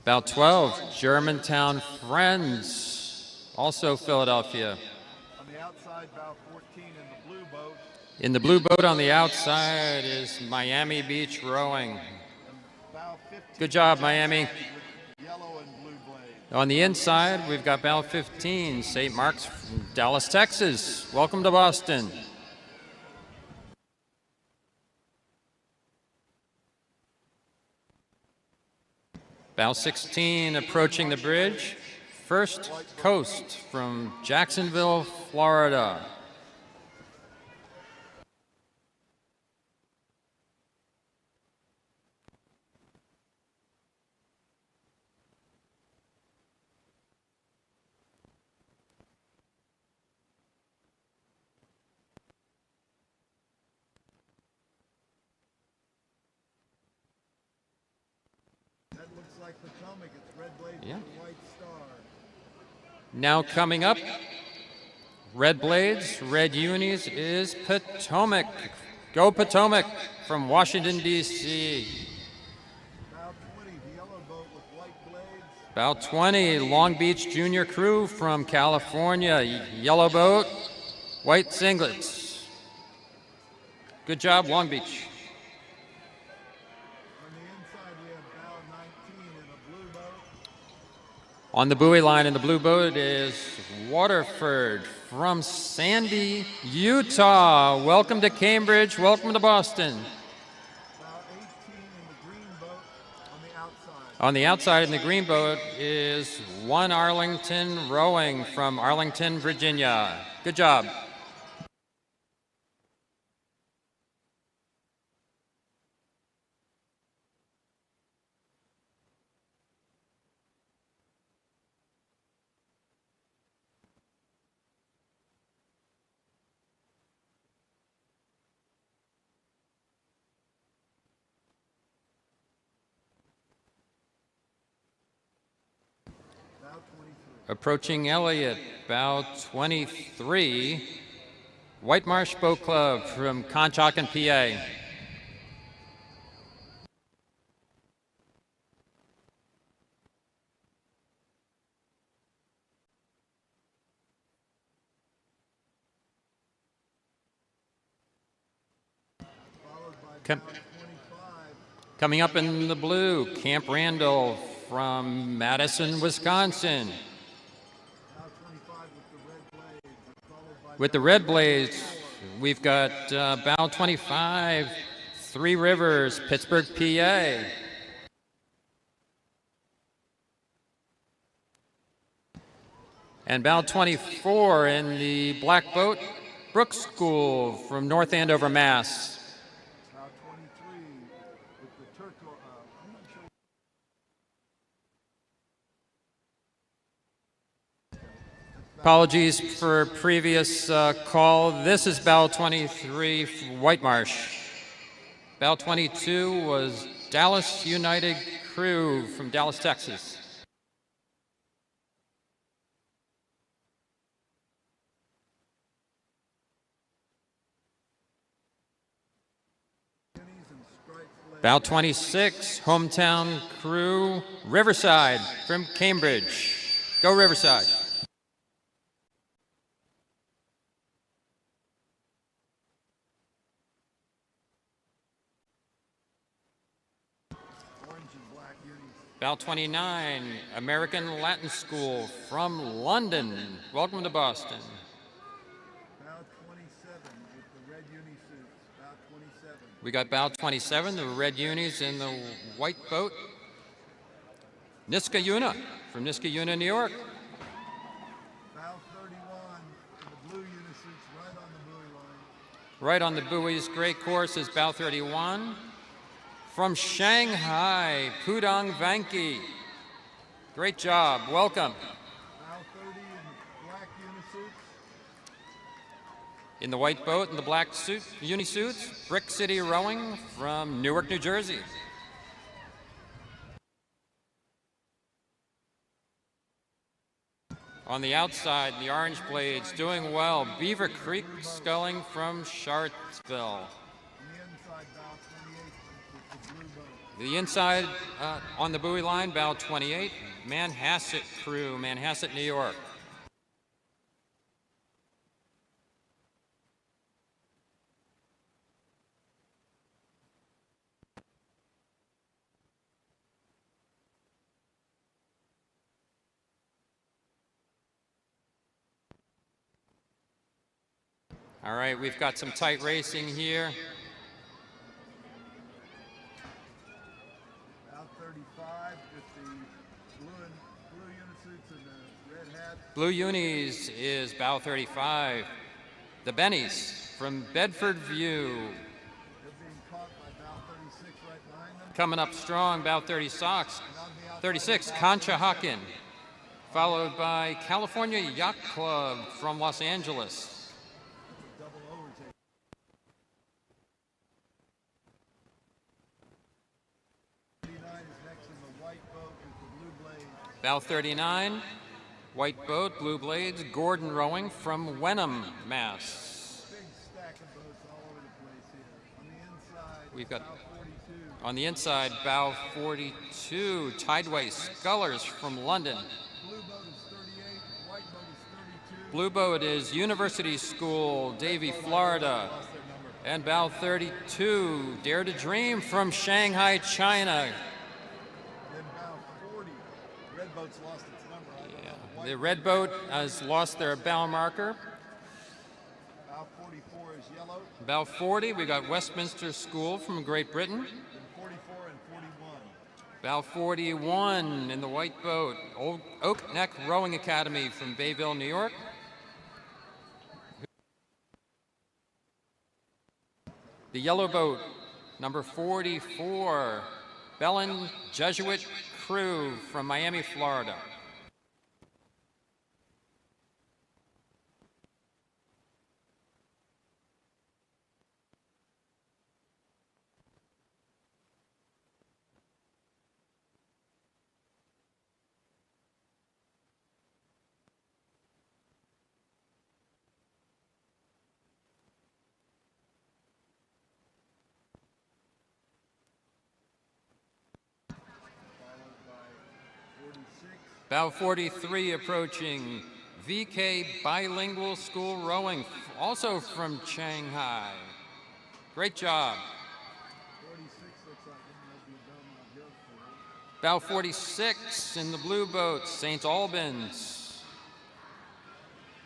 Bow 12, Germantown Friends, also Philadelphia. on the outside, bow 14 in the blue boat. In the blue boat on the outside is Miami Beach Rowing. Bow 15. Good job, Miami. with yellow and blue blades. On the inside, we've got bow 15, St. Mark's from Dallas, Texas. Welcome to Boston. Bow 16, approaching the bridge. First Coast from Jacksonville, Florida. That looks like Potomac. It's red blades Yeah. with a white star. Now coming up, red blades, red unis is Potomac. Go Potomac from Washington, D.C. Bow 20, the yellow boat with white blades. Bow 20, Long Beach Junior Crew from California. Yellow boat, white singlets. Good job, Long Beach. On the inside, we have bow 19 in a blue boat. On the buoy line in the blue boat is Waterford from Sandy, Utah. Welcome to Cambridge, welcome to Boston. Bow 18 in the green boat on the outside. On the outside in the green boat is One Arlington Rowing from Arlington, Virginia. Good job. Approaching Elliott, bow 23, White Marsh Boat Club from Conshohocken, PA. Coming up in the blue, Camp Randall from Madison, Wisconsin. With the red blades, we've got bow 25, Three Rivers, Pittsburgh, PA. And bow 24 in the black boat, Brooks School from North Andover, Mass. Apologies for previous call. This is bow 23, White Marsh. Bow 22 was Dallas United Crew from Dallas, Texas. Bow 26, Hometown Crew, Riverside from Cambridge. Go Riverside. Bow 29, American Latin School from London. Welcome to Boston. Bow 27 with the red uni suits. Bow 27. We got bow 27, the red unis in the white boat. Niskayuna from Niskayuna, New York. Bow 31 in the blue uni suits right on the buoy line. Right on the buoy's great course is bow 31. From Shanghai, Pudong Vanki. Great job, welcome. Bow 30 in the black unisuits. In the white boat and the black unisuits, Brick City Rowing from Newark, New Jersey. On the outside, the orange blades doing well. Beaver Creek Sculling from Charlottesville. The inside on the buoy line, bow 28, Manhasset Crew, Manhasset, New York. All right, we've got some tight racing here. Blue unis is bow 35. The Bennies from Bedford View. Coming up strong, bow 36, Conshohocken. Followed by California Yacht Club from Los Angeles. Bow 39. White boat, blue blades, Gordon Rowing from Wenham, Mass. Big stack of boats all over the place here. On the inside, We've got bow 42. on the inside, bow 42, Tideway Scullers from London. Blue boat is 38, white boat is 32. Blue boat is University School, Davie, Florida. And bow 32, Dare to Dream from Shanghai, China. Then bow 40, red boat's lost its number. The red boat has lost their bow marker. Bow 44 is yellow. Bow 40, we got Westminster School from Great Britain. 44 and 41. Bow 41 in the white boat, Oak Neck Rowing Academy from Bayville, New York. The yellow boat, number 44, Bellin Jesuit Crew from Miami, Florida. Bow 43 approaching VK Bilingual School Rowing, also from Shanghai. Great job. 46 looks like it might be Belmont Hill Crew. Bow 46 in the blue boat, St. Albans.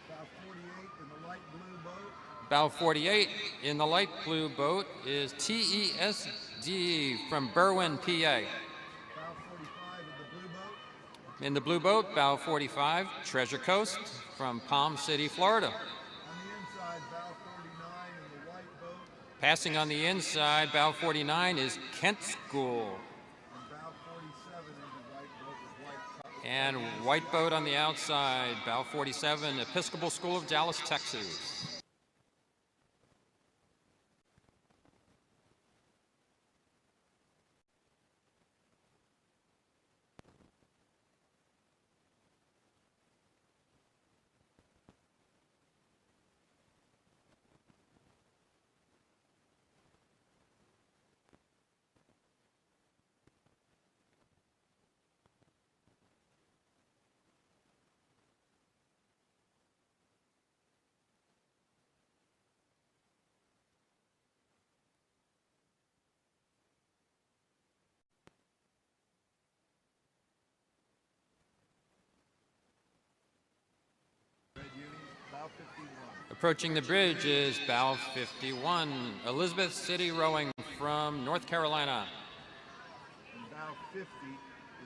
Bow 48 in the light blue boat. Bow 48 in the light blue boat is TESD from Berwyn, PA. Bow 45 in the blue boat. In the blue boat, bow 45, Treasure Coast from Palm City, Florida. On the inside, bow 49 in the white boat. Passing on the inside, bow 49 is Kent School. And bow 47 in the white boat with white top. And white boat on the outside, bow 47, Episcopal School of Dallas, Texas. Red unis, bow 51. Approaching the bridge is bow 51, Elizabeth City Rowing from North Carolina. And bow 50 is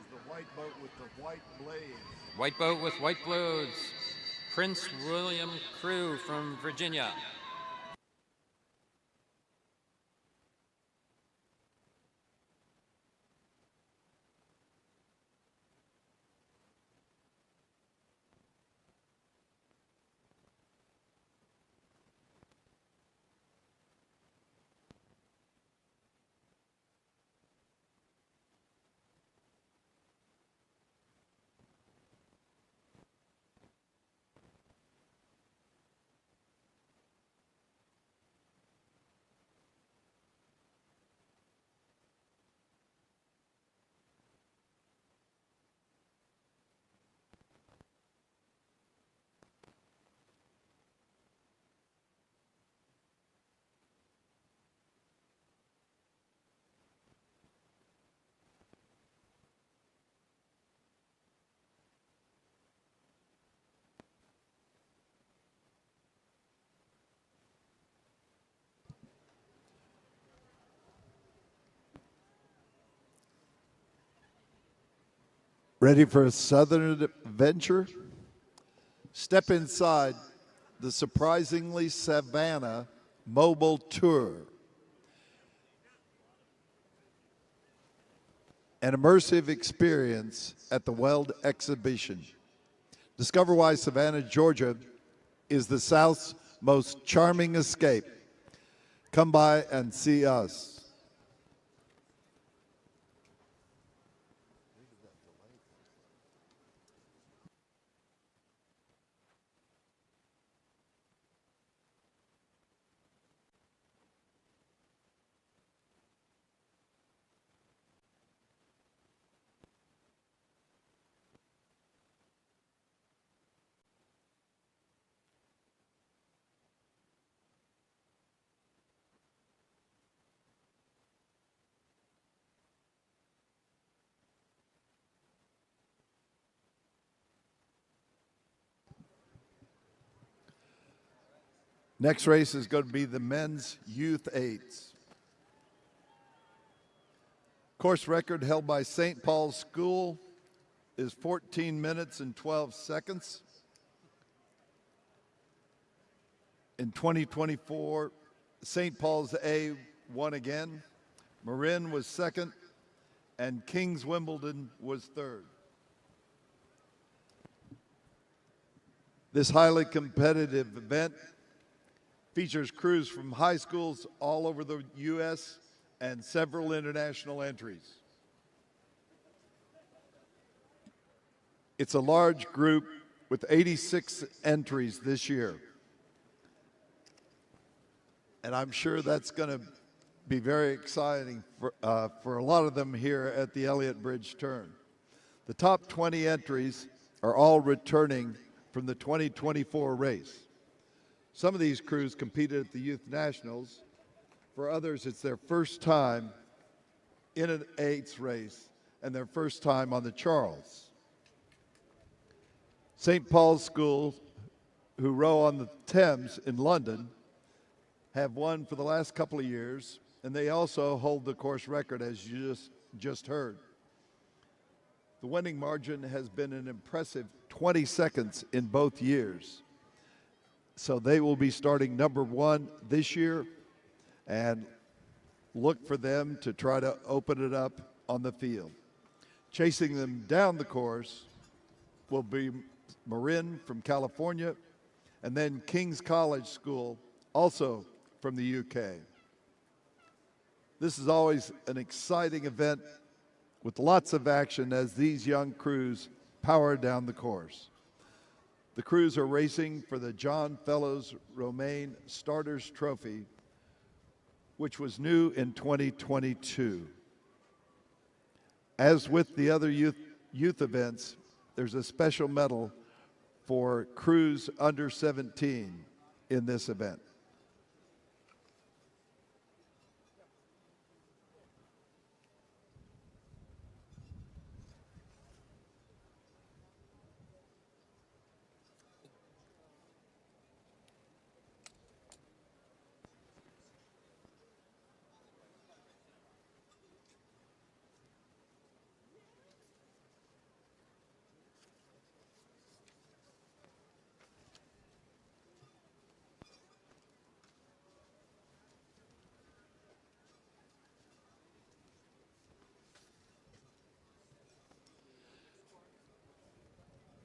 the white boat with the white blades. White boat with white blades, Prince William Crew from Virginia. Ready for a southern adventure? Step inside the Surprisingly Savannah mobile tour. An immersive experience at the Weld exhibition. Discover why Savannah, Georgia is the South's most charming escape. Come by and see us. Next race is going to be the men's youth eights. Course record held by St. Paul's School is 14 minutes and 12 seconds. In 2024, St. Paul's A won again, Marin was second, and King's Wimbledon was third. This highly competitive event features crews from high schools all over the U.S. and several international entries. It's a large group with 86 entries this year. And I'm sure that's going to be very exciting for a lot of them here at the Elliott Bridge Turn. The top 20 entries are all returning from the 2024 race. Some of these crews competed at the Youth Nationals. For others, it's their first time in an eights race and their first time on the Charles. St. Paul's School, who row on the Thames in London, have won for the last couple of years, and they also hold the course record, as you just heard. The winning margin has been an impressive 20 seconds in both years. So they will be starting number one this year, and look for them to try to open it up on the field. Chasing them down the course will be Marin from California, and then King's College School, also from the UK. This is always an exciting event with lots of action as these young crews power down the course. The crews are racing for the John Fellows Romaine Starters Trophy, which was new in 2022. As with the other youth events, there's a special medal for crews under 17 in this event.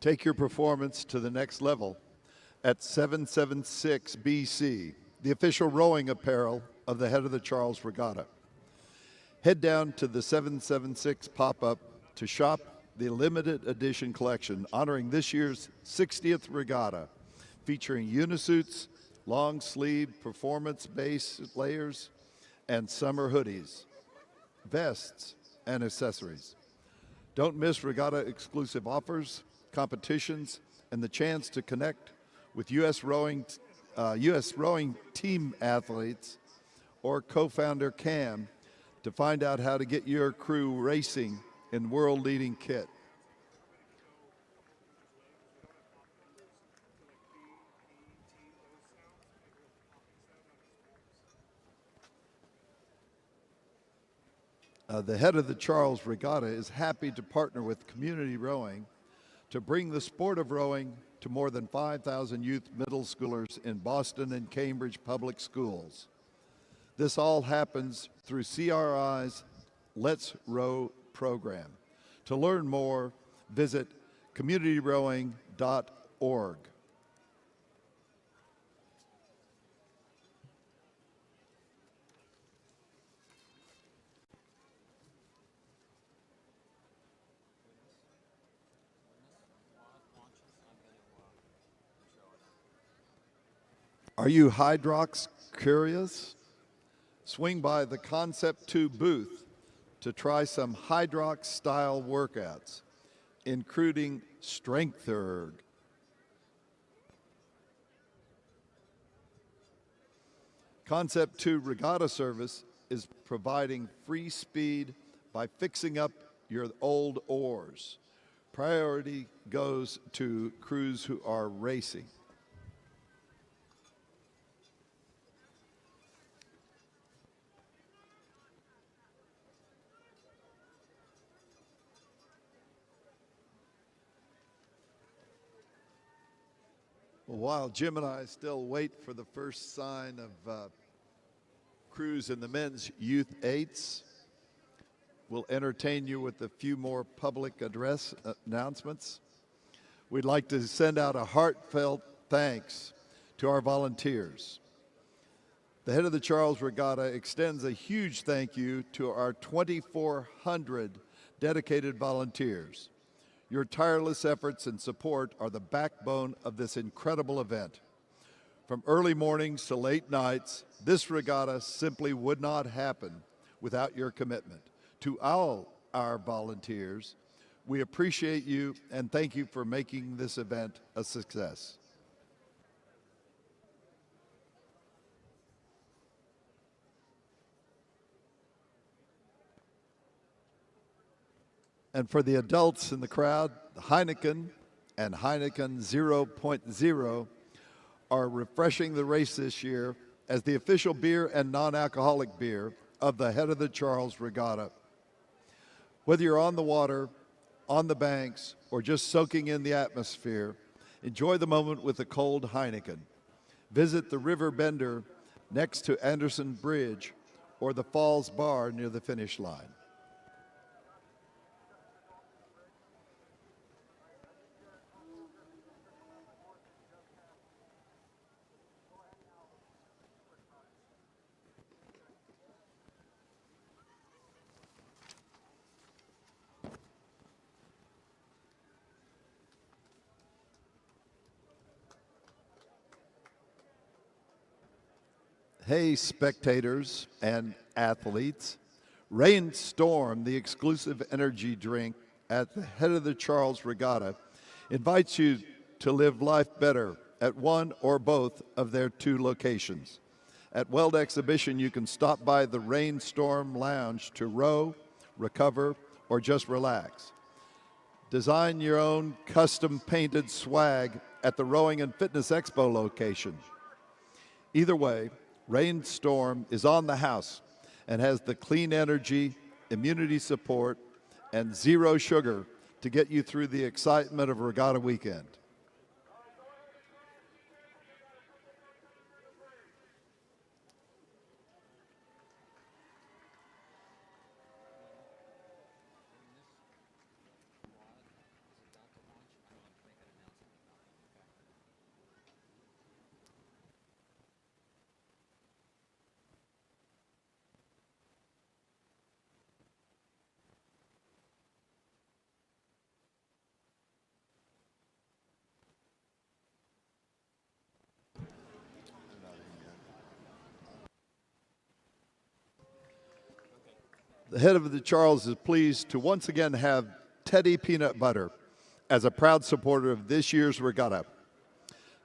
Take your performance to the next level at 776 BC, the official rowing apparel of the Head of the Charles Regatta. Head down to the 776 pop-up to shop the limited edition collection honoring this year's 60th regatta, featuring unisuits, long sleeve performance base layers, and summer hoodies, vests, and accessories. Don't miss regatta exclusive offers, competitions, and the chance to connect with U.S. rowing team athletes or co-founder Cam to find out how to get your crew racing in world-leading kit. The Head of the Charles Regatta is happy to partner with Community Rowing to bring the sport of rowing to more than 5,000 youth middle schoolers in Boston and Cambridge public schools. This all happens through CRI's Let's Row program. To learn more, visit communityrowing.org. Are you Hydrox curious? Swing by the Concept 2 booth to try some Hydrox style workouts, including strength erg. Concept 2 Regatta service is providing free speed by fixing up your old oars. Priority goes to crews who are racing. While Jim and I still wait for the first sign of crews in the men's youth eights, we'll entertain you with a few more public address announcements. We'd like to send out a heartfelt thanks to our volunteers. The head of the Charles Regatta extends a huge thank you to our 2,400 dedicated volunteers. Your tireless efforts and support are the backbone of this incredible event. From early mornings to late nights, this regatta simply would not happen without your commitment. To all our volunteers, we appreciate you and thank you for making this event a success. And for the adults in the crowd, Heineken and Heineken 0.0 are refreshing the race this year as the official beer and non-alcoholic beer of the head of the Charles Regatta. Whether you're on the water, on the banks, or just soaking in the atmosphere, enjoy the moment with a cold Heineken. Visit the River Bender next to Anderson Bridge or the Falls Bar near the finish line. Hey, spectators and athletes. Rainstorm, the exclusive energy drink at the head of the Charles Regatta, invites you to live life better at one or both of their 2 locations. At Weld Exhibition, you can stop by the Rainstorm Lounge to row, recover, or just relax. Design your own custom-painted swag at the Rowing and Fitness Expo location. Either way, Rainstorm is on the house and has the clean energy, immunity support, and zero sugar to get you through the excitement of Regatta weekend. The head of the Charles is pleased to once again have Teddy Peanut Butter as a proud supporter of this year's regatta.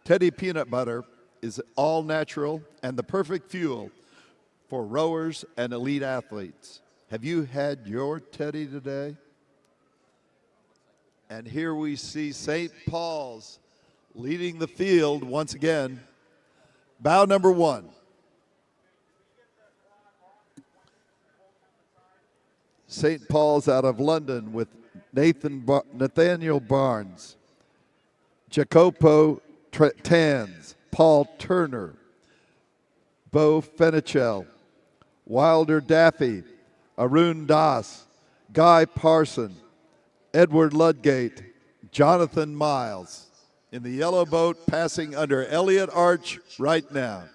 Teddy Peanut Butter is all natural and the perfect fuel for rowers and elite athletes. Have you had your Teddy today? And here we see St. Paul's leading the field once again. Bow number 1. St. Paul's out of London with Nathaniel Barnes, Jacopo Tanz, Paul Turner, Bo Fenichel, Wilder Daffy, Arun Das, Guy Parson, Edward Ludgate, Jonathan Miles. In the yellow boat passing under Elliott Arch right now.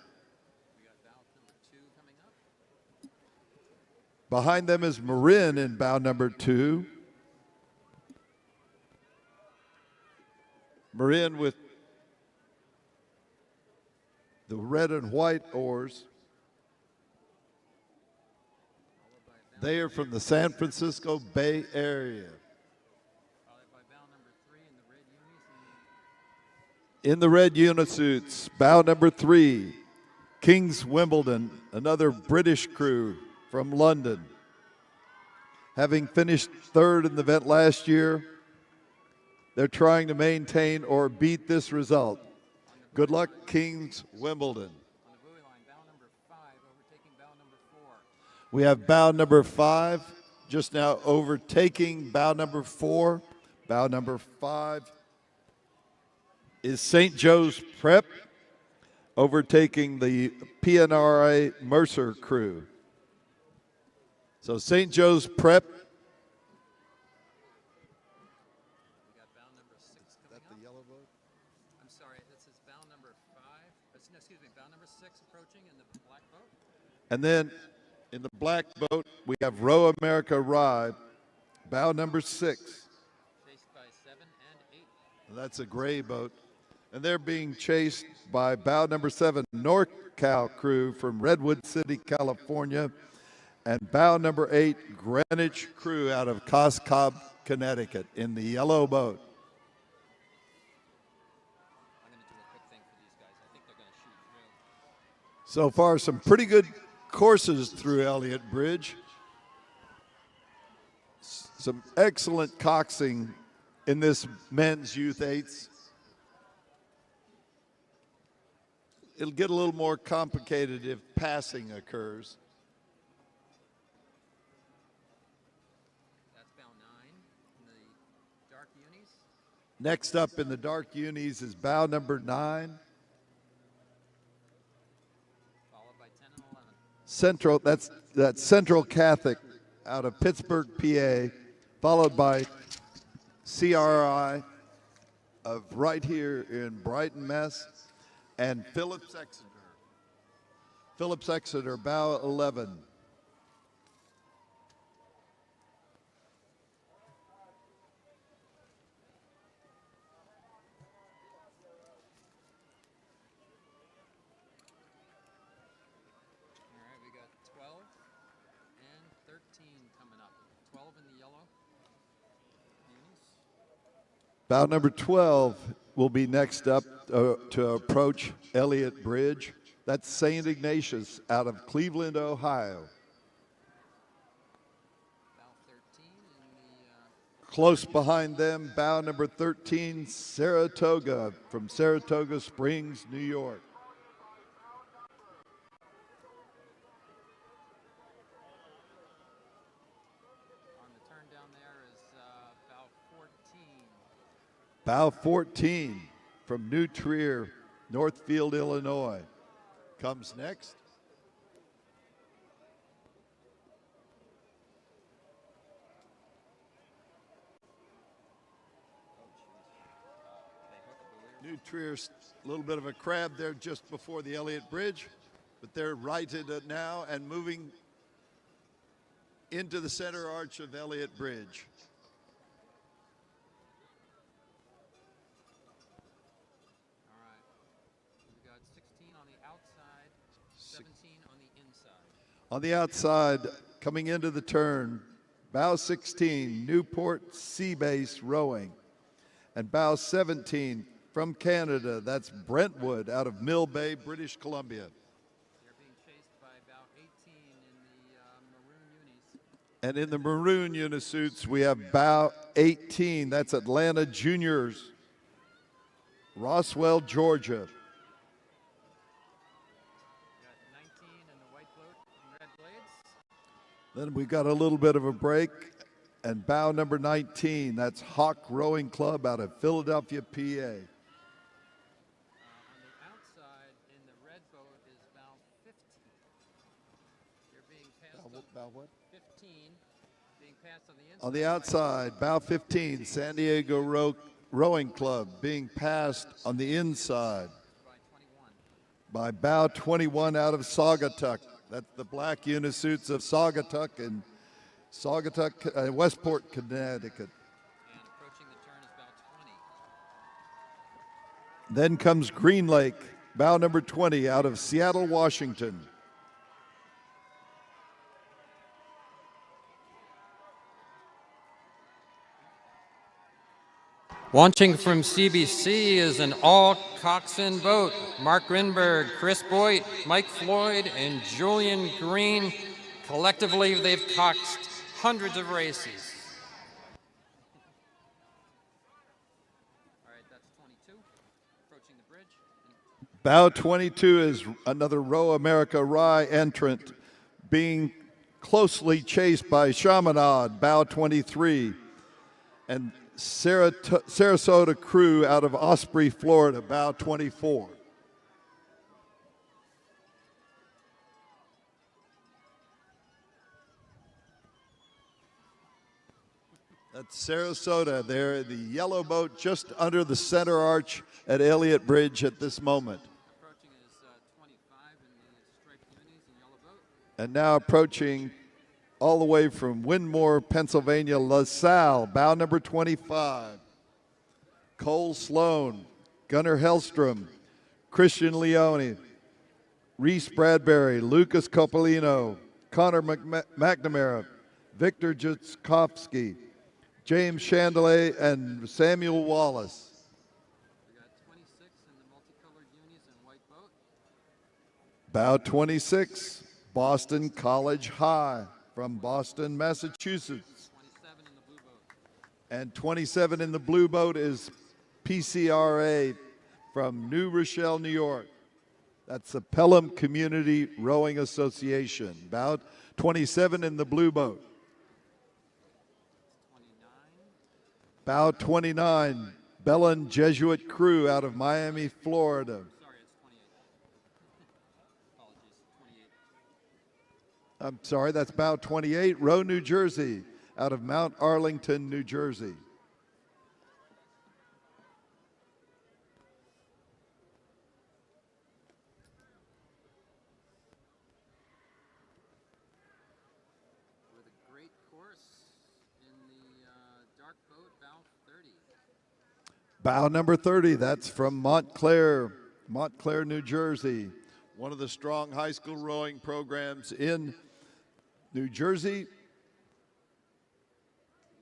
Behind them is Marin in bow number 2. Marin with the red and white oars. They are from the San Francisco Bay Area. In the red unisuits, bow number 3, King's Wimbledon, another British crew from London. Having finished 3rd in the event last year, they're trying to maintain or beat this result. Good luck, King's Wimbledon. We have bow number 5 just now overtaking bow number 4. Bow number 5 is St. Joe's Prep overtaking the PNRA Mercer crew. So St. Joe's Prep. We got bow number 6 coming up. The yellow boat? I'm sorry, this is bow number 5. Excuse me, bow number 6 approaching in the black boat. And then in the black boat, we have Row America Rye, bow number 6. Chased by 7 and 8. And that's a gray boat. And they're being chased by bow number 7, NorCal crew from Redwood City, California, and bow number 8, Greenwich crew out of Cobb, Connecticut in the yellow boat. I'm going to do a quick thing for these guys. I think they're going to shoot through. So far, some pretty good courses through Elliott Bridge. Some excellent coxing in this men's youth 8s. It'll get a little more complicated if passing occurs. That's bow 9 in the dark unis. Next up in the dark unis is bow number 9. Followed by 10 and 11. Central, that's Central Catholic out of Pittsburgh, PA, followed by CRI of right here in Brighton, Mass, and Phillips Exeter. Phillips Exeter, bow 11. All right, we got 12 and 13 coming up. 12 in the yellow unis. Bow number 12 will be next up to approach Elliott Bridge. That's St. Ignatius out of Cleveland, Ohio. Bow 13 in the Close behind them, bow number 13, Saratoga from Saratoga Springs, New York. on the turn down there is bow 14. Bow 14 from New Trier, Northfield, Illinois, comes next. New Trier's a little bit of a crab there just before the Elliott Bridge, but they're righted now and moving into the center arch of Elliott Bridge. All right. We got 16 on the outside, 17 on the inside. On the outside, coming into the turn, bow 16, Newport Sea Base Rowing, and bow 17 from Canada, that's Brentwood out of Mill Bay, British Columbia. They're being chased by bow 18 in the maroon unis. And in the maroon unisuits, we have bow 18, that's Atlanta Juniors, Roswell, Georgia. We got 19 in the white boat in red blades. Then we got a little bit of a break, and bow number 19, that's Hawk Rowing Club out of Philadelphia, PA. On the outside in the red boat is bow 15. They're being passed Bow what? 15, being passed on the inside. On the outside, bow 15, San Diego Rowing Club, being passed on the inside by 21. by bow 21 out of Saugatuck. That's the black unisuits of Saugatuck and Westport, Connecticut. And approaching the turn is bow 20. Then comes Green Lake, bow number 20 out of Seattle, Washington. Launching from CBC is an all-coxswain boat. Mark Grinberg, Chris Boyd, Mike Floyd, and Julian Green. Collectively, they've coxed hundreds of races. All right, that's 22. Approaching the bridge. Bow 22 is another Row America Rye entrant being closely chased by Chaminade, bow 23. and Sarasota crew out of Osprey, Florida, bow 24. That's Sarasota. They're in the yellow boat just under the center arch at Elliott Bridge at this moment. Approaching is 25 in the striped unis and yellow boat. And now approaching all the way from Windmore, Pennsylvania, LaSalle, bow number 25. Cole Sloan, Gunnar Hellstrom, Christian Leone, Reese Bradbury, Lucas Coppolino, Connor McNamara, Victor Jutzkowski, James Chandelier, and Samuel Wallace. We got 26 in the multicolored unis and white boat. Bow 26, Boston College High from Boston, Massachusetts. 27 in the blue boat. And 27 in the blue boat is PCRA from New Rochelle, New York. That's the Pelham Community Rowing Association. Bow 27 in the blue boat. 29. Bow 29, Bellin Jesuit crew out of Miami, Florida. Sorry, it's 28. Apologies, 28. I'm sorry, that's bow 28, Row, New Jersey, out of Mount Arlington, New Jersey. With a great course in the dark boat, bow 30. Bow number 30, that's from Montclair, New Jersey. One of the strong high school rowing programs in New Jersey.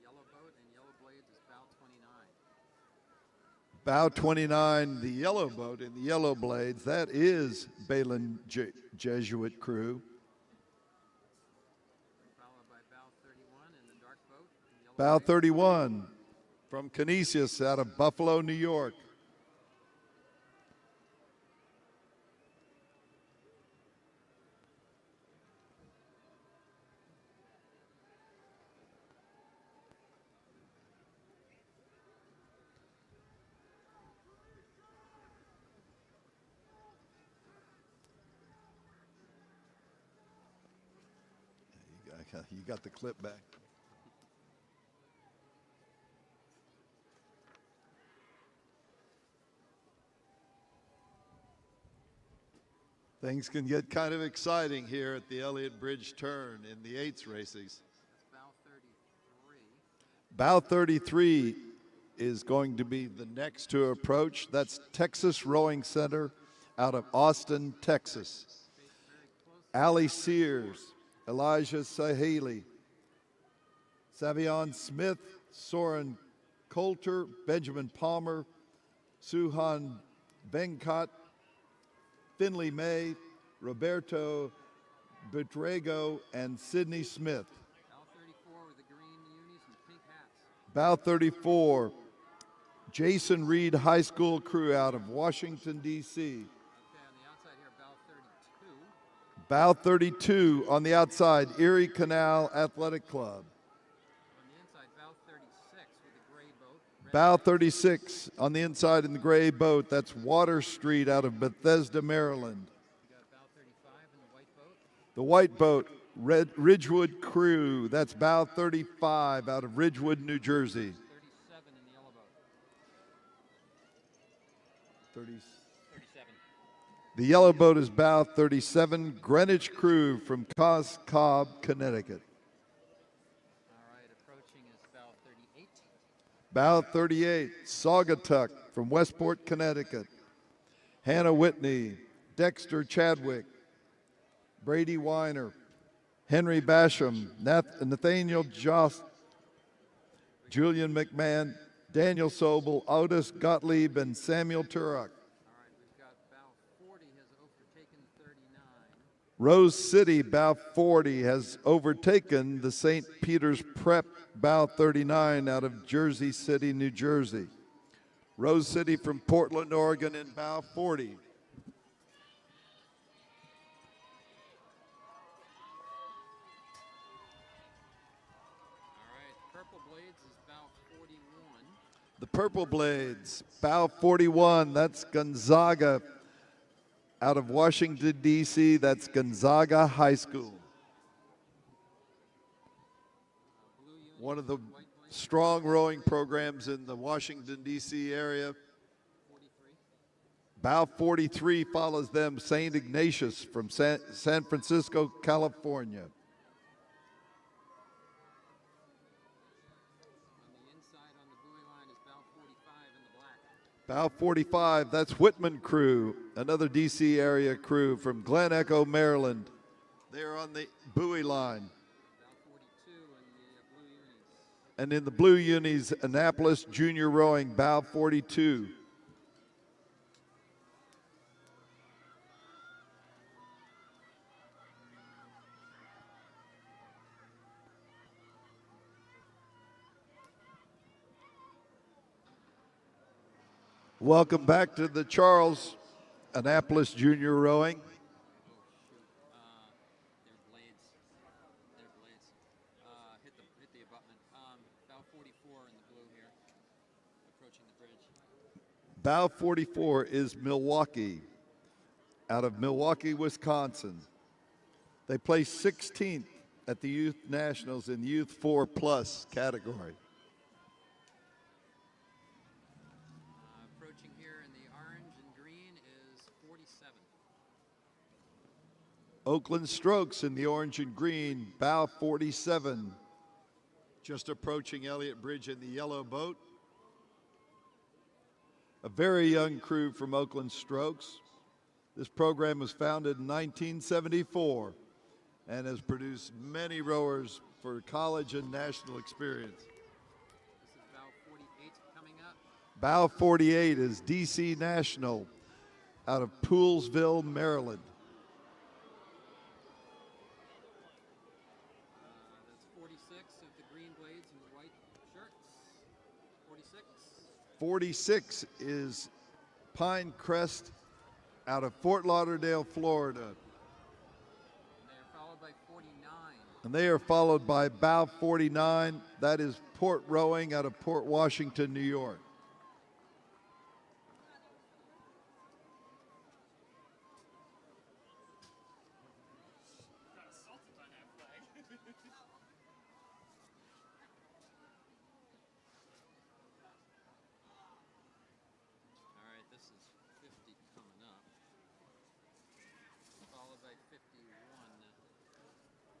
Yellow boat and yellow blades is bow 29. Bow 29, the yellow boat in the yellow blades, that is Balin Jesuit crew. Followed by bow 31 in the dark boat. And yellow Bow blades. 31 from Canisius out of Buffalo, New York. You got the clip back. Things can get kind of exciting here at the Elliott Bridge turn in the eights races. That's bow 33. Bow 33 is going to be the next to approach. That's Texas Rowing Center out of Austin, Texas. Allie Sears, Elijah Saheli, Savion Smith, Soren Coulter, Benjamin Palmer, Suhan Venkat, Finley May, Roberto Butrego, and Sidney Smith. Bow 34 with the green unis and pink hats. Bow 34, Jason Reed High School crew out of Washington, D.C. Okay, on the outside here, bow 32. Bow 32 on the outside, Erie Canal Athletic Club. On the inside, bow 36 with a gray boat. Red Bow flag. 36 on the inside in the gray boat. That's Water Street out of Bethesda, Maryland. We got bow 35 in the white boat. The white boat, Ridgewood crew. That's bow 35 out of Ridgewood, New Jersey. 37 in the yellow boat. 30. 37. The yellow boat is bow 37, Greenwich crew from Cos Cob, Connecticut. All right, approaching is bow 38. Bow 38, Saugatuck from Westport, Connecticut. Hannah Whitney, Dexter Chadwick, Brady Weiner, Henry Basham, Nathaniel Jost, Julian McMahon, Daniel Sobel, Otis Gottlieb, and Samuel Turok. All right, we've got bow 40 has overtaken 39. Rose City, bow 40, has overtaken the St. Peter's Prep, bow 39, out of Jersey City, New Jersey. Rose City from Portland, Oregon, in bow 40. All right, purple blades is bow 41. The Purple Blades, bow 41, that's Gonzaga. Out of Washington, D.C., that's Gonzaga High School. One of the strong rowing programs in the Washington, D.C. area. Bow 43 follows them, St. Ignatius from San Francisco, California. Bow 45, that's Whitman crew, another DC area crew from Glen Echo, Maryland. They're on the buoy line. And in the blue unis, Annapolis Junior Rowing, bow 42. Welcome back to the Charles, Annapolis Junior Rowing. Their blades. Hit the abutment. Bow 44 in the blue here, approaching the bridge. Bow 44 is Milwaukee, out of Milwaukee, Wisconsin. They placed 16th at the Youth Nationals in the Youth 4+ category. Approaching here in the orange and green is 47. Oakland Strokes in the orange and green, bow 47. Just approaching Elliott Bridge in the yellow boat. A very young crew from Oakland Strokes. This program was founded in 1974 and has produced many rowers for college and national experience. This is bow 48 coming up. Bow 48 is DC National out of Poolesville, Maryland. That's 46 of the green blades and the white shirts. 46. 46 is Pine Crest out of Fort Lauderdale, Florida. And they are followed by 49. And they are followed by bow 49. That is Port Rowing out of Port Washington, New York. All right, this is 50 coming up. Followed by 51.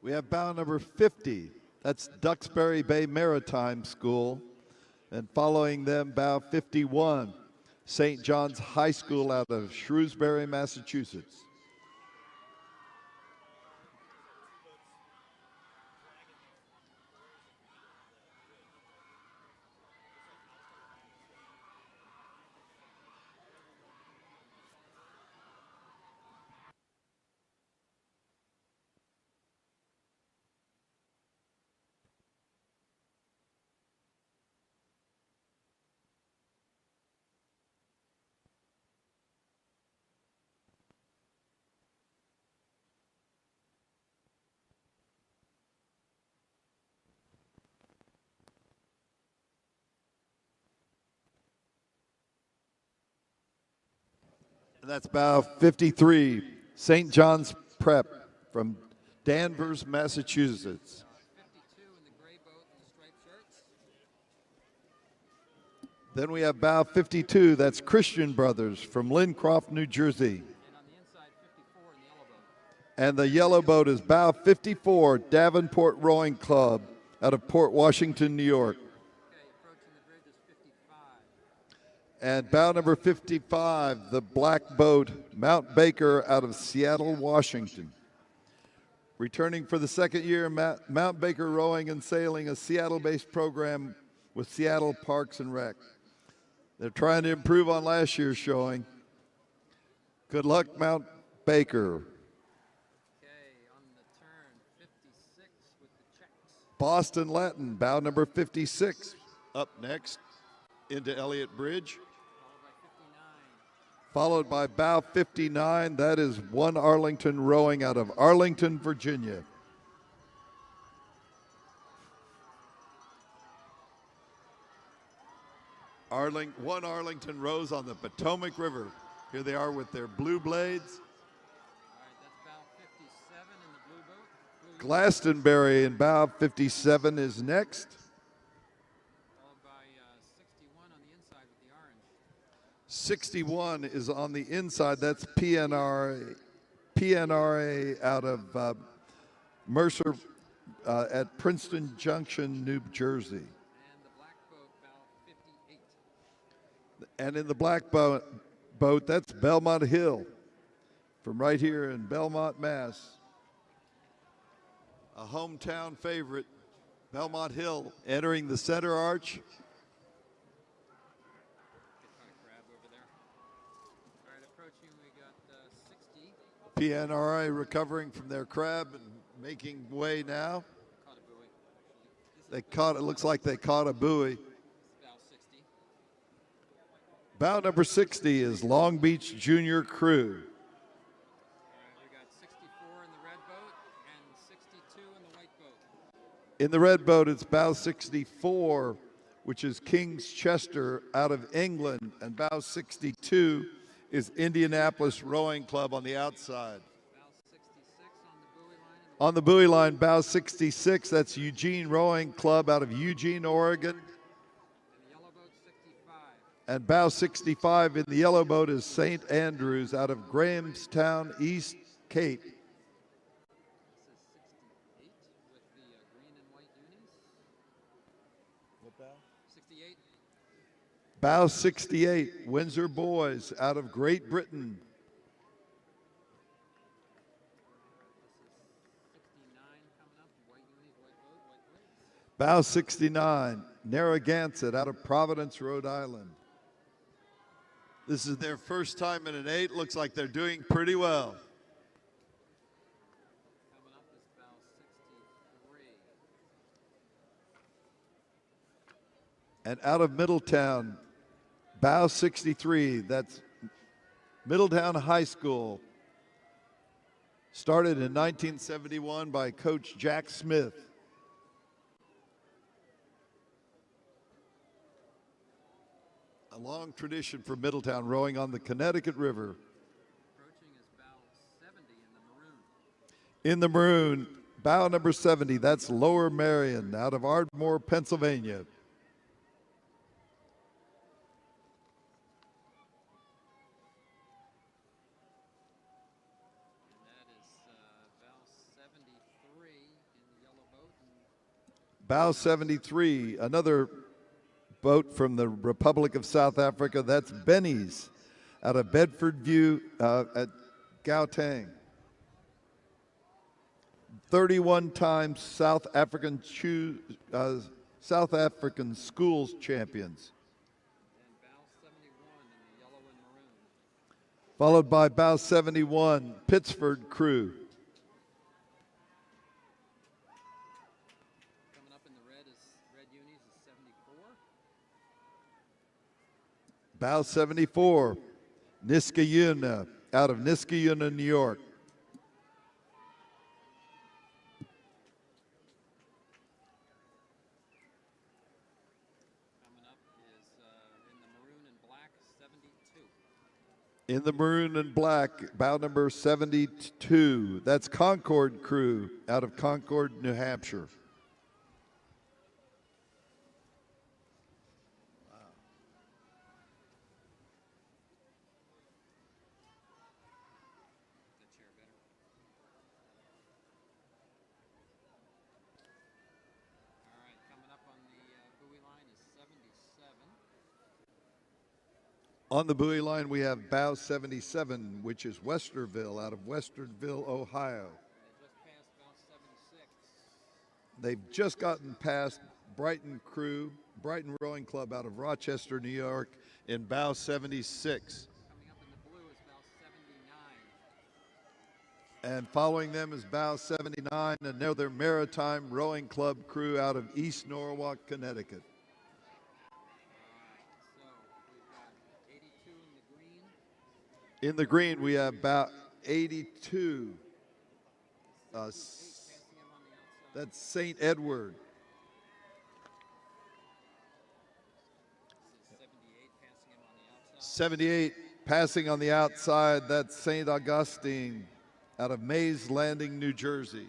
We have bow number 50. That's Duxbury Bay Maritime School. And following them, bow 51, St. John's High School out of Shrewsbury, Massachusetts. And that's bow 53, St. John's Prep from Danvers, Massachusetts. 52 in the gray boat and the striped shirts. Then we have bow 52, that's Christian Brothers from Lincroft, New Jersey. And on the inside, 54 in the yellow boat. And the yellow boat is bow 54, Davenport Rowing Club out of Port Washington, New York. Okay, approaching the bridge is 55. And bow number 55, the black boat, Mount Baker out of Seattle, Washington. Returning for the second year, Mount Baker Rowing and Sailing, a Seattle-based program with Seattle Parks and Rec. They're trying to improve on last year's showing. Good luck, Mount Baker. Okay, on the turn, 56 with the checks. Boston Latin, bow number 56, up next into Elliott Bridge. Followed by 59. Followed by bow 59, that is One Arlington Rowing out of Arlington, Virginia. One Arlington Rose on the Potomac River. Here they are with their blue blades. All right, that's bow 57 in the blue boat. Blue Glastonbury in bow 57 is next. followed by 61 on the inside with the orange. 61 is on the inside. That's PNRA out of Mercer at Princeton Junction, New Jersey. And the black boat, bow 58. And in the black boat, that's Belmont Hill from right here in Belmont, Mass. A hometown favorite, Belmont Hill, entering the center arch. Get caught a crab over there. All right, approaching, we got 60. PNRA recovering from their crab and making way now. Caught a buoy, actually. They caught, it looks like they caught a buoy. Bow 60. Bow number 60 is Long Beach Junior Crew. All right, we got 64 in the red boat and 62 in the white boat. In the red boat, it's bow 64, which is King's Chester out of England, and bow 62 is Indianapolis Rowing Club on the outside. Bow 66 on the buoy line. On the buoy line, bow 66, that's Eugene Rowing Club out of Eugene, Oregon. And the yellow boat 65. And bow 65 in the yellow boat is St. Andrews out of Grahamstown, East Cape. This is 68 with the green and white unis. What bow? 68. Bow 68, Windsor Boys out of Great Britain. This is 69 coming up. White unis, white boat, white blades. Bow 69, Narragansett out of Providence, Rhode Island. This is their first time in an 8. Looks like they're doing pretty well. Coming up is bow 63. And out of Middletown, bow 63, that's Middletown High School. Started in 1971 by Coach Jack Smith. A long tradition for Middletown rowing on the Connecticut River. Approaching is bow 70 in the maroon. In the maroon, bow number 70, that's Lower Marion out of Ardmore, Pennsylvania. And that is bow 73 in the yellow boat. And Bow 73, another boat from the Republic of South Africa, that's Benny's out of Bedford View at Gauteng. 31 times South African schools champions. and bow 71 in the yellow and maroon. Followed by bow 71, Pittsford Crew. Coming up in the red unis is 74. Bow 74, Niskayuna out of Niskayuna, New York. Coming up is in the maroon and black 72. In the maroon and black, bow number 72. That's Concord Crew out of Concord, New Hampshire. The chair better. All right, coming up on the buoy line is 77. On the buoy line, we have bow 77, which is Westerville out of Westerville, Ohio. They just passed bow 76. They've just gotten past Brighton Rowing Club out of Rochester, New York, in bow 76. Coming up in the blue is bow 79. And following them is bow 79, another Maritime Rowing Club crew out of East Norwalk, Connecticut. So we've got 82 in the green. In the green, we have about 82. Passing him on the outside. That's St. Edward. This is 78 78 passing on the outside. That's St. Augustine out of Mays Landing, New Jersey.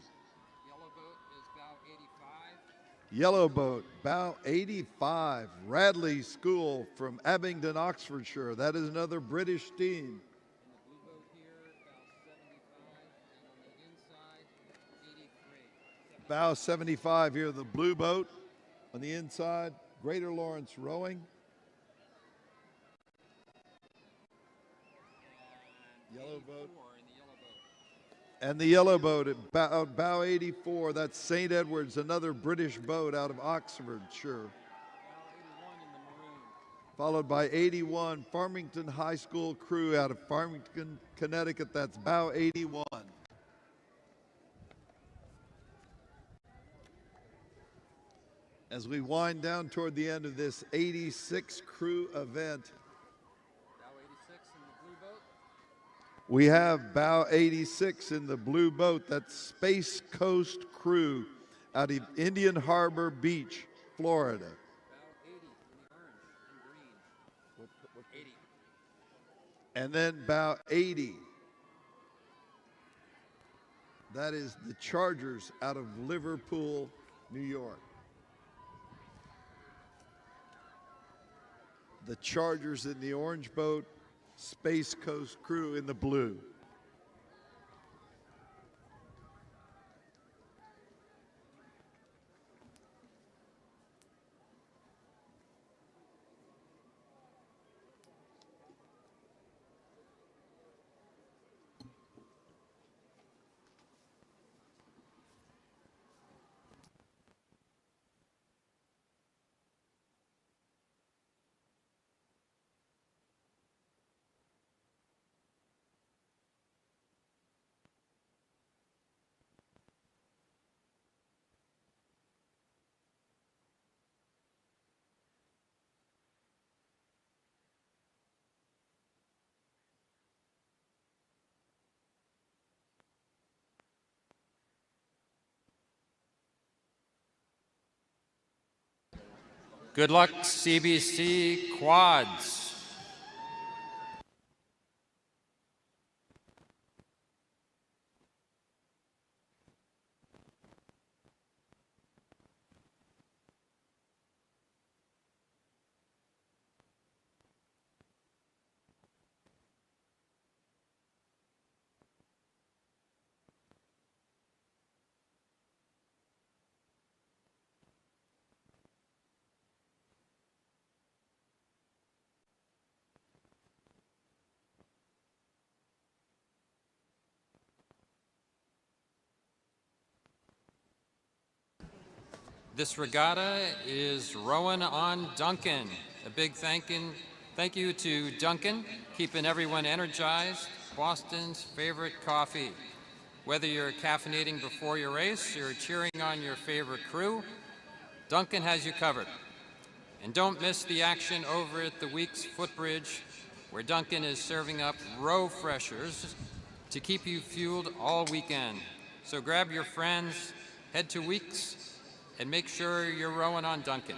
Yellow boat is bow 85. Yellow boat, bow 85. Radley School from Abingdon, Oxfordshire. That is another British team. And the blue boat here, bow 75, and on the inside, 83. Bow 75 here, the blue boat on the inside. Greater Lawrence Rowing. Yellow boat. And the yellow boat. And the yellow boat at bow 84, that's St. Edward's, another British boat out of Oxfordshire. Bow 81 in the maroon. Followed by 81, Farmington High School crew out of Farmington, Connecticut, that's bow 81. As we wind down toward the end of this 86 crew event, Bow 86 in the blue boat. we have bow 86 in the blue boat. That's Space Coast crew out of Indian Harbor Beach, Florida. Bow 80 in the orange and green. 80. And then bow 80. That is the Chargers out of Liverpool, New York. The Chargers in the orange boat, Space Coast crew in the blue. Good luck, CBC quads. This regatta is rowing on Duncan. A big thank you to Duncan, keeping everyone energized. Boston's favorite coffee. Whether you're caffeinating before your race or cheering on your favorite crew, Duncan has you covered. And don't miss the action over at the Weeks Footbridge, where Duncan is serving up row freshers to keep you fueled all weekend. So grab your friends, head to Weeks, and make sure you're rowing on Duncan.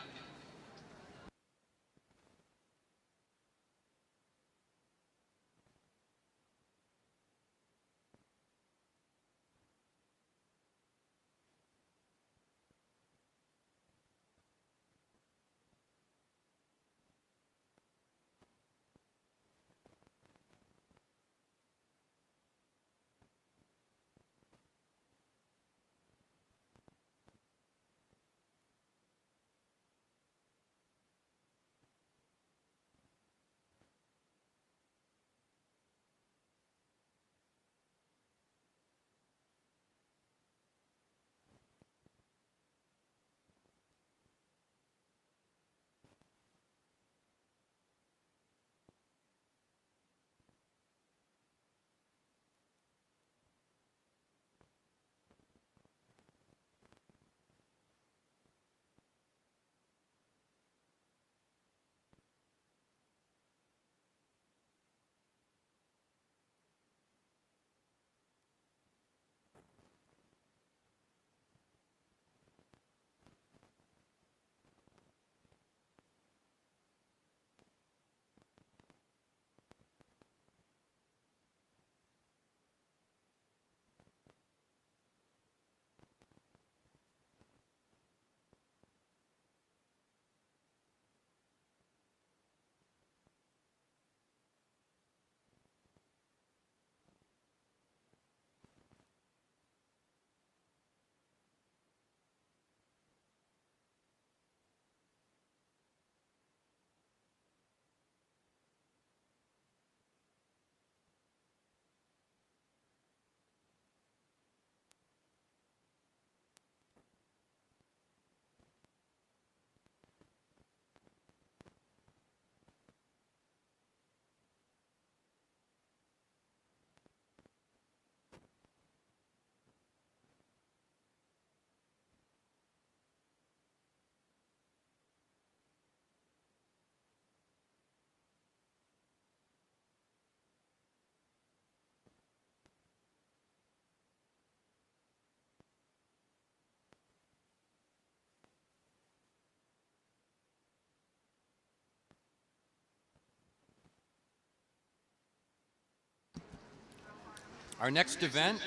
Our next event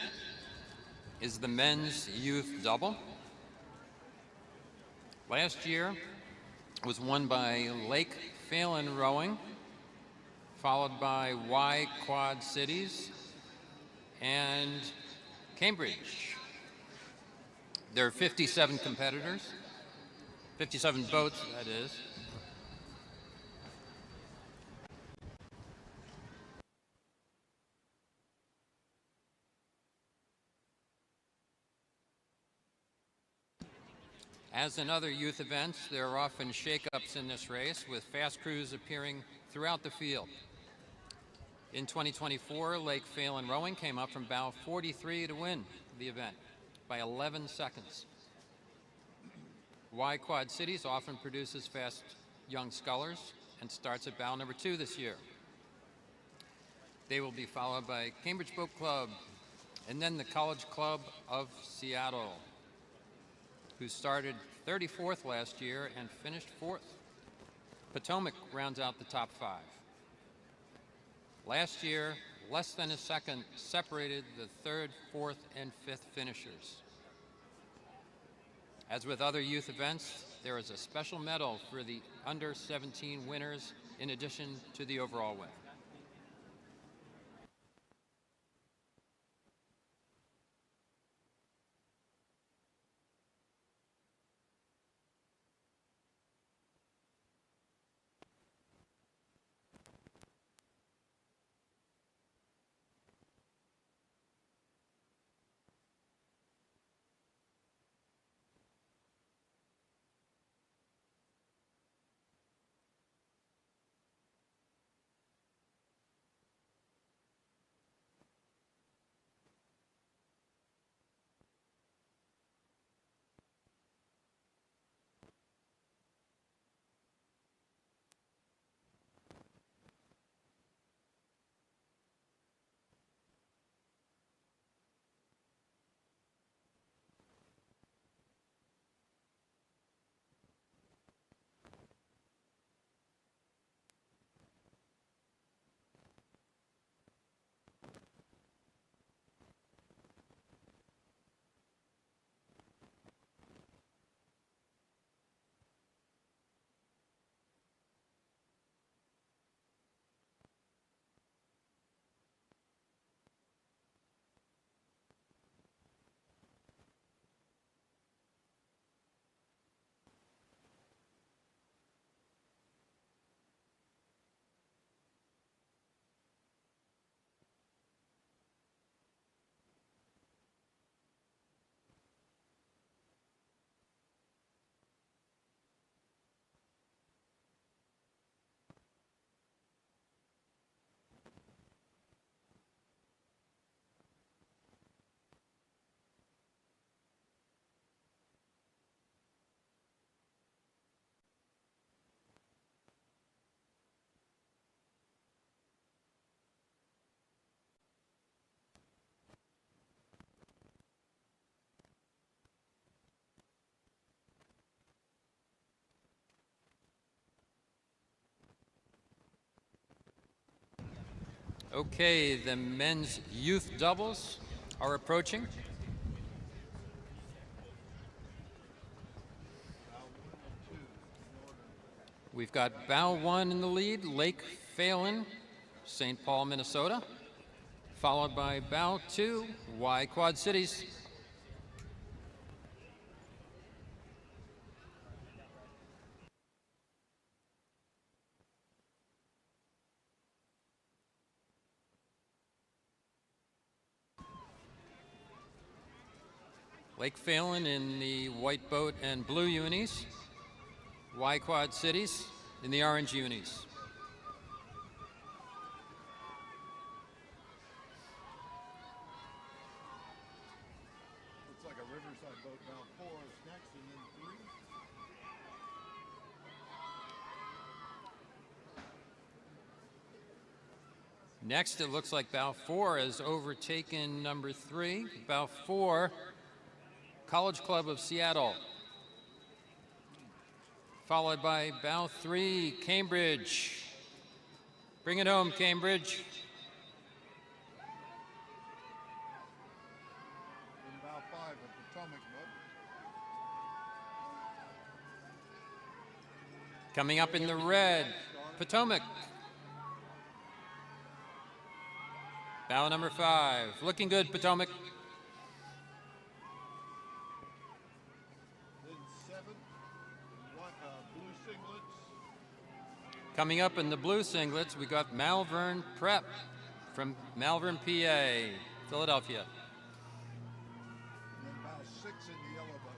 is the men's youth double. Last year was won by Lake Phelan Rowing, followed by Y Quad Cities and Cambridge. There are 57 competitors, 57 boats, that is. As in other youth events, there are often shakeups in this race, with fast crews appearing throughout the field. In 2024, Lake Phelan Rowing came up from bow 43 to win the event by 11 seconds. Y Quad Cities often produces fast young scullers and starts at bow number 2 this year. They will be followed by Cambridge Boat Club and then the College Club of Seattle, who started 34th last year and finished 4th. Potomac rounds out the top 5. Last year, less than a second separated the 3rd, 4th, and 5th finishers. As with other youth events, there is a special medal for the under 17 winners in addition to the overall win. Okay, the men's youth doubles are approaching. We've got bow 1 in the lead, Lake Phelan, St. Paul, Minnesota, followed by bow 2, Y Quad Cities. Lake Phelan in the white boat and blue unis. Y Quad Cities in the orange unis. Looks like a riverside boat bound 4 is next, and then 3. Next, it looks like bow 4 has overtaken number 3. Bow 4, College Club of Seattle. Followed by bow 3, Cambridge. Bring it home, Cambridge. Coming up in the red, Potomac. Bow number 5. Looking good, Potomac. Then 7, blue singlets. Coming up in the blue singlets, we got Malvern Prep from Malvern, PA, Philadelphia. And then bow 6 in the yellow boat.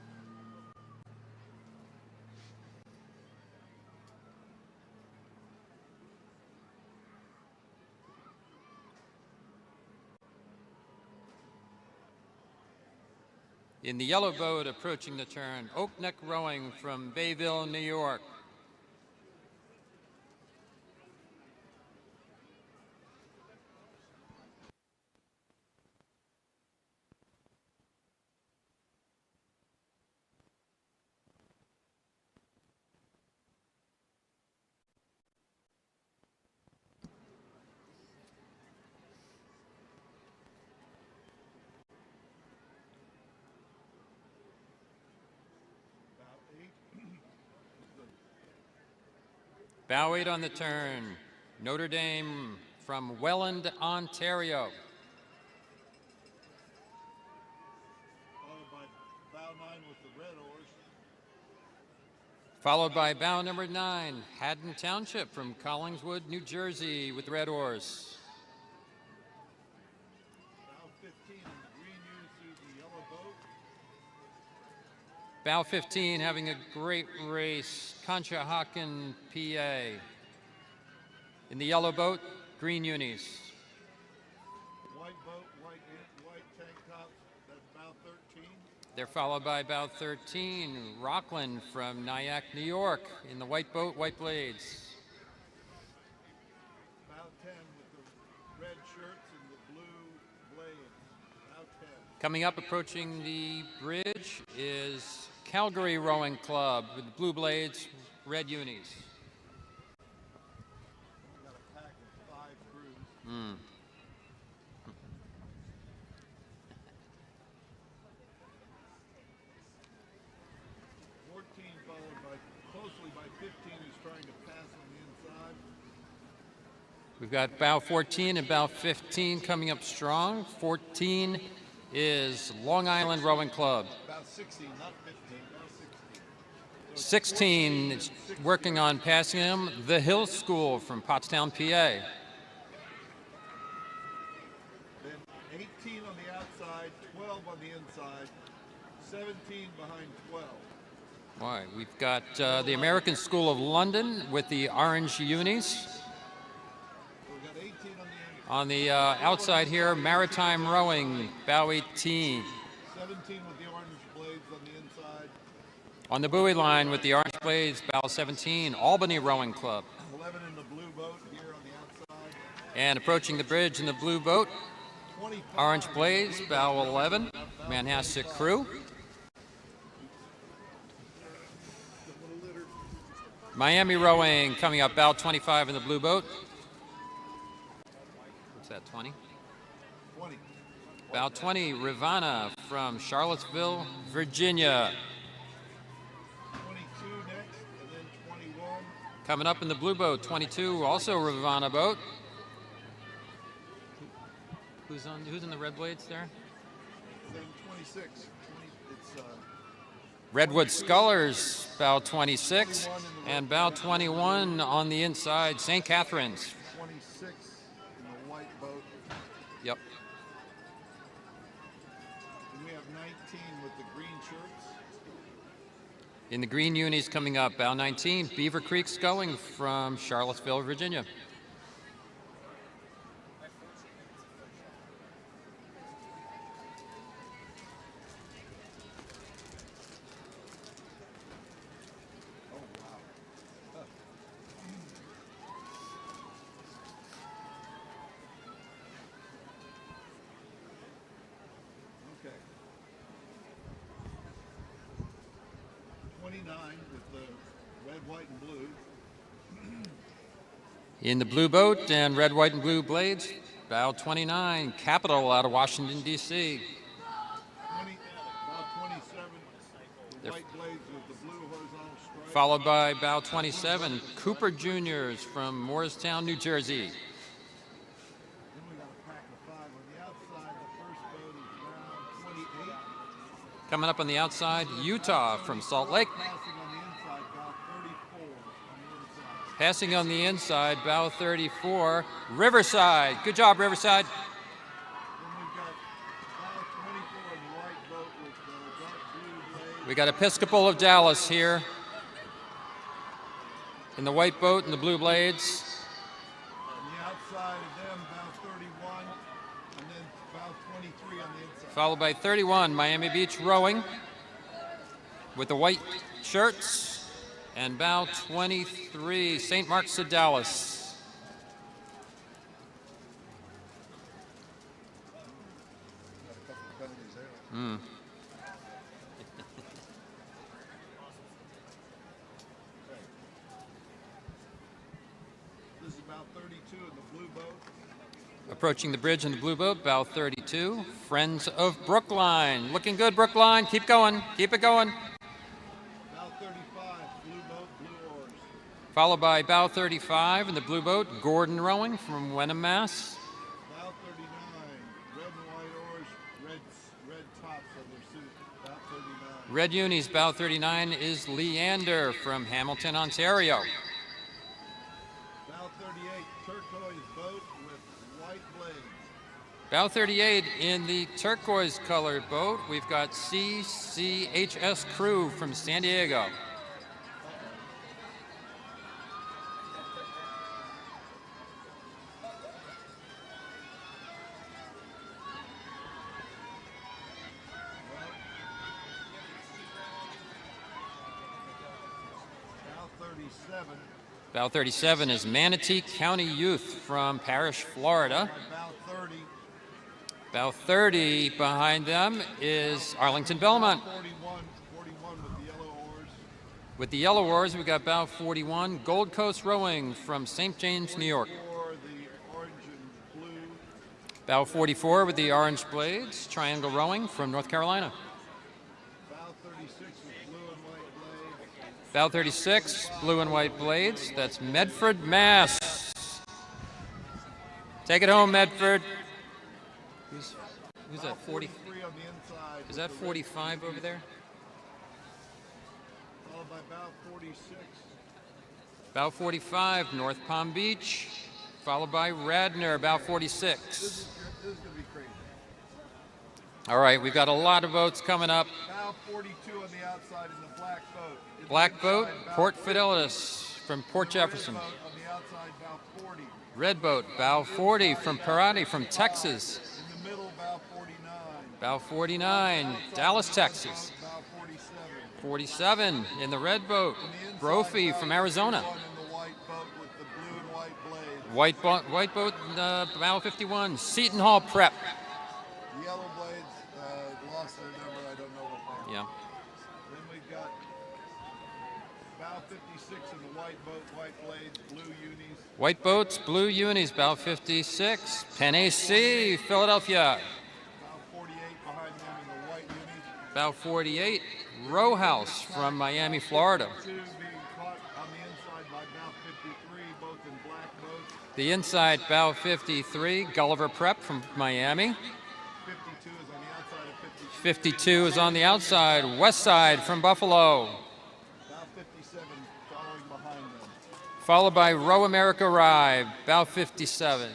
In the yellow boat approaching the turn, Oak Neck Rowing from Bayville, New York. Bow 8 on the turn, Notre Dame from Welland, Ontario. Followed by bow 9 with the red oars. Followed by bow number 9, Haddon Township from Collingswood, New Jersey with red oars. Bow 15 in the green uses the yellow boat. Bow 15 having a great race, Conshohocken, PA. In the yellow boat, green unis. White boat, white tank top. That's bow 13. They're followed by bow 13, Rockland from Nyack, New York. In the white boat, white blades. Bow 10 with the red shirts and the blue blades. Bow 10. Coming up, approaching the bridge, is Calgary Rowing Club with blue blades, red unis. We got a pack of 5 crews. 14 followed closely by 15, who's trying to pass on the inside. We've got bow 14 and bow 15 coming up strong. 14 is Long Island Rowing Club. Bow 16, not 15, bow 16. 16 is working on passing him, The Hill School from Pottstown, PA. Then 18 on the outside, 12 on the inside, 17 behind 12. All right, we've got the American School of London with the orange unis. We've got 18 on the inside. On the outside here, Maritime Rowing, bow 18. 17 with the orange blades on the inside. On the buoy line with the orange blades, bow 17, Albany Rowing Club. 11 in the blue boat here on the outside. And approaching the bridge in the blue boat, 25. orange blades, bow 11, Manhasset Crew. Miami Rowing coming up, bow 25 in the blue boat. What's that, 20? 20. Bow 20, Rivanna from Charlottesville, Virginia. 22 next, and then 21. Coming up in the blue boat, 22, also Rivanna boat. Who's in the red blades there? Then 26. It's Redwood Scullers, bow 26, and bow 21 on the inside, St. Catharines. 26 in the white boat. Yep. And we have 19 with the green shirts. In the green unis coming up, bow 19, Beaver Creek Sculling from Charlottesville, Virginia. Okay. 29 with the red, white, and blue. In the blue boat and red, white, and blue blades, bow 29, Capital out of Washington, D.C. 20, about 27, the They're- white blades with the blue horizontal stripe. followed by bow 27, Cooper Juniors from Morristown, New Jersey. Coming up on the outside, Utah from Salt Lake. Passing on the inside, bow 34, Riverside. Good job, Riverside. We got Episcopal of Dallas here in the white boat and the blue blades. On the outside of them, bow 31, and then bow 23 on the inside. Followed by 31, Miami Beach rowing with the white shirts, and bow 23, St. Mark's of Dallas. This is bow 32 in the blue boat. Approaching the bridge in the blue boat, bow 32, Friends of Brookline. Looking good, Brookline. Keep going. Keep it going. Bow 35, blue boat, blue oars. Followed by bow 35 in the blue boat, Gordon rowing from Wenham, Mass. Bow 39, red and white oars, red tops on their suit. Bow 39. Red unis, bow 39 is Leander from Hamilton, Ontario. Bow 38, turquoise boat with white blades. Bow 38 in the turquoise colored boat, we've got CCHS Crew from San Diego. Bow 37, Bow 37 is Manatee County Youth from Parrish, Florida. bow 30, Bow 30 behind them is Arlington Belmont. 41 with the yellow oars. With the yellow oars, we got bow 41, Gold Coast Rowing from St. James, New York. Or the orange and blue. Bow 44 with the orange blades, Triangle Rowing from North Carolina. Bow 36 with blue and white blades. Bow 36, blue and white blades. That's Medford, Mass. Take it home, Medford. Who's that, 40? 43 on the inside. Is that 45 over there? Followed by bow 46. Bow 45, North Palm Beach. Followed by Radnor, bow 46. This is going to be crazy. All right, we've got a lot of boats coming up. Bow 42 on the outside in the black boat. In the Black boat, inside, bow Port 40. Fidelis from Port Red Jefferson. boat on the outside, bow 40. Red boat, bow 40 from Parati from Texas. In the middle, bow 49. Bow 49, Dallas, Texas. Bow 47. 47 in the red boat, Brophy from Arizona. One in the white boat with the blue and white blades. White boat, bow 51, Seton Hall Prep. The yellow blades lost their number. I don't know what they are. Yeah. Then we've got bow 56 in the white boat, white blades, blue unis. White boats, blue unis, bow 56, Penn AC, Philadelphia. Bow 48 behind them in the white unis. Bow 48, Row House from Miami, Florida. Two being caught on the inside by bow 53, both in black boats. The inside, bow 53, Gulliver Prep from Miami. 52 is on the outside of 52. 52 is on the outside, West Side from Buffalo. Bow 57 following behind them. Followed by Row America Rye, bow 57.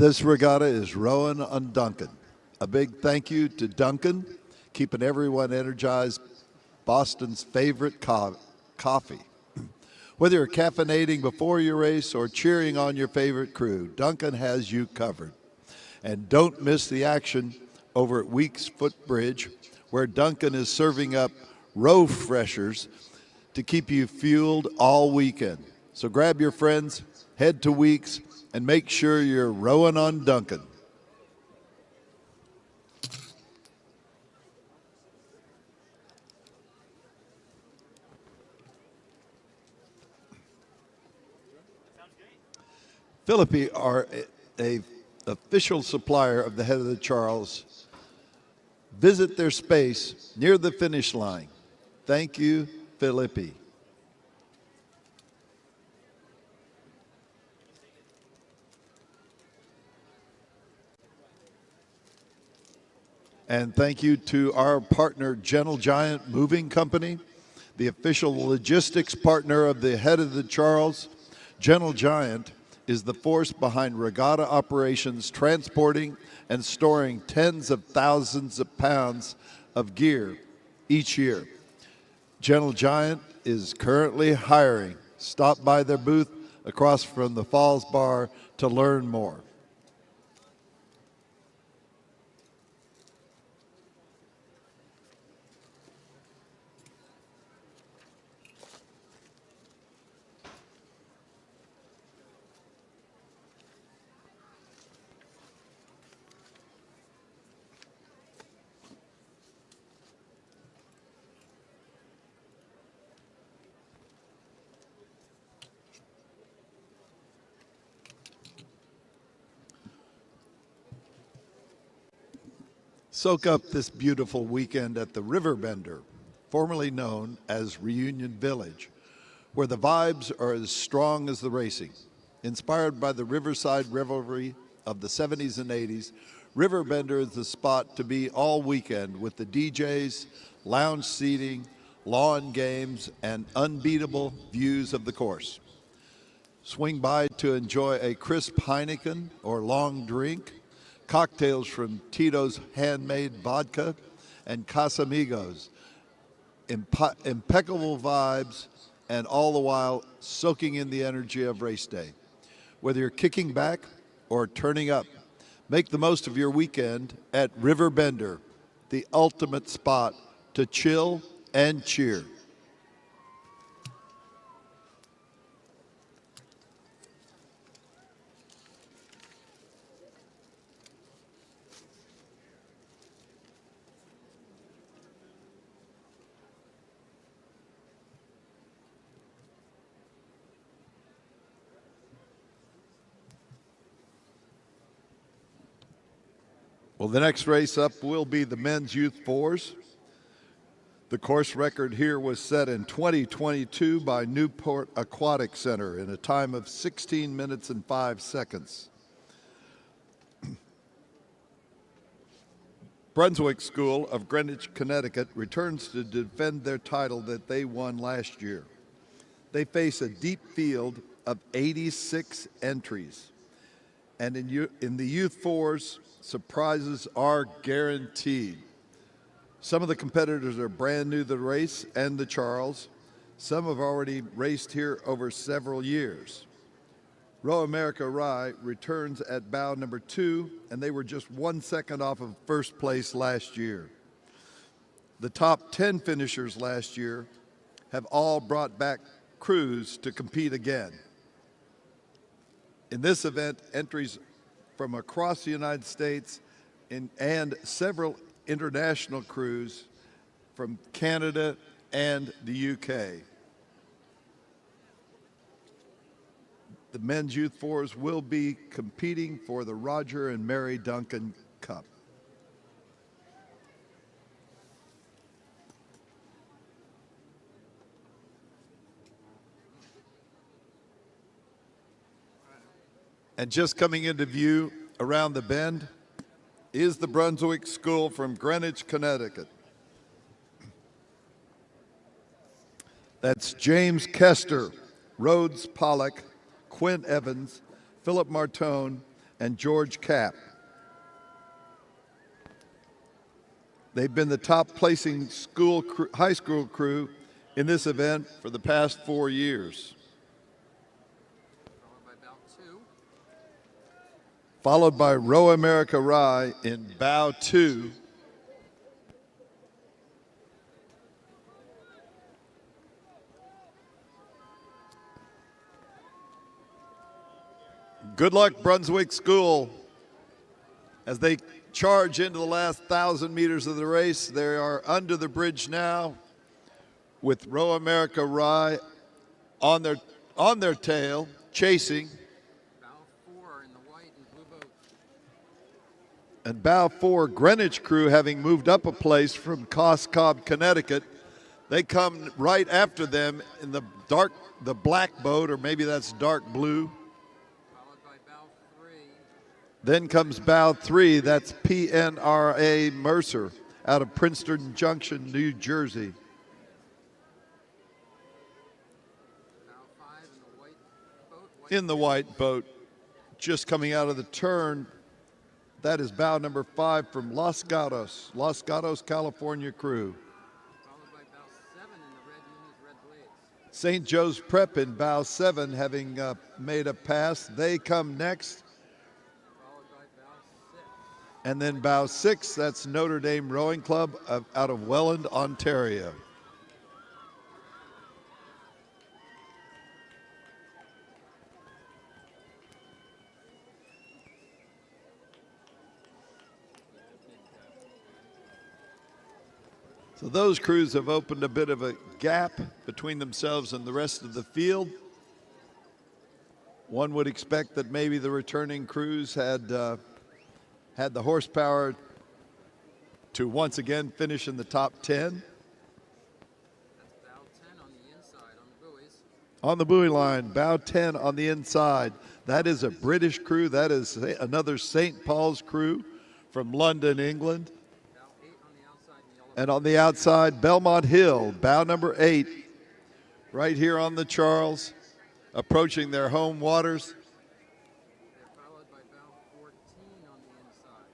This regatta is rowing on Duncan. A big thank you to Duncan, keeping everyone energized, Boston's favorite coffee. Whether you're caffeinating before your race or cheering on your favorite crew, Duncan has you covered. And don't miss the action over at Weeks Footbridge, where Duncan is serving up row freshers to keep you fueled all weekend. So grab your friends, head to Weeks, and make sure you're rowing on Duncan. Philippi are a official supplier of the Head of the Charles. Visit their space near the finish line. Thank you, Philippi. And thank you to our partner, Gentle Giant Moving Company, the official logistics partner of the Head of the Charles. Gentle Giant is the force behind regatta operations, transporting and storing tens of thousands of pounds of gear each year. Gentle Giant is currently hiring. Stop by their booth across from the Falls Bar to learn more. Soak up this beautiful weekend at the Riverbender, formerly known as Reunion Village, where the vibes are as strong as the racing. Inspired by the Riverside revelry of the 70s and 80s, Riverbender is the spot to be all weekend with the DJs, lounge seating, lawn games, and unbeatable views of the course. Swing by to enjoy a crisp Heineken or long drink, cocktails from Tito's handmade vodka, and Casamigos. Impeccable vibes, and all the while soaking in the energy of race day. Whether you're kicking back or turning up, make the most of your weekend at Riverbender, the ultimate spot to chill and cheer. Well, the next race up will be the men's youth fours. The course record here was set in 2022 by Newport Aquatic Center in a time of 16 minutes and 5 seconds. Brunswick School of Greenwich, Connecticut returns to defend their title that they won last year. They face a deep field of 86 entries. And in the youth fours, surprises are guaranteed. Some of the competitors are brand new to the race and the Charles. Some have already raced here over several years. Row America Rye returns at bow number 2, and they were just 1 second off of first place last year. The top 10 finishers last year have all brought back crews to compete again. In this event, entries from across the United States and several international crews from Canada and the UK. The men's youth fours will be competing for the Roger and Mary Duncan Cup. And just coming into view around the bend is the Brunswick School from Greenwich, Connecticut. That's James Kester, Rhodes Pollock, Quinn Evans, Philip Martone, and George Capp. They've been the top placing high school crew in this event for the past 4 years. Followed by bow 2. Followed by Row America Rye in bow 2. Good luck, Brunswick School. As they charge into the last 1,000 meters of the race, they are under the bridge now with Row America Rye on their tail, chasing. Bow 4 in the white and blue boat. And bow 4, Greenwich crew, having moved up a place from Coxed, Connecticut. They come right after them in the black boat, or maybe that's dark blue. Followed by bow 3. Then comes bow 3, that's PNRA Mercer out of Princeton Junction, New Jersey. Bow 5 in the white boat. In the white boat, just coming out of the turn, that is bow number 5 from Los Gatos, California crew. Followed by bow 7 in the red unis, red blades. St. Joe's Prep in bow 7, having made a pass. They come next. Followed by bow 6. And then bow 6, that's Notre Dame Rowing Club out of Welland, Ontario. So those crews have opened a bit of a gap between themselves and the rest of the field. One would expect that maybe the returning crews had the horsepower to once again finish in the top 10. That's bow 10 on the inside on the buoys. On the buoy line, bow 10 on the inside. That is a British crew. That is another St. Paul's crew from London, England. Bow 8 on the outside in yellow. And on the outside, Belmont Hill, bow number 8, right here on the Charles, approaching their home waters. They're followed by bow 14 on the inside.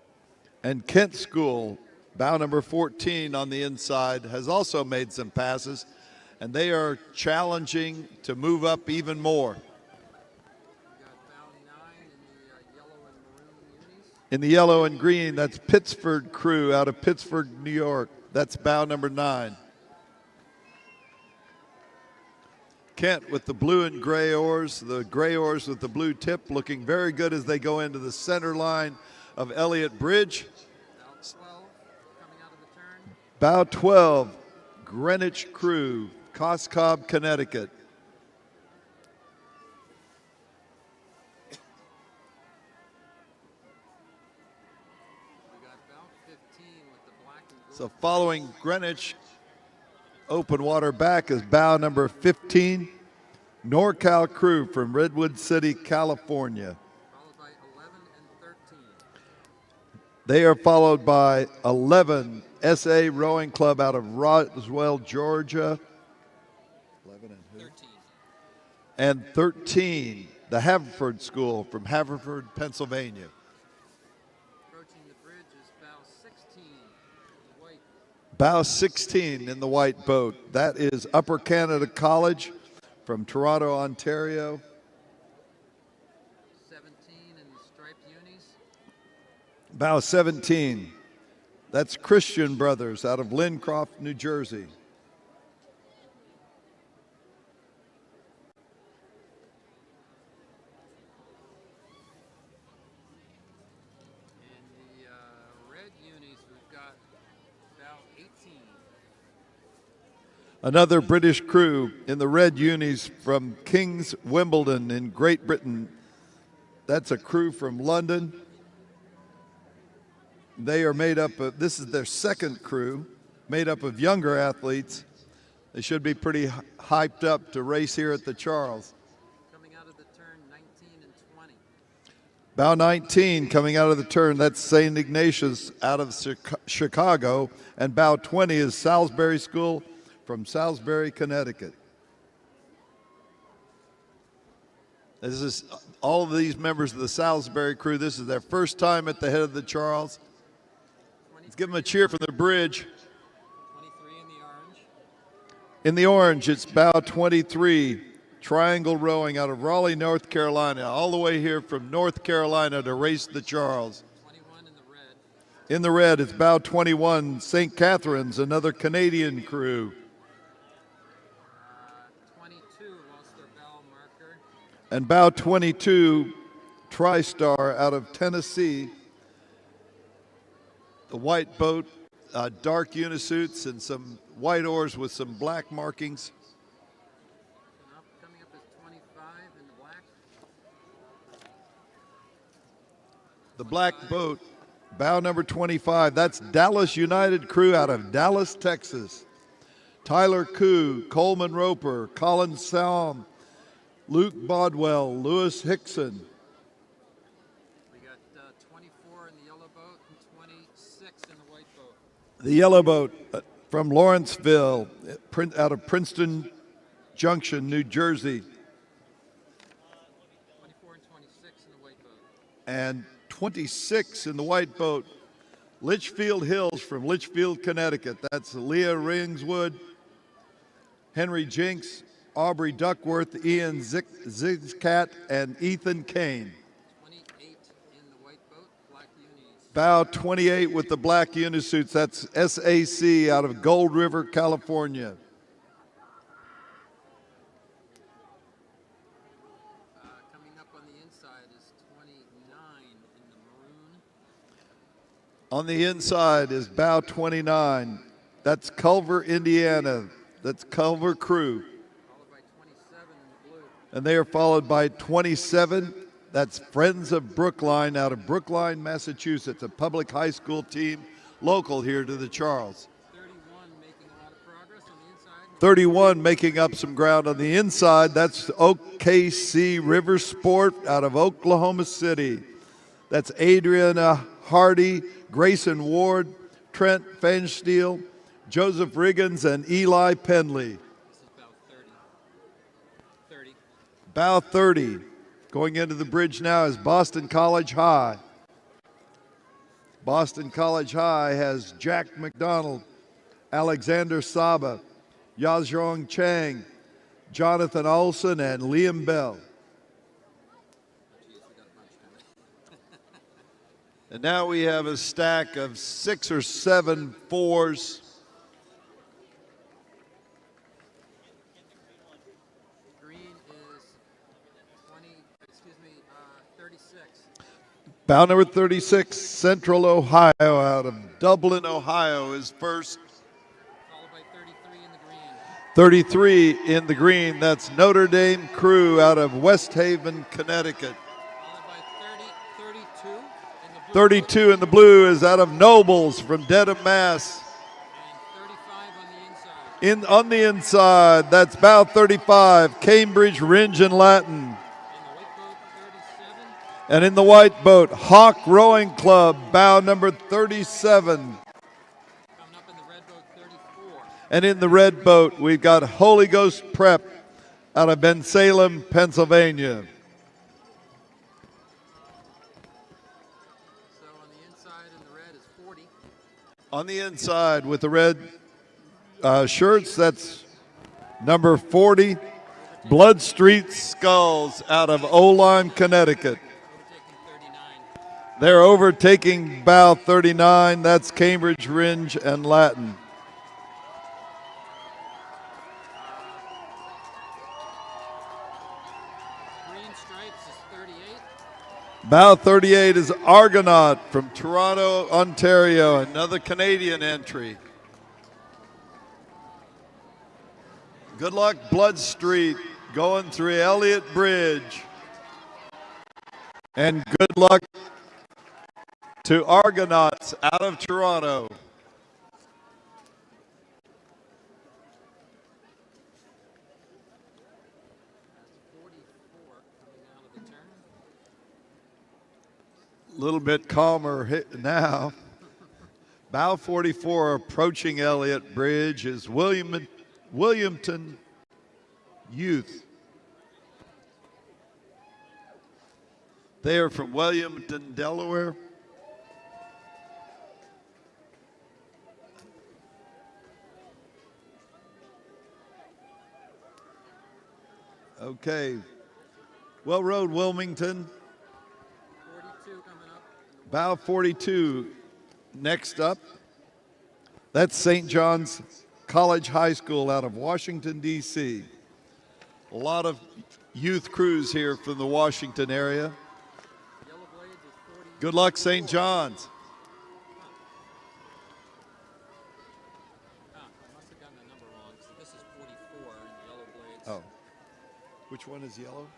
And Kent School, bow number 14 on the inside, has also made some passes, and they are challenging to move up even more. We got bow 9 in the yellow and maroon unis. In the yellow and green, that's Pittsford crew out of Pittsburgh, New York. That's bow number 9. Kent with the blue and gray oars, the gray oars with the blue tip, looking very good as they go into the center line of Elliott Bridge. Bow 12 coming out of the turn. Bow 12, Greenwich crew, Coxed, Connecticut. We got bow 15 with the black and gold. So following Greenwich, open water back is bow number 15, NorCal crew from Redwood City, California. Followed by 11 and 13. They are followed by 11, SA Rowing Club out of Roswell, Georgia. 11 and who? 13. And 13, the Haverford School from Haverford, Pennsylvania. Approaching the bridge is bow 16, the white. Bow 16 in the white boat. That is Upper Canada College from Toronto, Ontario. 17 in the striped unis. Bow 17. That's Christian Brothers out of Lincroft, New Jersey. In the red unis, we've got bow 18. Another British crew in the red unis from King's Wimbledon in Great Britain. That's a crew from London. They are made up of, this is their second crew, made up of younger athletes. They should be pretty hyped up to race here at the Charles. Coming out of the turn, 19 and 20. Bow 19 coming out of the turn, that's St. Ignatius out of Chicago. And bow 20 is Salisbury School from Salisbury, Connecticut. This is all of these members of the Salisbury crew. This is their first time at the head of the Charles. Let's give them a cheer from the bridge. 23 in the orange. In the orange, it's bow 23, triangle rowing out of Raleigh, North Carolina, all the way here from North Carolina to race the Charles. 21 in the red. In the red, it's bow 21, St. Catharines, another Canadian crew. 22 lost their bow marker. And bow 22, TriStar out of Tennessee. The white boat, dark unisuits and some white oars with some black markings. Coming up is 25 in the black. The black boat, bow number 25, that's Dallas United crew out of Dallas, Texas. Tyler Koo, Coleman Roper, Colin Salm, Luke Bodwell, Lewis Hickson. We got 24 in the yellow boat and 26 in the white boat. The yellow boat from Lawrenceville, out of Princeton Junction, New Jersey. 24 and 26 in the white boat. And 26 in the white boat, Litchfield Hills from Litchfield, Connecticut. That's Leah Ringswood, Henry Jinks, Aubrey Duckworth, Ian Zigcat, and Ethan Kane. 28 in the white boat, black unis. Bow 28 with the black unisuits. That's SAC out of Gold River, California. Coming up on the inside is 29 in the maroon. On the inside is bow 29. That's Culver, Indiana. That's Culver crew. Followed by 27 in the blue. And they are followed by 27. That's Friends of Brookline out of Brookline, Massachusetts, a public high school team local here to the Charles. 31 making a lot of progress on the inside. 31 making up some ground on the inside. That's OKC River Sport out of Oklahoma City. That's Adriana Hardy, Grayson Ward, Trent Fensteel, Joseph Riggins, and Eli Penley. This is about 30. 30. Bow 30. Going into the bridge now is Boston College High. Boston College High has Jack McDonald, Alexander Saba, Yazhong Chang, Jonathan Olson, and Liam Bell. And now we have a stack of 6 or 7 fours. Green is 36. Bow number 36, Central Ohio out of Dublin, Ohio is first. Followed by 33 in the green. 33 in the green, that's Notre Dame crew out of West Haven, Connecticut. Followed by 32 in the blue. 32 in the blue is out of Nobles from Dedham, Mass. And 35 on the inside. On the inside, that's bow 35, Cambridge, Ringe, and Latin. In the white boat, 37. And in the white boat, Hawk Rowing Club, bow number 37. Coming up in the red boat, 34. And in the red boat, we've got Holy Ghost Prep out of Bensalem, Pennsylvania. So on the inside in the red is 40. On the inside with the red shirts, that's number 40, Blood Street Skulls out of Oline, Connecticut. Overtaking 39. They're overtaking bow 39. That's Cambridge, Ringe, and Latin. Green stripes is 38. Bow 38 is Argonaut from Toronto, Ontario, another Canadian entry. Good luck, Blood Street, going through Elliott Bridge. And good luck to Argonauts out of Toronto. That's 44 coming out of the turn. A little bit calmer now. Bow 44 approaching Elliott Bridge is Williamton Youth. They are from Wilmington, Delaware. Okay. Well rowed, Wilmington. 42 coming up. Bow 42 next up. That's St. John's College High School out of Washington, D.C. A lot of youth crews here from the Washington area. Yellow blades is 40. Good luck, St. John's. I must have gotten the number wrong. So this is 44 in the yellow blades. Oh. Which one is yellow?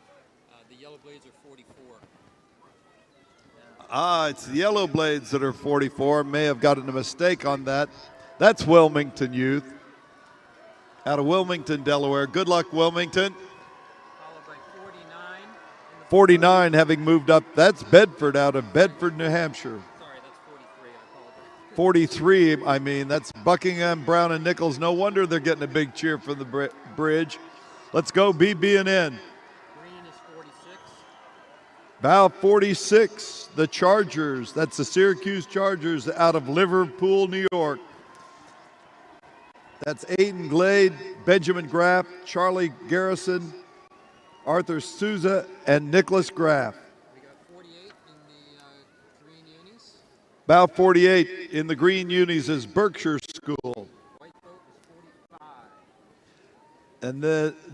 The yellow blades are 44. Ah, it's the yellow blades that are 44. May have gotten a mistake on that. That's Wilmington youth out of Wilmington, Delaware. Good luck, Wilmington. Followed by 49. 49 having moved up. That's Bedford out of Bedford, New Hampshire. Sorry, that's 43. I apologize. 43, I mean, that's Buckingham, Brown, and Nichols. No wonder they're getting a big cheer from the bridge. Let's go, BB&N. Green is 46. Bow 46, the Chargers. That's the Syracuse Chargers out of Liverpool, New York. That's Aiden Glade, Benjamin Graff, Charlie Garrison, Arthur Souza, and Nicholas Graff. We got 48 in the green unis. Bow 48 in the green unis is Berkshire School. White boat is 45. And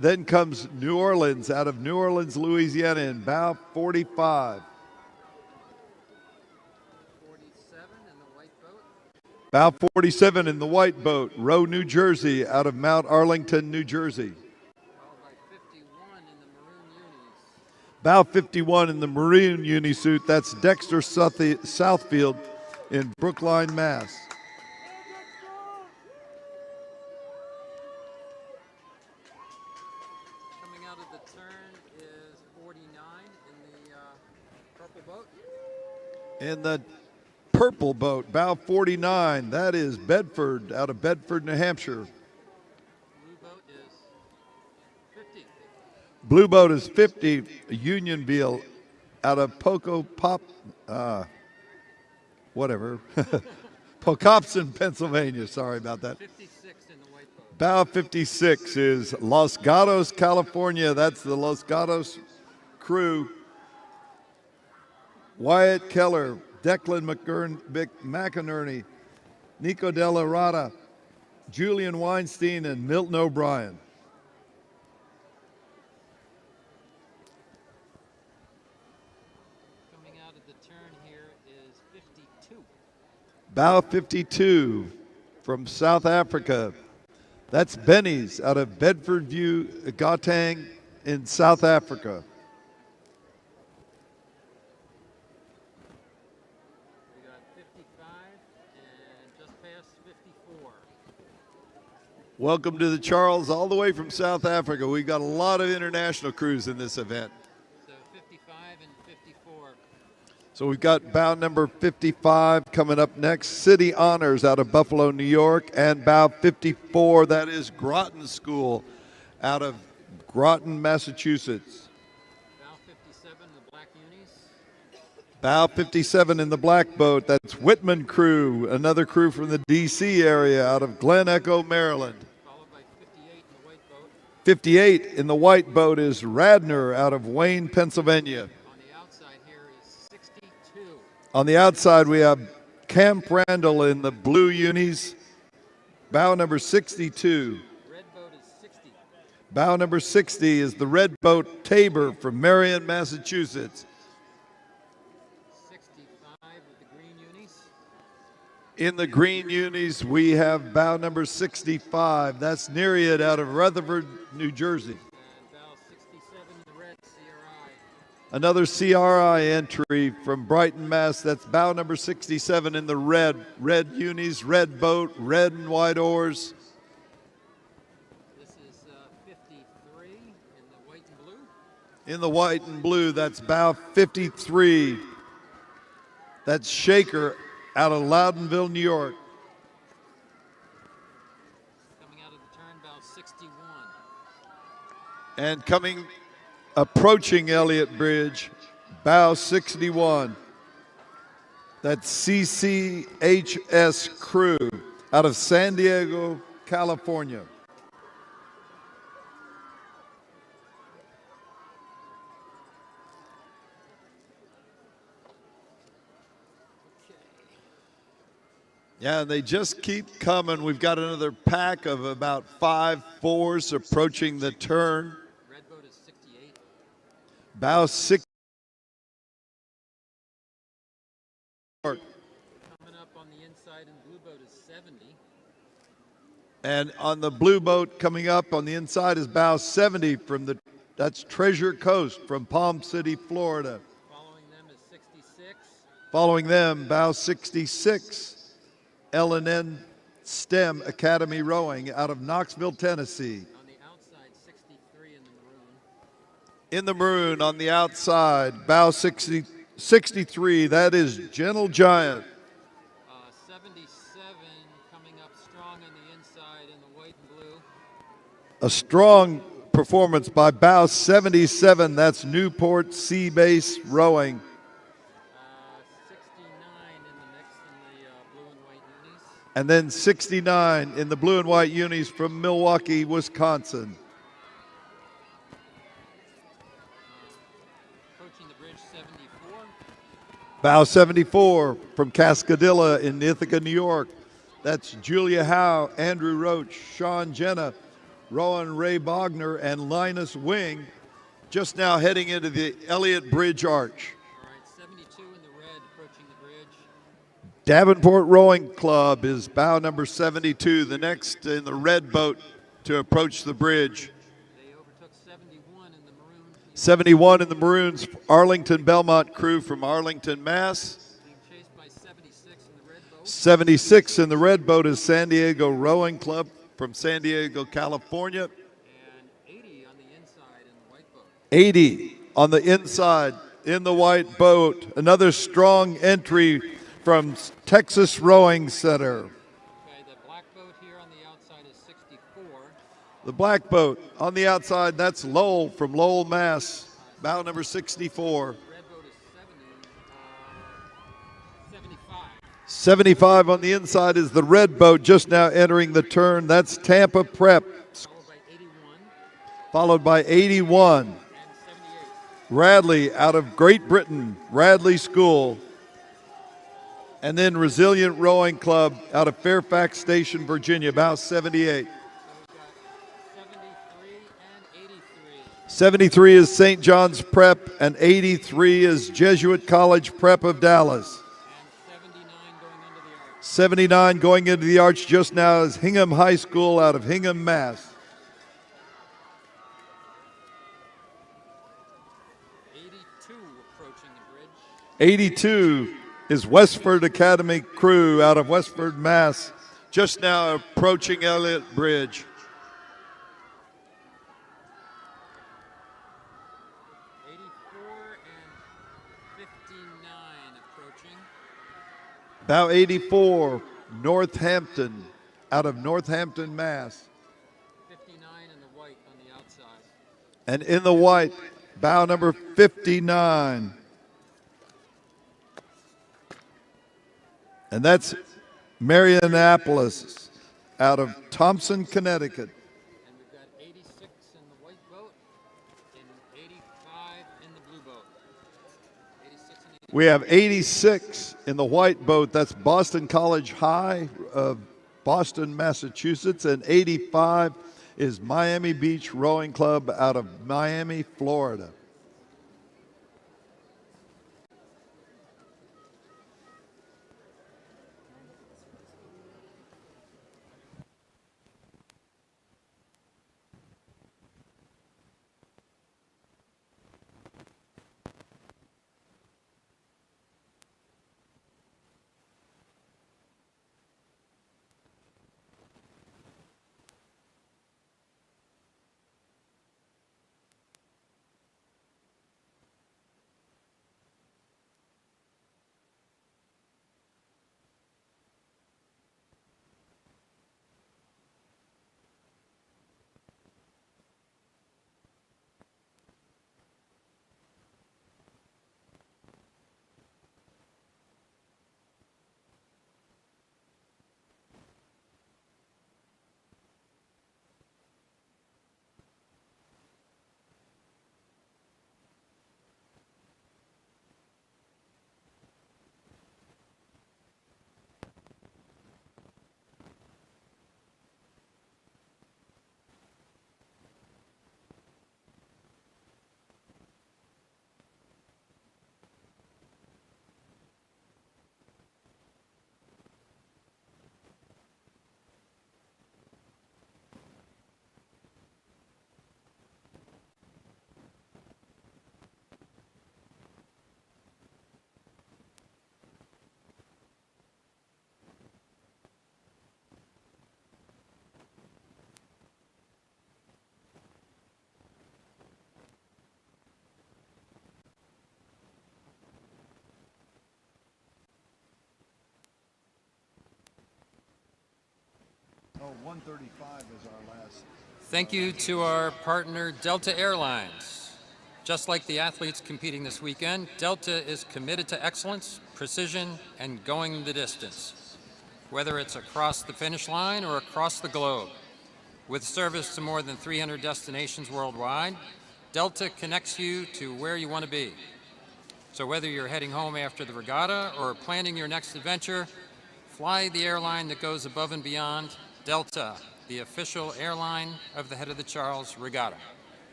then comes New Orleans out of New Orleans, Louisiana in bow 45. 47 in the white boat. Bow 47 in the white boat, Row, New Jersey out of Mount Arlington, New Jersey. Followed by 51 in the maroon unis. Bow 51 in the maroon unisuit, that's Dexter Southfield in Brookline, Mass. Coming out of the turn is 49 in the purple boat. In the purple boat, bow 49, that is Bedford out of Bedford, New Hampshire. Blue boat is 50. Blue boat is 50, Unionville out of Pocopson, Pennsylvania. Sorry about that. 56 in the white boat. Bow 56 is Los Gatos, California. That's the Los Gatos crew. Wyatt Keller, Declan McInerney, Nico Della Rata, Julian Weinstein, and Milton O'Brien. Coming out of the turn here is 52. Bow 52 from South Africa. That's Benny's out of Bedfordview, Gauteng in South Africa. We got 55 and just past 54. Welcome to the Charles, all the way from South Africa. We've got a lot of international crews in this event. So 55 and 54. So we've got bow number 55 coming up next. City Honors out of Buffalo, New York. And bow 54, that is Groton School out of Groton, Massachusetts. Bow 57, the black unis. Bow 57 in the black boat, that's Whitman crew, another crew from the D.C. area out of Glen Echo, Maryland. Followed by 58 in the white boat. 58 in the white boat is Radner out of Wayne, Pennsylvania. On the outside here is 62. On the outside, we have Camp Randall in the blue unis. Bow number 62. Red boat is 60. Bow number 60 is the red boat Tabor from Marion, Massachusetts. 65 with the green unis. In the green unis, we have bow number 65. That's Nereid out of Rutherford, New Jersey. And bow 67 in the red CRI. Another CRI entry from Brighton, Mass. That's bow number 67 in the red. Red unis, red boat, red and white oars. This is 53 in the white and blue. In the white and blue, that's bow 53. That's Shaker out of Loudonville, New York. Coming out of the turn, bow 61. And approaching Elliott Bridge, bow 61. That's CCHS Crew out of San Diego, California. Yeah, they just keep coming. We've got another pack of about 5 fours approaching the turn. Red boat is 68. Bow 6. Coming up on the inside, and blue boat is 70. And on the blue boat coming up on the inside is bow 70 that's Treasure Coast from Palm City, Florida. Following them is 66. Following them, bow 66, L&N STEM Academy Rowing out of Knoxville, Tennessee. On the outside, 63 in the maroon. In the maroon on the outside, bow 63, that is Gentle Giant. 77 coming up strong on the inside in the white and blue. A strong performance by bow 77, that's Newport Sea Base Rowing. 69 in the mix in the blue and white unis. And then 69 in the blue and white unis from Milwaukee, Wisconsin. Approaching the bridge, 74. Bow 74 from Cascadilla in Ithaca, New York. That's Julia Howe, Andrew Roach, Sean Jenna, Rowan Ray Bogner, and Linus Wing. Just now heading into the Elliott Bridge Arch. All right, 72 in the red, approaching the bridge. Davenport Rowing Club is bow number 72, the next in the red boat to approach the bridge. They overtook 71 in the maroon. 71 in the maroons, Arlington Belmont Crew from Arlington, Mass. Being chased by 76 in the red boat. 76 in the red boat is San Diego Rowing Club from San Diego, California. And 80 on the inside in the white boat. 80 on the inside in the white boat. Another strong entry from Texas Rowing Center. Okay, the black boat here on the outside is 64. The black boat on the outside, that's Lowell from Lowell, Mass. Bow number 64. Red boat is 75. 75 on the inside is the red boat just now entering the turn. That's Tampa Prep, Followed by 81 followed by 81. and 78. Radley out of Great Britain, Radley School. And then Resilient Rowing Club out of Fairfax Station, Virginia, about 78. So we've got 73 and 83. 73 is St. John's Prep, and 83 is Jesuit College Prep of Dallas. And 79 going into the arch. 79 going into the arch just now is Hingham High School out of Hingham, Mass. 82 approaching the bridge. 82 is Westford Academy Crew out of Westford, Mass. Just now approaching Elliott Bridge. 84 and 59 approaching. Bow 84, Northampton out of Northampton, Mass. 59 in the white on the outside. And in the white, bow number 59. And that's Marianapolis out of Thompson, Connecticut. And we've got 86 in the white boat and 85 in the blue boat. 86 and 85. We have 86 in the white boat. That's Boston College High of Boston, Massachusetts. And 85 is Miami Beach Rowing Club out of Miami, Florida. Oh, 135 is our last. Thank you to our partner, Delta Airlines. Just like the athletes competing this weekend, Delta is committed to excellence, precision, and going the distance, whether it's across the finish line or across the globe. With service to more than 300 destinations worldwide, Delta connects you to where you want to be. So whether you're heading home after the regatta or planning your next adventure, fly the airline that goes above and beyond. Delta, the official airline of the Head of the Charles Regatta.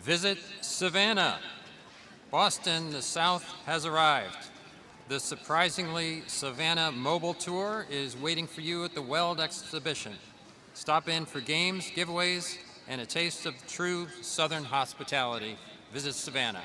Visit Savannah. Boston, the South has arrived. The surprisingly Savannah mobile tour is waiting for you at the Weld exhibition. Stop in for games, giveaways, and a taste of true Southern hospitality. Visit Savannah.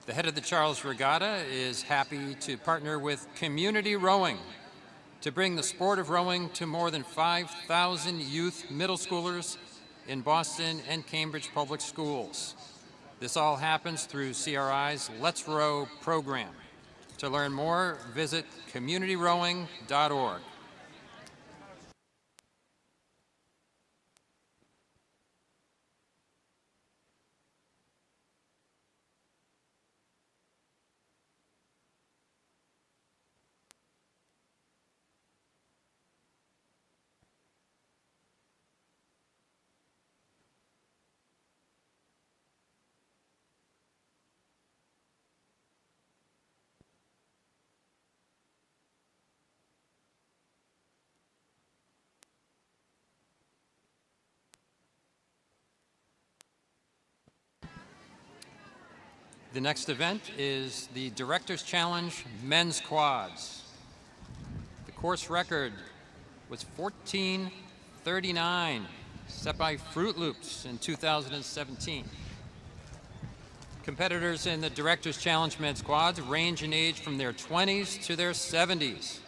The Head of the Charles Regatta is happy to partner with Community Rowing to bring the sport of rowing to more than 5,000 youth middle schoolers in Boston and Cambridge public schools. This all happens through CRI's Let's Row program. To learn more, visit communityrowing.org. The next event is the Director's Challenge Men's Quads. The course record was 14:39, set by Fruit Loops in 2017. Competitors in the Director's Challenge Men's Quads range in age from their 20s to their 70s.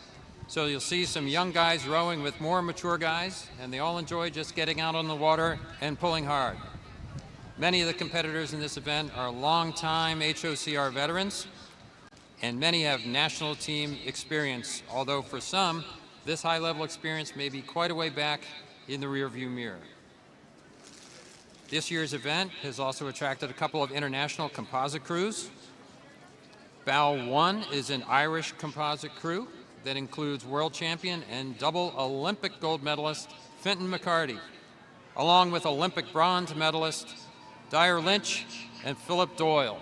So you'll see some young guys rowing with more mature guys, and they all enjoy just getting out on the water and pulling hard. Many of the competitors in this event are longtime HOCR veterans, and many have national team experience, although for some, this high-level experience may be quite a way back in the rearview mirror. This year's event has also attracted a couple of international composite crews. Bow 1 is an Irish composite crew that includes world champion and double Olympic gold medalist Fintan McCarty, along with Olympic bronze medalist Dyer Lynch and Philip Doyle.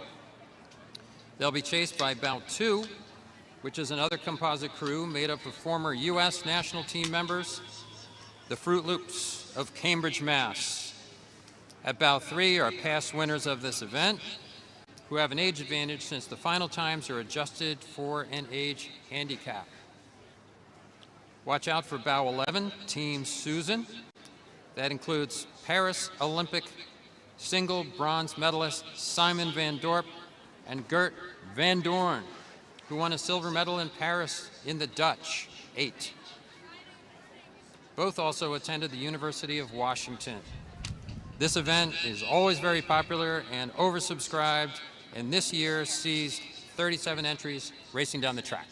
They'll be chased by Bow 2, which is another composite crew made up of former U.S. national team members, the Fruit Loops of Cambridge, Mass. At Bow 3 are past winners of this event, who have an age advantage since the final times are adjusted for an age handicap. Watch out for bow 11, Team Susan. That includes Paris Olympic single bronze medalist Simon van Dorp and Gert van Doorn, who won a silver medal in Paris in the Dutch 8. Both also attended the University of Washington. This event is always very popular and oversubscribed, and this year sees 37 entries racing down the track.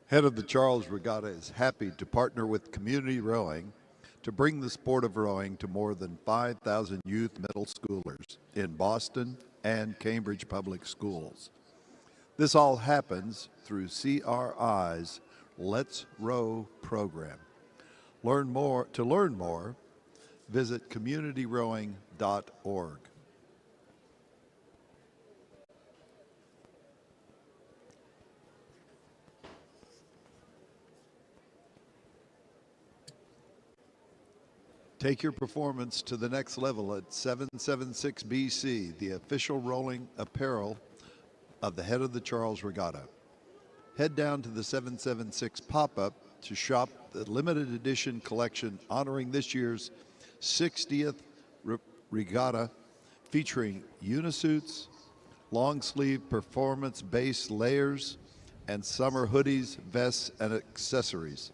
Head of the Charles Regatta is happy to partner with Community Rowing to bring the sport of rowing to more than 5,000 youth middle schoolers in Boston and Cambridge Public Schools. This all happens through CRI's Let's Row program. To learn more, visit communityrowing.org. Take your performance to the next level at 776 BC, the official rolling apparel of the Head of the Charles Regatta. Head down to the 776 pop-up to shop the limited edition collection honoring this year's 60th regatta, featuring unisuits, long-sleeve performance base layers, and summer hoodies, vests, and accessories.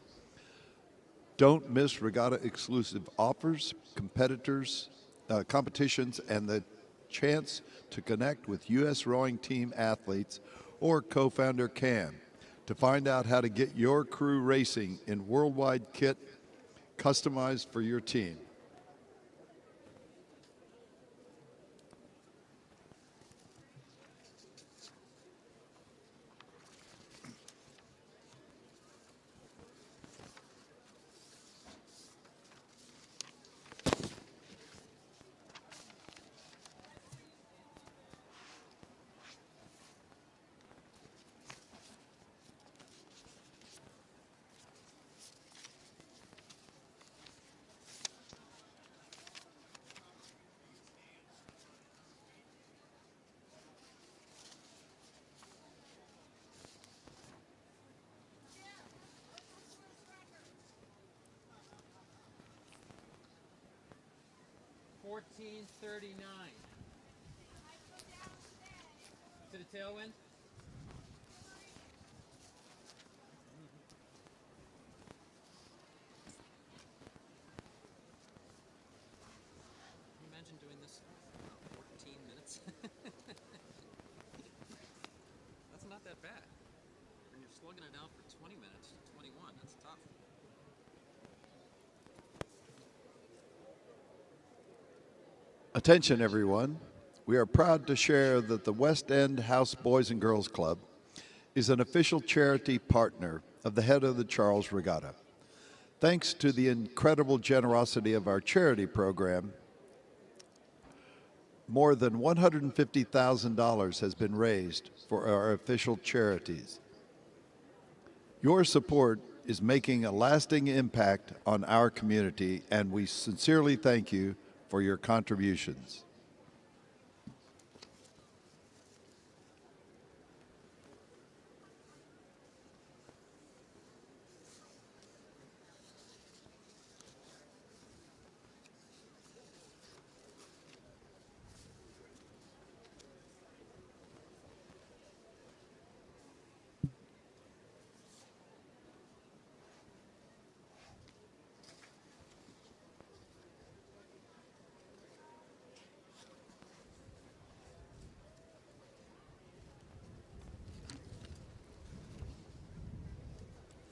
Don't miss regatta exclusive offers, competitions, and the chance to connect with U.S. rowing team athletes or co-founder Cam to find out how to get your crew racing in worldwide kit customized for your team. $14.39. To the tailwind. Can you imagine doing this for 14 minutes? That's not that bad. When you're slugging it out for 20 minutes, 21, that's tough. Attention everyone, we are proud to share that the West End House Boys and Girls Club is an official charity partner of the head of the Charles Regatta. Thanks to the incredible generosity of our charity program, more than $150,000 has been raised for our official charities. Your support is making a lasting impact on our community, and we sincerely thank you for your contributions.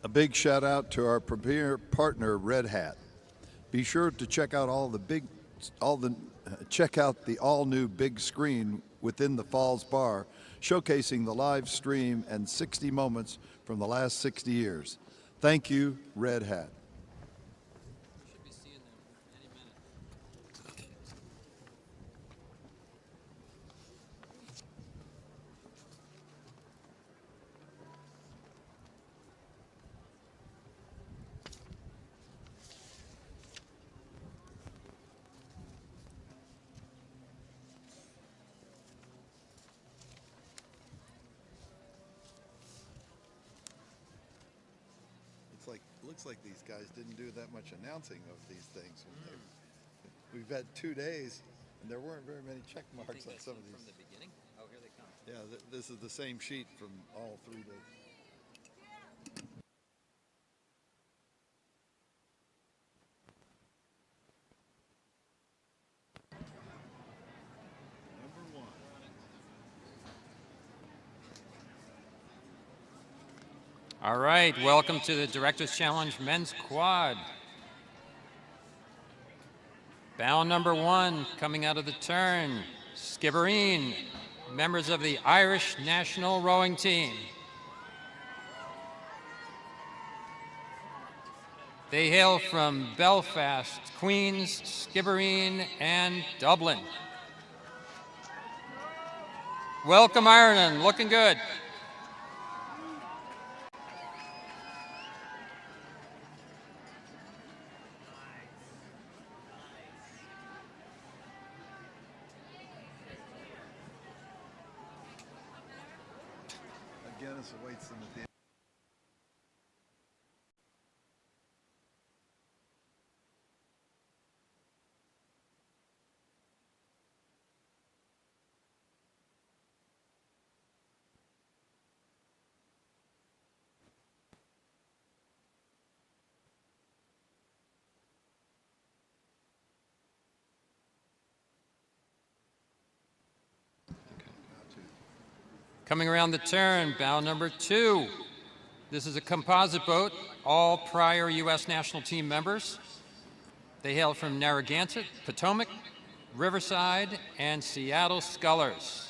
A big shout out to our premier partner, Red Hat. Be sure to check out check out the all-new big screen within the Falls Bar, showcasing the live stream and 60 moments from the last 60 years. Thank you, Red Hat. Should be seeing them any minute. Looks like these guys didn't do that much announcing of these things. We've had 2 days, and there weren't very many check marks on some of these. From the beginning? Oh, here they come. Yeah, this is the same sheet from all 3 days. Number 1. All right, welcome to the Director's Challenge Men's Quad. Bow number 1, coming out of the turn, Skibbereen, members of the Irish National Rowing Team. They hail from Belfast, Queens, Skibbereen, and Dublin. Welcome, Ireland, looking good. Guinness awaits them at the end. Coming around the turn, bow number 2. This is a composite boat, all prior U.S. national team members. They hail from Narragansett, Potomac, Riverside, and Seattle Scullers.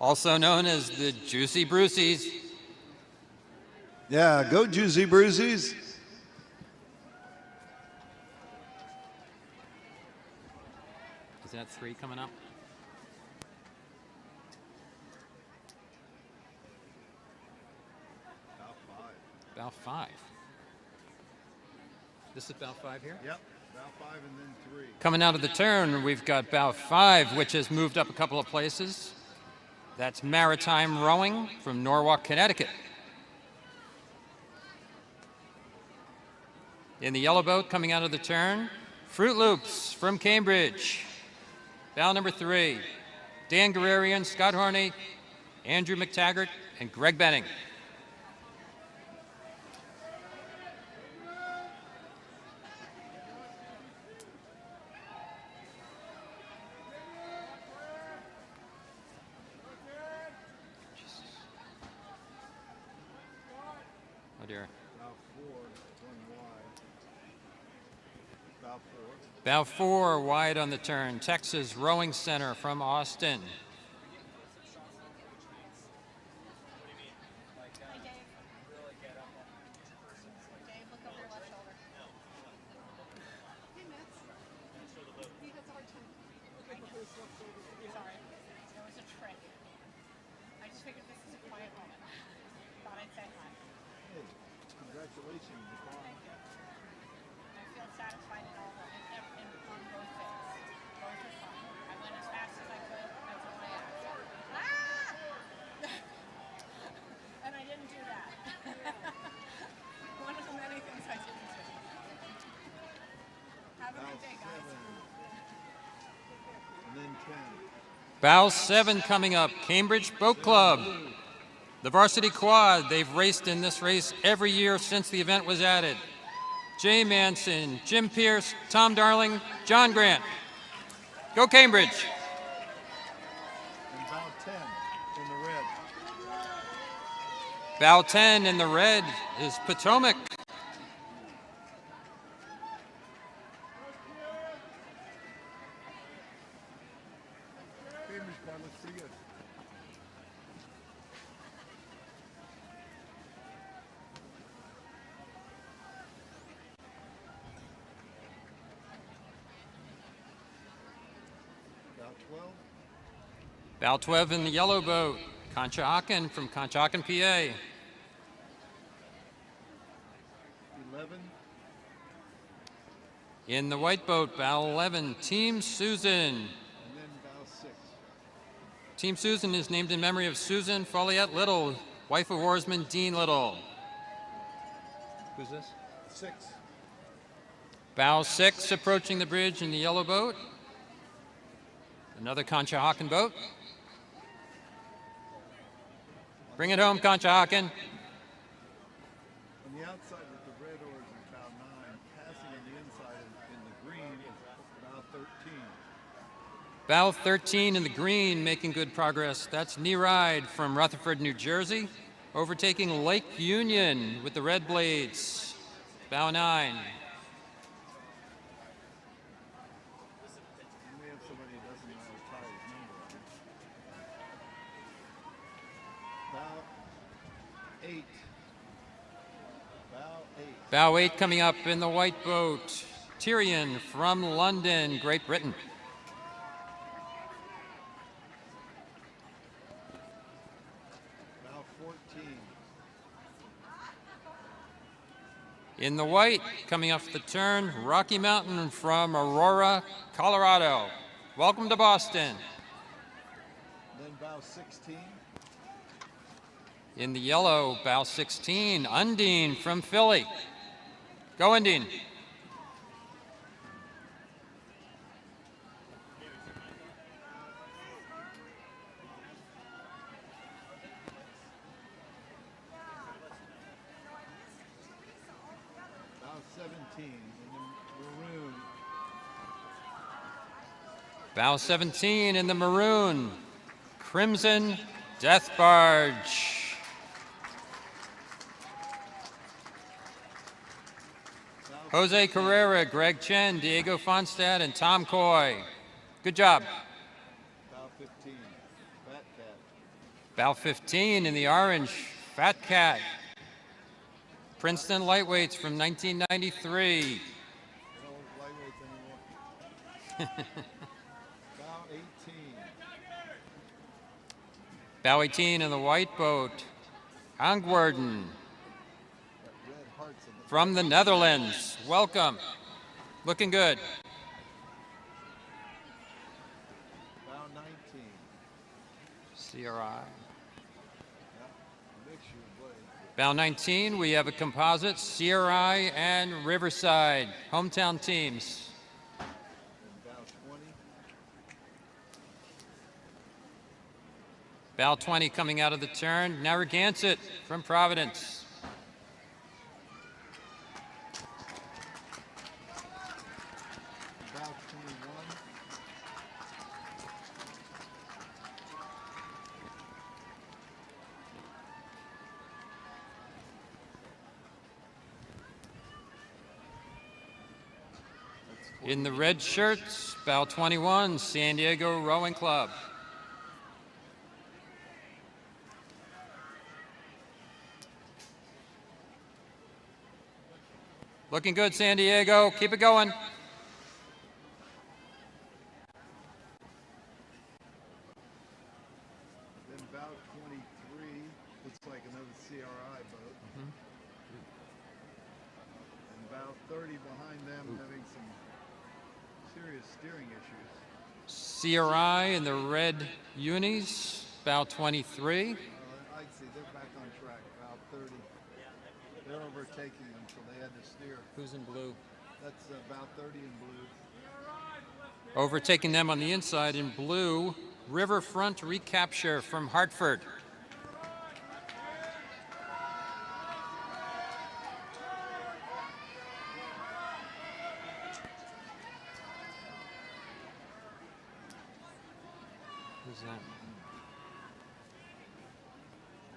Also known as the Juicy Brucies. Yeah, go Juicy Brucies. Is that 3 coming up? Bow 5. This is bow 5 here? Yep, bow 5 and then 3. Coming out of the turn, we've got bow 5, which has moved up a couple of places. That's Maritime Rowing from Norwalk, Connecticut. In the yellow boat coming out of the turn, Fruit Loops from Cambridge. Bow number 3, Dan Guerrerian, Scott Horney, Andrew McTaggart, and Greg Benning. Oh dear. Bow 4, one wide. Bow 4. Bow 4 wide on the turn. Texas Rowing Center from Austin. Congratulations. I feel satisfied in all on both things. Both are fine. I went as fast as I could. That's all I asked. Ah! And I didn't do that. One of the many things I didn't do. Have a good day, guys. And then 10. Bow 7 coming up. Cambridge Boat Club. The varsity quad, they've raced in this race every year since the event was added. Jay Manson, Jim Pierce, Tom Darling, John Grant. Go Cambridge. And bow 10 in the red. Bow 10 in the red is Potomac. Cambridge car looks pretty good. Bow 12. Bow 12 in the yellow boat, Conshohocken from Conshohocken, PA. 11. In the white boat, bow 11, Team Susan. And then bow 6. Team Susan is named in memory of Susan Folliette Little, wife of oarsman Dean Little. Who's this? 6. Bow 6 approaching the bridge in the yellow boat. Another Conshohocken boat. Bring it home, Conshohocken. On the outside with the red oars is bow 9. Passing on the inside in the green is bow 13. Bow 13 in the green, making good progress. That's Neeride from Rutherford, New Jersey, overtaking Lake Union with the red blades. Bow 9. We have somebody who doesn't know how to tie his number on. Bow 8. Bow 8. Bow 8 coming up in the white boat. Tyrion from London, Great Britain. Bow 14. In the white, coming off the turn, Rocky Mountain from Aurora, Colorado. Welcome to Boston. Then bow 16. In the yellow, bow 16, Undine from Philly. Go Undine. Bow 17 in the maroon. Bow 17 in the maroon, Crimson Death Barge. Jose Carrera, Greg Chen, Diego Fonstad, and Tom Coy. Good job. Bow 15. Fat cat. Bow 15 in the orange, Fat Cat. Princeton Lightweights from 1993. They don't lightweights anymore. Bow 18. Bow 18 in the white boat, Angwarden Red hearts in the from the Netherlands. Welcome. Looking good. bow 19. CRI. Mixture of blades. Bow 19, we have a composite, CRI and Riverside, hometown teams. And bow 20. Bow 20 coming out of the turn, Narragansett from Providence. Bow 21. In the red shirts, bow 21, San Diego Rowing Club. Looking good, San Diego. Keep it going. Then bow 23 looks like another CRI boat. And bow 30 behind them having some serious steering issues. CRI in the red unis, bow 23. I see they're back on track. Bow 30. They're overtaking them, so they had to steer. Who's in blue? That's bow 30 in blue. Overtaking them on the inside in blue, Riverfront Recapture from Hartford. Who's that?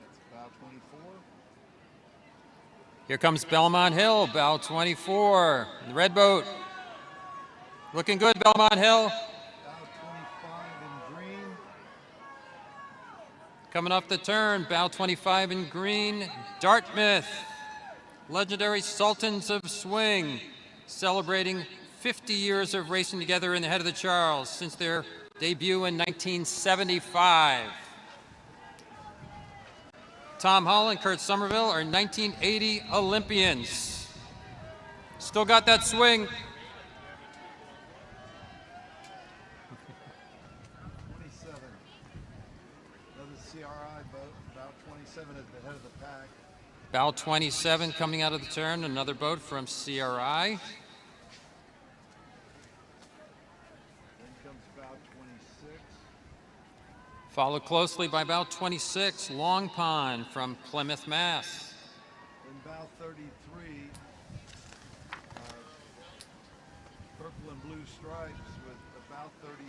That's bow 24. Here comes Belmont Hill, bow 24, the red boat. Looking good, Belmont Hill. Bow 25 in green. Coming off the turn, bow 25 in green, Dartmouth. Legendary Sultans of Swing, celebrating 50 years of racing together in the head of the Charles since their debut in 1975. Tom Hull and Kurt Somerville are 1980 Olympians. Still got that swing. 27. Another CRI boat. Bow 27 at the head of the pack. Bow 27 coming out of the turn, another boat from CRI. Then comes bow 26. Followed closely by bow 26, Long Pond from Plymouth, Mass. Then bow 33. Purple and blue stripes with the bow 33.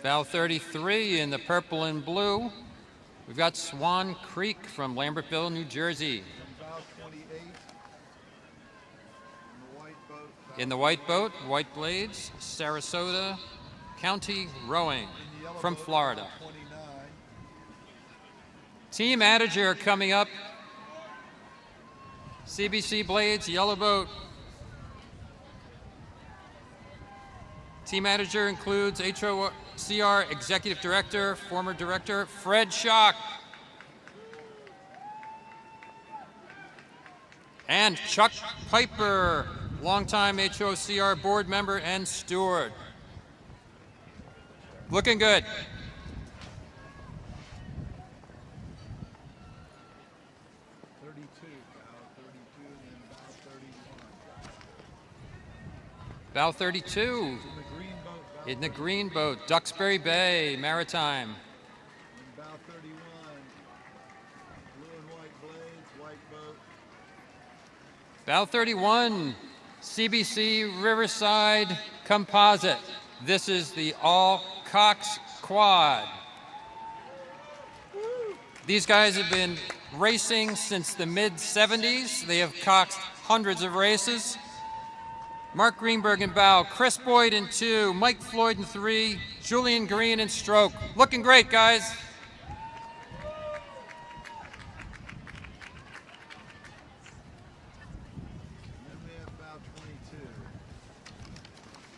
Bow 33 in the purple and blue. We've got Swan Creek from Lambertville, New Jersey. And bow 28. And the white boat. In the white boat, White Blades, Sarasota County Rowing from Florida. 29. Team Manager coming up. CBC Blades, yellow boat. Team Manager includes HOCR Executive Director, former Director Fred Schock. And Chuck Piper, longtime HOCR board member and steward. Looking good. Bow 32 in the green boat, Duxbury Bay, Maritime. And bow 31. Blue and white blades, white boat. Bow 31, CBC Riverside Composite. This is the all Cox quad. These guys have been racing since the mid-70s. They have coxed hundreds of races. Mark Greenberg in bow, Chris Boyd in 2, Mike Floyd in 3, Julian Green in stroke. Looking great, guys. Then we have bow 22.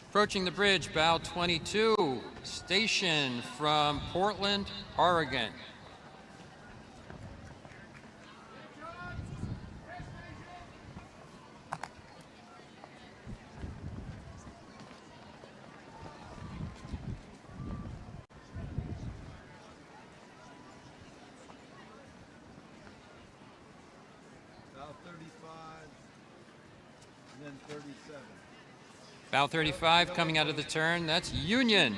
Approaching the bridge, bow 22, Station from Portland, Oregon. Bow 35. And then 37. Bow 35 coming out of the turn, that's Union.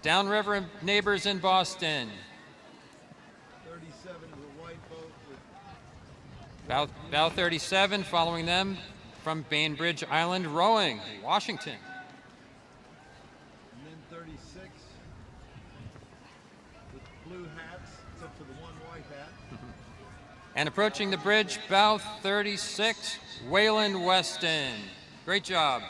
Downriver neighbors in Boston. 37 is a white boat with Bow 37 following them from Bainbridge Island Rowing, Washington. and then 36 with blue hats, except for the one white hat. And approaching the bridge, bow 36, Wayland Weston. Great job.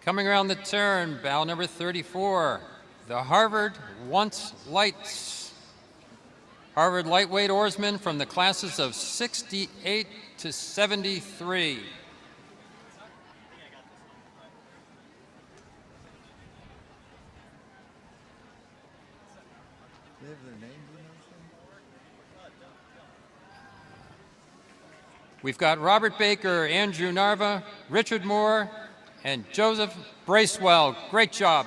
Coming around the turn, bow number 34, the Harvard Once Lights. Harvard lightweight oarsmen from the classes of 68 to 73. We've got Robert Baker, Andrew Narva, Richard Moore, and Joseph Bracewell. Great job.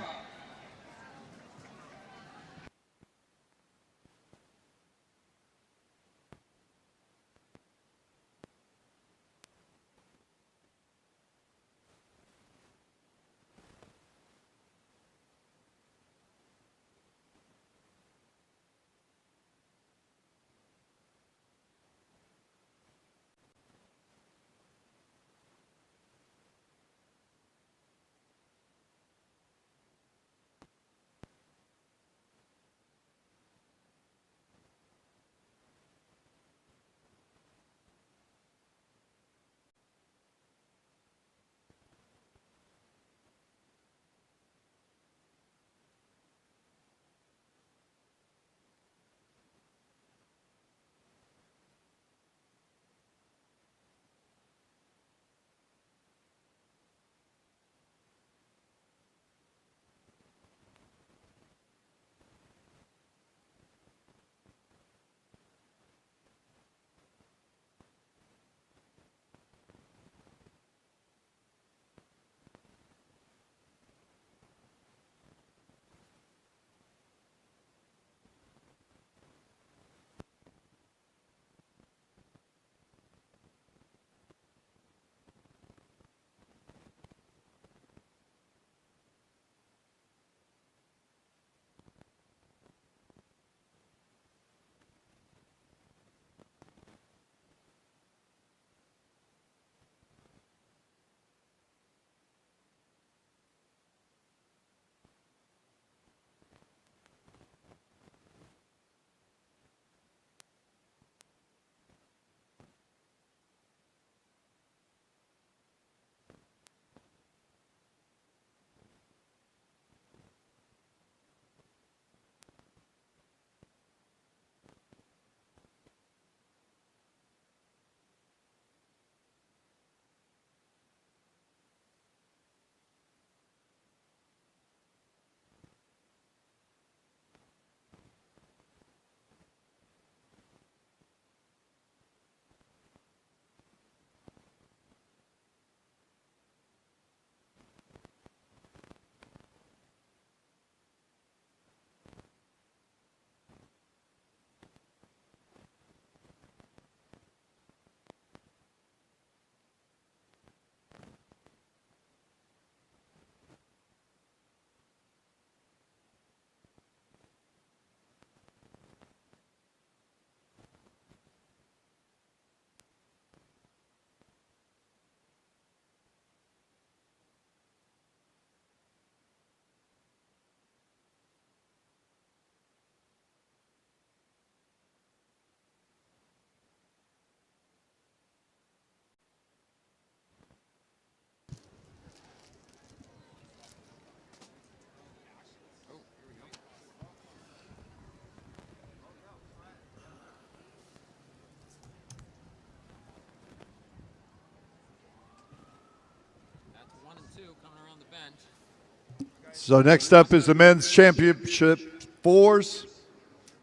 So next up is the men's championship fours,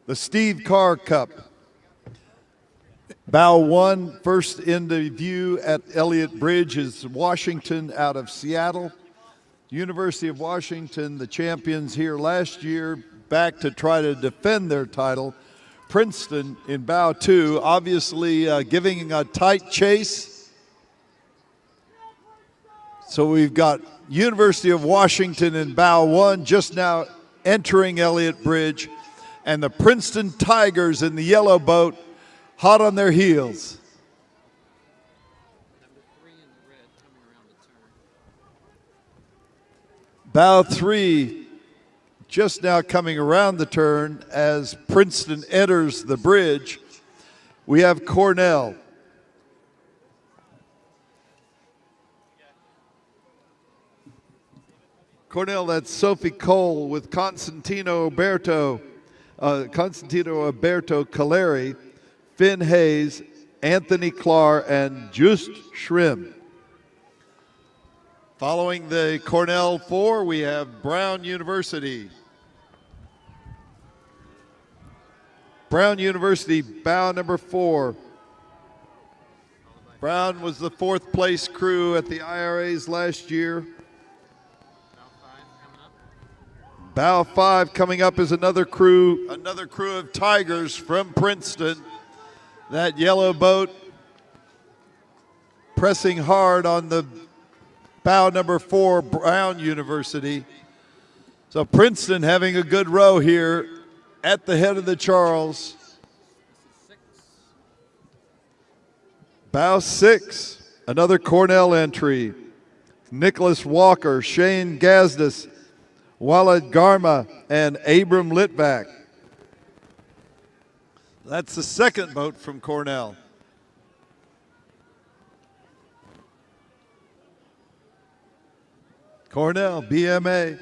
the Steve Carr Cup. Bow 1, first into view at Elliott Bridge is Washington out of Seattle. University of Washington, the champions here last year, back to try to defend their title. Princeton in bow 2, obviously giving a tight chase. So we've got University of Washington in bow 1, just now entering Elliott Bridge, and the Princeton Tigers in the yellow boat, hot on their heels. Bow 3, just now coming around the turn as Princeton enters the bridge. we have Cornell. Cornell, that's Sophie Cole with Constantino Alberto Caleri, Finn Hayes, Anthony Clark, and Just Schrim. Following the Cornell 4, we have Brown University. Brown University, bow number 4. Brown was the 4th place crew at the IRAs last year. Bow 5 coming up is another crew of Tigers from Princeton. That yellow boat pressing hard on the bow number 4, Brown University. So Princeton having a good row here at the head of the Charles. Bow 6, another Cornell entry. Nicholas Walker, Shane Gazdas, Walid Garma, and Abram Litvak. That's the second boat from Cornell. Cornell, BMA. 9 has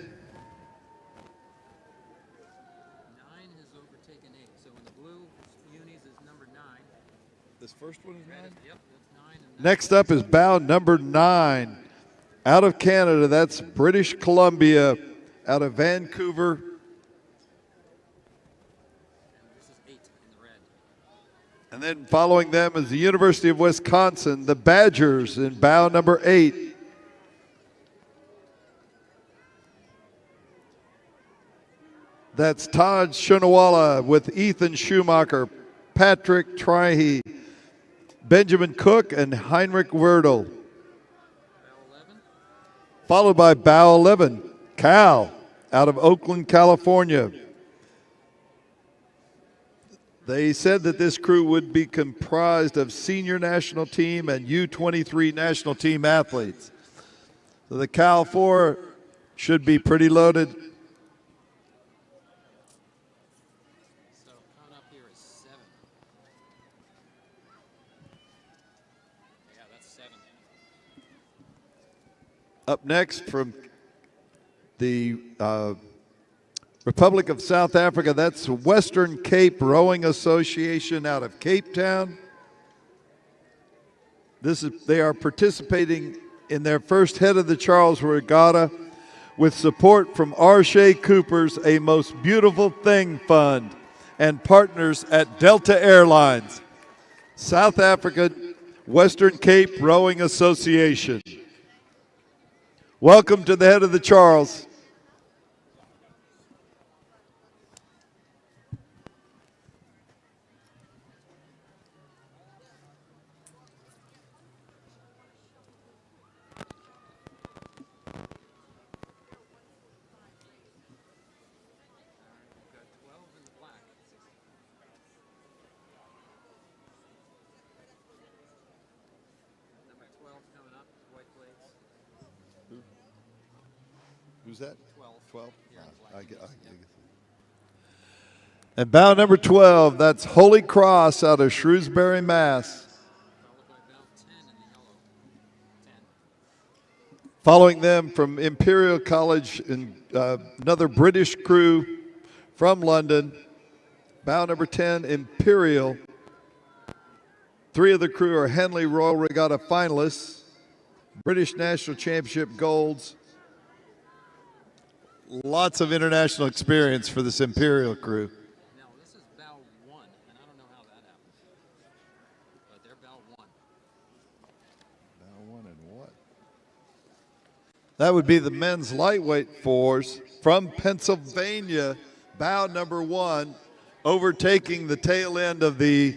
overtaken 8. So in the blue unis is number 9. This first one is 9? Yep, that's 9. And Next up is bow number 9. Out of Canada, that's British Columbia, out of Vancouver. this is 8 in the red. And then following them is the University of Wisconsin, the Badgers in bow number 8. That's Todd Shunawala with Ethan Schumacher, Patrick Trihey, Benjamin Cook, and Heinrich Werdel. Bow 11. Followed by bow 11, Cal, out of Oakland, California. They said that this crew would be comprised of senior national team and U23 national team athletes. So the Cal 4 should be pretty loaded. So coming up here is 7. Yeah, that's 7. Up next from the Republic of South Africa, that's Western Cape Rowing Association out of Cape Town. They are participating in their first Head of the Charles Regatta with support from R. Cooper's A Most Beautiful Thing Fund and partners at Delta Airlines. South Africa Western Cape Rowing Association. Welcome to the Head of the Charles. We've got 12 in the black. Number 12 coming up, white plates. Who's that? 12. 12? Here in black. And bow number 12, that's Holy Cross out of Shrewsbury, Mass. Followed by bow 10 in the yellow. 10. Following them from Imperial College, and another British crew from London. Bow number 10, Imperial. 3 of the crew are Henley Royal Regatta finalists, British National Championship golds. Lots of international experience for this Imperial crew. Now, this is bow 1, and I don't know how that happened. But they're bow 1. Bow 1 and what? That would be the men's lightweight fours from Pennsylvania, bow number 1, overtaking the tail end of the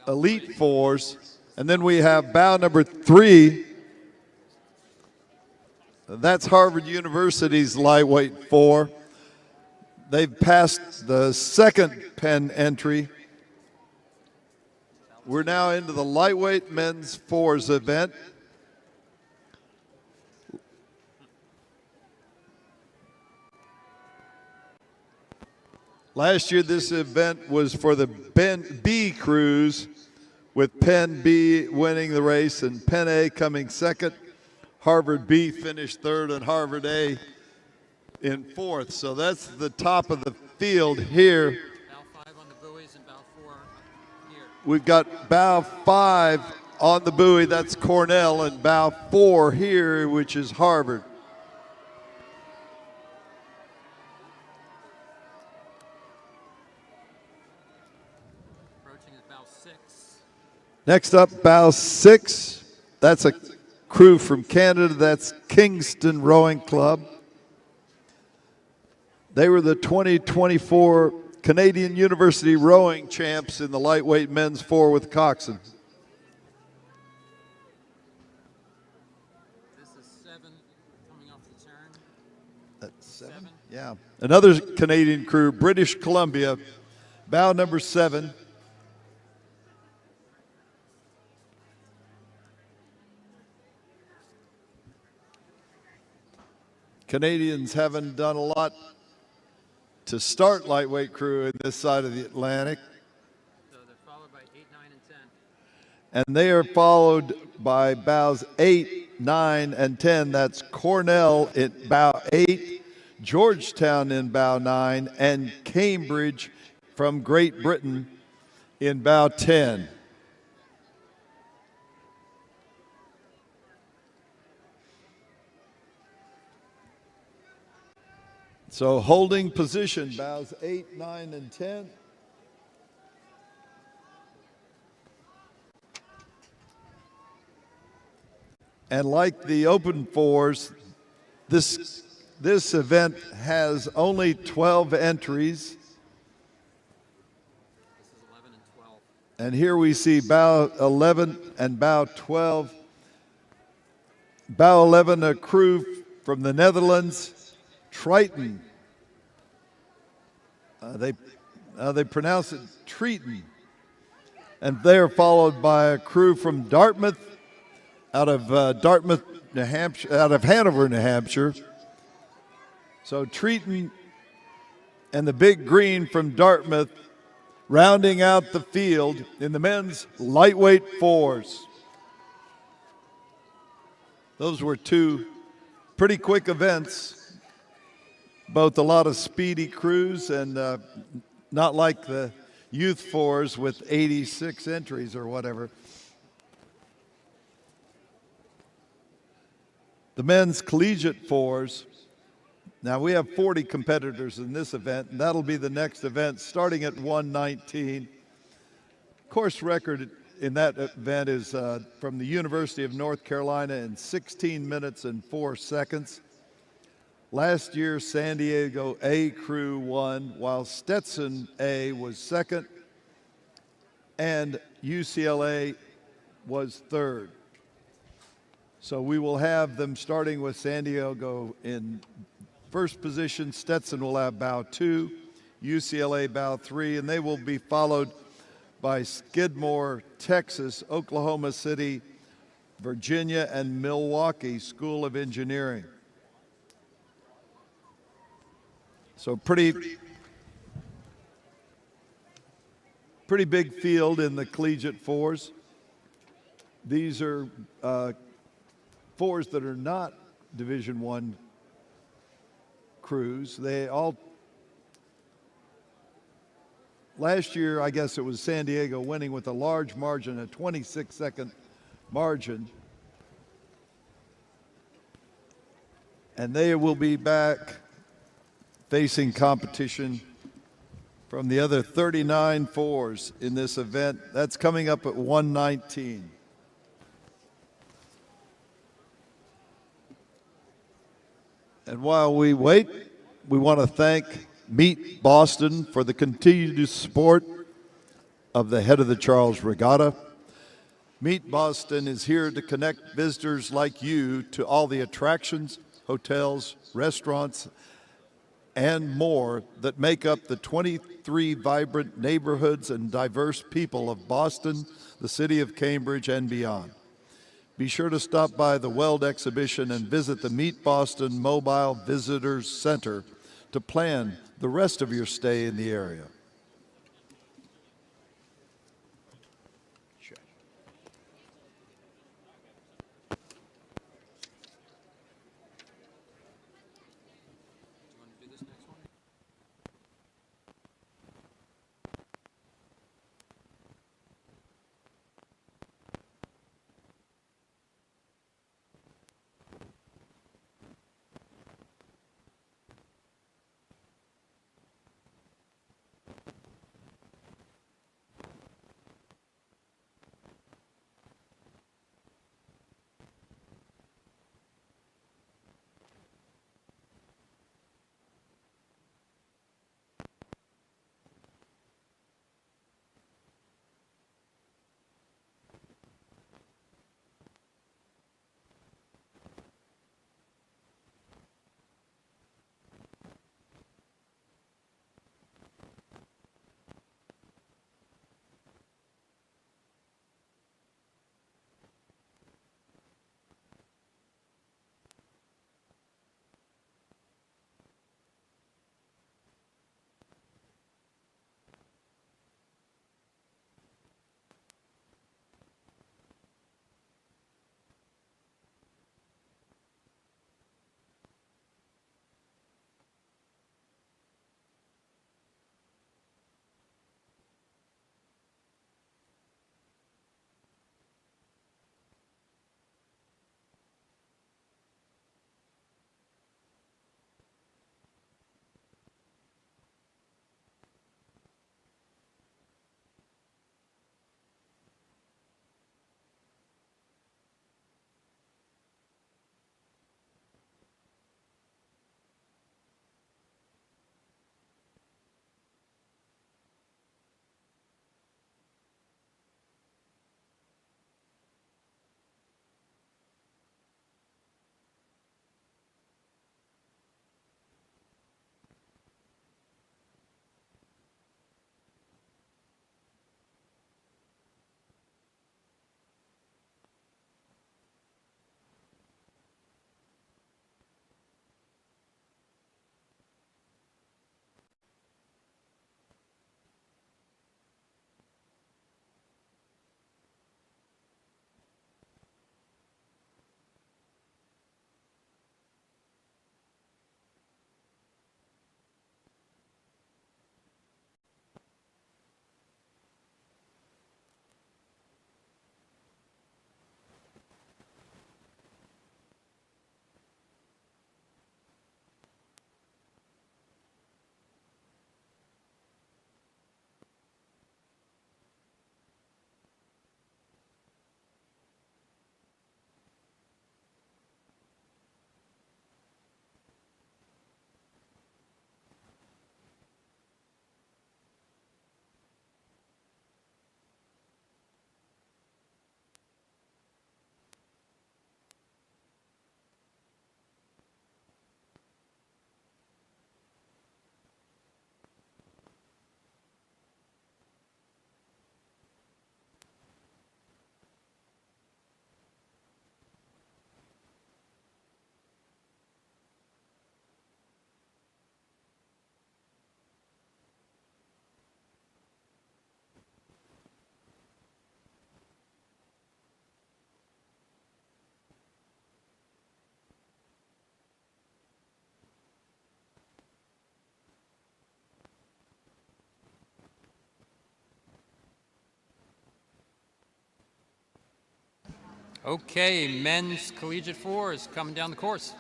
elite fours. And then we have bow number 3. That's Harvard University's lightweight 4. They've passed the second Penn entry. We're now into the lightweight men's fours event. Last year, this event was for the B crews, with Penn B winning the race and Penn A coming second. Harvard B finished third and Harvard A in fourth. So that's the top of the field here. Bow 5 on the buoys and bow 4 here. We've got bow 5 on the buoy, that's Cornell, and bow 4 here, which is Harvard. Approaching is bow 6. Next up, bow 6. That's a crew from Canada. That's Kingston Rowing Club. They were the 2024 Canadian University Rowing Champs in the lightweight men's 4 with coxswain. This is 7 coming off the turn. That's 7? 7. Yeah. Another Canadian crew, British Columbia, bow number 7. Canadians haven't done a lot to start lightweight crew in this side of the Atlantic. So they're followed by 8, 9, and 10. And they are followed by bows 8, 9, and 10. That's Cornell in bow 8, Georgetown in bow 9, and Cambridge from Great Britain in bow 10. So holding position, bows 8, 9, and 10. And like the Open Fours, this event has only 12 entries. This is 11 and 12. And here we see bow 11 and bow 12. Bow 11, a crew from the Netherlands, Triton. They pronounce it Triton. And they are followed by a crew from Dartmouth, out of Dartmouth, New Hampshire, out of Hanover, New Hampshire. So Triton and the Big Green from Dartmouth rounding out the field in the men's lightweight 4s. Those were 2 pretty quick events, both a lot of speedy crews and not like the youth 4s with 86 entries or whatever. The men's collegiate 4s. Now we have 40 competitors in this event, and that'll be the next event starting at 1:19. Course record in that event is from the University of North Carolina in 16 minutes and 4 seconds. Last year, San Diego A crew won, while Stetson A was second, and UCLA was third. So we will have them starting with San Diego in first position. Stetson will have bow 2, UCLA bow 3, and they will be followed by Skidmore, Texas, Oklahoma City, Virginia, and Milwaukee School of Engineering. So pretty big field in the collegiate 4s. These are 4s that are not Division I crews. They all, last year, I guess it was San Diego winning with a large margin, a 26-second margin. And they will be back facing competition from the other 39 4s in this event. That's coming up at 1:19. And while we wait, we want to thank Meet Boston for the continued support of the head of the Charles Regatta. Meet Boston is here to connect visitors like you to all the attractions, hotels, restaurants, and more that make up the 23 vibrant neighborhoods and diverse people of Boston, the city of Cambridge, and beyond. Be sure to stop by the Weld exhibition and visit the Meet Boston Mobile Visitors Center to plan the rest of your stay in the area. Do you want to do this next one? Okay, men's collegiate 4 is coming down the course.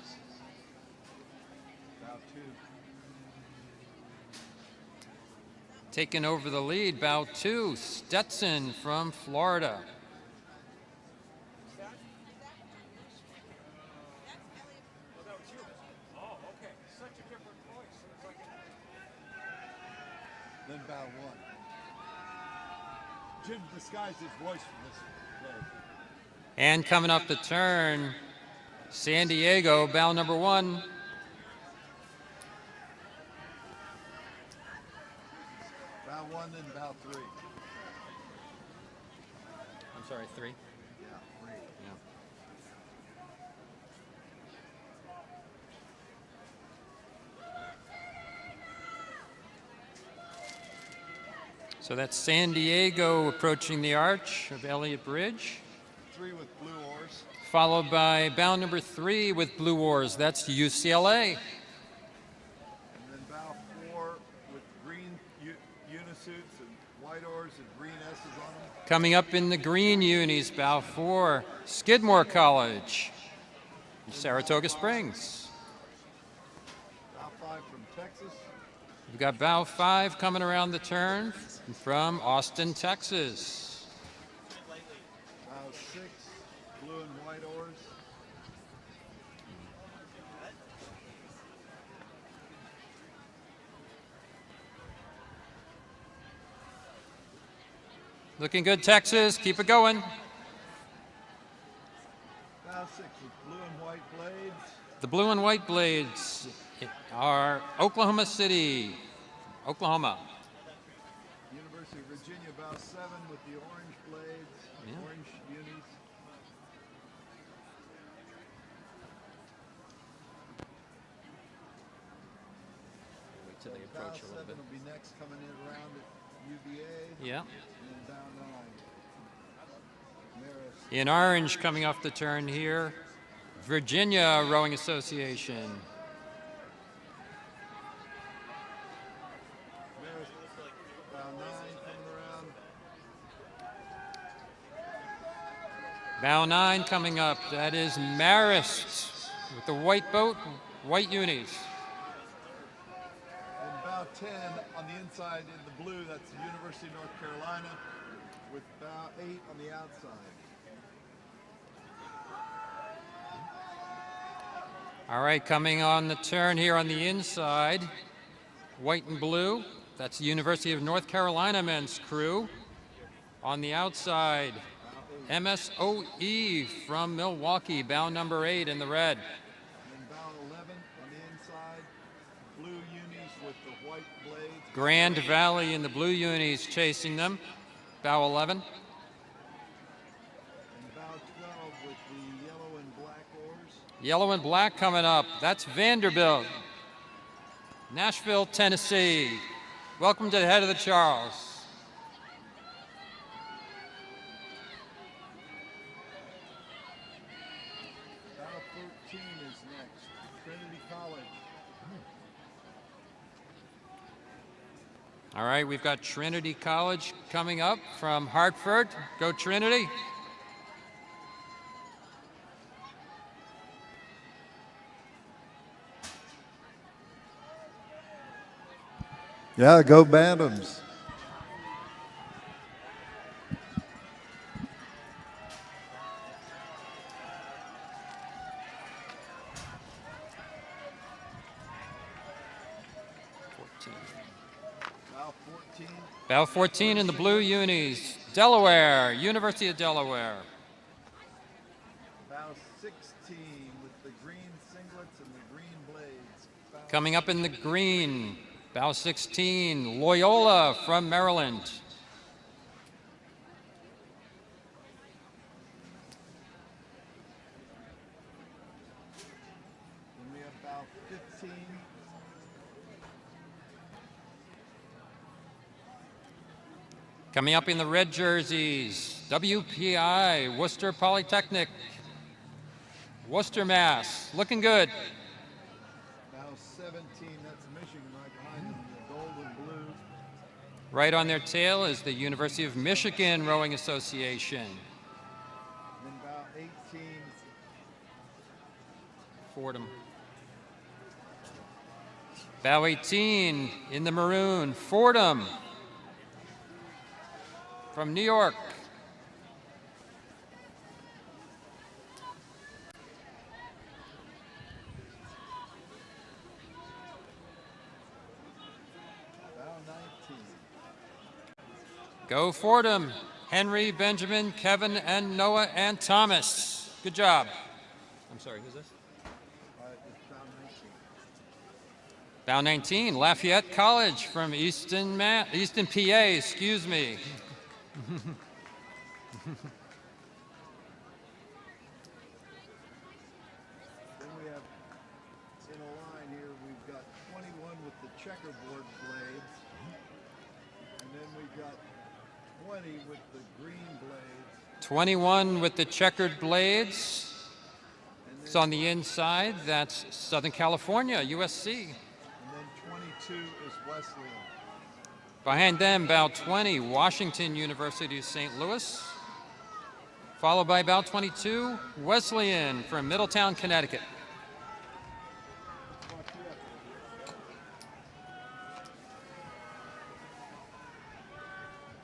Taking over the lead, bow 2, Stetson from Florida. Then bow 1. Jim disguised his voice for this play. And coming up the turn, San Diego, bow number 1. Bow 1, then bow 3. I'm sorry, 3. Yeah, 3. Yeah. So that's San Diego approaching the arch of Elliott Bridge. 3 with blue oars. Followed by bow number 3 with blue oars. That's UCLA. And then bow 4 with green unisuits and white oars and green S's on them. Coming up in the green unis, bow 4, Skidmore College, Saratoga Springs. Bow 5 from Texas. We've got bow 5 coming around the turn from Austin, Texas. Bow 6, blue and white oars. Looking good, Texas. Keep it going. Bow 6 with blue and white blades. The blue and white blades are Oklahoma City, Oklahoma. University of Virginia, bow 7 with the orange blades, Yeah. orange unis. Wait till they Bow approach a 7 little bit. will be next coming in around at UVA. Yeah. And then bow 9. Marist. In orange coming off the turn here, Virginia Rowing Association. Marist, bow 9 coming around. Bow 9 coming up. That is Marist with the white boat, white unis. And bow 10 on the inside in the blue, that's the University of North Carolina, with bow 8 on the outside. All right, coming on the turn here on the inside, white and blue. That's the University of North Carolina men's crew. On the outside, MSOE from Milwaukee, bow number 8 in the red. And bow 11 on the inside, blue unis with the white blades. Grand Valley in the blue unis chasing them, bow 11. And bow 12 with the yellow and black oars. Yellow and black coming up. That's Vanderbilt, Nashville, Tennessee. Welcome to the head of the Charles. Bow 13 is next, Trinity College. All right, we've got Trinity College coming up from Hartford. Go Trinity. Yeah, go Bantams. Bow 14. Bow 14 in the blue unis. Delaware, University of Delaware. Bow 16 with the green singlets and the green blades. Bow Coming up in the green, bow 16, Loyola from Maryland. Then we have bow 15. Coming up in the red jerseys, WPI, Worcester Polytechnic, Worcester, Mass. Looking good. Bow 17, that's Michigan right behind them, the gold and blue. Right on their tail is the University of Michigan Rowing Association. Then bow 18. Fordham. Bow 18 in the maroon, Fordham from New York. Bow 19. Go Fordham. Henry, Benjamin, Kevin, and Noah, and Thomas. Good job. I'm sorry, who's this? It's bow 19. Bow 19, Lafayette College from Easton, Easton, PA, excuse me. Then we have, in a line here, we've got 21 with the checkerboard blades. And then we've got 20 with the green blades. 21 with the checkered blades. It's on the inside. That's Southern California, USC. And then 22 is Wesleyan. Behind them, bow 20, Washington University of St. Louis. Followed by bow 22, Wesleyan from Middletown, Connecticut.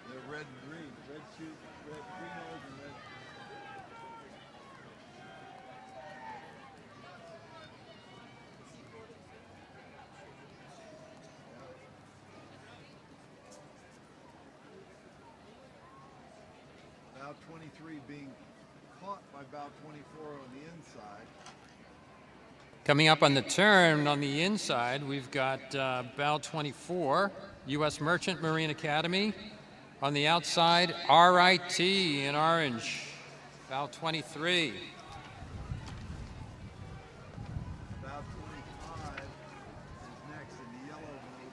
They're red and green. Red shoes, red chinos, and red. Bow 23 being caught by bow 24 on the inside. Coming up on the turn on the inside, we've got bow 24, U.S. Merchant Marine Academy. On the outside, RIT in orange, bow 23. Bow 25 is next in the yellow boat.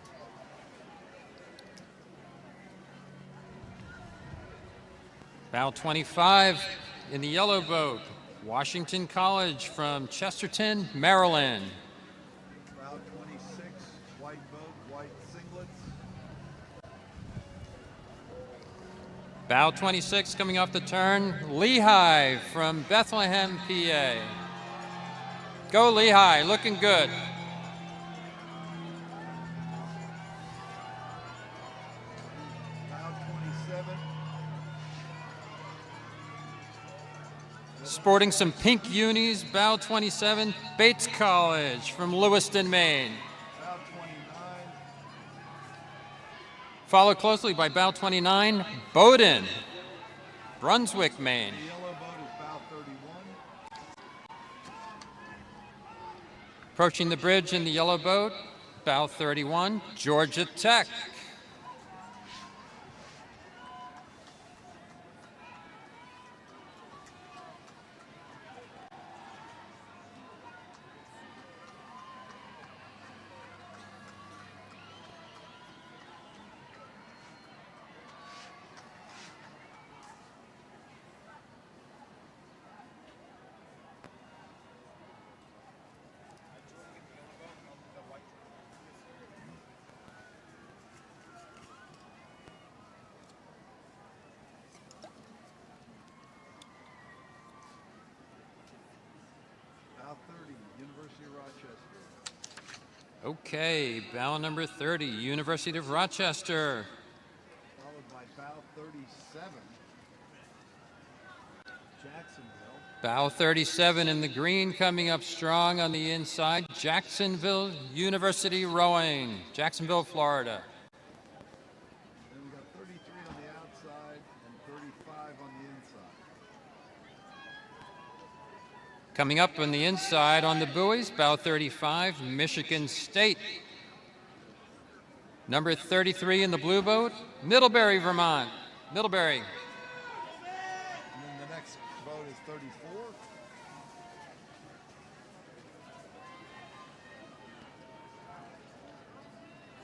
Bow 25 in the yellow boat, Washington College from Chesterton, Maryland. Bow 26, white boat, white singlets. Bow 26 coming off the turn, Lehigh from Bethlehem, PA. Go Lehigh, looking good. Bow 27. Sporting some pink unis, bow 27, Bates College from Lewiston, Maine. Bow 29. Followed closely by bow 29, Bowdoin, Brunswick, Maine. The yellow boat is bow 31. Approaching the bridge in the yellow boat, bow 31, Georgia Tech. Bow 30, University of Rochester. Okay, bow number 30, University of Rochester. Followed by bow 37, Jacksonville. Bow 37 in the green coming up strong on the inside, Jacksonville University Rowing, Jacksonville, Florida. Then we got 33 on the outside and 35 on the inside. Coming up on the inside on the buoys, bow 35, Michigan State. Number 33 in the blue boat, Middlebury, Vermont. Middlebury. And then the next boat is 34.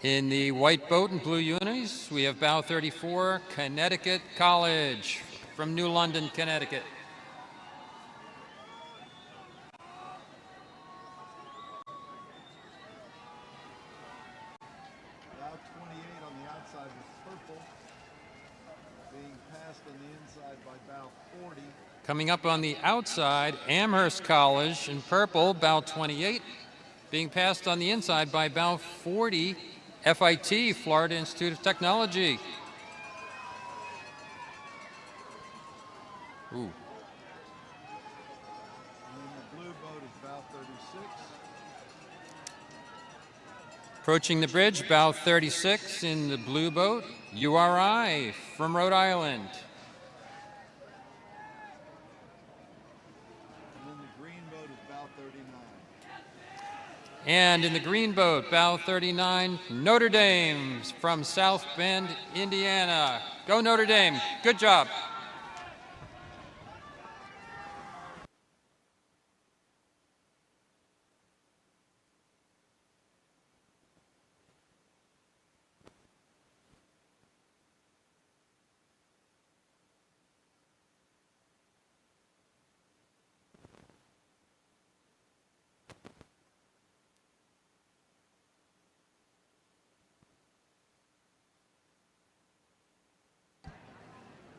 In the white boat and blue unis, we have bow 34, Connecticut College from New London, Connecticut. Bow 28 on the outside with purple. Being passed on the inside by bow 40. Coming up on the outside, Amherst College in purple, bow 28. Being passed on the inside by bow 40, FIT, Florida Institute of Technology. Ooh. And then the blue boat is bow 36. Approaching the bridge, bow 36 in the blue boat, URI from Rhode Island. And then the green boat is bow 39. And in the green boat, bow 39, Notre Dame from South Bend, Indiana. Go Notre Dame, good job.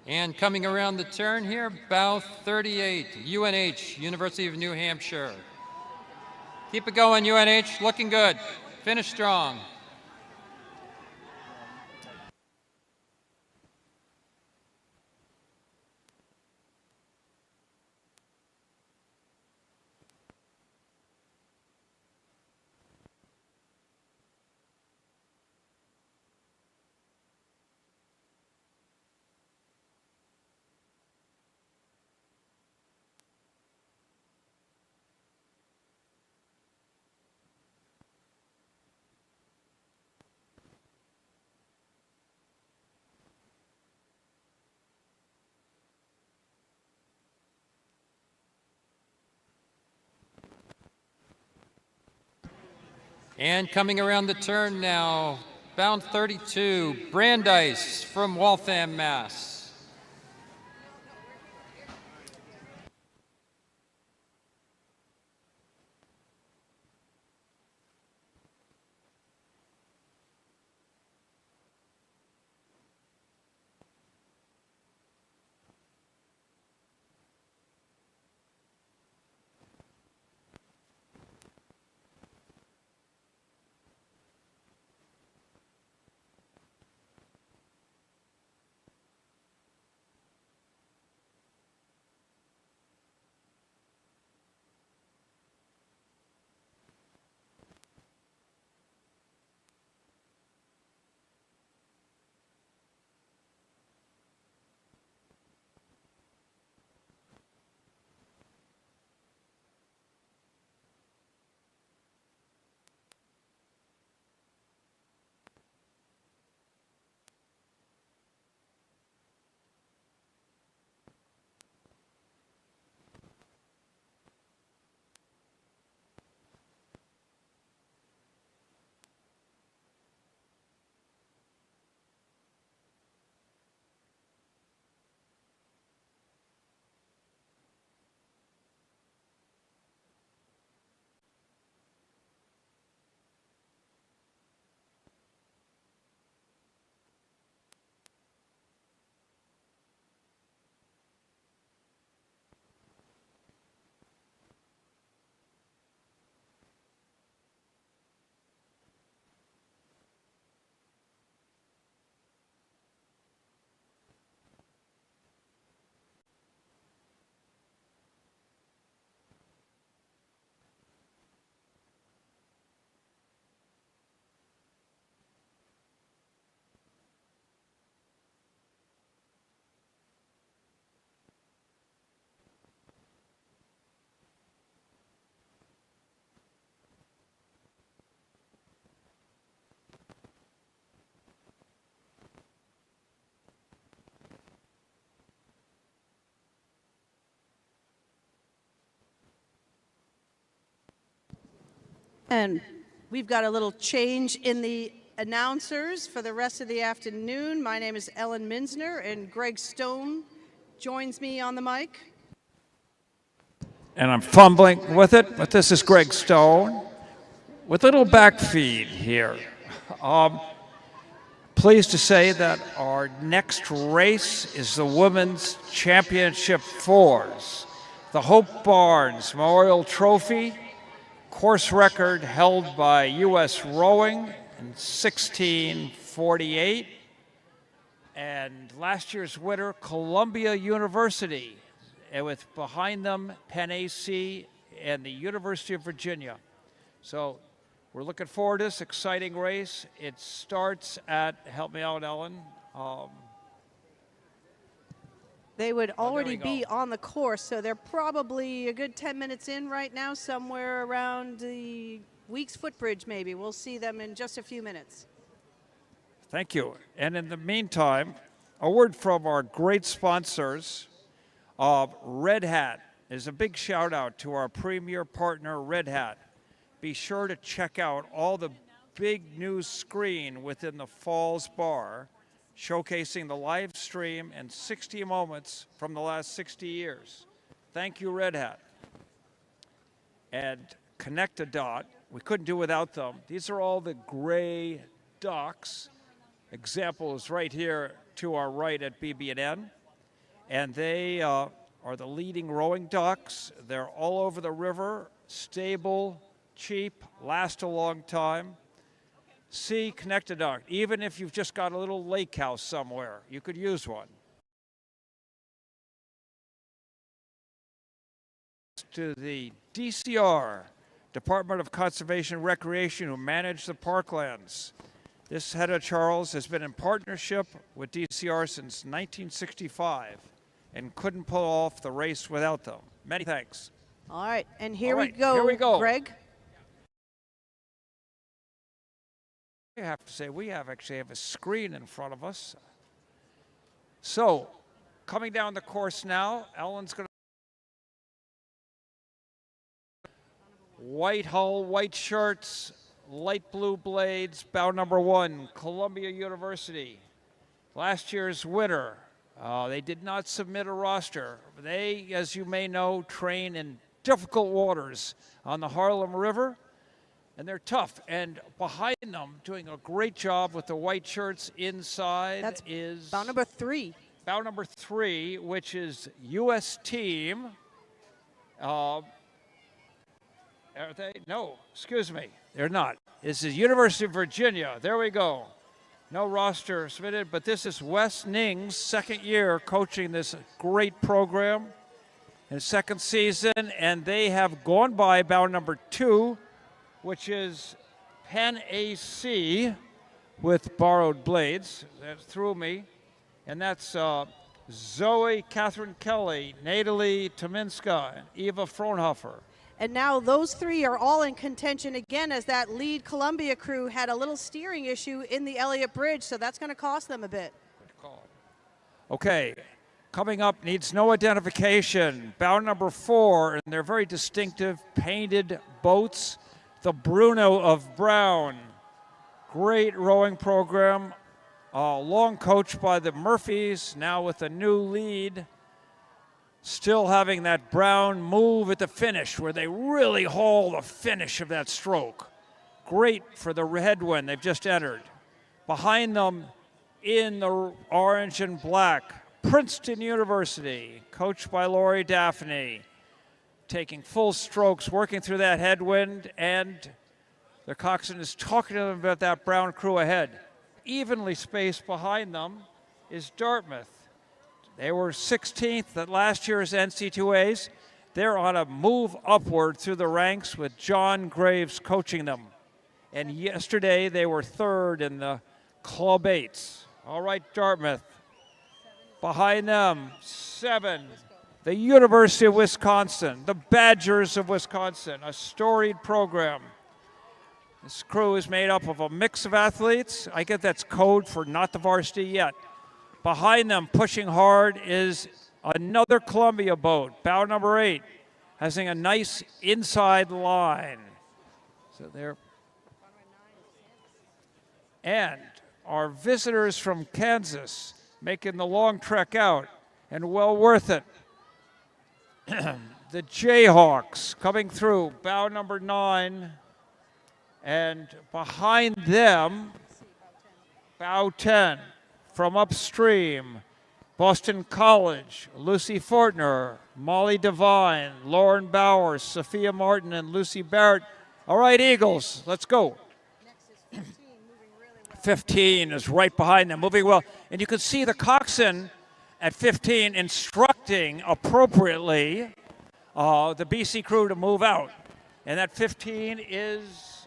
And coming around the turn here, bow 38, UNH, University of New Hampshire. Keep it going, UNH, looking good. Finish strong. And coming around the turn now, bound 32, Brandeis from Waltham, Mass. And we've got a little change in the announcers for the rest of the afternoon. My name is Ellen Minsner, and Greg Stone joins me on the mic. And I'm fumbling with it, but this is Greg Stone with a little back feed here. Pleased to say that our next race is the Women's Championship Fours, the Hope Barnes Memorial Trophy, course record held by U.S. Rowing in 1648, and last year's winner, Columbia University, and with behind them Penn AC and the University of Virginia. So we're looking forward to this exciting race. It starts at, help me out, Ellen. They would already be on the course, so they're probably a good 10 minutes in right now, somewhere around the Weeks Footbridge maybe. We'll see them in just a few minutes. Thank you. And in the meantime, a word from our great sponsors. Red Hat is a big shout out to our premier partner, Red Hat. Be sure to check out all the big new screen within the Falls Bar, showcasing the live stream and 60 moments from the last 60 years. Thank you, Red Hat. And Connect-A-Dot, we couldn't do without them. These are all the gray docks. Example is right here to our right at BB&N. and they are the leading rowing docks. They're all over the river, stable, cheap, last a long time. C, connected dock. Even if you've just got a little lake house somewhere, you could use one. To the DCR, Department of Conservation and Recreation, who manage the parklands. This head of Charles has been in partnership with DCR since 1965 and couldn't pull off the race without them. Many thanks. All right, and Here we go. Greg. I have to say, we actually have a screen in front of us. So, coming down the course now, Ellen's going to white hull, white shirts, light blue blades, bow number 1, Columbia University. Last year's winner. They did not submit a roster. They, as you may know, train in difficult waters on the Harlem River, and they're tough. And behind them, doing a great job with the white shirts inside is bow number 3. Bow number 3, which is U.S. team. Are they? No, excuse me. They're not. This is University of Virginia. There we go. No roster submitted, but this is Wes Ning's second year coaching this great program in his second season, and they have gone by bow number 2, which is Penn AC with borrowed blades. That threw me. And that's Zoe Catherine Kelly, Natalie Tominska, and Eva Fraunhofer. And now those 3 are all in contention again, as that lead Columbia crew had a little steering issue in the Elliott Bridge, so that's going to cost them a bit. Good call. Okay, coming up, needs no identification. Bow number 4, and they're very distinctive painted boats. The Bruno of Brown. Great rowing program. Long coached by the Murphys, now with a new lead. Still having that Brown move at the finish where they really haul the finish of that stroke. Great for the headwind they've just entered. Behind them in the orange and black, Princeton University, coached by Lori Daphne, taking full strokes, working through that headwind, and the coxswain is talking to them about that Brown crew ahead. Evenly spaced behind them is Dartmouth. They were 16th at last year's NC2As. They're on a move upward through the ranks with John Graves coaching them. And yesterday they were 3rd in the Club 8s. All right, Dartmouth. Behind them, 7. The University of Wisconsin, the Badgers of Wisconsin, a storied program. This crew is made up of a mix of athletes. I get that's code for not the varsity yet. Behind them, pushing hard, is another Columbia boat, bow number 8, having a nice inside line. So there. And our visitors from Kansas making the long trek out, and well worth it. The Jayhawks coming through, bow number 9, and behind them, bow 10. From upstream, Boston College, Lucy Fortner, Molly Devine, Lauren Bowers, Sophia Martin, and Lucy Barrett. All right, Eagles, let's go. 15 is right behind them, moving well. And you can see the coxswain at 15 instructing appropriately the BC crew to move out. And that 15 is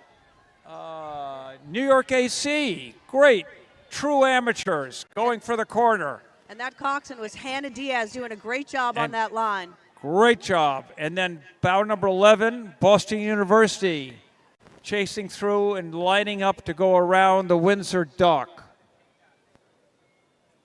New York AC. Great. True amateurs going for the corner. And that coxswain was Hannah Diaz doing a great job on that line. Great job. And then bow number 11, Boston University, chasing through and lining up to go around the Windsor dock.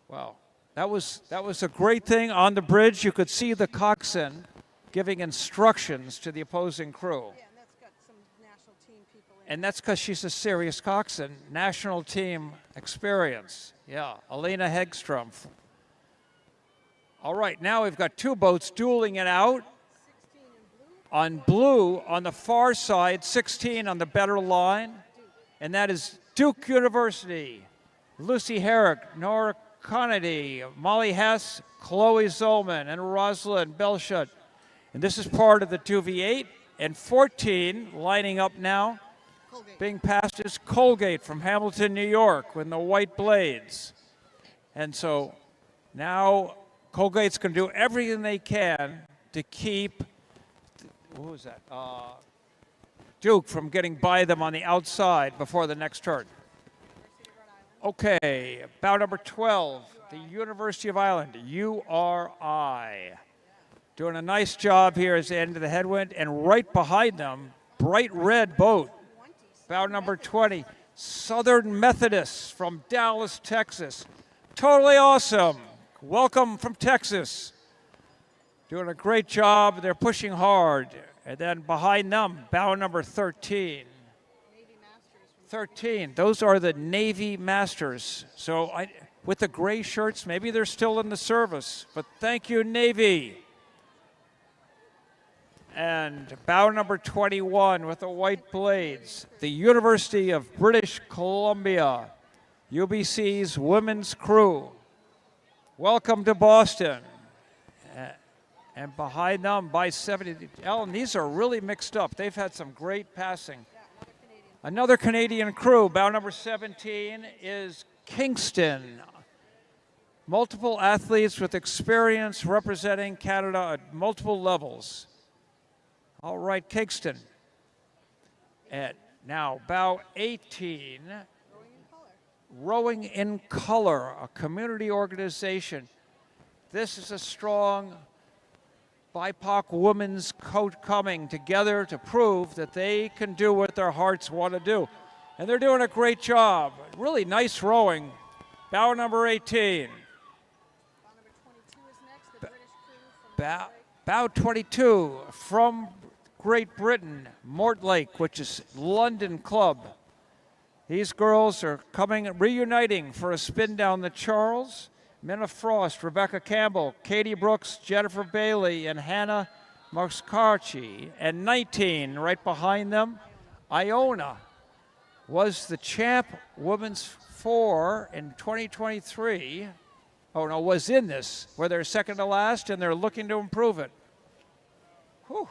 Wow. That was a great thing on the bridge. You could see the coxswain giving instructions to the opposing crew. Yeah, and that's got some national team people in. And that's because she's a serious coxswain. National team experience. Yeah, Alina Hegstrom. All right, now we've got 2 boats dueling it out. On blue, on the far side, 16 on the better line. And that is Duke University. Lucy Herrick, Nora Kennedy, Molly Hess, Chloe Zolman, and Rosalind Belshut. And this is part of the 2v8. And 14 lining up now. Colgate. Being passed is Colgate from Hamilton, New York, with the white blades. And so now Colgate's going to do everything they can to keep, what was that? Duke from getting by them on the outside before the next turn. Okay, bout number 12, the University of Ireland, URI. Doing a nice job here as they end of the headwind, and right behind them, bright red boat. Bout number 20, Southern Methodists from Dallas, Texas. Totally awesome. Welcome from Texas. Doing a great job. They're pushing hard. And then behind them, bow number 13. 13. Those are the Navy Masters. So with the gray shirts, maybe they're still in the service. But thank you, Navy. And bow number 21 with the white blades, the University of British Columbia, UBC's women's crew. Welcome to Boston. And behind them by 70, Ellen, these are really mixed up. They've had some great passing. Another Canadian crew, bow number 17 is Kingston. Multiple athletes with experience representing Canada at multiple levels. All right, Kingston. And now, bow 18, Rowing in Color, a community organization. This is a strong BIPOC women's coach coming together to prove that they can do what their hearts want to do. And they're doing a great job. Really nice rowing. Bow number 18. Bow 22 from Great Britain, Mortlake, which is London Club. These girls are reuniting for a spin down the Charles. Minna Frost, Rebecca Campbell, Katie Brooks, Jennifer Bailey, and Hannah Mascarci. And 19 right behind them, Iona was the champ women's 4 in 2023. Oh no, was in this, where they're second to last and they're looking to improve it. Whew.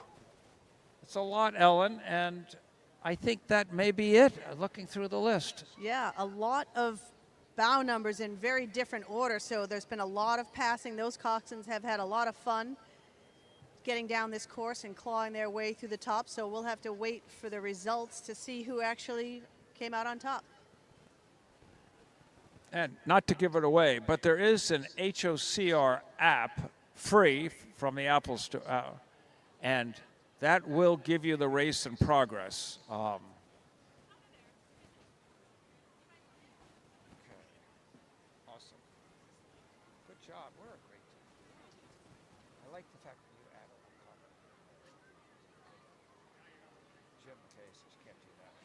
It's a lot, Ellen, and I think that may be it, looking through the list. Yeah, a lot of bow numbers in very different order, so there's been a lot of passing. Those coxswains have had a lot of fun getting down this course and clawing their way through the top, so we'll have to wait for the results to see who actually came out on top. And not to give it away, but there is an HOCR app free from the Apple Store, and that will give you the race in progress. Okay. Awesome. Good job. We're a great team. I like the fact that you added a comment. Jim Case just can't do that.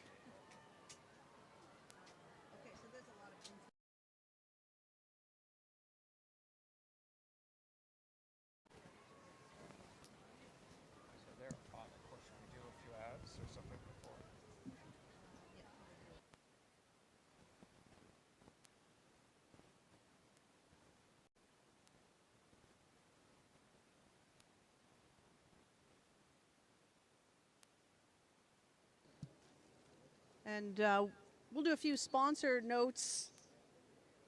Okay, so there's a lot of info. And we'll do a few sponsor notes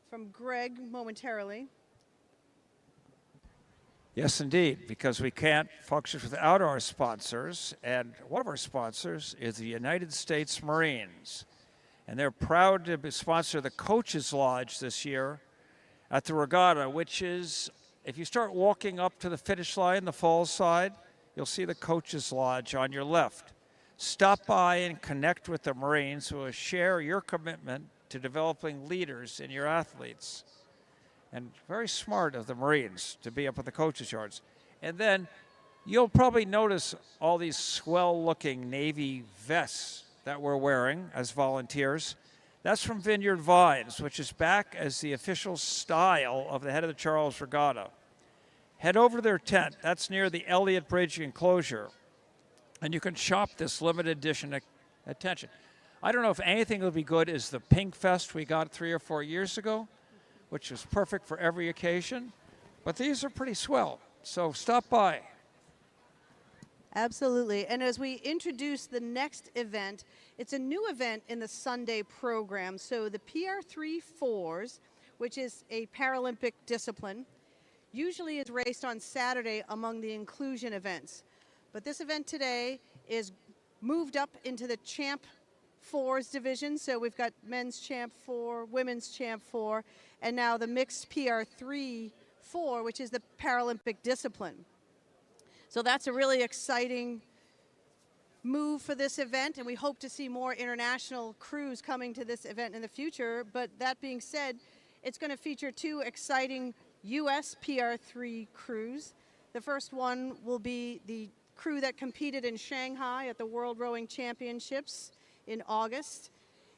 from Greg momentarily. Yes, indeed, because we can't function without our sponsors. And one of our sponsors is the United States Marines. And they're proud to sponsor the Coaches Lodge this year at the Regatta, which is, if you start walking up to the finish line, the falls side, you'll see the Coaches Lodge on your left. Stop by and connect with the Marines who will share your commitment to developing leaders in your athletes. And very smart of the Marines to be up at the coaches' yards. And then you'll probably notice all these swell-looking Navy vests that we're wearing as volunteers. That's from Vineyard Vines, which is back as the official style of the Head of the Charles Regatta. Head over to their tent. That's near the Elliott Bridge enclosure. And you can shop this limited edition attention. I don't know if anything will be good as the pink vest we got 3 or 4 years ago, which is perfect for every occasion. But these are pretty swell, so stop by. Absolutely. And as we introduce the next event, it's a new event in the Sunday program. So the PR3 4s, which is a Paralympic discipline, usually is raced on Saturday among the inclusion events. But this event today is moved up into the Champ 4s division. So we've got men's Champ 4, women's Champ 4, and now the mixed PR3 4, which is the Paralympic discipline. So that's a really exciting move for this event, and we hope to see more international crews coming to this event in the future. But that being said, it's going to feature 2 exciting U.S. PR3 crews. The first one will be the crew that competed in Shanghai at the World Rowing Championships in August.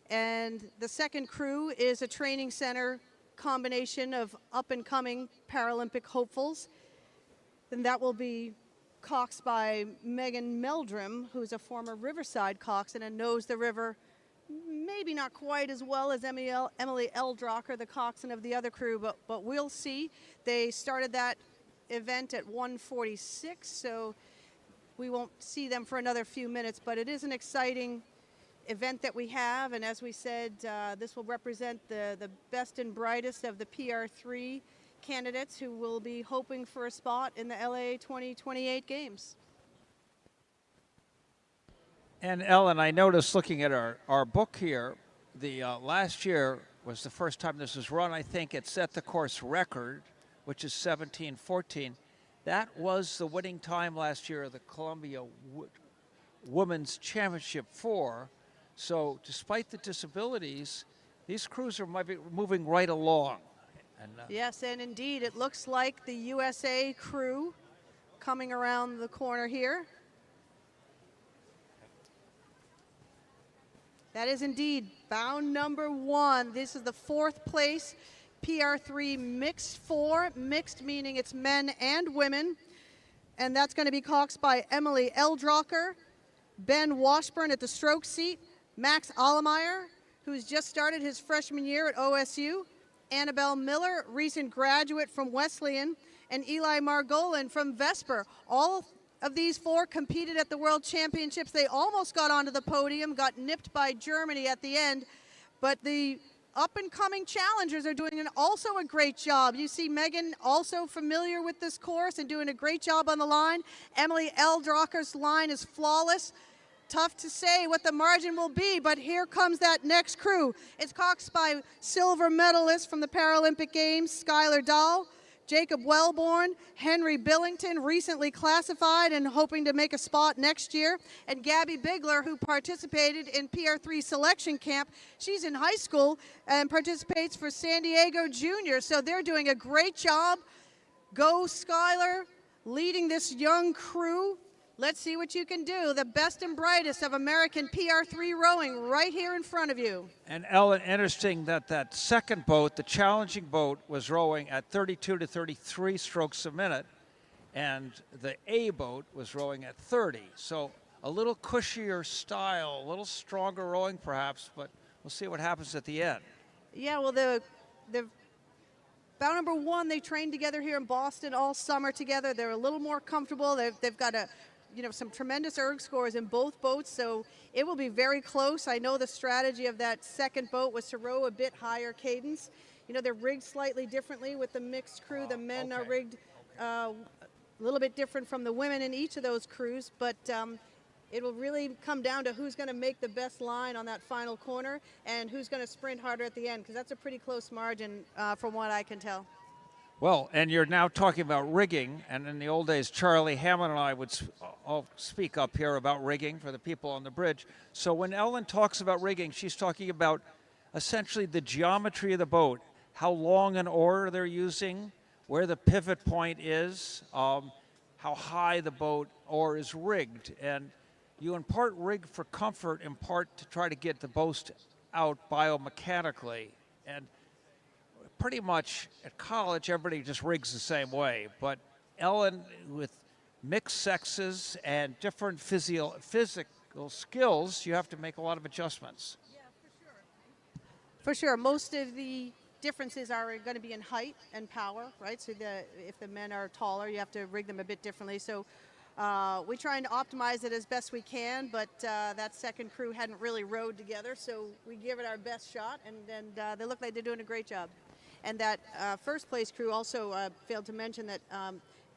And the second crew is a training center combination of up-and-coming Paralympic hopefuls. And that will be coxed by Megan Meldrum, who's a former Riverside coxswain and knows the river maybe not quite as well as Emily Eldrocker, the coxswain of the other crew, but we'll see. They started that event at 1:46, so we won't see them for another few minutes, but it is an exciting event that we have, and as we said, this will represent the best and brightest of the PR3 candidates who will be hoping for a spot in the LA 2028 Games. And Ellen, I noticed looking at our book here, the last year was the first time this was run. I think it set the course record, which is 17:14. That was the winning time last year of the Columbia Women's Championship 4. So despite the disabilities, these crews are moving right along. And, yes, and indeed, it looks like the USA crew coming around the corner here. That is indeed bound number 1. This is the 4th place PR3 mixed 4, mixed meaning it's men and women. And that's going to be coxed by Emily Eldrocker, Ben Washburn at the stroke seat, Max Allemeyer, who's just started his freshman year at OSU, Annabelle Miller, recent graduate from Wesleyan, and Eli Margolin from Vesper. All of these 4 competed at the World Championships. They almost got onto the podium, got nipped by Germany at the end, but the up-and-coming challengers are doing also a great job. You see Megan also familiar with this course and doing a great job on the line. Emily Eldrocker's line is flawless. Tough to say what the margin will be, but here comes that next crew. It's coxed by silver medalist from the Paralympic Games, Skylar Dahl, Jacob Wellborn, Henry Billington, recently classified and hoping to make a spot next year, and Gabby Bigler, who participated in PR3 selection camp. She's in high school and participates for San Diego Junior, so they're doing a great job. Go Skylar, leading this young crew. Let's see what you can do. The best and brightest of American PR3 rowing right here in front of you. And Ellen, interesting that second boat, the challenging boat, was rowing at 32 to 33 strokes a minute, and the A boat was rowing at 30. So a little cushier style, a little stronger rowing perhaps, but we'll see what happens at the end. Yeah, well, the bout number 1, they trained together here in Boston all summer together. They're a little more comfortable. They've got some tremendous erg scores in both boats, so it will be very close. I know the strategy of that second boat was to row a bit higher cadence. They're rigged slightly differently with the mixed crew. The men are rigged a little bit different from the women in each of those crews, but it will really come down to who's going to make the best line on that final corner and who's going to sprint harder at the end, because that's a pretty close margin from what I can tell. Well, and you're now talking about rigging, and in the old days, Charlie Hammond and I would all speak up here about rigging for the people on the bridge. So when Ellen talks about rigging, she's talking about essentially the geometry of the boat, how long an oar they're using, where the pivot point is, how high the boat oar is rigged. And you in part rig for comfort, in part to try to get the boat out biomechanically. And pretty much at college, everybody just rigs the same way. But Ellen, with mixed sexes and different physical skills, you have to make a lot of adjustments. Yeah, for sure. For sure. Most of the differences are going to be in height and power, right? So if the men are taller, you have to rig them a bit differently. So we're trying to optimize it as best we can, but that second crew hadn't really rowed together, so we give it our best shot, and they look like they're doing a great job. And that first place crew also failed to mention that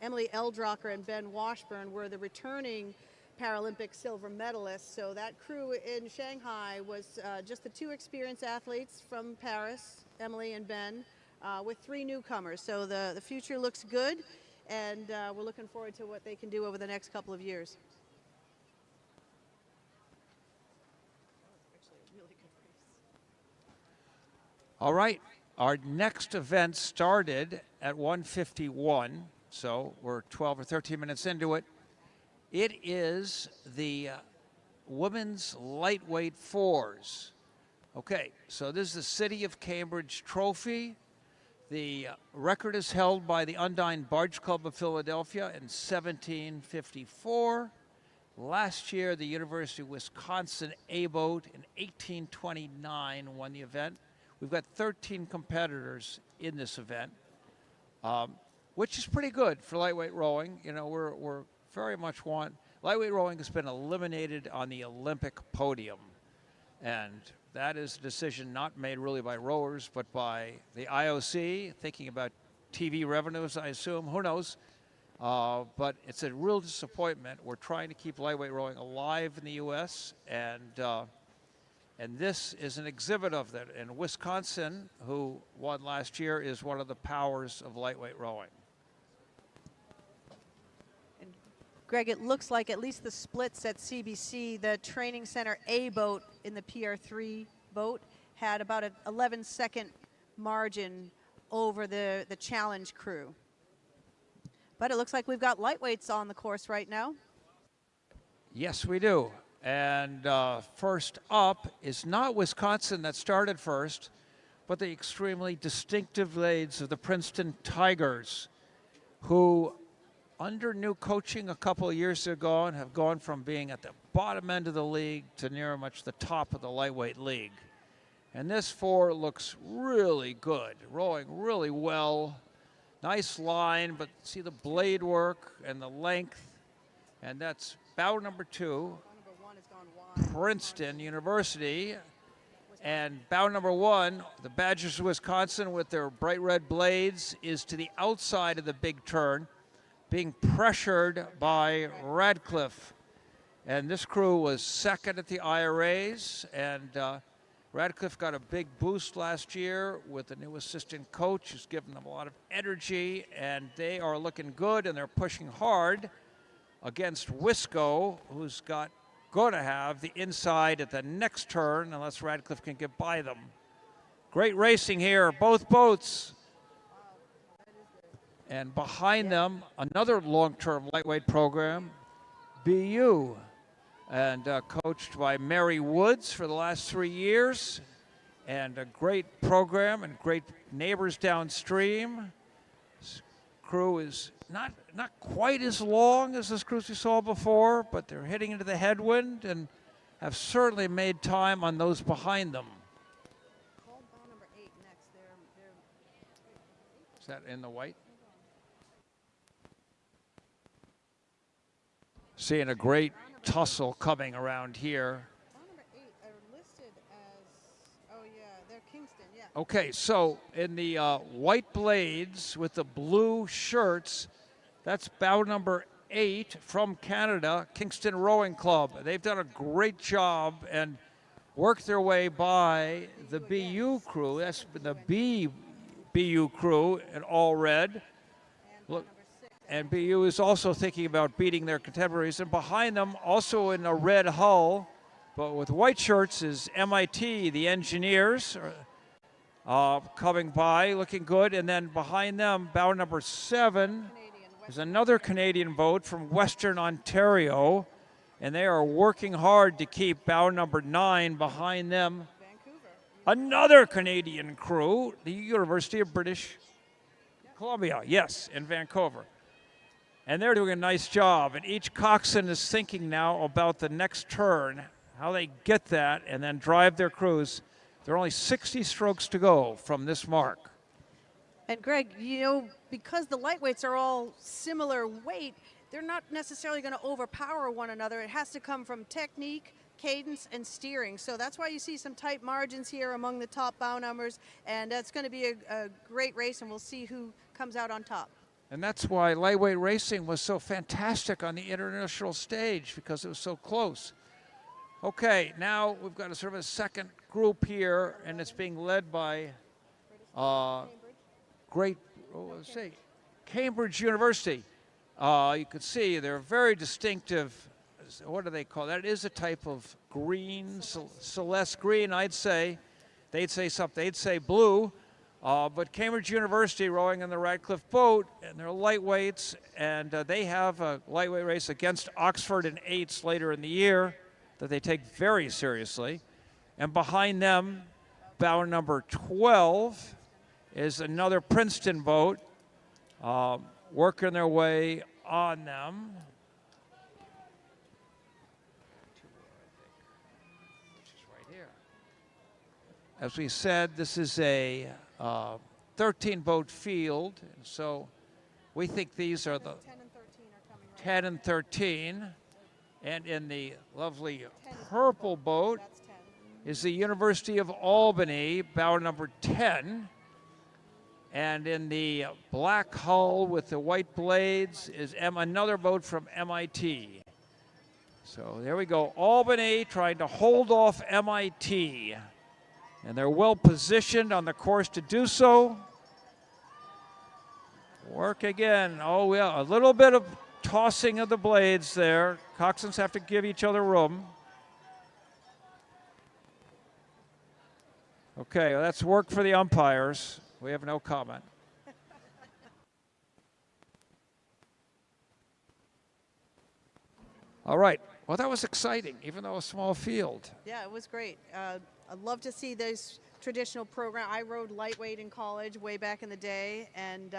Emily Eldrocker and Ben Washburn were the returning Paralympic silver medalists. So that crew in Shanghai was just the two experienced athletes from Paris, Emily and Ben, with 3 newcomers. So the future looks good, and we're looking forward to what they can do over the next couple of years. All right. Our next event started at 1:51, so we're 12 or 13 minutes into it. It is the women's lightweight fours. Okay, so this is the City of Cambridge Trophy. The record is held by the Undine Barge Club of Philadelphia in 1754. Last year, the University of Wisconsin A-Boat in 1829 won the event. We've got 13 competitors in this event, which is pretty good for lightweight rowing. You know, we're very much lightweight rowing has been eliminated on the Olympic podium, and that is a decision not made really by rowers, but by the IOC, thinking about TV revenues, I assume, who knows. But it's a real disappointment. We're trying to keep lightweight rowing alive in the U.S., and this is an exhibit of that. And Wisconsin, who won last year, is one of the powers of lightweight rowing. And Greg, it looks like at least the splits at CBC, the training center A boat in the PR3 boat had about an 11-second margin over the challenge crew. But it looks like we've got lightweights on the course right now. Yes, we do. And first up is not Wisconsin that started first, but the extremely distinctive blades of the Princeton Tigers, who under new coaching a couple of years ago and have gone from being at the bottom end of the league to near much the top of the lightweight league. And this four looks really good, rowing really well. Nice line, but see the blade work and the length. And that's bow number 2. Princeton University, and bow number 1, the Badgers of Wisconsin with their bright red blades, is to the outside of the big turn, being pressured by Radcliffe. And this crew was second at the IRAs, and Radcliffe got a big boost last year with the new assistant coach who's given them a lot of energy, and they are looking good, and they're pushing hard against Wisco, who's going to have the inside at the next turn unless Radcliffe can get by them. Great racing here, both boats. And behind them, another long-term lightweight program, BU, and coached by Mary Woods for the last 3 years. And a great program and great neighbors downstream. This crew is not quite as long as this cruise we saw before, but they're hitting into the headwind and have certainly made time on those behind them. Is that in the white? Seeing a great tussle coming around here. Okay, so in the white blades with the blue shirts, that's bow number 8 from Canada, Kingston Rowing Club. They've done a great job and worked their way by the BU crew. That's the BU crew in all red. Look, and BU is also thinking about beating their contemporaries. And behind them, also in a red hull, but with white shirts, is MIT, the engineers, coming by, looking good. And then behind them, bow number 7, is another Canadian boat from Western Ontario, and they are working hard to keep bow number 9 behind them. Another Canadian crew, the University of British Columbia, yes, in Vancouver. And they're doing a nice job, and each coxswain is thinking now about the next turn, how they get that, and then drive their crews. There are only 60 strokes to go from this mark. And Greg, you know, because the lightweights are all similar weight, they're not necessarily going to overpower one another. It has to come from technique, cadence, and steering. So that's why you see some tight margins here among the top bow numbers, and that's going to be a great race, and we'll see who comes out on top. And that's why lightweight racing was so fantastic on the international stage, because it was so close. Okay, now we've got a sort of a second group here, and it's being led by Cambridge University. You can see they're very distinctive. What do they call that? It is a type of green, celeste green, I'd say. They'd say something, they'd say blue. But Cambridge University rowing in the Radcliffe boat, and they're lightweights, and they have a lightweight race against Oxford and eights later in the year that they take very seriously. And behind them, bow number 12 is another Princeton boat working their way on them. Which is right here. As we said, this is a 13-boat field, and so we think these are the 10 and 13. And in the lovely purple boat is the University of Albany, bow number 10. And in the black hull with the white blades is another boat from MIT. So there we go, Albany trying to hold off MIT. And they're well positioned on the course to do so. Work again. Oh, yeah, a little bit of tossing of the blades there. Coxswains have to give each other room. Okay, well, that's work for the umpires. We have no comment. All right. Well, that was exciting, even though a small field. Yeah, it was great. I'd love to see this traditional program. I rode lightweight in college way back in the day, and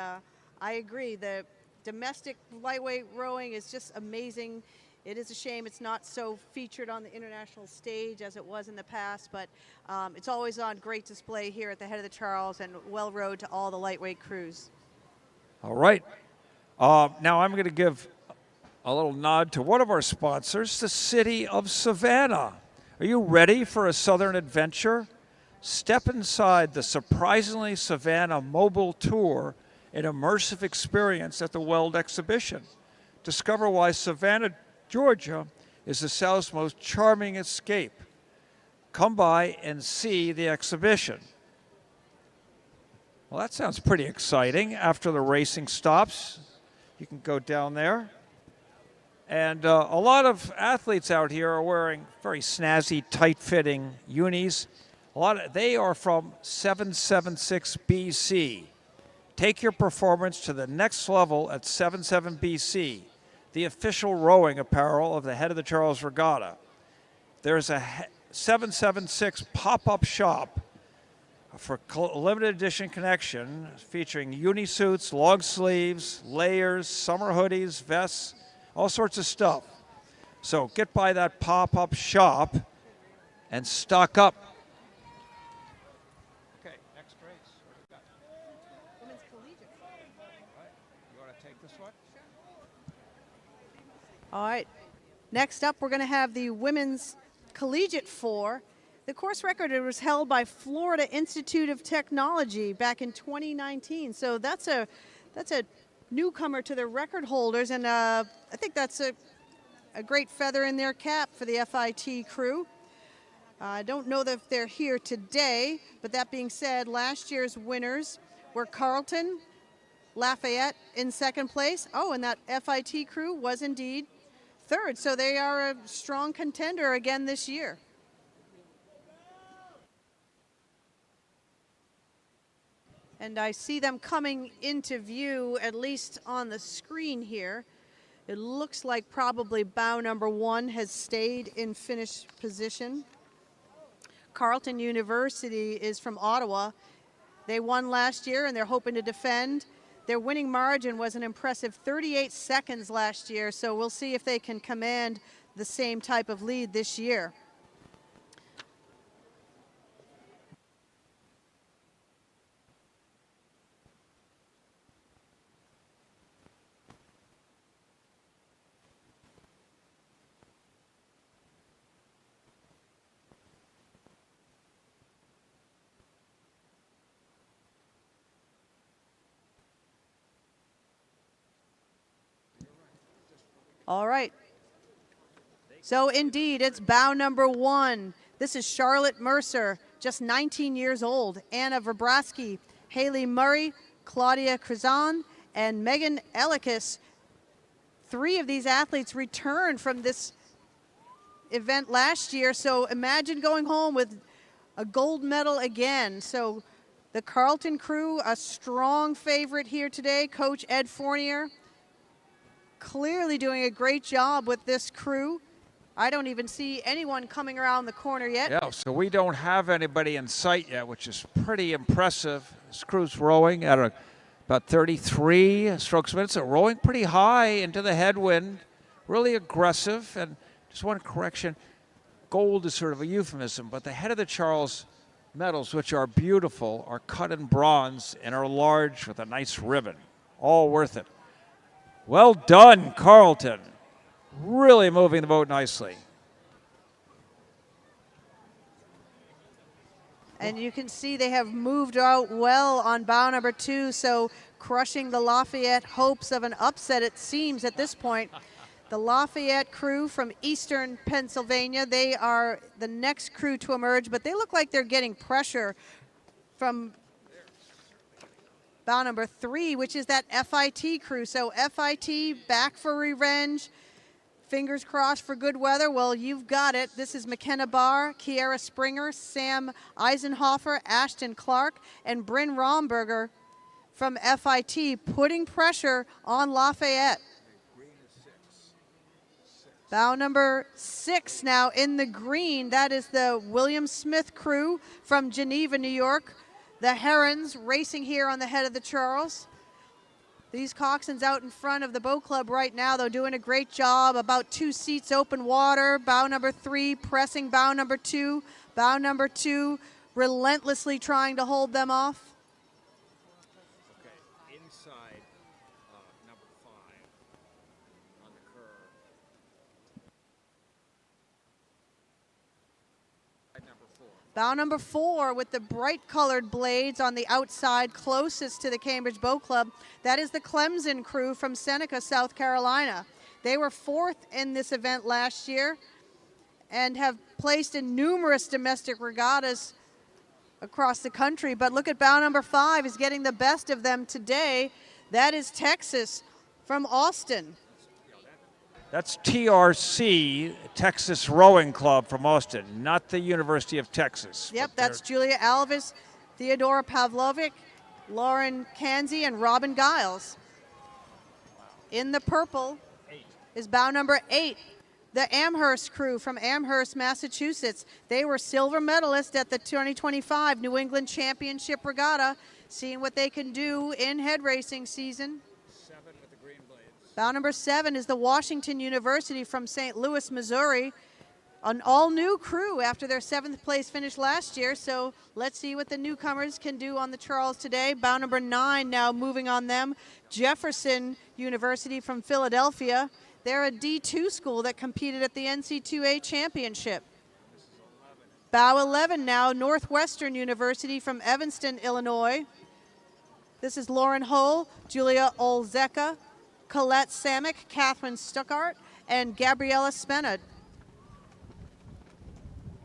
I agree. The domestic lightweight rowing is just amazing. It is a shame it's not so featured on the international stage as it was in the past, but it's always on great display here at the head of the Charles, and well rowed to all the lightweight crews. All right. Now I'm going to give a little nod to one of our sponsors, the City of Savannah. Are you ready for a Southern adventure? Step inside the Surprisingly Savannah mobile tour, an immersive experience at the Weld exhibition. Discover why Savannah, Georgia is the South's most charming escape. Come by and see the exhibition. Well, that sounds pretty exciting. After the racing stops, you can go down there. And a lot of athletes out here are wearing very snazzy, tight-fitting unis. They are from 776 BC. Take your performance to the next level at 77 BC, the official rowing apparel of the head of the Charles Regatta. There's a 776 pop-up shop for limited edition connection featuring unisuits, long sleeves, layers, summer hoodies, vests, all sorts of stuff. So get by that pop-up shop and stock up. Okay, next race. What do we got? Women's Collegiate. All right. You want to take this one? All right. Next up, we're going to have the Women's Collegiate 4. The course record was held by Florida Institute of Technology back in 2019. So that's a newcomer to the record holders, and I think that's a great feather in their cap for the FIT crew. I don't know that they're here today, but that being said, last year's winners were Carleton, Lafayette in second place. Oh, and that FIT crew was indeed third, so they are a strong contender again this year. And I see them coming into view, at least on the screen here. It looks like probably bow number 1 has stayed in finish position. Carleton University is from Ottawa. They won last year and they're hoping to defend. Their winning margin was an impressive 38 seconds last year, so we'll see if they can command the same type of lead this year. All right. So indeed, it's bow number 1. This is Charlotte Mercer, just 19 years old. Anna Vrabrasky, Haley Murray, Claudia Krizan, and Megan Elikis. 3 of these athletes returned from this event last year. So imagine going home with a gold medal again. So the Carlton crew, a strong favorite here today. Coach Ed Fournier clearly doing a great job with this crew. I don't even see anyone coming around the corner yet. Yeah, so we don't have anybody in sight yet, which is pretty impressive. This crew's rowing at about 33 strokes a minute, so rowing pretty high into the headwind, really aggressive. And just one correction, gold is sort of a euphemism, but the head of the Charles medals, which are beautiful, are cut in bronze and are large with a nice ribbon. All worth it. Well done, Carlton. Really moving the boat nicely. And you can see they have moved out well on bow number 2, so crushing the Lafayette hopes of an upset, it seems, at this point. The Lafayette crew from eastern Pennsylvania, they are the next crew to emerge, but they look like they're getting pressure from bow number 3, which is that FIT crew. So FIT back for revenge. Fingers crossed for good weather. Well, you've got it. This is McKenna Barr, Kiara Springer, Sam Eisenhofer, Ashton Clark, and Bryn Romberger from FIT putting pressure on Lafayette. Bow number 6 now in the green. That is the William Smith crew from Geneva, New York. The Herons racing here on the head of the Charles. These coxswains out in front of the boat club right now, though, doing a great job. About 2 seats open water. Bow number 3 pressing bow number 2. Bow number 2 relentlessly trying to hold them off. Okay, inside number 5 on the curve. Number 4. Bow number 4 with the bright colored blades on the outside closest to the Cambridge Boat Club. That is the Clemson crew from Seneca, South Carolina. They were 4th in this event last year and have placed in numerous domestic regattas across the country. But look at bow number 5 is getting the best of them today. That is Texas from Austin. That's TRC, Texas Rowing Club from Austin, not the University of Texas. Yep, that's Julia Alves, Theodora Pavlovic, Lauren Kanzi, and Robin Giles. In the purple is bow number 8, the Amherst crew from Amherst, Massachusetts. They were silver medalists at the 2025 New England Championship Regatta, seeing what they can do in head racing season. Bow number 7 is the Washington University from St. Louis, Missouri. An all-new crew after their 7th place finish last year, so let's see what the newcomers can do on the Charles today. Bow number 9 now moving on them. Jefferson University from Philadelphia. They're a D2 school that competed at the NC2A Championship. Bow 11 now, Northwestern University from Evanston, Illinois. This is Lauren Hull, Julia Olzeka, Colette Samick, Catherine Stuckart, and Gabriella Spenad.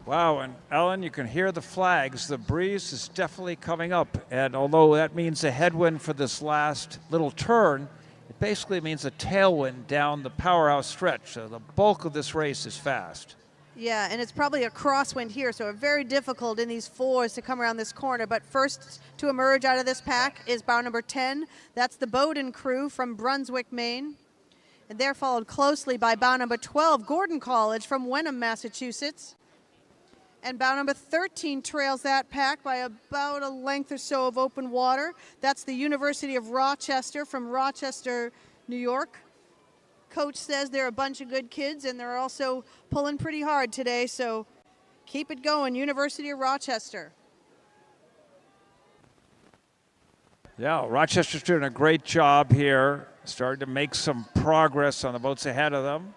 Wow, and Ellen, you can hear the flags. The breeze is definitely coming up, and although that means a headwind for this last little turn, it basically means a tailwind down the powerhouse stretch. So the bulk of this race is fast. Yeah, and it's probably a crosswind here, so very difficult in these 4s to come around this corner. But first to emerge out of this pack is bow number 10. That's the Bowden crew from Brunswick, Maine. And they're followed closely by bow number 12, Gordon College from Wenham, Massachusetts. And bow number 13 trails that pack by about a length or so of open water. That's the University of Rochester from Rochester, New York. Coach says they're a bunch of good kids, and they're also pulling pretty hard today, so keep it going, University of Rochester. Yeah, Rochester's doing a great job here, starting to make some progress on the boats ahead of them.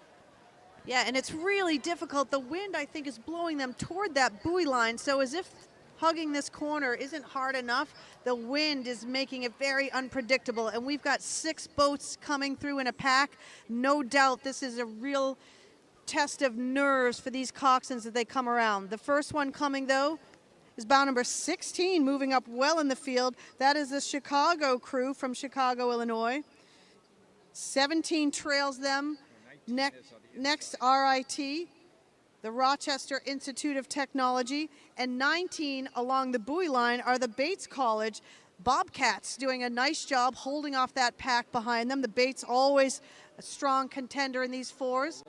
Yeah, and it's really difficult. The wind, I think, is blowing them toward that buoy line, so as if hugging this corner isn't hard enough. The wind is making it very unpredictable, and we've got 6 boats coming through in a pack. No doubt this is a real test of nerves for these coxswains as they come around. The first one coming, though, is bow number 16, moving up well in the field. That is the Chicago crew from Chicago, Illinois. 17 trails them. Next, RIT, the Rochester Institute of Technology, and 19 along the buoy line are the Bates College Bobcats, doing a nice job holding off that pack behind them. The Bates always a strong contender in these 4s.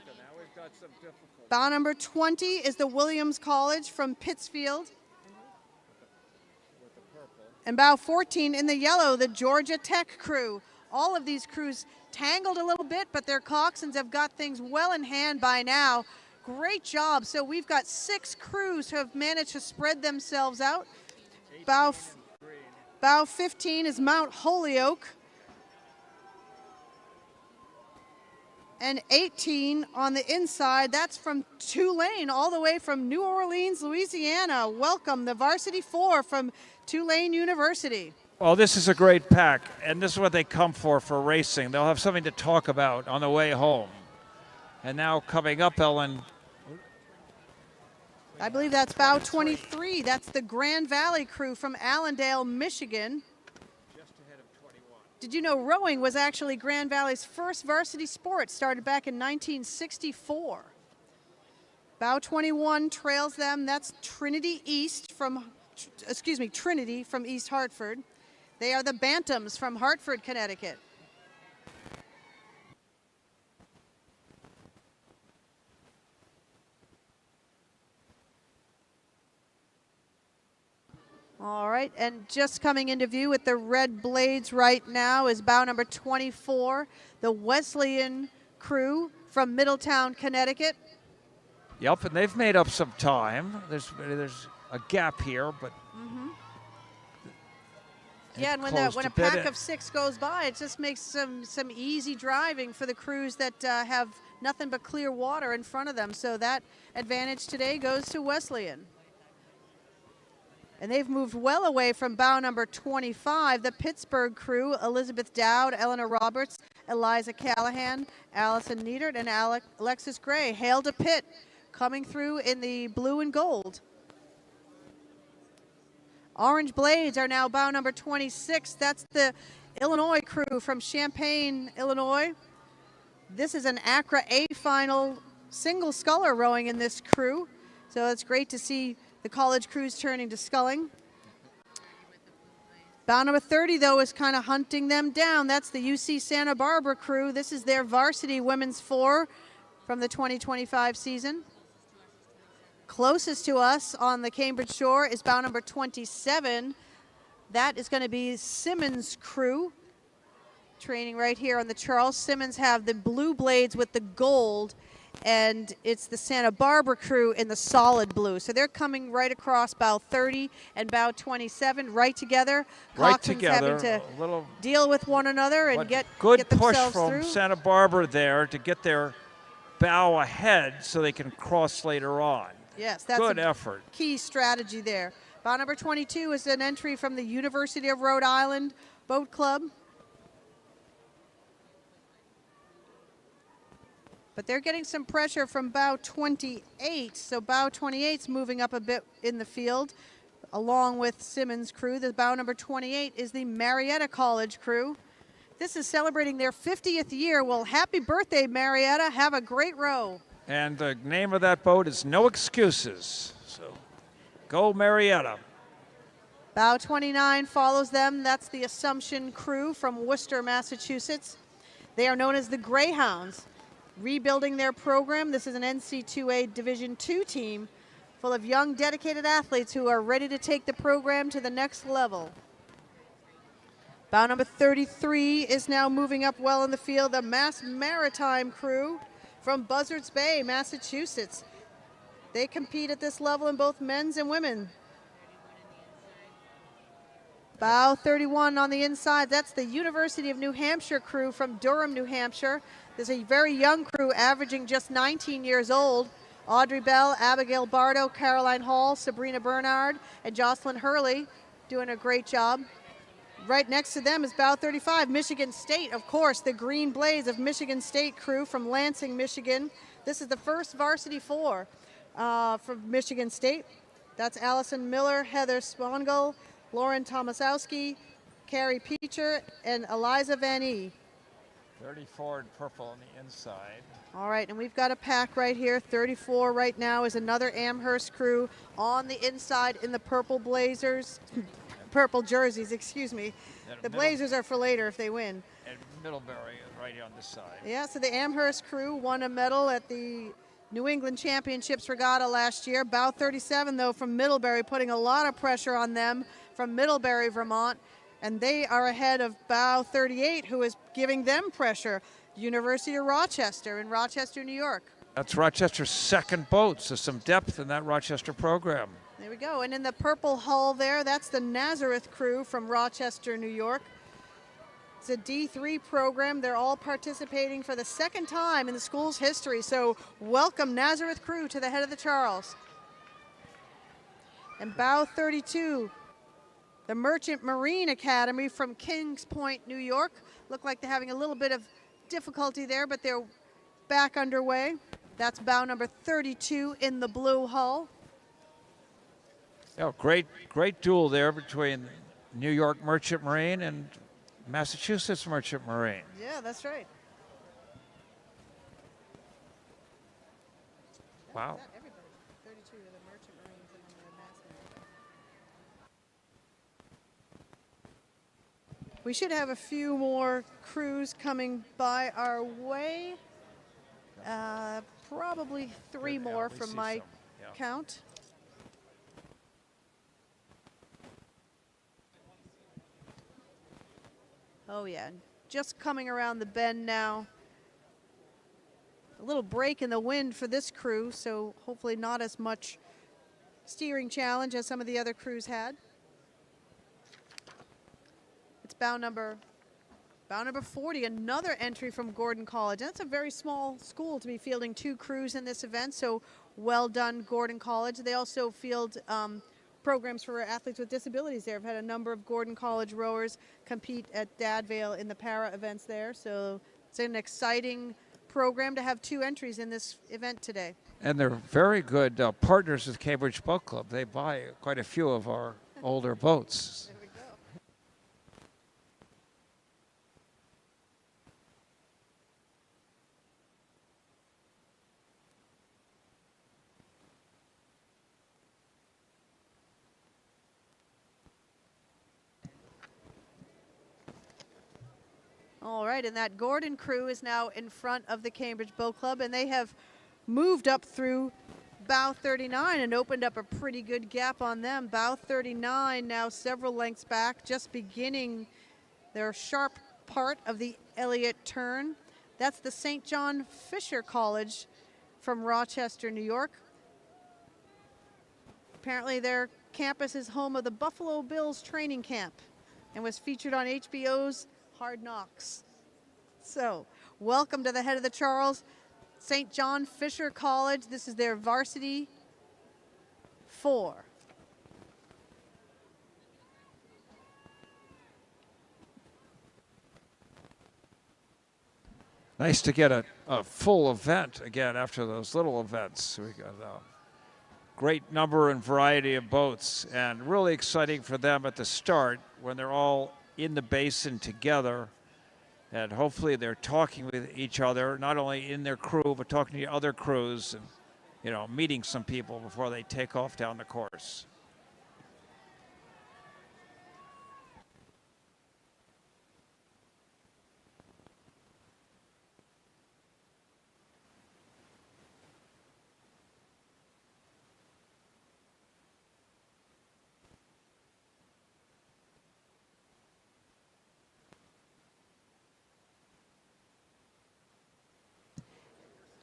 Bow number 20 is the Williams College from Pittsfield. And bow 14 in the yellow, the Georgia Tech crew. All of these crews tangled a little bit, but their coxswains have got things well in hand by now. Great job. So we've got 6 crews who have managed to spread themselves out. Bow 15 is Mount Holyoke. And 18 on the inside, that's from Tulane, all the way from New Orleans, Louisiana. Welcome, the Varsity 4 from Tulane University. Well, this is a great pack, and this is what they come for racing. They'll have something to talk about on the way home. And now coming up, Ellen. I believe that's bow 23. That's the Grand Valley crew from Allendale, Michigan. Just ahead of 21. Did you know rowing was actually Grand Valley's first varsity sport, started back in 1964. Bow 21 trails them. That's Trinity from East Hartford. They are the Bantams from Hartford, Connecticut. All right, and just coming into view with the red blades right now is bow number 24, the Wesleyan crew from Middletown, Connecticut. Yep, and they've made up some time. There's a gap here, but yeah, and when a pack of 6 goes by, it just makes some easy driving for the crews that have nothing but clear water in front of them. So that advantage today goes to Wesleyan. And they've moved well away from bow number 25, the Pittsburgh crew, Elizabeth Dowd, Eleanor Roberts, Eliza Callahan, Allison Neidert, and Alexis Gray. Hail to Pitt, coming through in the blue and gold. Orange blades are now bow number 26. That's the Illinois crew from Champaign, Illinois. This is an ACRA A final single sculler rowing in this crew. So it's great to see the college crews turning to sculling. Bow number 30, though, is kind of hunting them down. That's the UC Santa Barbara crew. This is their varsity women's 4 from the 2025 season. Closest to us on the Cambridge shore is bow number 27. That is going to be Simmons' crew, training right here on the Charles. Simmons have the blue blades with the gold, and it's the Santa Barbara crew in the solid blue. So they're coming right across bow 30 and bow 27 right together. Right together. Having to deal with one another and get good themselves push from through. Santa Barbara there to get their bow ahead so they can cross later on. Yes, that's good a effort. Key strategy there. Bow number 22 is an entry from the University of Rhode Island Boat Club. But they're getting some pressure from bow 28. So bow 28's moving up a bit in the field, along with Simmons' crew. The bow number 28 is the Marietta College crew. This is celebrating their 50th year. Well, happy birthday, Marietta. Have a great row. And the name of that boat is No Excuses. So go Marietta. Bow 29 follows them. That's the Assumption crew from Worcester, Massachusetts. They are known as the Greyhounds. Rebuilding their program. This is an NC2A Division II team full of young, dedicated athletes who are ready to take the program to the next level. Bow number 33 is now moving up well in the field. The Mass Maritime crew from Buzzards Bay, Massachusetts. They compete at this level in both men's and women. Bow 31 on the inside. That's the University of New Hampshire crew from Durham, New Hampshire. There's a very young crew averaging just 19 years old. Audrey Bell, Abigail Bardo, Caroline Hall, Sabrina Bernard, and Jocelyn Hurley doing a great job. Right next to them is Bow 35, Michigan State, of course, the Green Blaze of Michigan State crew from Lansing, Michigan. This is the first varsity 4 from Michigan State. That's Allison Miller, Heather Spongel, Lauren Tomasowski, Carrie Peacher, and Eliza Van E. 34 in purple on the inside. All right, and we've got a pack right here. 34 right now is another Amherst crew on the inside in the purple blazers, purple jerseys, excuse me. The Blazers are for later if they win. And Middlebury right on the side. Yeah, so the Amherst crew won a medal at the New England Championships Regatta last year. Bow 37, though, from Middlebury, putting a lot of pressure on them from Middlebury, Vermont. And they are ahead of Bow 38, who is giving them pressure. University of Rochester in Rochester, New York. That's Rochester's second boat, so some depth in that Rochester program. There we go. And in the purple hull there, that's the Nazareth crew from Rochester, New York. It's a D3 program. They're all participating for the second time in the school's history. So welcome, Nazareth crew, to the head of the Charles. And Bow 32, the Merchant Marine Academy from Kings Point, New York. Look like they're having a little bit of difficulty there, but they're back underway. That's bow number 32 in the blue hull. Oh, great duel there between New York Merchant Marine and Massachusetts Merchant Marine. Yeah, that's right. Wow. Everybody. 32 of the Merchant Marines and then the Mass Marines. We should have a few more crews coming by our way. Probably 3 more from my count. Oh yeah, just coming around the bend now. A little break in the wind for this crew, so hopefully not as much steering challenge as some of the other crews had. It's bow number 40, another entry from Gordon College. That's a very small school to be fielding 2 crews in this event, so well done, Gordon College. They also field programs for athletes with disabilities there. I've had a number of Gordon College rowers compete at Dadvale in the para events there, so it's an exciting program to have 2 entries in this event today. And they're very good partners with Cambridge Boat Club. They buy quite a few of our older boats. There we go. All right, and that Gordon crew is now in front of the Cambridge Boat Club, and they have moved up through bow 39 and opened up a pretty good gap on them. Bow 39 now several lengths back, just beginning their sharp part of the Elliott turn. That's the St. John Fisher College from Rochester, New York. Apparently their campus is home of the Buffalo Bills training camp and was featured on HBO's Hard Knocks. So, welcome to the head of the Charles, St. John Fisher College. This is their varsity 4. Nice to get a full event again after those little events. We got a great number and variety of boats, and really exciting for them at the start when they're all in the basin together, and hopefully they're talking with each other, not only in their crew, but talking to other crews and, you know, meeting some people before they take off down the course.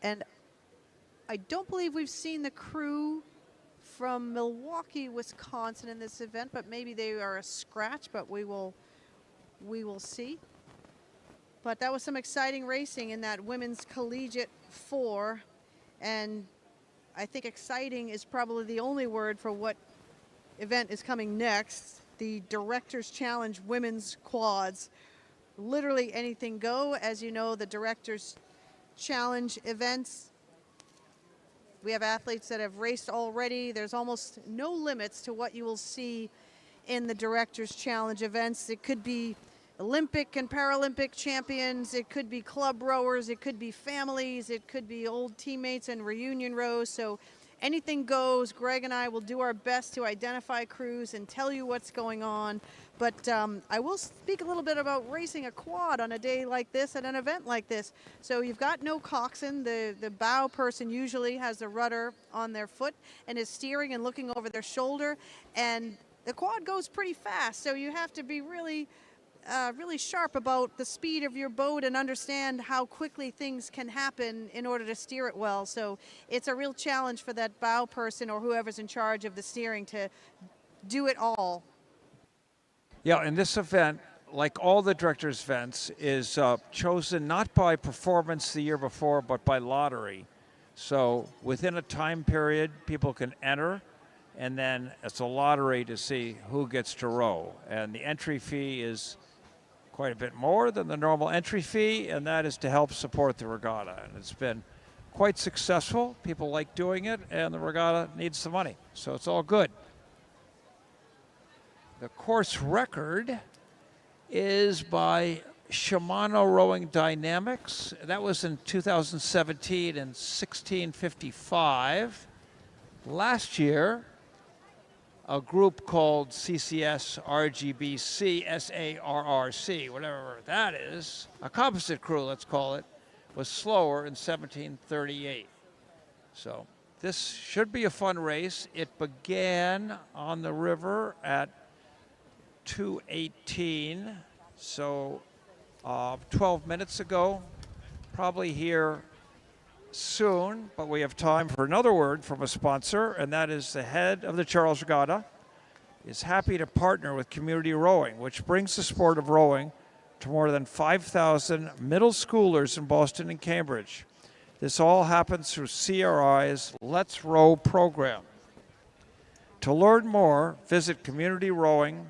And I don't believe we've seen the crew from Milwaukee, Wisconsin in this event, but maybe they are a scratch, but we will see. But that was some exciting racing in that women's collegiate 4, and I think exciting is probably the only word for what event is coming next. The Directors Challenge Women's Quads. Literally anything go. As you know, the Directors Challenge events, we have athletes that have raced already. There's almost no limits to what you will see in the Directors Challenge events. It could be Olympic and Paralympic champions, it could be club rowers, it could be families, it could be old teammates and reunion rows. So anything goes. Greg and I will do our best to identify crews and tell you what's going on. But I will speak a little bit about racing a quad on a day like this at an event like this. So you've got no coxswain. The bow person usually has the rudder on their foot and is steering and looking over their shoulder. And the quad goes pretty fast, so you have to be really sharp about the speed of your boat and understand how quickly things can happen in order to steer it well. So it's a real challenge for that bow person or whoever's in charge of the steering to do it all. Yeah, and this event, like all the directors' events, is chosen not by performance the year before, but by lottery. So within a time period, people can enter, and then it's a lottery to see who gets to row. And the entry fee is quite a bit more than the normal entry fee, and that is to help support the regatta. And it's been quite successful. People like doing it, and the regatta needs the money. So it's all good. The course record is by Shimano Rowing Dynamics. That was in 2017 and 1655. Last year, a group called CCS RGBC SARRC, whatever that is, a composite crew, let's call it, was slower in 1738. So this should be a fun race. It began on the river at 2:18, so 12 minutes ago. Probably here soon, but we have time for another word from a sponsor, and that is the head of the Charles Regatta is happy to partner with Community Rowing, which brings the sport of rowing to more than 5,000 middle schoolers in Boston and Cambridge. This all happens through CRI's Let's Row program. To learn more, visit communityrowing.org.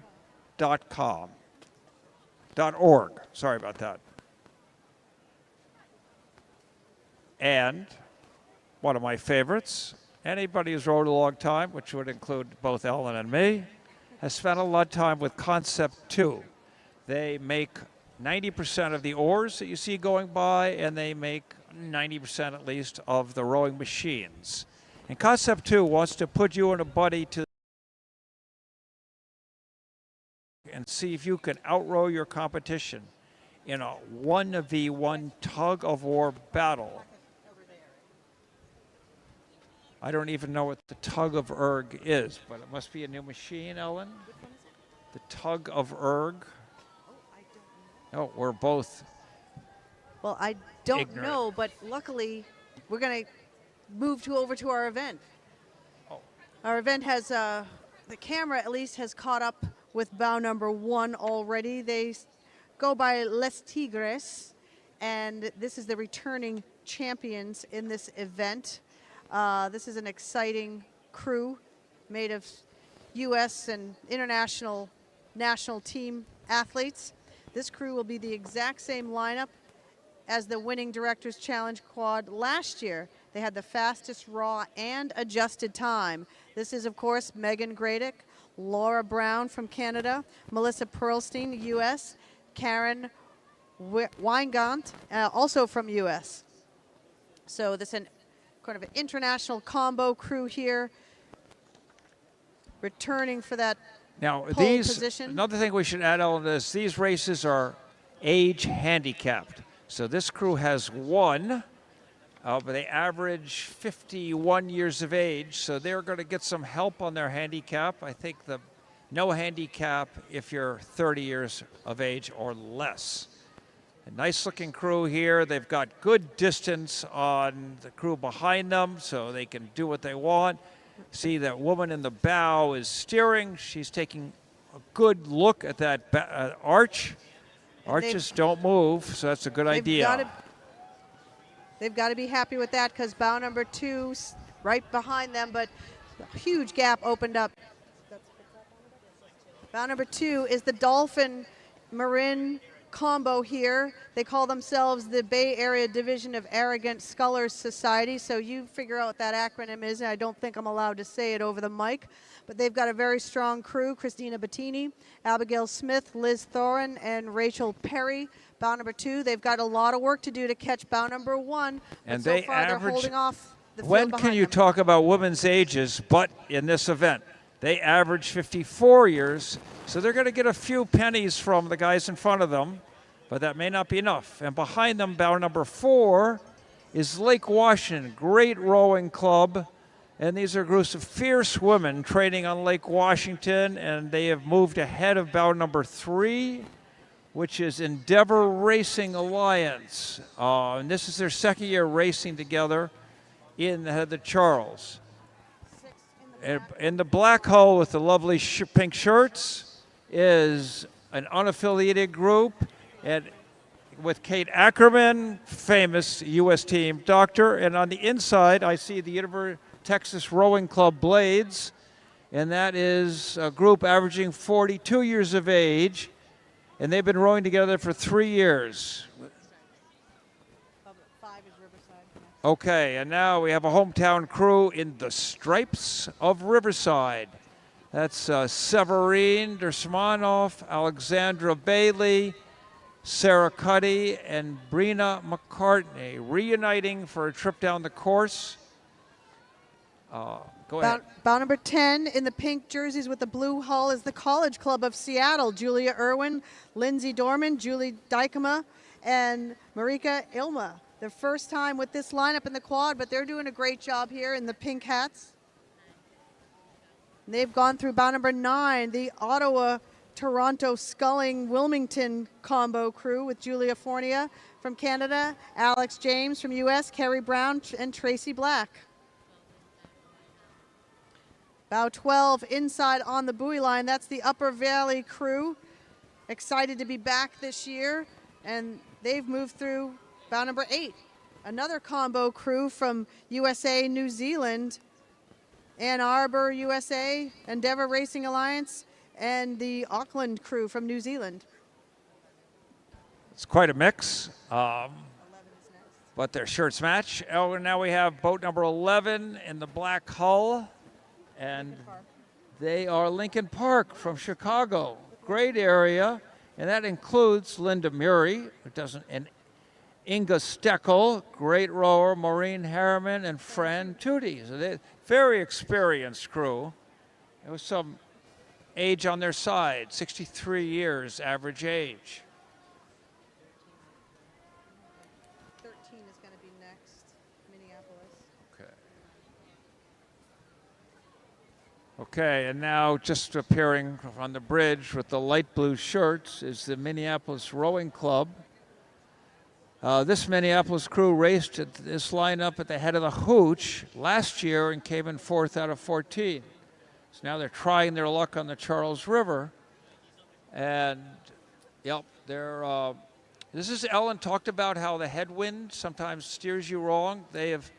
Sorry about that. And one of my favorites, anybody who's rowed a long time, which would include both Ellen and me, has spent a lot of time with Concept 2. They make 90% of the oars that you see going by, and they make 90% at least of the rowing machines. And Concept 2 wants to put you and a buddy to and see if you can outrow your competition in a 1v1 tug-of-war battle. I don't even know what the tug of erg is, but it must be a new machine, Ellen. The tug of erg. Oh, we're both. Well, I don't ignorant. know, but luckily we're going to move over to our event. Oh. Our event has, the camera at least has caught up with bow number 1 already. They go by Les Tigres, and this is the returning champions in this event. This is an exciting crew made of U.S. and international national team athletes. This crew will be the exact same lineup as the winning Directors Challenge quad last year. They had the fastest raw and adjusted time. This is, of course, Megan Gradick, Laura Brown from Canada, Melissa Perlstein, U.S., Karen Weingant, also from U.S. So this is kind of an international combo crew here, returning for that Now, pole position. Another thing we should add on this, these races are age handicapped. So this crew has one, but they average 51 years of age, so they're going to get some help on their handicap. I think the no handicap if you're 30 years of age or less. A nice looking crew here. They've got good distance on the crew behind them, so they can do what they want. See that woman in the bow is steering. She's taking a good look at that arch. Arches don't move, so that's a good idea. They've got to be happy with that because bow number 2 right behind them, but a huge gap opened up. Bow number 2 is the Dolphin Marin combo here. They call themselves the Bay Area Division of Arrogant Scullers Society, so you figure out what that acronym is. I don't think I'm allowed to say it over the mic, but they've got a very strong crew: Christina Bettini, Abigail Smith, Liz Thorin, and Rachel Perry. Bow number 2, they've got a lot of work to do to catch bow number 1, And so they far they're average. holding off the field When can behind you them. talk about women's ages, but in this event? They average 54 years, so they're going to get a few pennies from the guys in front of them, but that may not be enough. And behind them, bow number 4, is Lake Washington, great rowing club. And these are groups of fierce women training on Lake Washington, and they have moved ahead of bow number 3, which is Endeavor Racing Alliance. And this is their second year racing together in the Charles. In the black hull with the lovely pink shirts is an unaffiliated group, and with Kate Ackerman, famous U.S. team doctor. And on the inside, I see the Texas Rowing Club Blades, and that is a group averaging 42 years of age, and they've been rowing together for 3 years. Okay, and now we have a hometown crew in the Stripes of Riverside. That's Severine Dersmanov, Alexandra Bailey, Sarah Cuddy, and Brina McCartney, reuniting for a trip down the course. Go ahead. Bow number 10 in the pink jerseys with the blue hull is the College Club of Seattle. Julia Irwin, Lindsay Dorman, Julie Dykema, and Marika Ilma. Their first time with this lineup in the quad, but they're doing a great job here in the pink hats. And they've gone through bow number 9, the Ottawa, Toronto, Sculling, Wilmington combo crew with Julia Fornia from Canada, Alex James from US, Kerry Brown, and Tracy Black. Bow 12 inside on the buoy line, that's the Upper Valley crew. Excited to be back this year, and they've moved through bow number 8. Another combo crew from USA, New Zealand, Ann Arbor, USA, Endeavor Racing Alliance, and the Auckland crew from New Zealand. It's quite a mix, but their shirts match. Oh, and now we have boat number 11 in the black hull, and they are Lincoln Park from Chicago. Great area, and that includes Linda Murray, and Inga Steckel, great rower, Maureen Harriman, and Fran Tootie. So they very experienced crew. There was some age on their side, 63 years average age. 13 is going to be next, Minneapolis. Okay, and now just appearing on the bridge with the light blue shirts is the Minneapolis Rowing Club. This Minneapolis crew raced at this lineup at the head of the Hooch last year and came in 4th out of 14. So now they're trying their luck on the Charles River. And, yep, this is Ellen talked about how the headwind sometimes steers you wrong. They have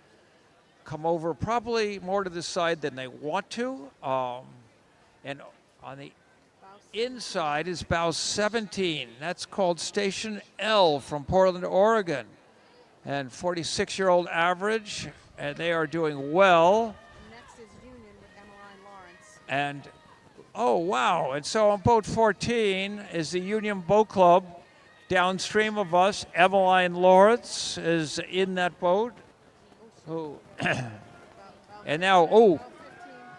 come over probably more to the side than they want to. And on the inside is bow 17. That's called Station L from Portland, Oregon. And 46-year-old average, and they are doing well. Next is Union with Emmeline Lawrence. And, oh, wow. And so on boat 14 is the Union Boat Club. Downstream of us, Emmeline Lawrence is in that boat. And now,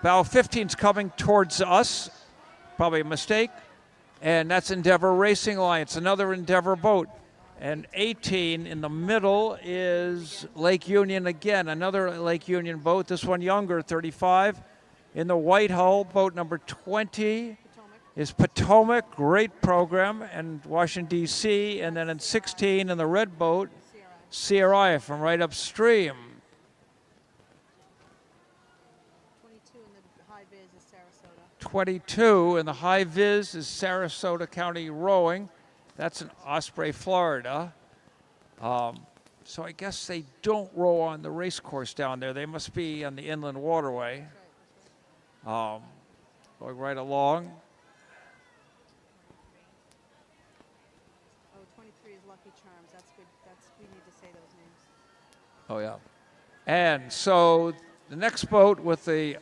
bow 15's coming towards us. Probably a mistake. And that's Endeavor Racing Alliance, another Endeavor boat. And 18 in the middle is Lake Union again, another Lake Union boat, this one younger, 35. In the white hull, boat number 20 is Potomac, great program, and Washington, D.C. And then in 16 in the red boat, CRI from right upstream. 22 in the high vis is Sarasota County Rowing. That's in Osprey, Florida. So I guess they don't row on the race course down there. They must be on the inland waterway. Going right along. Oh, 23 is Lucky Charms. That's good. We need to say those names. Oh, yeah. And so the next boat with the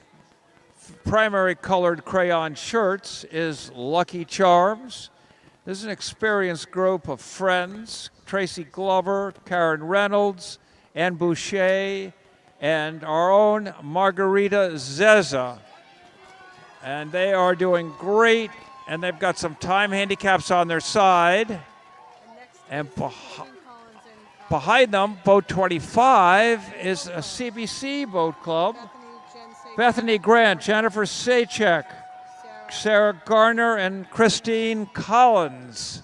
primary colored crayon shirts is Lucky Charms. This is an experienced group of friends: Tracy Glover, Karen Reynolds, Ann Boucher, and our own Margarita Zeza. And they are doing great, and they've got some time handicaps on their side. And behind them, boat 25 is a CBC boat club. Bethany Grant, Jennifer Sachek, Sarah Garner, and Christine Collins.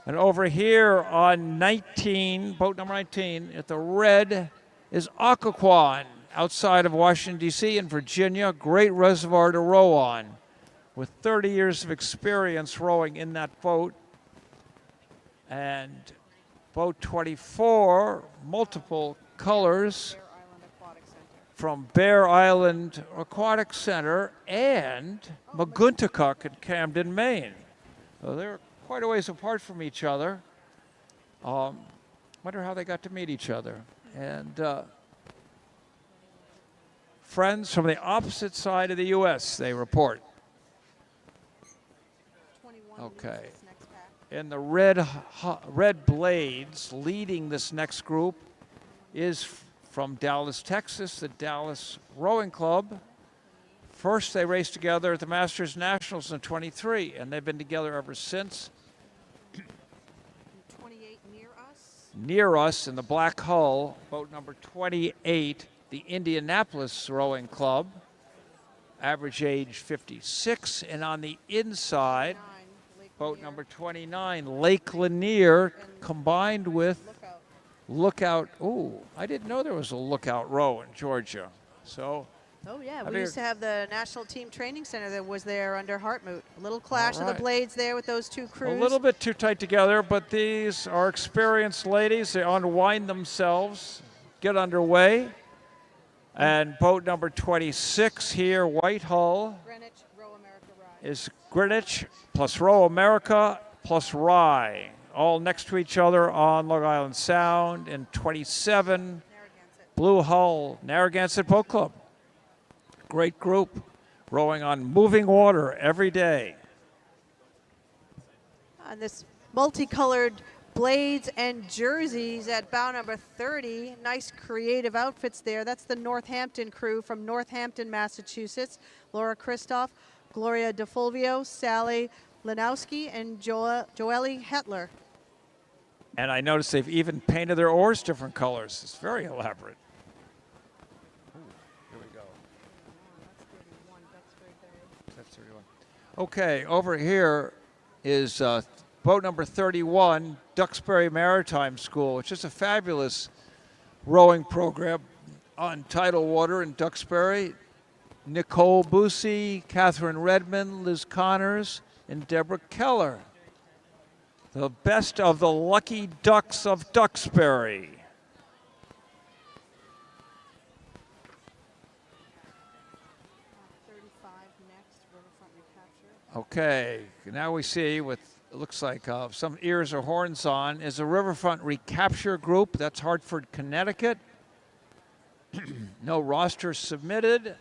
And over here on 19, boat number 19, at the red is Occoquan, outside of Washington, D.C. in Virginia. Great reservoir to row on, with 30 years of experience rowing in that boat. And boat 24, multiple colors, from Bear Island Aquatic Center and Maguntacook in Camden, Maine. So they're quite a ways apart from each other. Wonder how they got to meet each other. And friends from the opposite side of the U.S., they report. Okay. And the red blades leading this next group is from Dallas, Texas, the Dallas Rowing Club. First, they raced together at the Masters Nationals in '23, and they've been together ever since. 28 near us? Near us in the black hull, boat number 28, the Indianapolis Rowing Club, average age 56. And on the inside, boat number 29, Lake Lanier, combined with Lookout. Oh, I didn't know there was a Lookout row in Georgia. So. Oh, yeah. We used to have the National Team Training Center that was there under Hartmut. A little clash of the blades there with those two crews. A little bit too tight together, but these are experienced ladies. They unwind themselves, get underway. And boat number 26 here, Whitehall, Greenwich, Row America Rye. is Greenwich plus Row America plus Rye, all next to each other on Long Island Sound. And 27, Blue Hull, Narragansett Boat Club. Great group, rowing on moving water every day. On this multicolored blades and jerseys at bow number 30. Nice creative outfits there. That's the Northampton crew from Northampton, Massachusetts. Laura Christoph, Gloria DeFulvio, Sally Lanowski, and Joelle Hetler. And I noticed they've even painted their oars different colors. It's very elaborate. That's 31. Okay, over here is boat number 31, Duxbury Maritime School, which is a fabulous rowing program on tidal water in Duxbury. Nicole Busey, Catherine Redmond, Liz Connors, and Deborah Keller. The best of the lucky ducks of Duxbury. Okay, now we see what looks like some ears or horns on is a Riverfront Recapture group. That's Hartford, Connecticut. No roster submitted,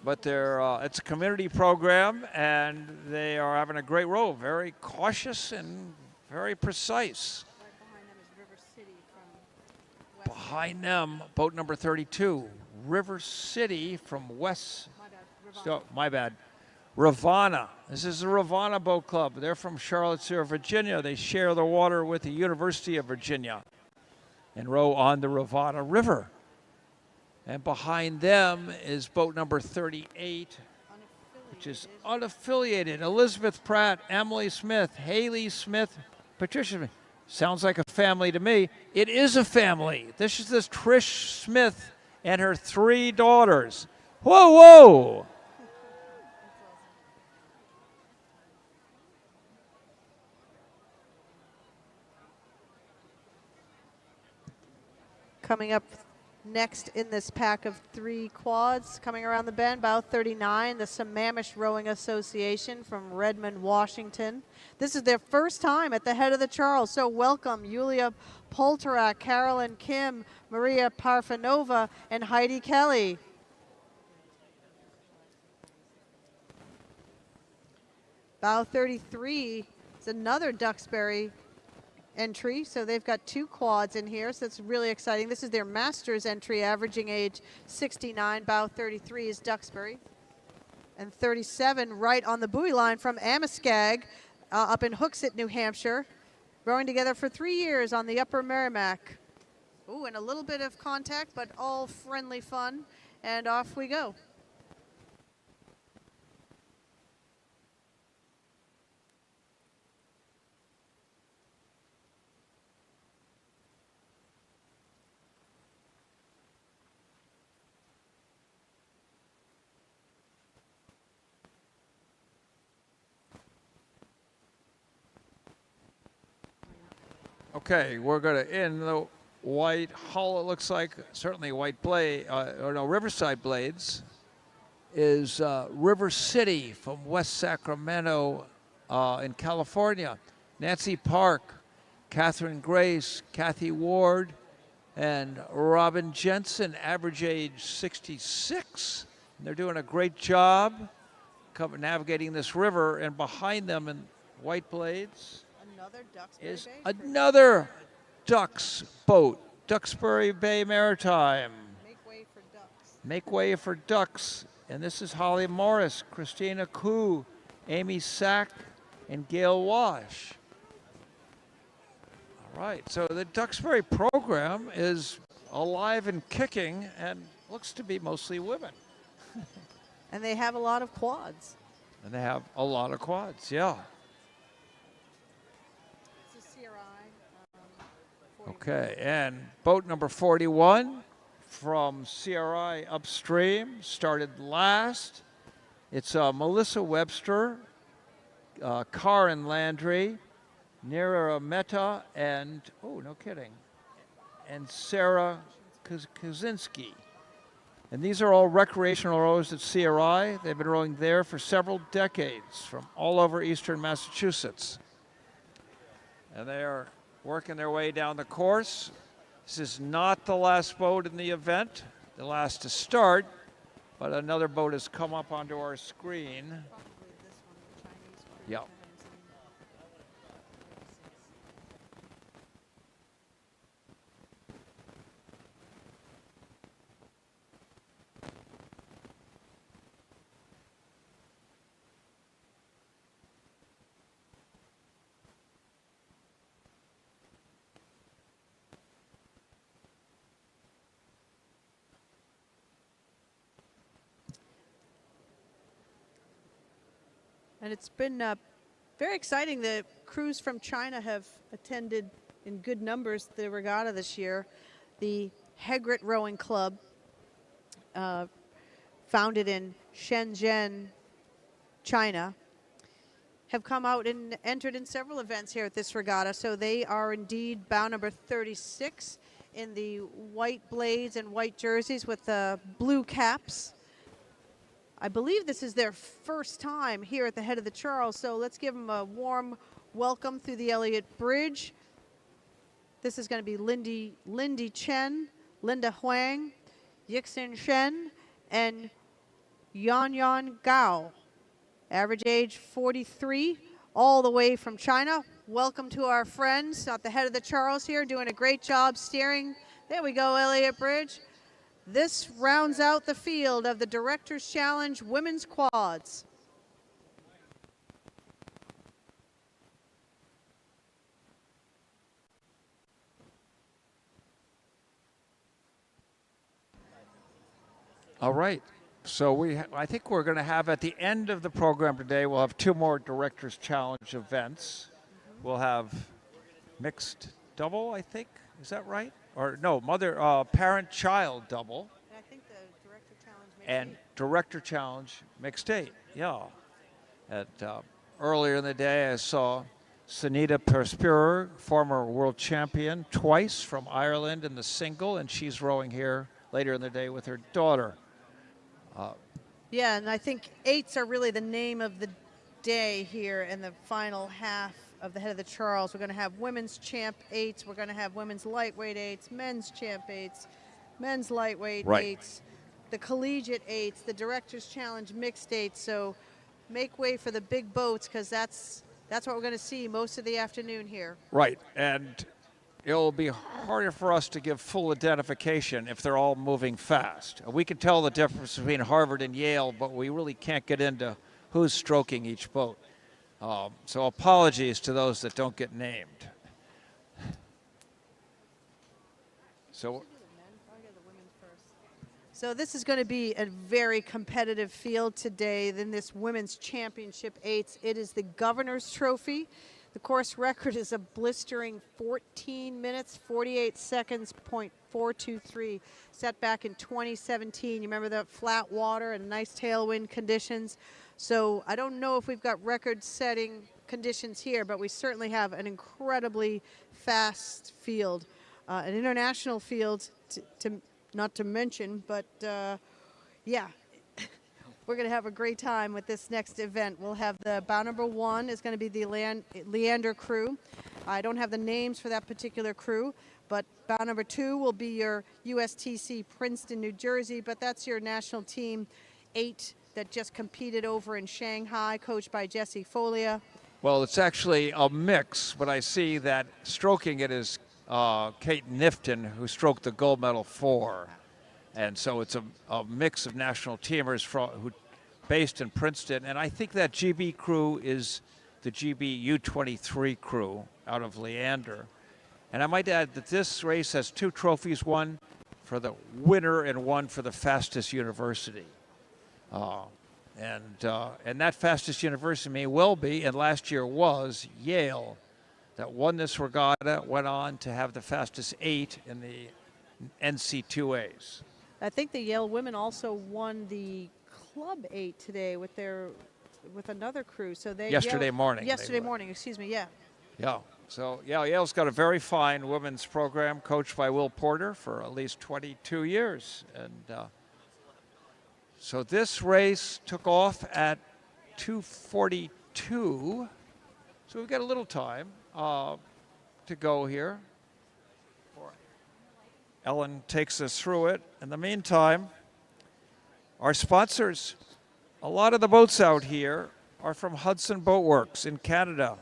but it's a community program, and they are having a great row. Very cautious and very precise. Behind them, boat number 32, River City from West. My bad. Ravana. This is the Ravana Boat Club. They're from Charlottesville, Virginia. They share the water with the University of Virginia and row on the Ravana River. And behind them is boat number 38, which is unaffiliated. Elizabeth Pratt, Emily Smith, Haley Smith, Patricia Smith. Sounds like a family to me. It is a family. This is Trish Smith and her 3 daughters. Whoa, whoa. Coming up next in this pack of 3 quads, coming around the bend, bow 39, the Sammamish Rowing Association from Redmond, Washington. This is their first time at the head of the Charles, so welcome Yulia Poltorak, Carolyn Kim, Maria Parfanova, and Heidi Kelly. Bow 33 is another Duxbury entry, so they've got 2 quads in here, so that's really exciting. This is their Masters entry, averaging age 69. Bow 33 is Duxbury. And 37 right on the buoy line from Amoskeag up in Hooksett, New Hampshire. Rowing together for 3 years on the Upper Merrimack. Ooh, and a little bit of contact, but all friendly fun. And off we go. Okay, we're going to end the white hull, it looks like, certainly white blade, or no, Riverside Blades, is River City from West Sacramento in California. Nancy Park, Catherine Grace, Kathy Ward, and Robin Jensen, average age 66. And they're doing a great job navigating this river, and behind them in white blades is another Ducks boat, Duxbury Bay Maritime. Make way for ducks. Make way for ducks. And this is Holly Morris, Christina Koo, Amy Sack, and Gail Wash. All right, so the Duxbury program is alive and kicking and looks to be mostly women. And they have a lot of quads. And they have a lot of quads, yeah. Okay, and boat number 41 from CRI upstream started last. It's Melissa Webster, Karen Landry, Nira Mehta, and, oh, no kidding, and Sarah Kaczynski. And these are all recreational rowers at CRI. They've been rowing there for several decades from all over eastern Massachusetts. And they are working their way down the course. This is not the last boat in the event, the last to start, but another boat has come up onto our screen. Yeah. And it's been very exciting. The crews from China have attended in good numbers the regatta this year. The Hegret Rowing Club, founded in Shenzhen, China, have come out and entered in several events here at this regatta. So they are indeed bow number 36 in the white blades and white jerseys with the blue caps. I believe this is their first time here at the head of the Charles, so let's give them a warm welcome through the Elliott Bridge. This is going to be Lindy Chen, Linda Huang, Yixin Shen, and Yan Gao. Average age 43, all the way from China. Welcome to our friends at the head of the Charles here, doing a great job steering. There we go, Elliott Bridge. This rounds out the field of the Director's Challenge Women's Quads. All right. So I think we're going to have at the end of the program today, we'll have 2 more Director's Challenge events. We'll have mixed double, I think. Is that right? Or no, parent-child double. And I think the Director Challenge mixed and 8. Director Challenge mixed 8, yeah. Earlier in the day, I saw Sunita Perspur, former world champion twice from Ireland in the single, and she's rowing here later in the day with her daughter. Yeah, and I think eights are really the name of the day here in the final half of the Head of the Charles. We're going to have women's champ eights. We're going to have women's lightweight eights, men's champ eights, men's lightweight eights, the collegiate eights, the Director's Challenge mixed eights. So make way for the big boats, because that's what we're going to see most of the afternoon here. Right, and it'll be harder for us to give full identification if they're all moving fast. We can tell the difference between Harvard and Yale, but we really can't get into who's stroking each boat. So apologies to those that don't get named. So this is going to be a very competitive field today in this women's championship eights. It is the Governor's Trophy. The course record is a blistering 14 minutes, 48 seconds, .423, set back in 2017. You remember the flat water and nice tailwind conditions. So I don't know if we've got record-setting conditions here, but we certainly have an incredibly fast field, an international field not to mention, but yeah. We're going to have a great time with this next event. We'll have the bow number 1 is going to be the Leander crew. I don't have the names for that particular crew, but bow number 2 will be your USTC Princeton, New Jersey, but that's your national team 8 that just competed over in Shanghai, coached by Jesse Folia. Well, it's actually a mix, but I see that stroking it is Kate Nifton, who stroked the gold medal 4. And so it's a mix of national teamers who based in Princeton. And I think that GB crew is the GB U23 crew out of Leander. And I might add that this race has 2 trophies, one for the winner and one for the fastest university. And that fastest university may well be, and last year was, Yale, that won this regatta, went on to have the fastest 8 in the NC2As. I think the Yale women also won the Club 8 today with another crew. So they yesterday morning. Yesterday morning, excuse me. Yeah. Yeah. So yeah, Yale's got a very fine women's program coached by Will Porter for at least 22 years, and so this race took off at 2:42. So we've got a little time to go here. Ellen takes us through it. In the meantime, our sponsors, a lot of the boats out here are from Hudson Boat Works in Canada.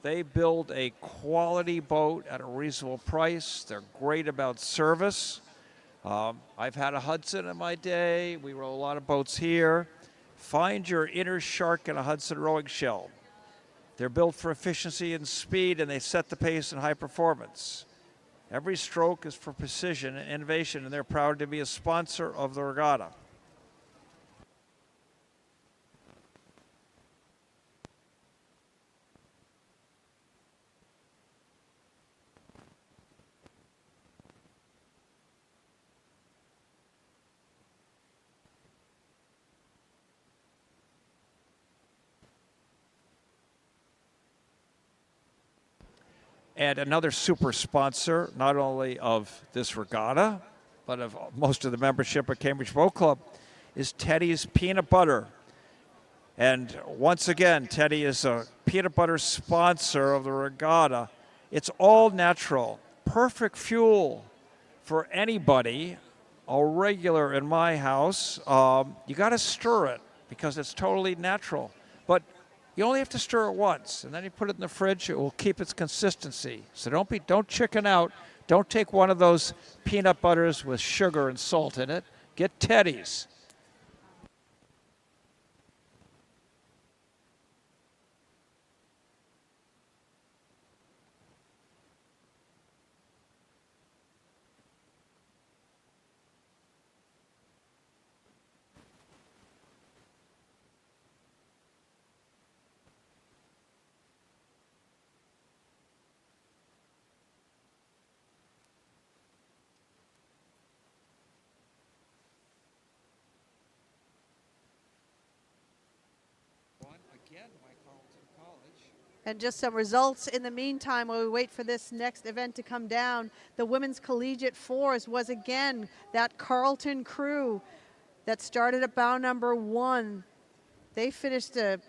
They build a quality boat at a reasonable price. They're great about service. I've had a Hudson in my day. We row a lot of boats here. Find your inner shark in a Hudson rowing shell. They're built for efficiency and speed, and they set the pace and high performance. Every stroke is for precision and innovation, and they're proud to be a sponsor of the regatta. And another super sponsor, not only of this regatta, but of most of the membership at Cambridge Boat Club, is Teddy's Peanut Butter. And once again, Teddy is a peanut butter sponsor of the regatta. It's all natural, perfect fuel for anybody, a regular in my house. You got to stir it because it's totally natural. But you only have to stir it once, and then you put it in the fridge. It will keep its consistency. So don't chicken out. Don't take one of those peanut butters with sugar and salt in it. Get Teddy's. And just some results in the meantime while we wait for this next event to come down. The women's collegiate fours was again that Carlton crew that started at bow number 1. They finished a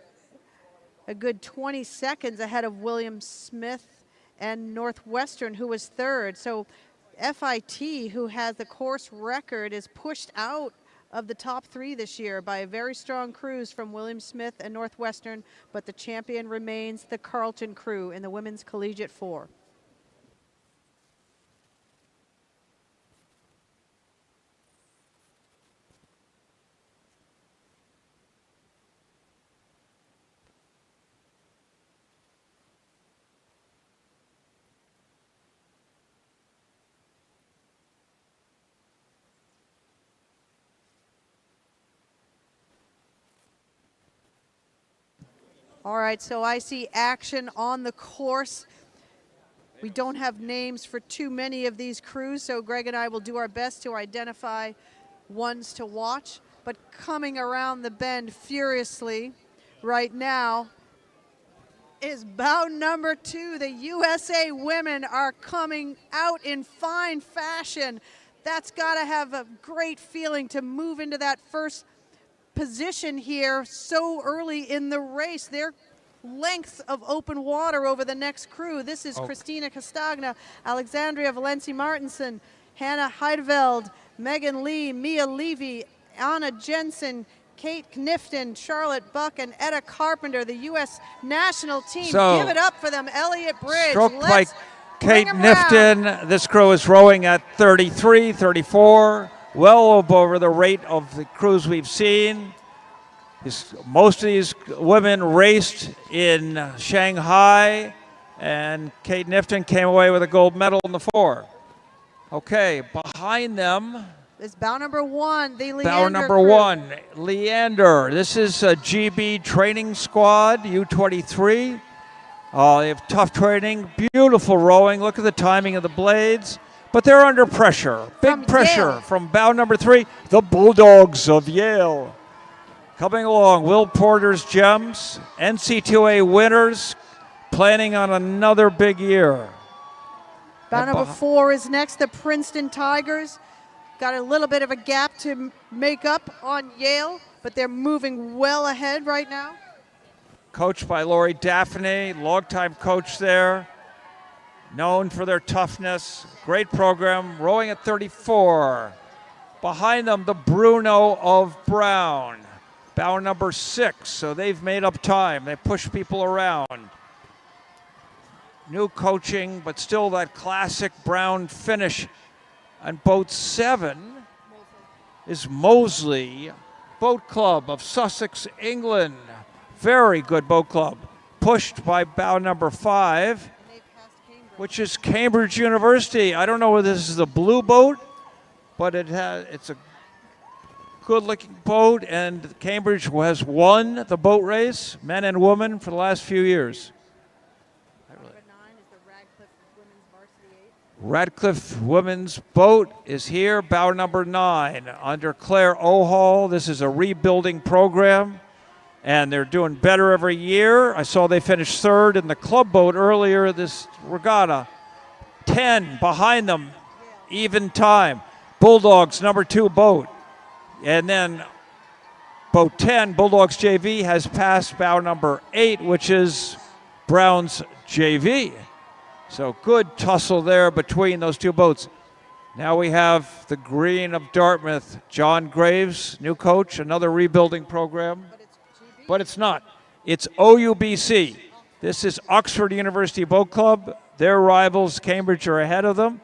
good 20 seconds ahead of William Smith and Northwestern, who was 3rd. So FIT, who has the course record, is pushed out of the top 3 this year by a very strong cruise from William Smith and Northwestern, but the champion remains the Carlton crew in the women's collegiate 4. All right, so I see action on the course. We don't have names for too many of these crews, so Greg and I will do our best to identify ones to watch. But coming around the bend furiously right now is bow number 2. The USA women are coming out in fine fashion. That's got to have a great feeling to move into that first position here so early in the race. They're lengths of open water over the next crew. This is Christina Castagna, Alexandria Valencia-Martinson, Hannah Heideveld, Megan Lee, Mia Levy, Anna Jensen, Kate Knifton, Charlotte Buck, and Etta Carpenter, the U.S. national team. So, give it up for them. Elliott Bridge. Stroked by Let's Kate bring 'em round. Knifton. This crew is rowing at 33, 34, well over the rate of the crews we've seen. Most of these women raced in Shanghai, and Kate Knifton came away with a gold medal in the 4. Okay, behind them, It's bow number 1, the Leander bow number crew. 1, Leander. This is a GB training squad, U23. They have tough training, beautiful rowing. Look at the timing of the blades. But they're under pressure, big pressure Yale. from bow number 3, the Bulldogs of Yale. Coming along, Will Porter's Gems, NC2A winners, planning on another big year. Bow number 4 is next, the Princeton Tigers. Got a little bit of a gap to make up on Yale, but they're moving well ahead right now. Coached by Lori Daphne, longtime coach there, known for their toughness. Great program, rowing at 34. Behind them, the Bruno of Brown. Bow number 6, so they've made up time. They push people around. New coaching, but still that classic Brown finish. On boat 7 is Moseley Boat Club of Sussex, England. Very good boat club. Pushed by bow number 5, which is Cambridge University. I don't know whether this is a blue boat, but it's a good-looking boat, and Cambridge has won the boat race, men and women, for the last few years. Radcliffe Women's Boat is here, bow number 9, under Claire O'Hall. This is a rebuilding program, and they're doing better every year. I saw they finished 3rd in the club boat earlier this regatta. 10 behind them, even time. Bulldogs, number 2 boat. And then boat 10, Bulldogs JV, has passed bow number 8, which is Brown's JV. So good tussle there between those 2 boats. Now we have the Green of Dartmouth, John Graves, new coach, another rebuilding program. But it's not. It's OUBC. This is Oxford University Boat Club. Their rivals, Cambridge, are ahead of them.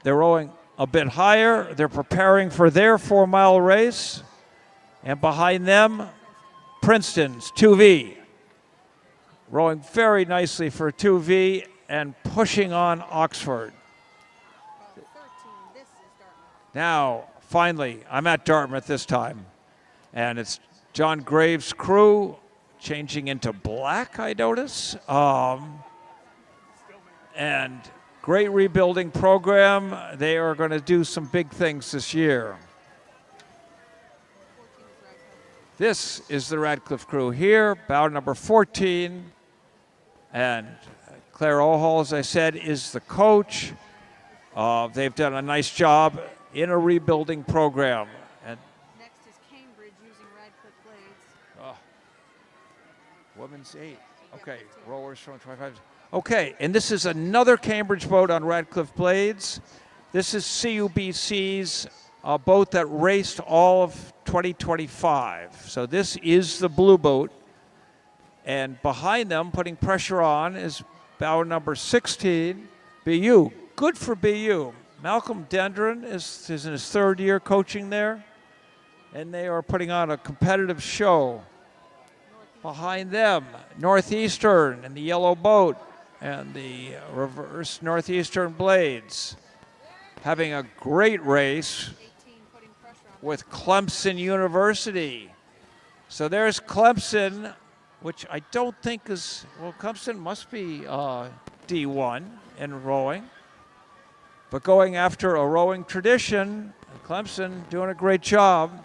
They're rowing a bit higher. They're preparing for their 4-mile race. And behind them, Princeton's 2V. Rowing very nicely for 2V and pushing on Oxford. Now, finally, I'm at Dartmouth this time. And it's John Graves' crew changing into black, I notice. And great rebuilding program. They are going to do some big things this year. This is the Radcliffe crew here, bow number 14. And Claire Ohol, as I said, is the coach. They've done a nice job in a rebuilding program. And Next is Cambridge using Radcliffe blades. women's 8. Okay, rowers from 25. Okay, and this is another Cambridge boat on Radcliffe blades. This is CUBC's boat that raced all of 2025. So this is the blue boat. And behind them, putting pressure on, is bow number 16, BU. Good for BU. Malcolm Dendron is in his third year coaching there. And they are putting on a competitive show. Behind them, Northeastern in the yellow boat and the reverse Northeastern blades. Having a great race with Clemson University. So there's Clemson, which I don't think is, well, Clemson must be D1 in rowing. But going after a rowing tradition, Clemson doing a great job.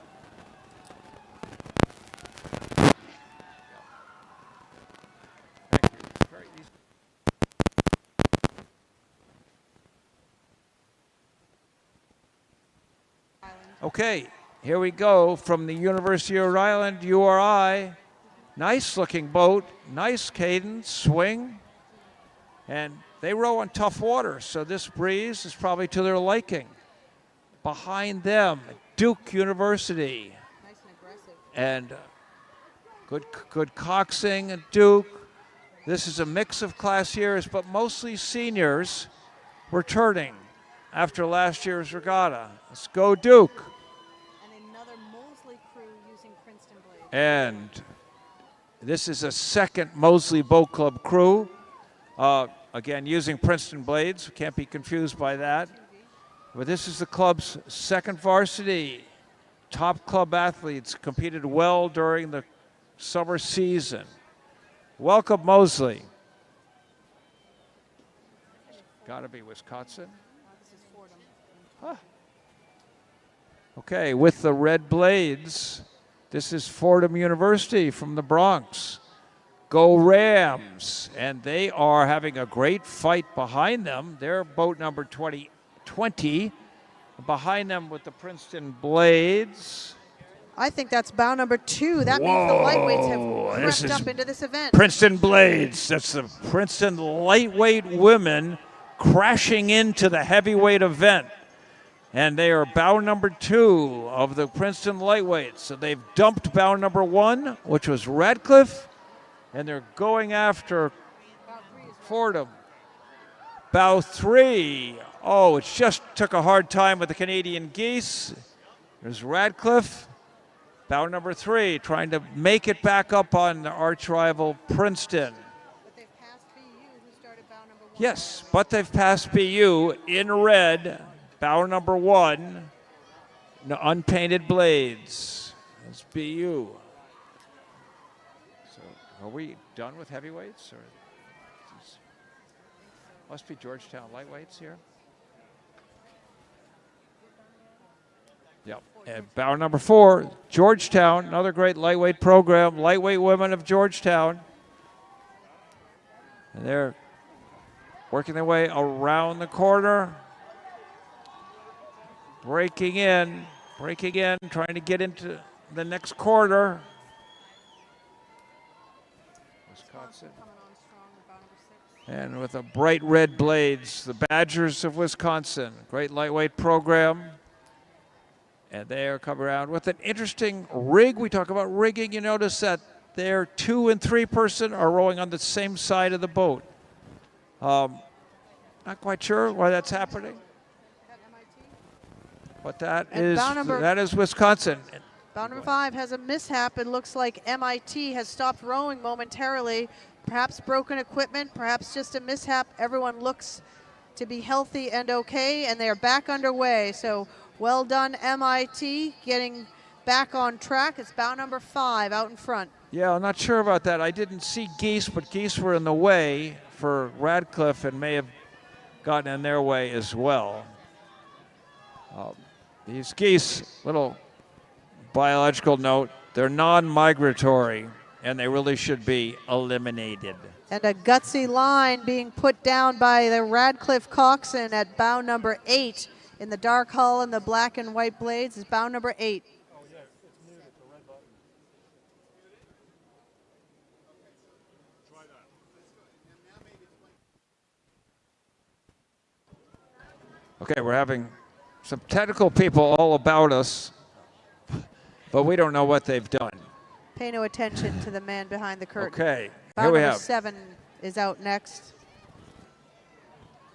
Okay, here we go from the University of Rhode Island, URI. Nice looking boat, nice cadence, swing. And they row on tough water, so this breeze is probably to their liking. Behind them, Duke University. Nice and aggressive. And good coxing at Duke. This is a mix of class years, but mostly seniors returning after last year's regatta. Let's go Duke. And another Moseley crew using Princeton blades. And this is a second Moseley Boat Club crew. Again, using Princeton blades. Can't be confused by that. But this is the club's second varsity. Top club athletes competed well during the summer season. Welcome, Moseley. Got to be Wisconsin. This is Fordham. Huh. Okay, with the red blades, this is Fordham University from the Bronx. Go Rams, and they are having a great fight behind them. They're boat number 20. Behind them with the Princeton blades. I think that's bow number 2. That means the lightweights have crept up into this event. Princeton blades. That's the Princeton lightweight women crashing into the heavyweight event. And they are bow number 2 of the Princeton lightweights. So they've dumped bow number 1, which was Radcliffe, and they're going after Fordham. Bow 3. Oh, it just took a hard time with the Canadian geese. There's Radcliffe. Bow number 3, trying to make it back up on the arch rival Princeton. But they've passed BU, who started bow number 1. Yes, but they've passed BU in red. Bow number 1, no, unpainted blades. That's BU. So are we done with heavyweights? Or must be Georgetown lightweights here. Yep. And bow number 4, Georgetown, another great lightweight program, lightweight women of Georgetown. And they're working their way around the corner. Breaking in, trying to get into the next quarter. Wisconsin. And with the bright red blades, the Badgers of Wisconsin. Great lightweight program. And they are coming around with an interesting rig. We talk about rigging. You notice that their 2 and 3 person are rowing on the same side of the boat. Not quite sure why that's happening. But that is Wisconsin. Bow number 5 has a mishap. It looks like MIT has stopped rowing momentarily. Perhaps broken equipment, perhaps just a mishap. Everyone looks to be healthy and okay, and they are back underway. So well done, MIT, getting back on track. It's bow number 5 out in front. Yeah, I'm not sure about that. I didn't see geese, but geese were in the way for Radcliffe and may have gotten in their way as well. These geese, little biological note, they're non-migratory, and they really should be eliminated. And a gutsy line being put down by the Radcliffe Coxswain at bow number 8 in the dark hull and the black and white blades is bow number 8. Okay, we're having some technical people all about us, but we don't know what they've done. Pay no attention to the man behind the curtain. Okay, Bow here we number have 7 is out next.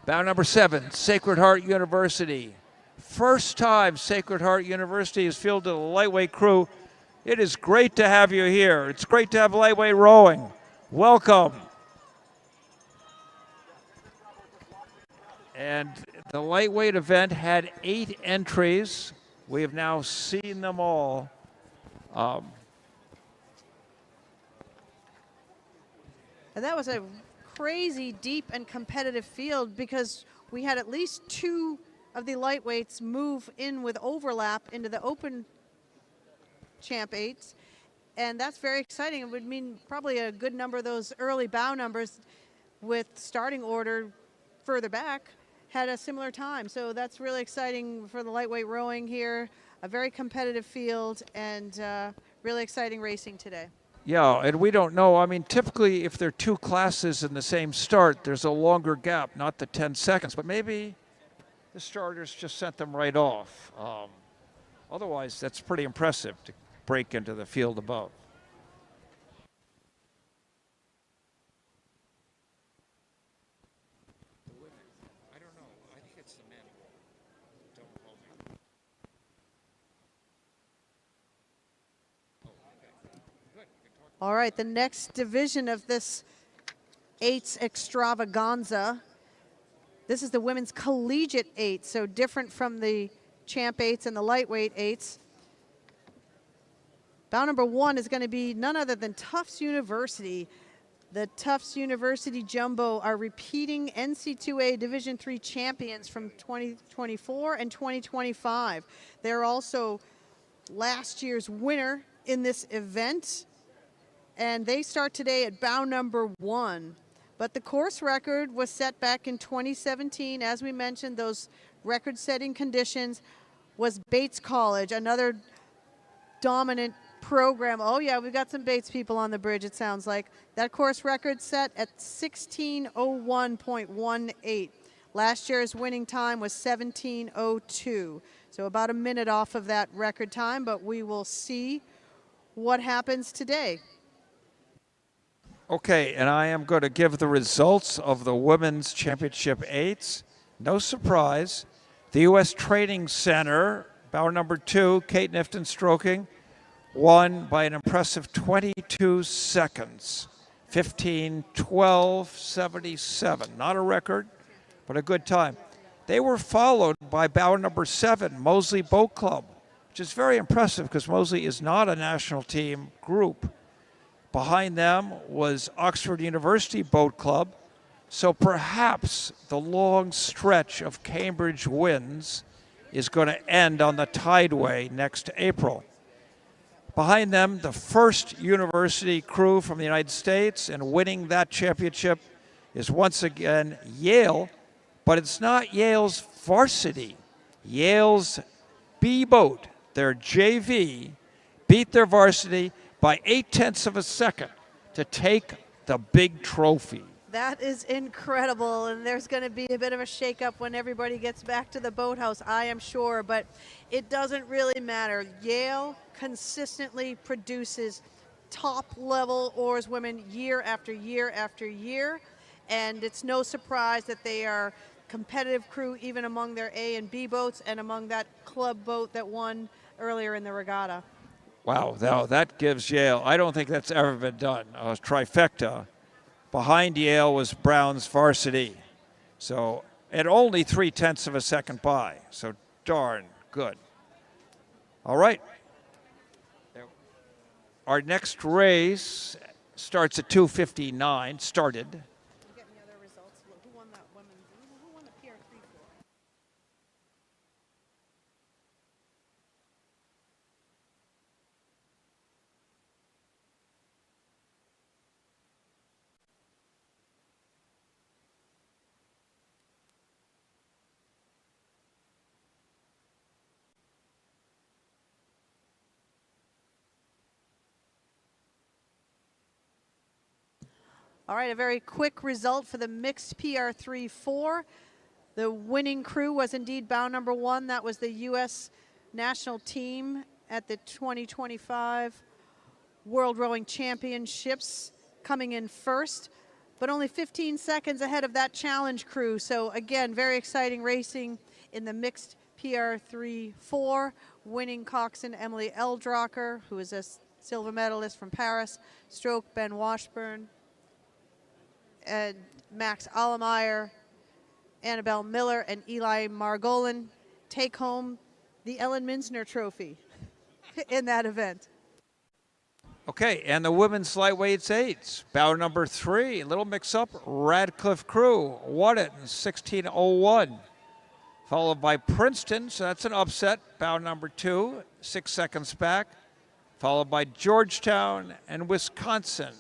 bow number 7, Sacred Heart University. First time Sacred Heart University has fielded a lightweight crew. It is great to have you here. It's great to have lightweight rowing. Welcome. And the lightweight event had 8 entries. We have now seen them all. And that was a crazy, deep, and competitive field because we had at least 2 of the lightweights move in with overlap into the open champ 8s. And that's very exciting. It would mean probably a good number of those early bow numbers with starting order further back had a similar time. So that's really exciting for the lightweight rowing here. A very competitive field and really exciting racing today. Yeah, and we don't know. I mean, typically if there are 2 classes in the same start, there's a longer gap, not the 10 seconds. But maybe the starters just sent them right off. Otherwise, that's pretty impressive to break into the field above. I don't know. I think it's the men. Don't hold me. Oh, okay. Good. You can talk. All right, the next division of this 8s extravaganza. This is the women's collegiate 8, so different from the champ 8s and the lightweight 8s. Bow number 1 is going to be none other than Tufts University. The Tufts University Jumbo are repeating NC2A Division III champions from 2024 and 2025. They're also last year's winner in this event, and they start today at bow number 1. But the course record was set back in 2017. As we mentioned, those record-setting conditions was Bates College, another dominant program. Oh yeah, we've got some Bates people on the bridge, it sounds like. That course record set at 16:01.18. Last year's winning time was 17:02. So about a minute off of that record time, but we will see what happens today. Okay, and I am going to give the results of the Women's Championship 8s. No surprise. The U.S. Training Center, bow number 2, Kate Nifton stroking, won by an impressive 22 seconds, 15:12.77. Not a record, but a good time. They were followed by bow number 7, Moseley Boat Club, which is very impressive because Moseley is not a national team group. Behind them was Oxford University Boat Club. So perhaps the long stretch of Cambridge wins is going to end on the Tideway next April. Behind them, the first university crew from the United States, and winning that championship is once again Yale, but it's not Yale's varsity. Yale's B-Boat, their JV, beat their varsity by 0.8 of a second to take the big trophy. That is incredible, and there's going to be a bit of a shakeup when everybody gets back to the boathouse, I am sure, but it doesn't really matter. Yale consistently produces top-level oarswomen year after year after year, and it's no surprise that they are competitive crew even among their A and B boats and among that club boat that won earlier in the regatta. Wow, now that gives Yale, I don't think that's ever been done, a trifecta. Behind Yale was Brown's varsity. So, at only 0.3 of a second by. So, darn good. All right. Our next race starts at 2:59, started. All right, a very quick result for the mixed PR3-4. The winning crew was indeed bow number 1. That was the U.S. national team at the 2025 World Rowing Championships, coming in first, but only 15 seconds ahead of that challenge crew. So again, very exciting racing in the mixed PR3-4, winning coxswain Emily Eldrocker, who is a silver medalist from Paris, stroke Ben Washburn, and Max Allemeyer, Annabelle Miller, and Eli Margolin take home the Ellen Minsner Trophy in that event. Okay, and the women's lightweights eights. Bow number 3, a little mix-up. Radcliffe Crew won it in 16:01. Followed by Princeton, so that's an upset. Bow number 2, 6 seconds back. Followed by Georgetown and Wisconsin.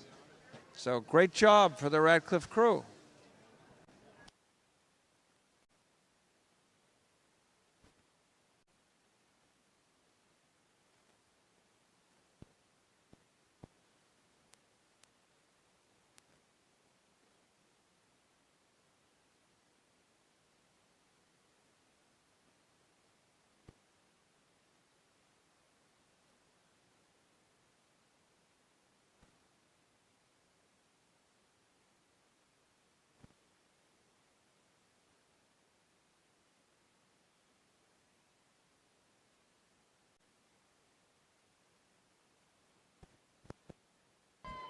So great job for the Radcliffe Crew.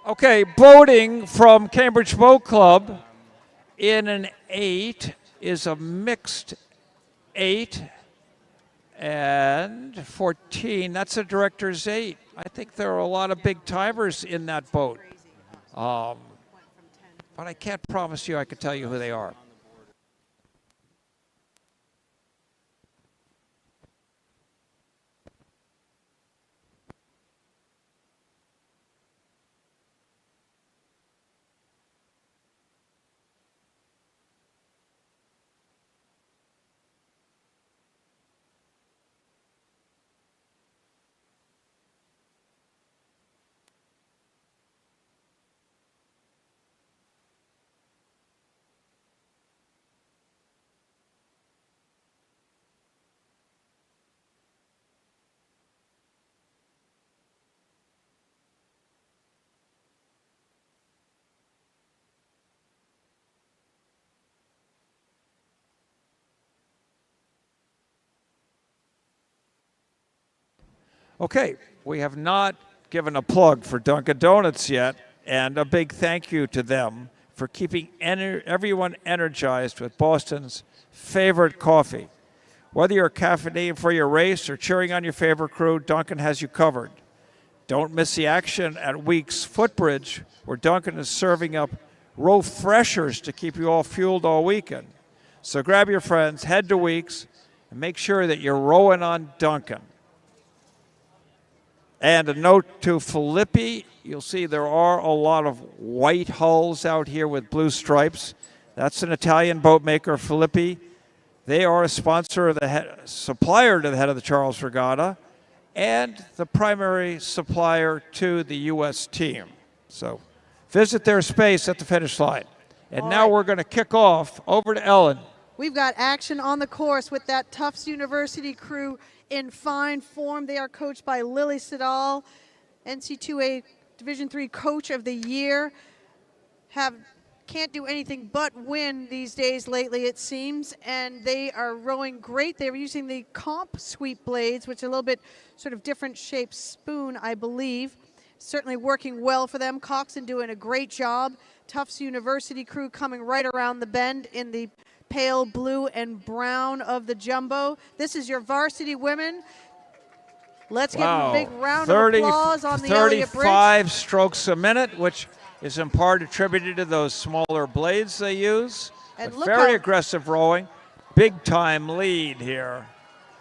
Okay, boating from Cambridge Boat Club in an 8 is a mixed 8 and 14. That's a director's 8. I think there are a lot of big timers in that boat. But I can't promise you I could tell you who they are. Okay, we have not given a plug for Dunkin' Donuts yet, and a big thank you to them for keeping everyone energized with Boston's favorite coffee. Whether you're caffeinating for your race or cheering on your favorite crew, Dunkin' has you covered. Don't miss the action at Weeks Footbridge, where Dunkin' is serving up row freshers to keep you all fueled all weekend. So grab your friends, head to Weeks, and make sure that you're rowing on Dunkin'. And a note to Filippi, you'll see there are a lot of white hulls out here with blue stripes. That's an Italian boat maker, Filippi. They are a sponsor of the supplier to the head of the Charles Regatta and the primary supplier to the U.S. team. So visit their space at the finish line. And now we're going to kick off over to Ellen. We've got action on the course with that Tufts University crew in fine form. They are coached by Lily Siddall, NC2A Division III Coach of the Year. Can't do anything but win these days lately, it seems, and they are rowing great. They're using the comp sweep blades, which are a little bit sort of different shaped spoon, I believe. Certainly working well for them. Coxon doing a great job. Tufts University crew coming right around the bend in the pale blue and brown of the jumbo. This is your varsity women. Let's give them a big round of applause on the Elliott Bridge. 35 strokes a minute, which is in part attributed to those smaller blades they use. And very aggressive rowing. Big time lead here.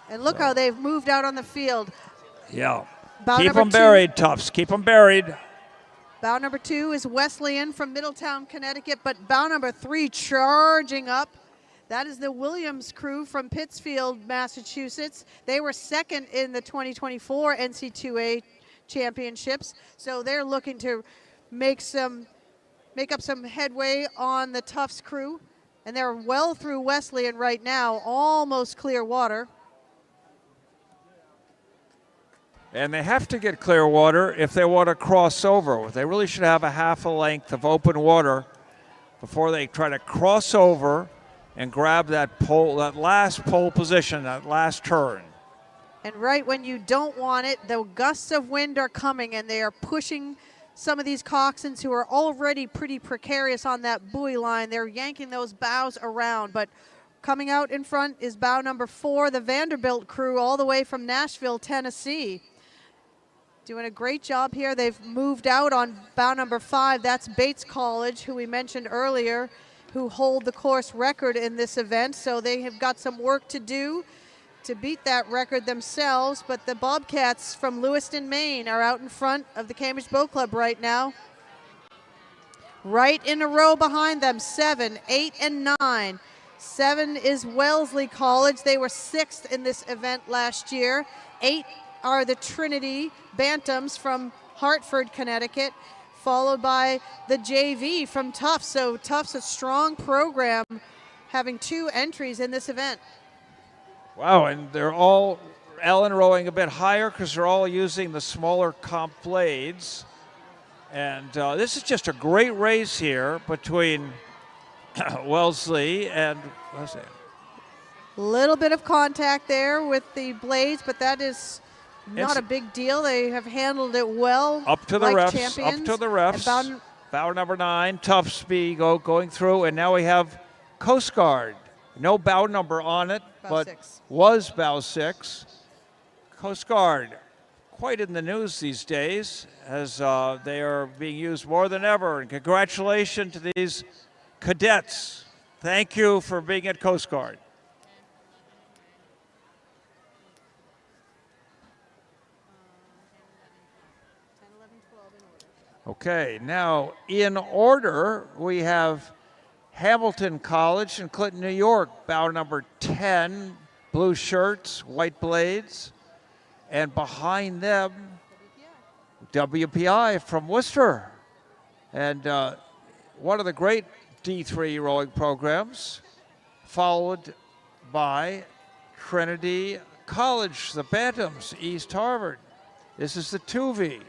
And look how they've moved out on the field. Yeah. Bow Keep number them buried, Tufts. Keep them buried. Bow number 2 is Wesleyan from Middletown, Connecticut, but bow number 3 charging up. That is the Williams crew from Pittsfield, Massachusetts. They were second in the 2024 NC2A championships, so they're looking to make some make up some headway on the Tufts crew. And they're well through Wesleyan right now, almost clear water. And they have to get clear water if they want to cross over. They really should have a half a length of open water before they try to cross over and grab that pole, that last pole position, that last turn. And right when you don't want it, the gusts of wind are coming and they are pushing some of these coxswains who are already pretty precarious on that buoy line. They're yanking those bows around, but coming out in front is bow number 4, the Vanderbilt crew, all the way from Nashville, Tennessee. Doing a great job here. They've moved out on bow number 5. That's Bates College, who we mentioned earlier, who hold the course record in this event. So they have got some work to do to beat that record themselves, but the Bobcats from Lewiston, Maine are out in front of the Cambridge Boat Club right now. Right in a row behind them, 7, 8, and 9. 7 is Wellesley College. They were 6th in this event last year. 8 are the Trinity Bantams from Hartford, Connecticut, followed by the JV from Tufts. So Tufts, a strong program, having 2 entries in this event. Wow, and they're all, Ellen, rowing a bit higher because they're all using the smaller comp blades. And this is just a great race here between Wellesley and, what's that? Little bit of contact there with the blades, but that is not a big deal. They have handled it well. Up to the like refs, champions. up to the refs. Bow number 9, Tufts going through, and now we have Coast Guard. No bow number on it, but 6. Was bow 6. Coast Guard, quite in the news these days, as they are being used more than ever. And congratulations to these cadets. Thank you for being at Coast Guard. Okay, now in order, we have Hamilton College in Clinton, New York, bow number 10, blue shirts, white blades. And behind them, WPI from Worcester. And one of the great D3 rowing programs, followed by Trinity College, the Bantams, East Harvard. This is the 2V.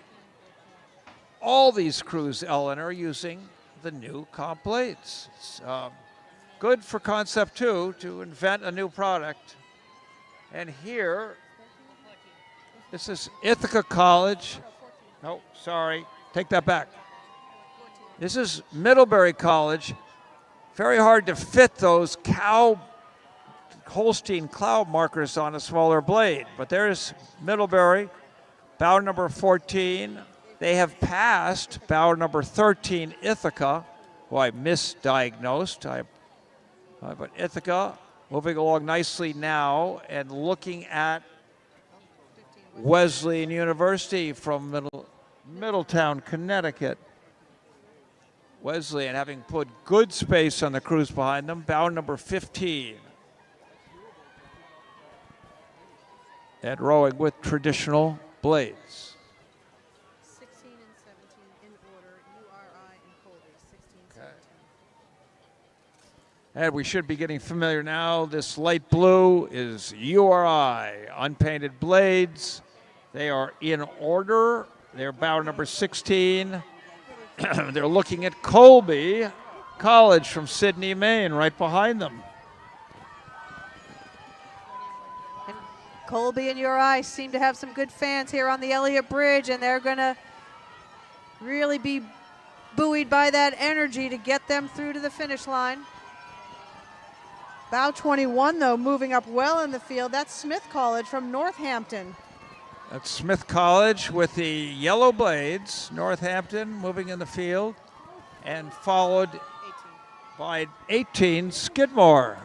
All these crews, Ellen, are using the new comp blades. It's good for Concept 2 to invent a new product. And here, this is Ithaca College. No, sorry, take that back. This is Middlebury College. Very hard to fit those Holstein cloud markers on a smaller blade. But there's Middlebury, bow number 14. They have passed bow number 13, Ithaca, who I misdiagnosed. But Ithaca moving along nicely now and looking at Wesleyan University from Middletown, Connecticut. Wesleyan having put good space on the crews behind them, bow number 15. And rowing with traditional blades. 16 and 17 in order, URI and Colby, 16, 17. And we should be getting familiar now. This light blue is URI, unpainted blades. They are in order. They're bow number 16. They're looking at Colby College from Sydney, Maine, right behind them. And Colby and URI seem to have some good fans here on the Elliott Bridge, and they're going to really be buoyed by that energy to get them through to the finish line. Bow 21, though, moving up well in the field. That's Smith College from Northampton. That's Smith College with the yellow blades. Northampton moving in the field. And followed 18. by 18, Skidmore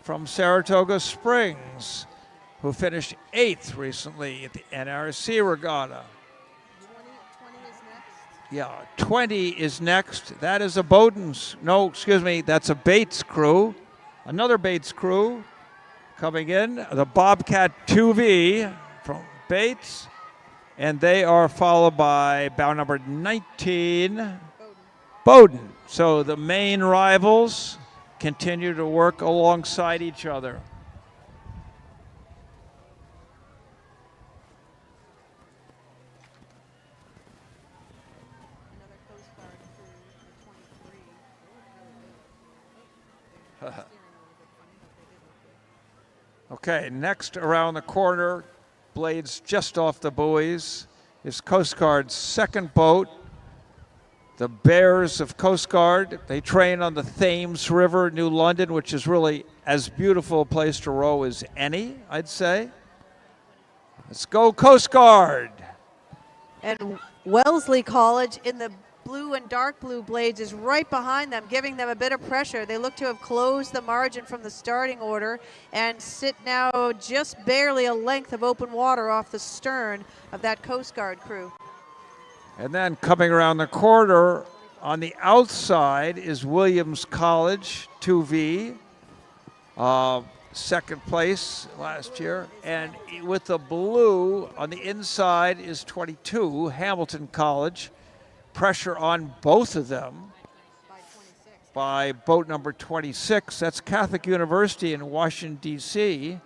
from Saratoga Springs, who finished 8th recently at the NRC Regatta. 20 is next. Yeah, 20 is next. That is a Bowden's, no, excuse me, that's a Bates crew. Another Bates crew coming in, the Bobcat 2V from Bates, and they are followed by bow number 19, Bowdoin. So the main rivals continue to work alongside each other. Another Coast Guard crew, the 23. Okay, next around the corner, blades just off the buoys, is Coast Guard's second boat, the Bears of Coast Guard. They train on the Thames River, New London, which is really as beautiful a place to row as any, I'd say. Let's go Coast Guard. And Wellesley College in the blue and dark blue blades is right behind them, giving them a bit of pressure. They look to have closed the margin from the starting order and sit now just barely a length of open water off the stern of that Coast Guard crew. And then coming around the corner on the outside is Williams College, 2V, second place last year. And with the blue on the inside is 22, Hamilton College. Pressure on both of them by boat number 26. That's Catholic University in Washington, D.C.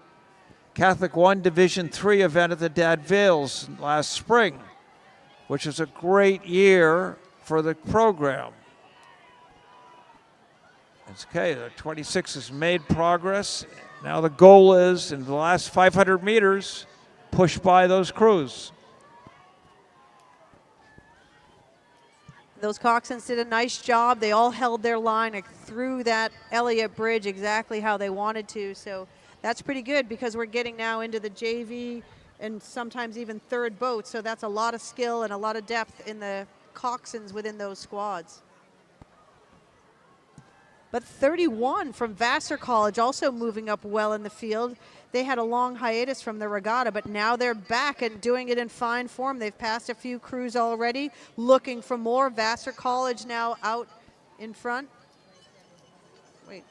Catholic won Division III event at the Dad Vales last spring, which is a great year for the program. It's okay, the 26 has made progress. Now the goal is, in the last 500 meters, push by those crews. Those coxswains did a nice job. They all held their line through that Elliott Bridge exactly how they wanted to. So that's pretty good because we're getting now into the JV and sometimes even third boat. So that's a lot of skill and a lot of depth in the coxswains within those squads. But 31 from Vassar College also moving up well in the field. They had a long hiatus from the regatta, but now they're back and doing it in fine form. They've passed a few crews already, looking for more. Vassar College now out in front. Wait.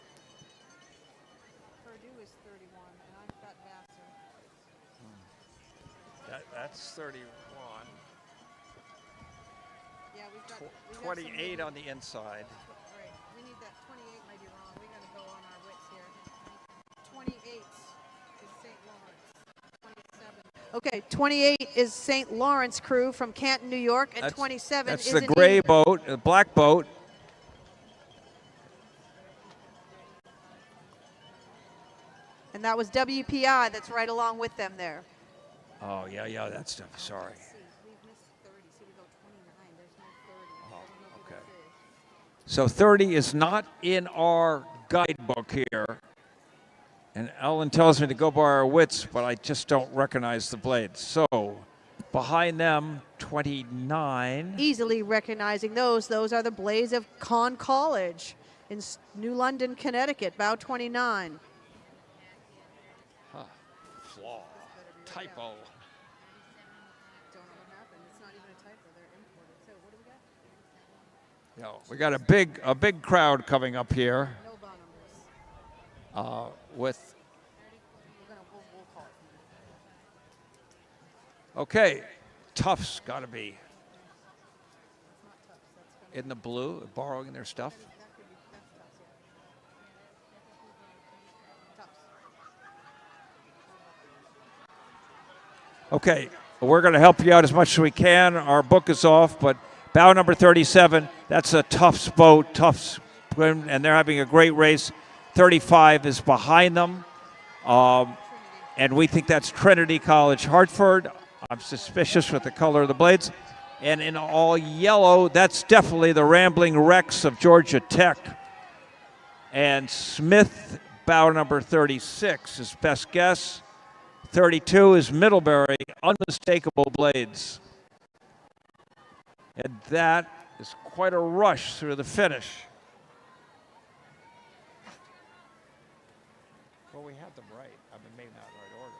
Purdue is 31, and I've got Vassar. That's 31. Yeah, we've got 28 on the inside. Right. We need that 28 might be wrong. We got to go on our wits here. 28 is St. Lawrence. 27. Okay, 28 is St. Lawrence crew from Canton, New York, and 27 that's is the gray boat, the black boat. And that was WPI that's right along with them there. Oh, yeah, that's sorry. Okay. So 30 is not in our guidebook here. And Ellen tells me to go by our wits, but I just don't recognize the blades. So behind them, 29. Easily recognizing those. Those are the blades of Conn College in New London, Connecticut, bow 29. Flaw. Typo. We got a big crowd coming up here. With okay, Tufts got to be in the blue, borrowing their stuff. Okay, we're going to help you out as much as we can. Our book is off, but bow number 37, that's a Tufts boat, Tufts, and they're having a great race. 35 is behind them, and we think that's Trinity College, Hartford. I'm suspicious with the color of the blades. And in all yellow, that's definitely the Rambling Wrecks of Georgia Tech. And Smith, bow number 36 is best guess. 32 is Middlebury, unmistakable blades. And that is quite a rush through the finish. Well, we had them right. I mean, maybe not in right order.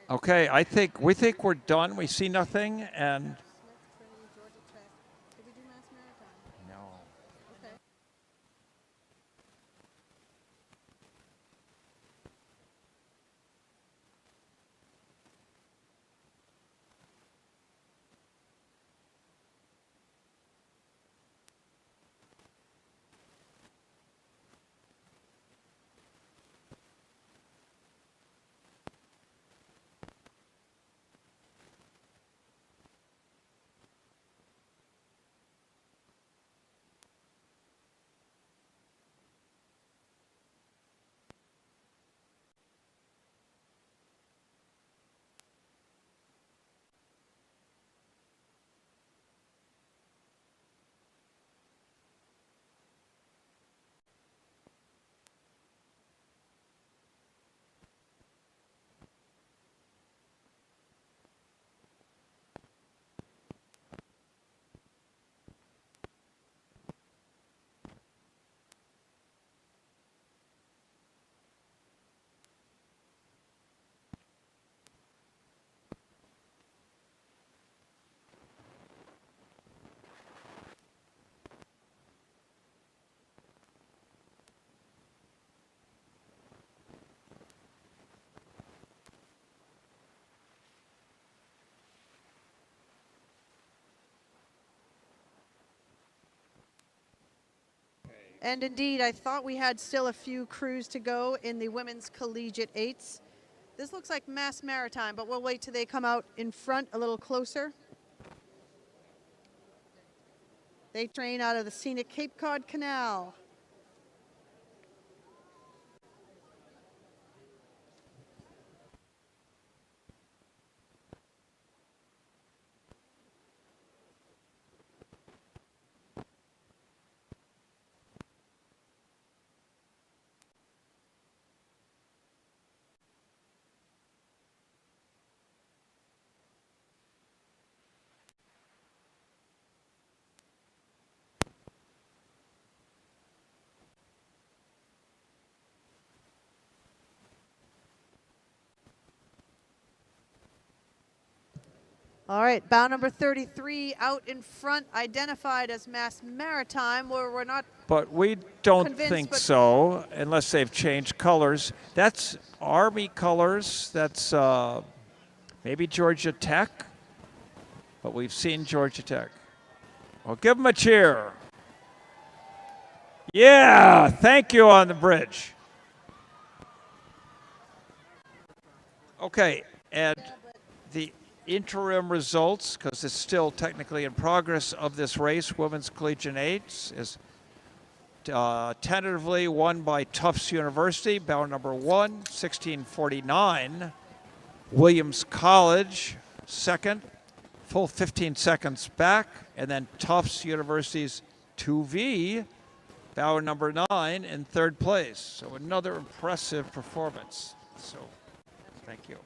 Okay, we think we're done. We see nothing, and no. And indeed, I thought we had still a few crews to go in the women's collegiate eights. This looks like Mass Maritime, but we'll wait till they come out in front a little closer. They train out of the scenic Cape Cod Canal. All right, bow number 33 out in front, identified as Mass Maritime, where we're not. But we don't convinced, think but so, unless they've changed colors. That's Army colors. That's maybe Georgia Tech, but we've seen Georgia Tech. Well, give them a cheer. Yeah, thank you on the bridge. Okay, and the interim results, because it's still technically in progress of this race, Women's Collegiate 8 is tentatively won by Tufts University, bow number 1, 16:49. Williams College, second, full 15 seconds back, and then Tufts University's 2V, bow number 9 in third place. So another impressive performance. So thank you.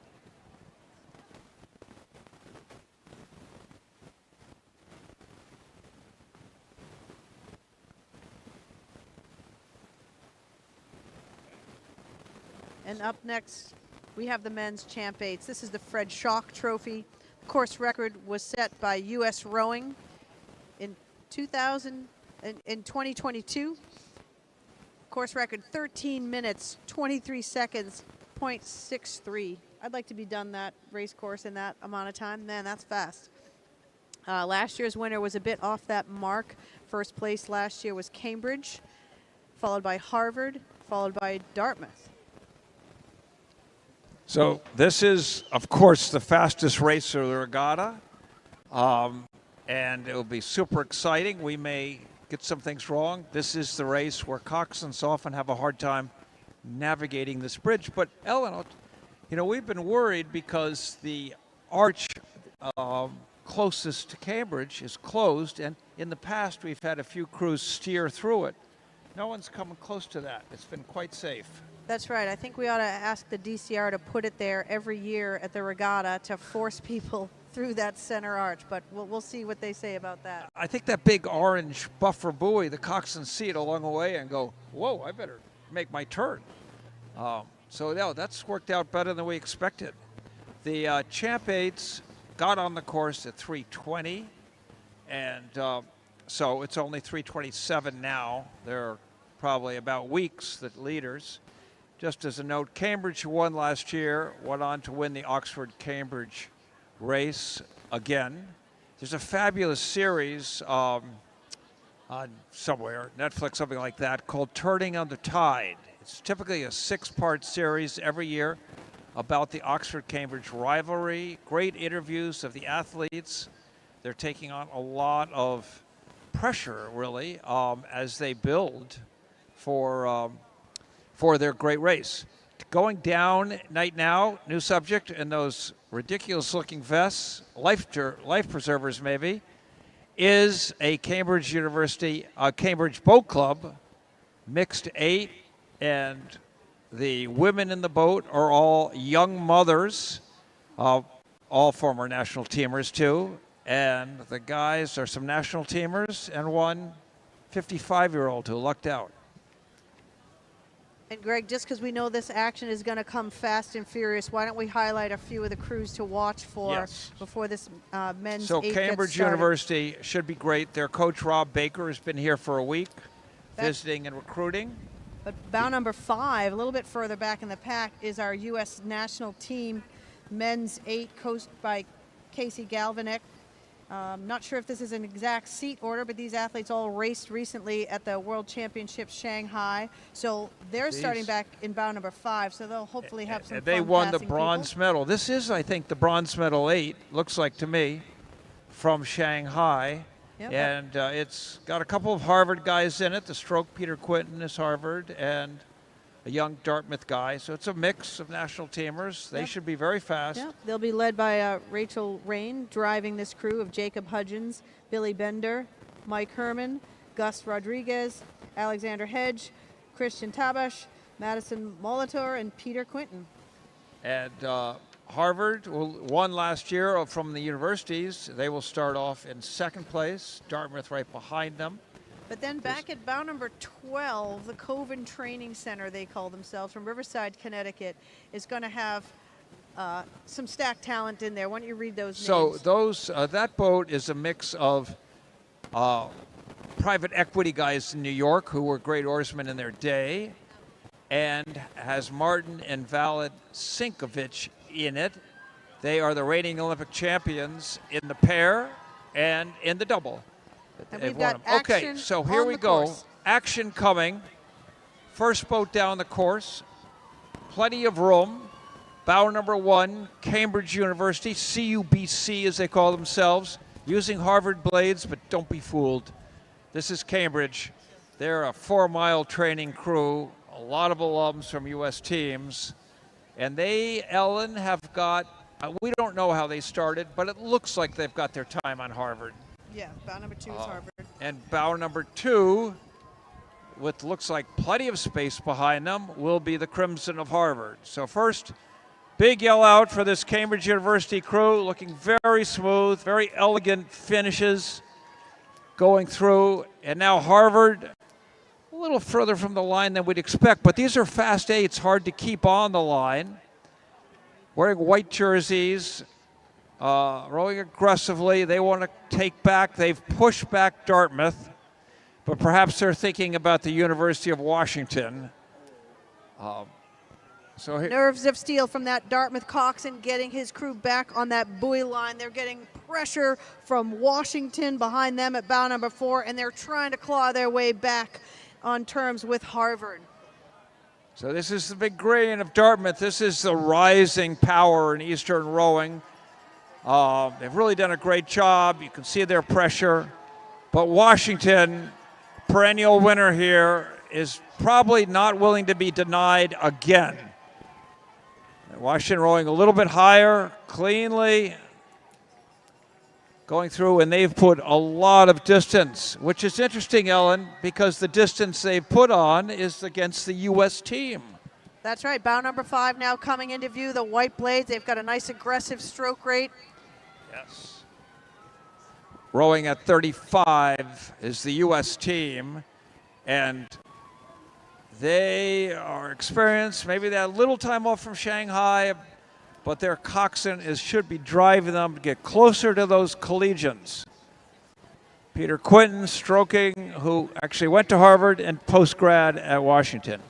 And up next, we have the men's Champ 8s. This is the Fred Schock Trophy. The course record was set by U.S. Rowing in 2022. Course record 13 minutes, 23 seconds, 0.63. I'd like to be done that race course in that amount of time. Man, that's fast. Last year's winner was a bit off that mark. First place last year was Cambridge, followed by Harvard, followed by Dartmouth. So this is, of course, the fastest race of the regatta, and it will be super exciting. We may get some things wrong. This is the race where coxswains often have a hard time navigating this bridge. But Ellen, you know, we've been worried because the arch closest to Cambridge is closed, and in the past we've had a few crews steer through it. No one's coming close to that. It's been quite safe. That's right. I think we ought to ask the DCR to put it there every year at the regatta to force people through that center arch, but we'll see what they say about that. I think that big orange buffer buoy, the coxswains see it along the way and go, whoa, I better make my turn. So no, that's worked out better than we expected. The Champ 8s got on the course at 3:20, and so it's only 3:27 now. They're probably about weeks, the leaders. Just as a note, Cambridge, who won last year, went on to win the Oxford-Cambridge race again. There's a fabulous series on somewhere, Netflix, something like that, called Turning on the Tide. It's typically a 6-part series every year about the Oxford-Cambridge rivalry. Great interviews of the athletes. They're taking on a lot of pressure, really, as they build for their great race. Going down night now, new subject, in those ridiculous-looking vests, life preservers maybe, is a Cambridge University, Cambridge Boat Club, mixed 8, and the women in the boat are all young mothers, all former national teamers too, and the guys are some national teamers and one 55-year-old who lucked out. And Greg, just because we know this action is going to come fast and furious, why don't we highlight a few of the crews to watch for before this men's 8 So gets Cambridge started. University should be great. Their coach, Rob Baker, has been here for a week, visiting and recruiting. But bow number 5, a little bit further back in the pack, is our U.S. national team men's 8, coached by Casey Galvanick. Not sure if this is an exact seat order, but these athletes all raced recently at the World Championships Shanghai. So they're starting back in bow number 5, so they'll hopefully have some fun They won the passing bronze people. medal. This is, I think, the bronze medal 8, looks like to me, from Shanghai. Yep. And it's got a couple of Harvard guys in it. The stroke Peter Quinton is Harvard, and a young Dartmouth guy. So it's a mix of national teamers. They should be very fast. Yeah, they'll be led by Rachel Rain, driving this crew of Jacob Hudgens, Billy Bender, Mike Herman, Gus Rodriguez, Alexander Hedge, Christian Tabash, Madison Molitor, and Peter Quinton. And Harvard won last year from the universities. They will start off in second place. Dartmouth right behind them. But then back at bow number 12, the Coven Training Center, they call themselves, from Riverside, Connecticut, is going to have some stacked talent in there. Why don't you read those names? So that boat is a mix of private equity guys in New York who were great oarsmen in their day, and has Martin and Valid Sinkovich in it. They are the reigning Olympic champions in the pair and in the double. And we've got action okay, so here on we the go. course. Action coming. First boat down the course. Plenty of room. Bow number 1, Cambridge University, CUBC as they call themselves, using Harvard blades, but don't be fooled. This is Cambridge. They're a 4-mile training crew, a lot of alums from U.S. teams. And they, Ellen, have got, we don't know how they started, but it looks like they've got their time on Harvard. Yeah, bow number 2 is Harvard. And bow number 2, with looks like plenty of space behind them, will be the Crimson of Harvard. So first, big yell out for this Cambridge University crew, looking very smooth, very elegant finishes going through. And now Harvard, a little further from the line than we'd expect, but these are fast 8s, hard to keep on the line. Wearing white jerseys, rowing aggressively. They want to take back. They've pushed back Dartmouth, but perhaps they're thinking about the University of Washington. Nerves of steel from that Dartmouth coxswain, getting his crew back on that buoy line. They're getting pressure from Washington behind them at bow number 4, and they're trying to claw their way back on terms with Harvard. So this is the big green of Dartmouth. This is the rising power in Eastern rowing. They've really done a great job. You can see their pressure. But Washington, perennial winner here, is probably not willing to be denied again. Washington rowing a little bit higher, cleanly, going through, and they've put a lot of distance, which is interesting, Ellen, because the distance they've put on is against the U.S. team. That's right. Bow number 5 now coming into view. The white blades. They've got a nice aggressive stroke rate. Yes. Rowing at 35 is the U.S. team, and they are experienced. Maybe they had a little time off from Shanghai, but their coxswain should be driving them to get closer to those collegians. Peter Quinton stroking, who actually went to Harvard and post-grad at Washington.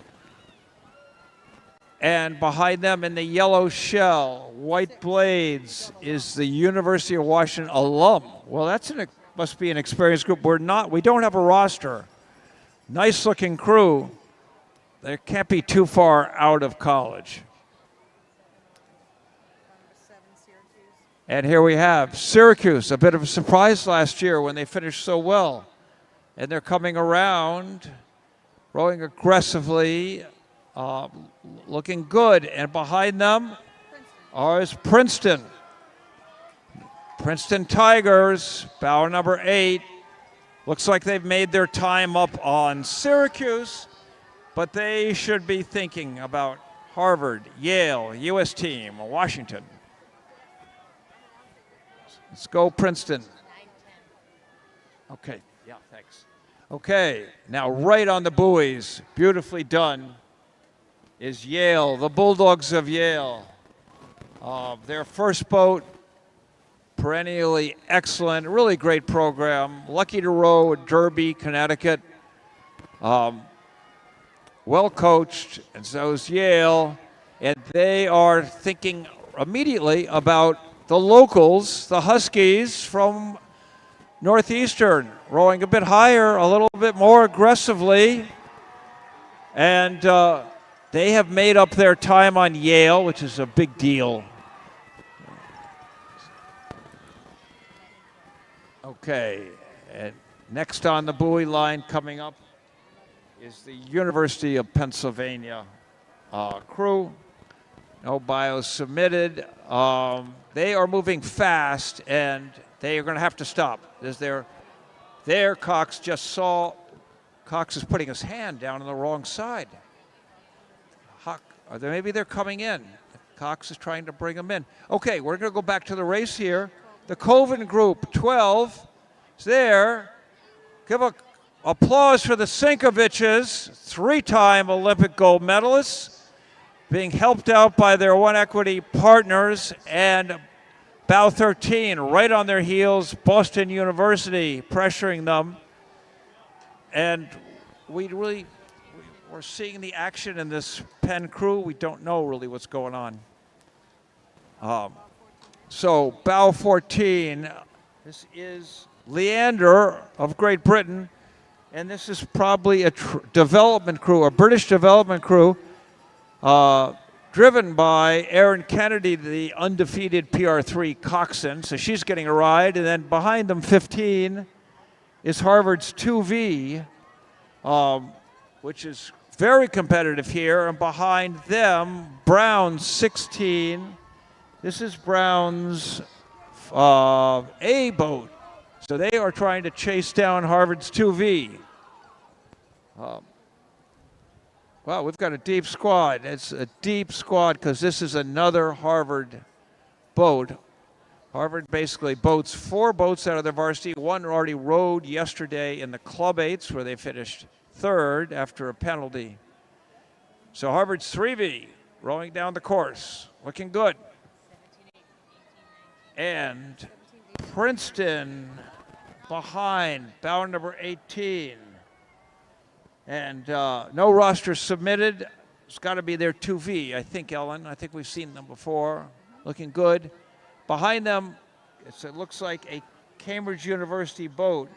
And behind them in the yellow shell, white blades, is the University of Washington alum. Well, must be an experienced group. We don't have a roster. Nice looking crew. They can't be too far out of college. And here we have Syracuse, a bit of a surprise last year when they finished so well. And they're coming around, rowing aggressively, looking good. And behind them is Princeton. Princeton Tigers, bow number 8. Looks like they've made their time up on Syracuse, but they should be thinking about Harvard, Yale, U.S. team, Washington. Let's go, Princeton. Okay, yeah, thanks. Okay, now right on the buoys, beautifully done, is Yale, the Bulldogs of Yale. Their first boat, perennially excellent, really great program. Lucky to row at Derby, Connecticut. Well coached, and so is Yale. And they are thinking immediately about the locals, the Huskies from Northeastern rowing a bit higher, a little bit more aggressively. And they have made up their time on Yale, which is a big deal. Okay, and next on the buoy line coming up is the University of Pennsylvania crew. No bios submitted. They are moving fast, and they are going to have to stop. There, Cox just saw. Cox is putting his hand down on the wrong side. Maybe they're coming in. Cox is trying to bring them in. Okay, we're going to go back to the race here. The Coven group, 12, is there. Give a applause for the Sinkoviches, 3-time Olympic gold medalists, being helped out by their One Equity partners, and bow 13 right on their heels, Boston University pressuring them. And we're seeing the action in this Penn crew. We don't know really what's going on. So bow 14, this is Leander of Great Britain, and this is probably a development crew, a British development crew, driven by Erin Kennedy, the undefeated PR3 coxswain. So she's getting a ride, and then behind them, 15, is Harvard's 2V, which is very competitive here, and behind them, Brown's 16. This is Brown's A boat. So they are trying to chase down Harvard's 2V. Wow, we've got a deep squad. It's a deep squad because this is another Harvard boat. Harvard basically boats 4 boats out of their varsity. One already rowed yesterday in the Club 8s where they finished 3rd after a penalty. So Harvard's 3V rowing down the course. Looking good. And Princeton behind, bow number 18. And no roster submitted. It's got to be their 2V, I think, Ellen. I think we've seen them before. Looking good. Behind them, it looks like a Cambridge University boat.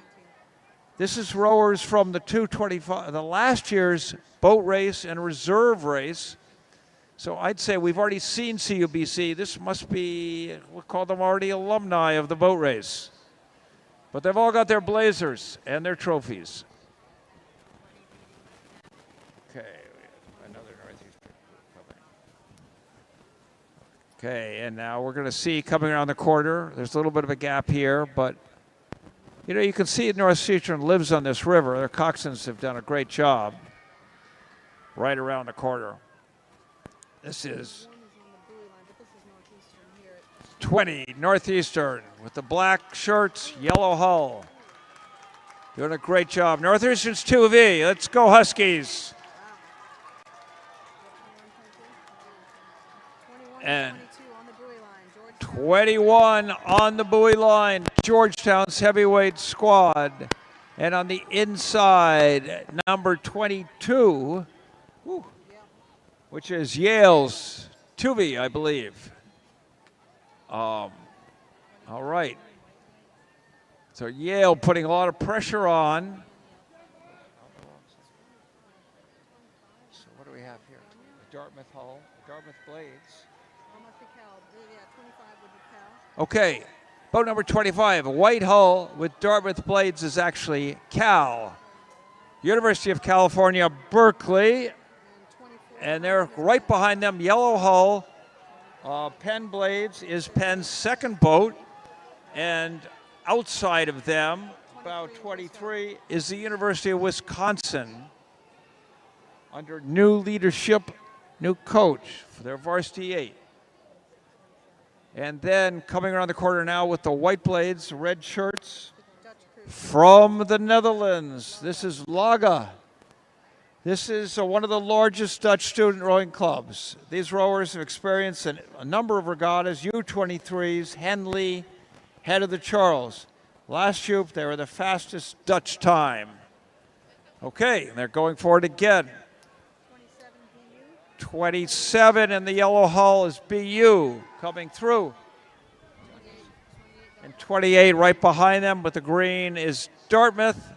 This is rowers from the 225, the last year's boat race and reserve race. So I'd say we've already seen CUBC. This must be, we'll call them already alumni of the boat race. But they've all got their blazers and their trophies. Okay, another Northeastern coming. Okay, and now we're going to see coming around the corner. There's a little bit of a gap here, but you know, you can see Northeastern lives on this river. Their coxswains have done a great job right around the corner. This is 20, Northeastern, with the black shirts, yellow hull. Doing a great job. Northeastern's 2V. Let's go Huskies. And 21 on the buoy line, Georgetown's heavyweight squad. And on the inside, number 22, which is Yale's 2V, I believe. All right. So Yale putting a lot of pressure on. So what do we have here? The Dartmouth hull, Dartmouth blades. Okay, boat number 25, a white hull with Dartmouth blades is actually Cal. University of California, Berkeley. And they're right behind them, yellow hull. Penn blades is Penn's second boat. And outside of them, about 23, is the University of Wisconsin under new leadership, new coach for their varsity 8. And then coming around the corner now with the white blades, red shirts, from the Netherlands. This is Laga. This is one of the largest Dutch student rowing clubs. These rowers have experienced a number of regattas, U23s, Henley, head of the Charles. Last year, they were the fastest Dutch time. Okay, they're going for it again. 27 in the yellow hull is BU coming through. And 28 right behind them with the green is Dartmouth,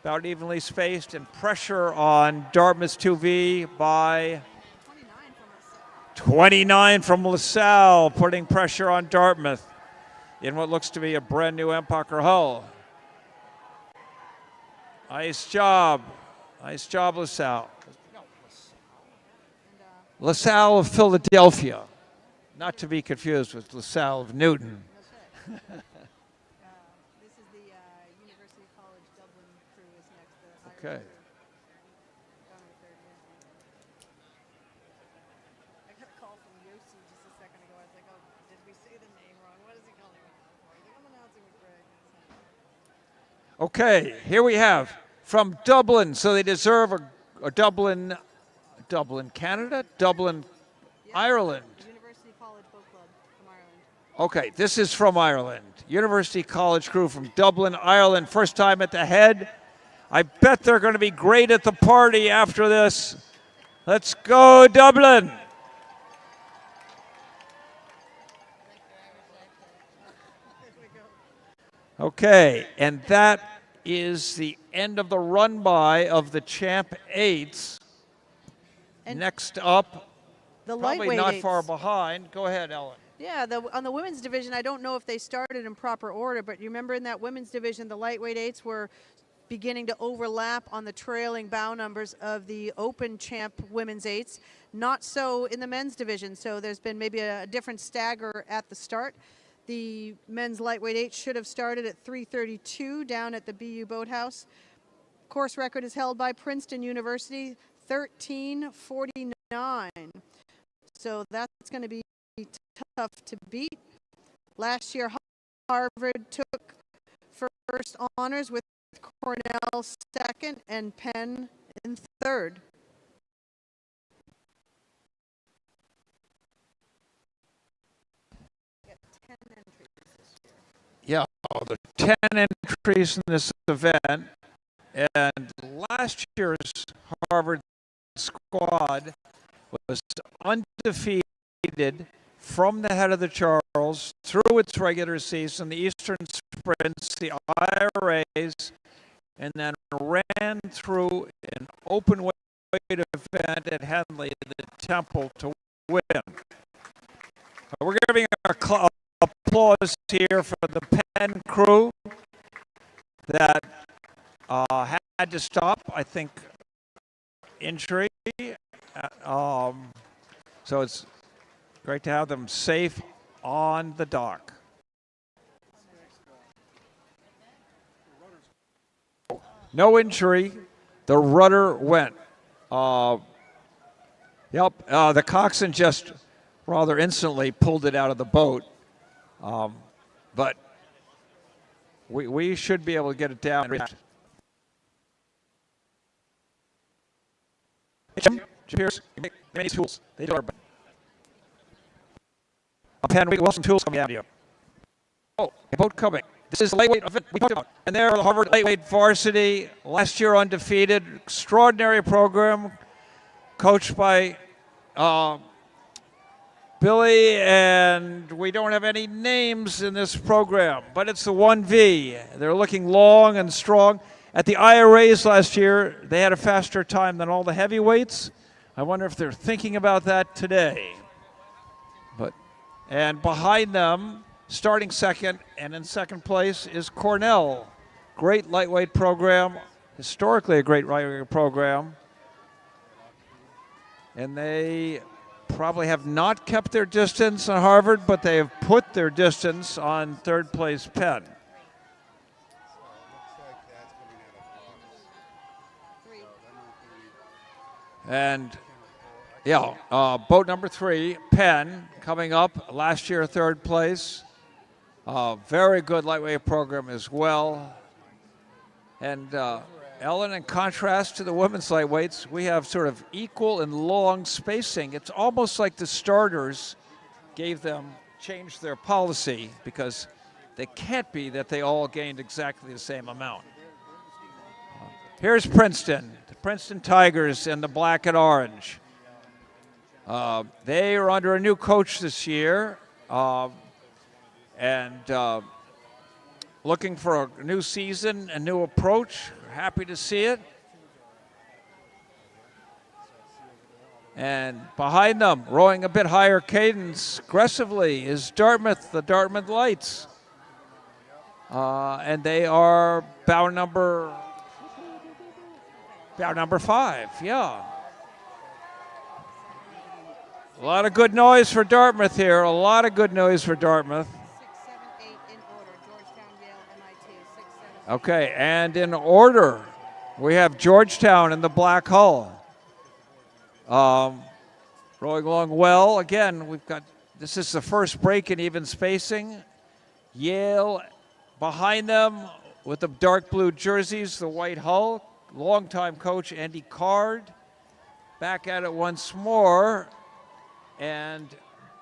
about evenly spaced, and pressure on Dartmouth's 2V by 29 from LaSalle, putting pressure on Dartmouth in what looks to be a brand new Empacher hull. Nice job, LaSalle. LaSalle of Philadelphia, not to be confused with LaSalle of Newton. This is the University College Dublin crew is next. The Okay. I got a call from Yossi just a second ago. I was like, oh, did we say the name wrong? What is he calling me for? He's like, I'm announcing with Greg. Okay, here we have from Dublin, so they deserve a Dublin, Canada, Dublin, Ireland. University College Boat Club from Ireland. Okay, this is from Ireland. University College crew from Dublin, Ireland. First time at the head. I bet they're going to be great at the party after this. Let's go, Dublin. Okay, and that is the end of the run by of the Champ 8s. And next up, the probably lightweight not eights. far behind. Go ahead, Ellen. Yeah, on the women's division, I don't know if they started in proper order, but you remember in that women's division, the lightweight eights were beginning to overlap on the trailing bow numbers of the Open Champ women's eights. Not so in the men's division, so there's been maybe a different stagger at the start. The men's lightweight eight should have started at 3:32 down at the BU Boathouse. Course record is held by Princeton University, 13:49. So that's going to be tough to beat. Last year, Harvard took first honors with Cornell second and Penn in third. Yeah, there are 10 entries in this event, and last year's Harvard squad was undefeated from the head of the Charles through its regular season, the Eastern Sprints, the IRAs, and then ran through an open weight event at Henley, the Temple, to win. We're giving applause here for the Penn crew that had to stop, I think, injury. So it's great to have them safe on the dock. No injury. The rudder went. The coxswain just rather instantly pulled it out of the boat. But we should be able to get it down. Cheers. Many tools. They do our best. Penn, we got some tools coming out of you. Oh, a boat coming. This is the lightweight event we talked about. And there, the Harvard lightweight varsity, last year undefeated, extraordinary program, coached by Billy, and we don't have any names in this program, but it's the 1V. They're looking long and strong. At the IRAs last year, they had a faster time than all the heavyweights. I wonder if they're thinking about that today. And behind them, starting second and in second place, is Cornell. Great lightweight program, historically a great lightweight program. And they probably have not kept their distance on Harvard, but they have put their distance on third place Penn. And boat number 3, Penn, coming up. Last year, third place. Very good lightweight program as well. And Ellen, in contrast to the women's lightweights, we have sort of equal and long spacing. It's almost like the starters changed their policy, because they can't be that they all gained exactly the same amount. Here's Princeton, the Princeton Tigers in the black and orange. They are under a new coach this year, and looking for a new season, a new approach. Happy to see it. And behind them, rowing a bit higher cadence aggressively, is Dartmouth, the Dartmouth Lights. And they are bow number 5, yeah. A lot of good noise for Dartmouth here, a lot of good noise for Dartmouth. 6, 7, 8 in order. Georgetown, Yale, MIT. 6, 7, 8. Okay, and in order, we have Georgetown in the black hull. Rowing along well. Again, we've got, this is the first break in even spacing. Yale behind them with the dark blue jerseys, the white hull. Longtime coach Andy Card. Back at it once more. And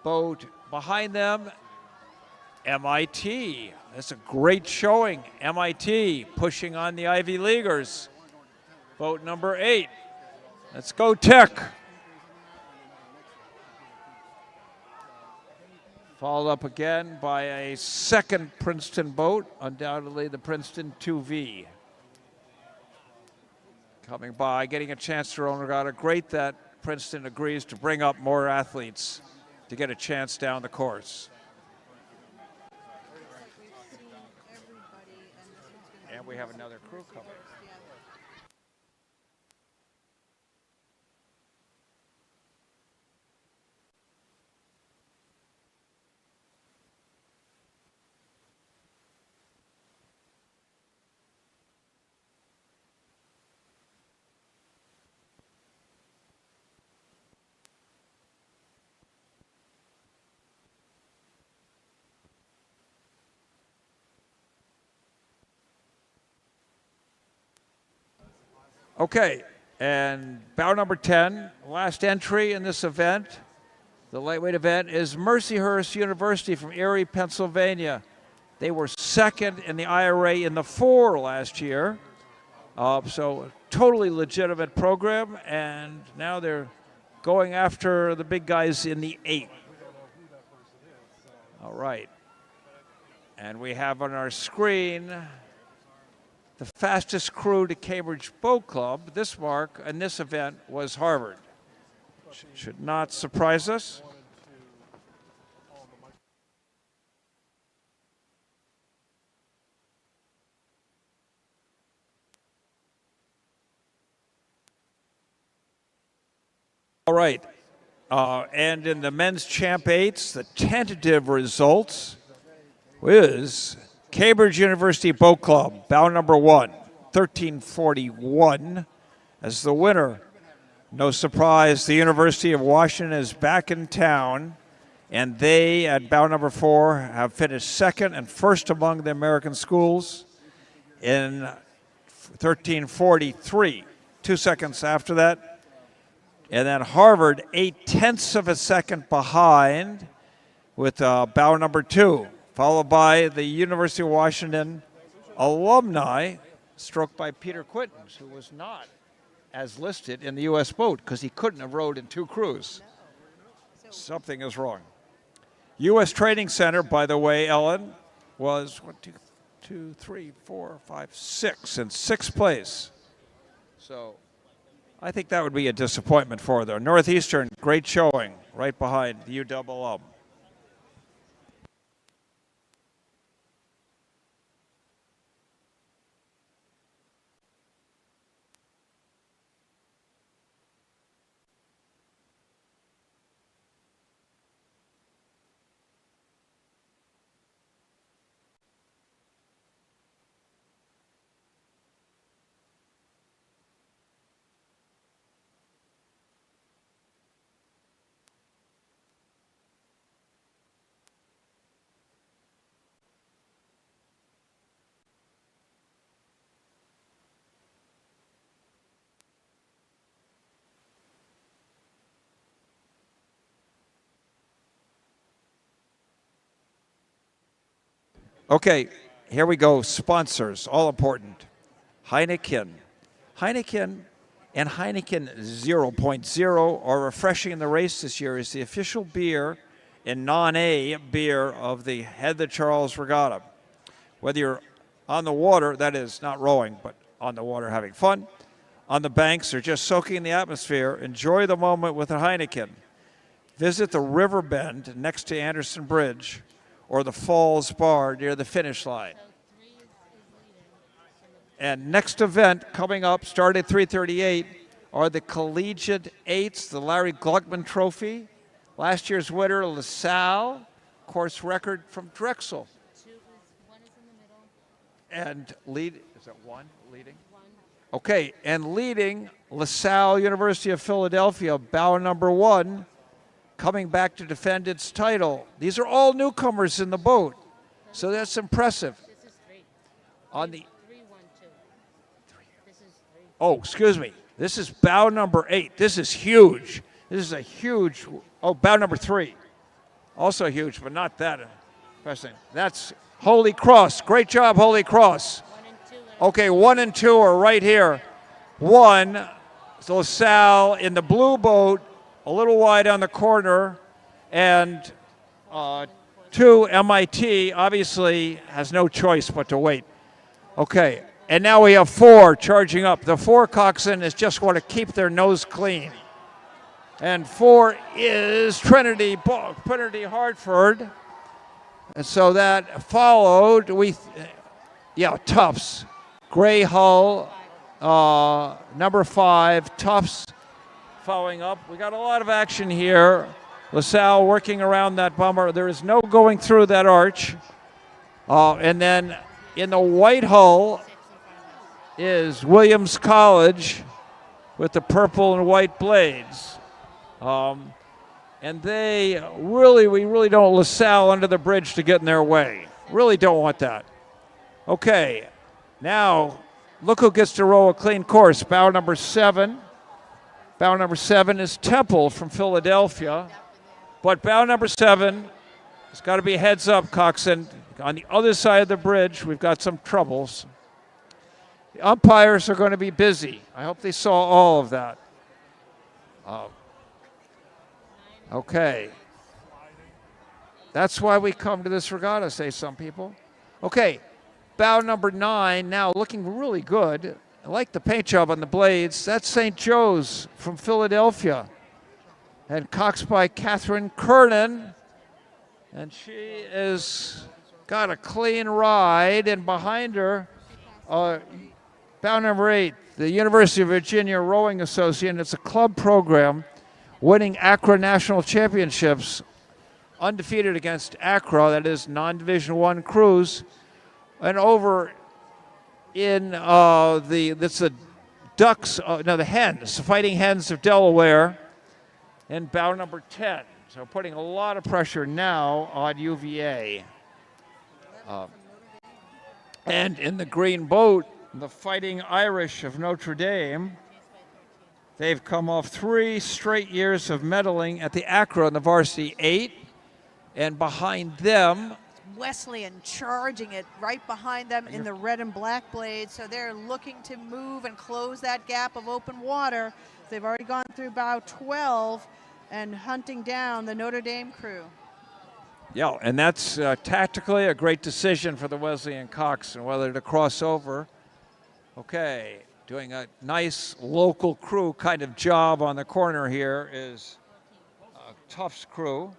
boat behind them, MIT. That's a great showing. MIT pushing on the Ivy Leaguers. Boat number 8. Let's go Tech. Followed up again by a second Princeton boat, undoubtedly the Princeton 2V. Coming by, getting a chance to row in Regatta. Great that Princeton agrees to bring up more athletes to get a chance down the course. And we have another crew coming. Okay, and bow number 10, last entry in this event, the lightweight event, is Mercyhurst University from Erie, Pennsylvania. They were second in the IRA in the 4 last year. So a totally legitimate program, and now they're going after the big guys in the 8. All right. And we have on our screen the fastest crew to Cambridge Boat Club. This mark in this event was Harvard. Should not surprise us. All right, and in the men's champ 8s, the tentative results is Cambridge University Boat Club, bow number 1, 1341 as the winner. No surprise, the University of Washington is back in town, and they, at bow number 4, have finished second and first among the American schools in 1343. 2 seconds after that. And then Harvard, 0.8 of a second behind with bow number 2. Followed by the University of Washington alumni, stroked by Peter Quittens, who was not as listed in the U.S. boat because he couldn't have rowed in 2 crews. Something is wrong. U.S. Training Center, by the way, Ellen, was 1, 2, 3, 4, 5, 6 in 6th place. So I think that would be a disappointment for them. Northeastern, great showing, right behind the UW alum. Okay, here we go. Sponsors, all important. Heineken. Heineken and Heineken 0.0 are refreshing the race this year as the official beer and non-A beer of the Head the Charles Regatta. Whether you're on the water, that is, not rowing, but on the water having fun, on the banks or just soaking in the atmosphere, enjoy the moment with a Heineken. Visit the river bend next to Anderson Bridge or the Falls Bar near the finish line. And next event coming up, starting at 3:38, are the Collegiate Eights, the Larry Gluckman Trophy. Last year's winner, LaSalle, course record from Drexel. And lead, is that one leading? Okay, and leading LaSalle University of Philadelphia, bow number 1, coming back to defend its title. These are all newcomers in the boat, so that's impressive. This is 3. On the 3, 1, 2. This is 3. Oh, excuse me. This is bow number 8. This is huge. This is a huge, oh, bow number 3. Also huge, but not that impressive. That's Holy Cross. Great job, Holy Cross. 1 and 2. Okay, 1 and 2 are right here. 1 is LaSalle in the blue boat, a little wide on the corner, and 2, MIT, obviously has no choice but to wait. Okay, and now we have 4 charging up. The 4 coxswain is just want to keep their nose clean. And 4 is Trinity Hartford. And so that followed, Tufts. Gray Hull, number 5, Tufts following up. We got a lot of action here. LaSalle working around that bummer. There is no going through that arch. And then in the white hull is Williams College with the purple and white blades. And we really don't want LaSalle under the bridge to get in their way. Really don't want that. Okay, now look who gets to row a clean course. Bow number 7. Bow number 7 is Temple from Philadelphia. But bow number 7 has got to be heads up, coxswain. On the other side of the bridge, we've got some troubles. The umpires are going to be busy. I hope they saw all of that. Okay. That's why we come to this regatta, say some people. Okay, bow number 9 now looking really good. I like the paint job on the blades. That's St. Joe's from Philadelphia. And coxed by Catherine Kernan. And she is got a clean ride. And behind her, bow number 8, the University of Virginia Rowing Association. It's a club program winning Accra National Championships, undefeated against Accra, that is non-Division I crews. And over in the hens, the Fighting Hens of Delaware, and bow number 10. So putting a lot of pressure now on UVA. And in the green boat, the Fighting Irish of Notre Dame. They've come off 3 straight years of medaling at the Accra in the varsity 8. And behind them, Wesleyan charging it right behind them in the red and black blades. So they're looking to move and close that gap of open water. They've already gone through bow 12 and hunting down the Notre Dame crew. Yeah, and that's tactically a great decision for the Wesleyan coxswain whether to cross over. Okay, doing a nice local crew kind of job on the corner here is Tufts crew.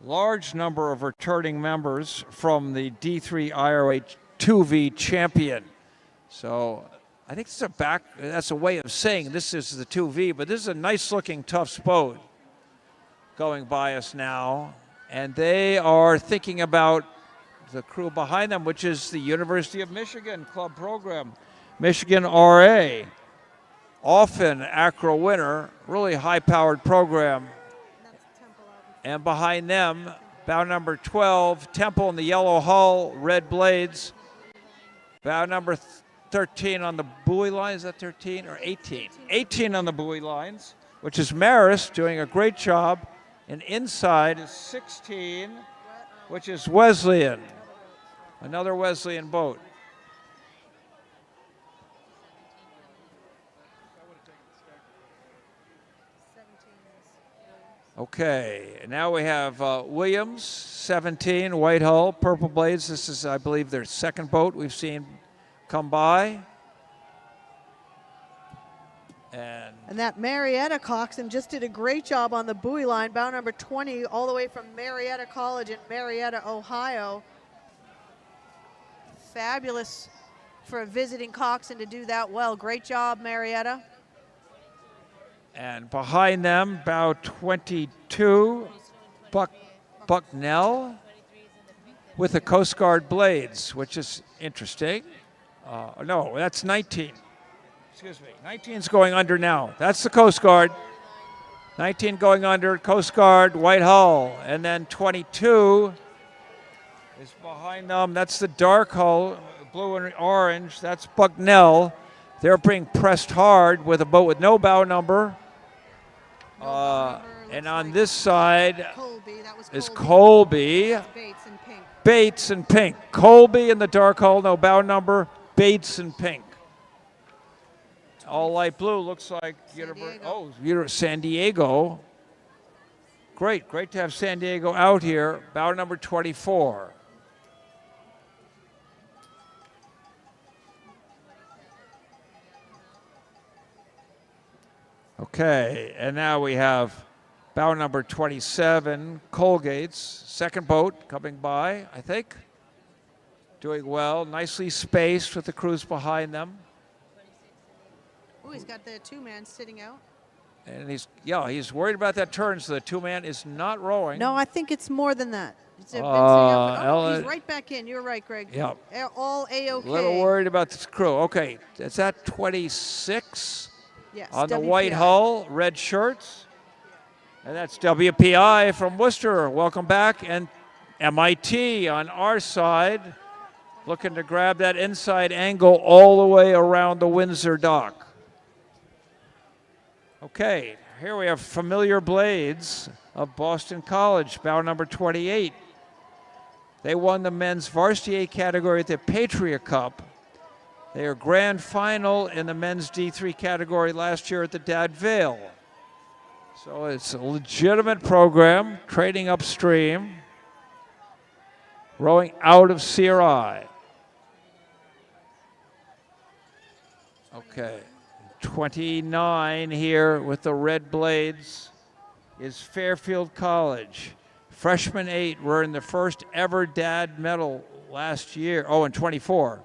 Large number of returning members from the D3 IRA 2V champion. So I think that's a way of saying this is the 2V, but this is a nice looking Tufts boat going by us now. And they are thinking about the crew behind them, which is the University of Michigan club program. Michigan RA, often Accra winner, really high-powered program. And behind them, bow number 12, Temple in the yellow hull, red blades. Bow number 13 on the buoy line, is that 13 or 18? 18 on the buoy lines, which is Maris doing a great job. And inside is 16, which is Wesleyan, another Wesleyan boat. Okay, and now we have Williams, 17, white hull, purple blades. This is, I believe, their second boat we've seen come by. And that Marietta coxswain just did a great job on the buoy line, bow number 20, all the way from Marietta College in Marietta, Ohio. Fabulous for a visiting coxswain to do that well. Great job, Marietta. And behind them, bow 22, Bucknell with the Coast Guard blades, which is interesting. No, that's 19. Excuse me, 19's going under now. That's the Coast Guard. 19 going under, Coast Guard, white hull. And then 22 is behind them. That's the dark hull, blue and orange. That's Bucknell. They're being pressed hard with a boat with no bow number. And on this side is Colby. Bates and pink. Colby in the dark hull, no bow number. Bates and pink. All light blue looks like San Diego. Great to have San Diego out here. Bow number 24. Okay, and now we have bow number 27, Colgate's second boat coming by, I think. Doing well, nicely spaced with the crews behind them. Oh, he's got the two-man sitting out. And he's worried about that turn, so the two-man is not rowing. No, I think it's more than that. It's he's right back in. You're right, Greg. Yeah. All A-OK. A little worried about this crew. Okay, is that 26? Yes, on the WPI. white hull, red shirts. And that's WPI from Worcester. Welcome back. And MIT on our side, looking to grab that inside angle all the way around the Windsor dock. Okay, here we have Familiar Blades of Boston College, bow number 28. They won the men's varsity A category at the Patriot Cup. They are grand final in the men's D3 category last year at the Dad Vale. So it's a legitimate program, trading upstream, rowing out of CRI. Okay, 29 here with the red blades is Fairfield College. Freshman 8 were in the first ever Dad medal last year, in 24.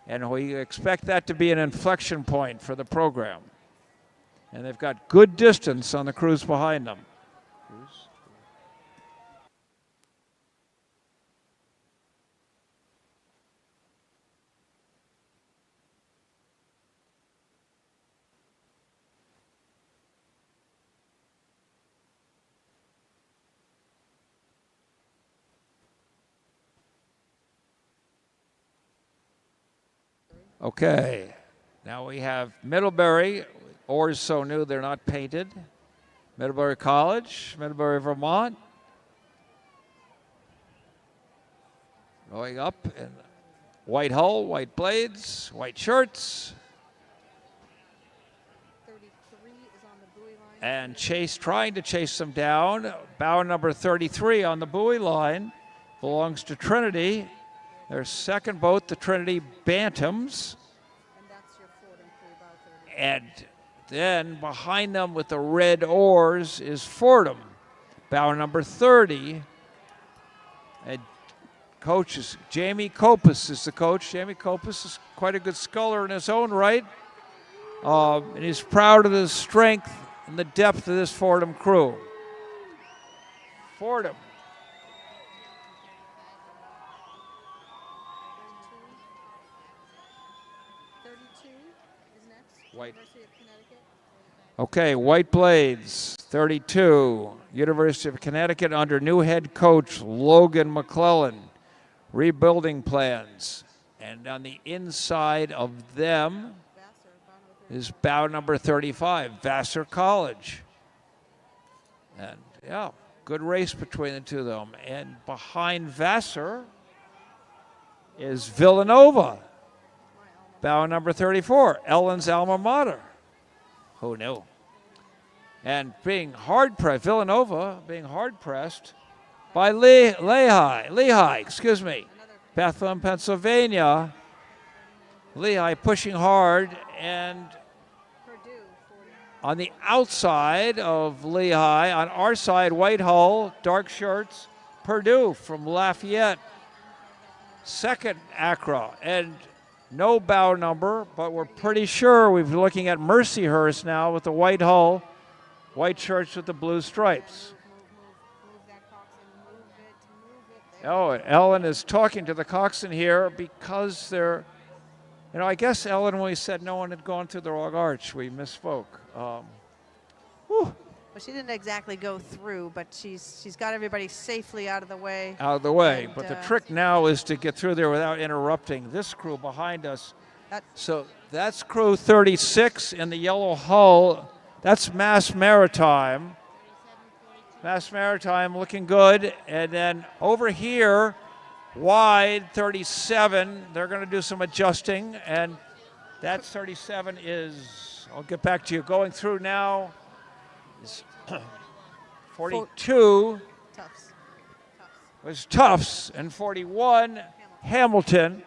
And we expect that to be an inflection point for the program. And they've got good distance on the crews behind them. Okay, now we have Middlebury, oars so new they're not painted. Middlebury College, Middlebury, Vermont. Going up in white hull, white blades, white shirts. 33 is on the buoy line. And trying to chase them down. Bow number 33 on the buoy line belongs to Trinity. Their second boat, the Trinity Bantams. And that's your Fordham crew, bow 30. And then behind them with the red oars is Fordham. Bow number 30. And coach is Jamie Kopus is the coach. Jamie Kopus is quite a good sculler in his own right. And he's proud of the strength and the depth of this Fordham crew. Fordham. 32 is next. White. University of Connecticut. Okay, white blades, 32. University of Connecticut under new head coach Logan McClellan. Rebuilding plans. And on the inside of them is bow number 35, Vassar College. And yeah, good race between the two of them. And behind Vassar is Villanova. Bow number 34, Ellen's alma mater. Who knew? And being hard pressed, Villanova being hard pressed by Lehigh, excuse me. Bethlehem, Pennsylvania. Lehigh pushing hard, and on the outside of Lehigh, on our side, Whitehall, dark shirts, Purdue from Lafayette. Second Accra, and no bow number, but we're pretty sure we're looking at Mercyhurst now with the white hull, white shirts with the blue stripes. Oh, Ellen is talking to the coxswain here because they're, you know, I guess Ellen, when we said no one had gone through the wrong arch, we misspoke. Well, she didn't exactly go through, but she's got everybody safely out of the way. Out of the way, And, but the trick now is to get through there without interrupting this crew behind us. So that's crew 36 in the yellow hull. That's Mass Maritime. Mass Maritime looking good. And then over here, wide 37, they're going to do some adjusting. And that 37 is, I'll get back to you, going through now. 42 was Tufts, and 41 Hamilton,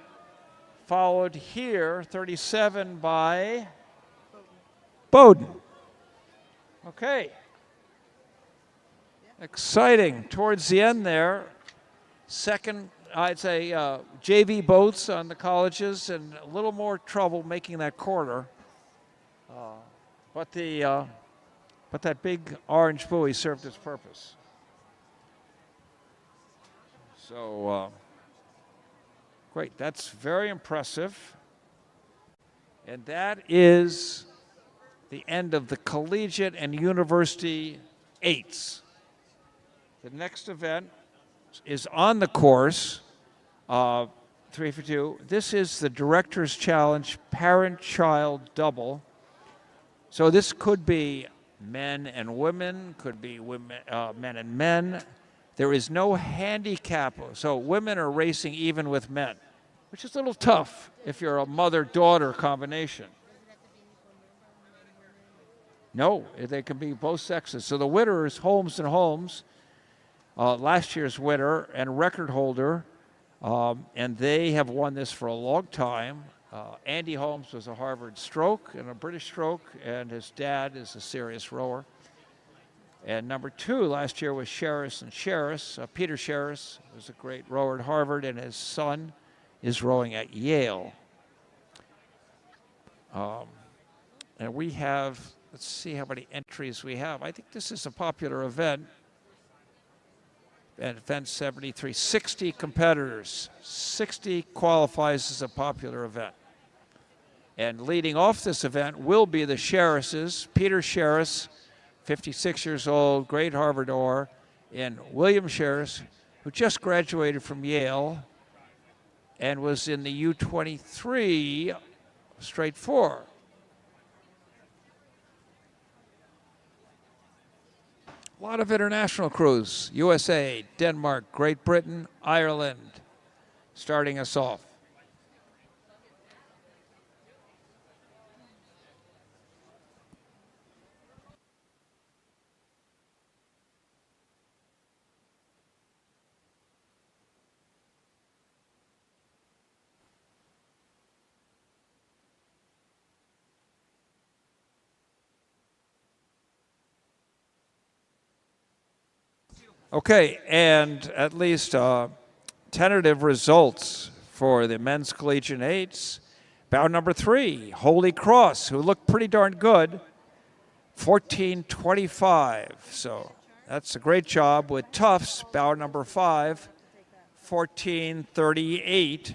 followed here 37 by Bowdoin. Okay, exciting towards the end there. Second, I'd say JV boats on the colleges, and a little more trouble making that corner, but that big orange buoy served its purpose. So, great. That's very impressive. And that is the end of the Collegiate and University 8s. The next event is on the course, 3 for 2. This is the Director's Challenge Parent-Child Double. So this could be men and women, could be women, men and men. There is no handicap, so women are racing even with men, which is a little tough if you're a mother-daughter combination. No, they can be both sexes. So the winner is Holmes and Holmes, last year's winner and record holder, and they have won this for a long time. Andy Holmes was a Harvard stroke and a British stroke, and his dad is a serious rower. And number 2 last year was Sherris and Sherris. Peter Sherris was a great rower at Harvard, and his son is rowing at Yale. And we have, let's see how many entries we have. I think this is a popular event. At event 73, 60 competitors. 60 qualifies as a popular event. And leading off this event will be the Sherrises, Peter Sherris, 56 years old, great Harvard oar, and William Sherris, who just graduated from Yale and was in the U23 straight 4. A lot of international crews, USA, Denmark, Great Britain, Ireland, starting us off. Okay, and at least tentative results for the men's collegiate 8s. Bow number 3, Holy Cross, who looked pretty darn good, 14:25. So that's a great job with Tufts, bow number 5, 14:38.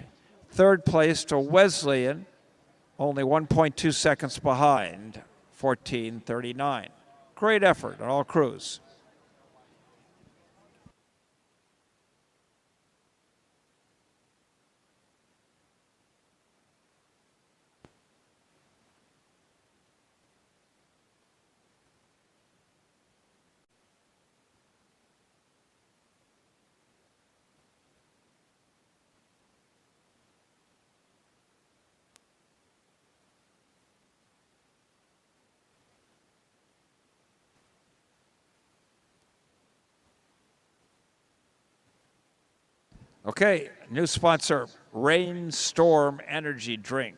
Third place to Wesleyan, only 1.2 seconds behind, 14:39. Great effort on all crews. Okay, new sponsor, Rainstorm Energy Drink.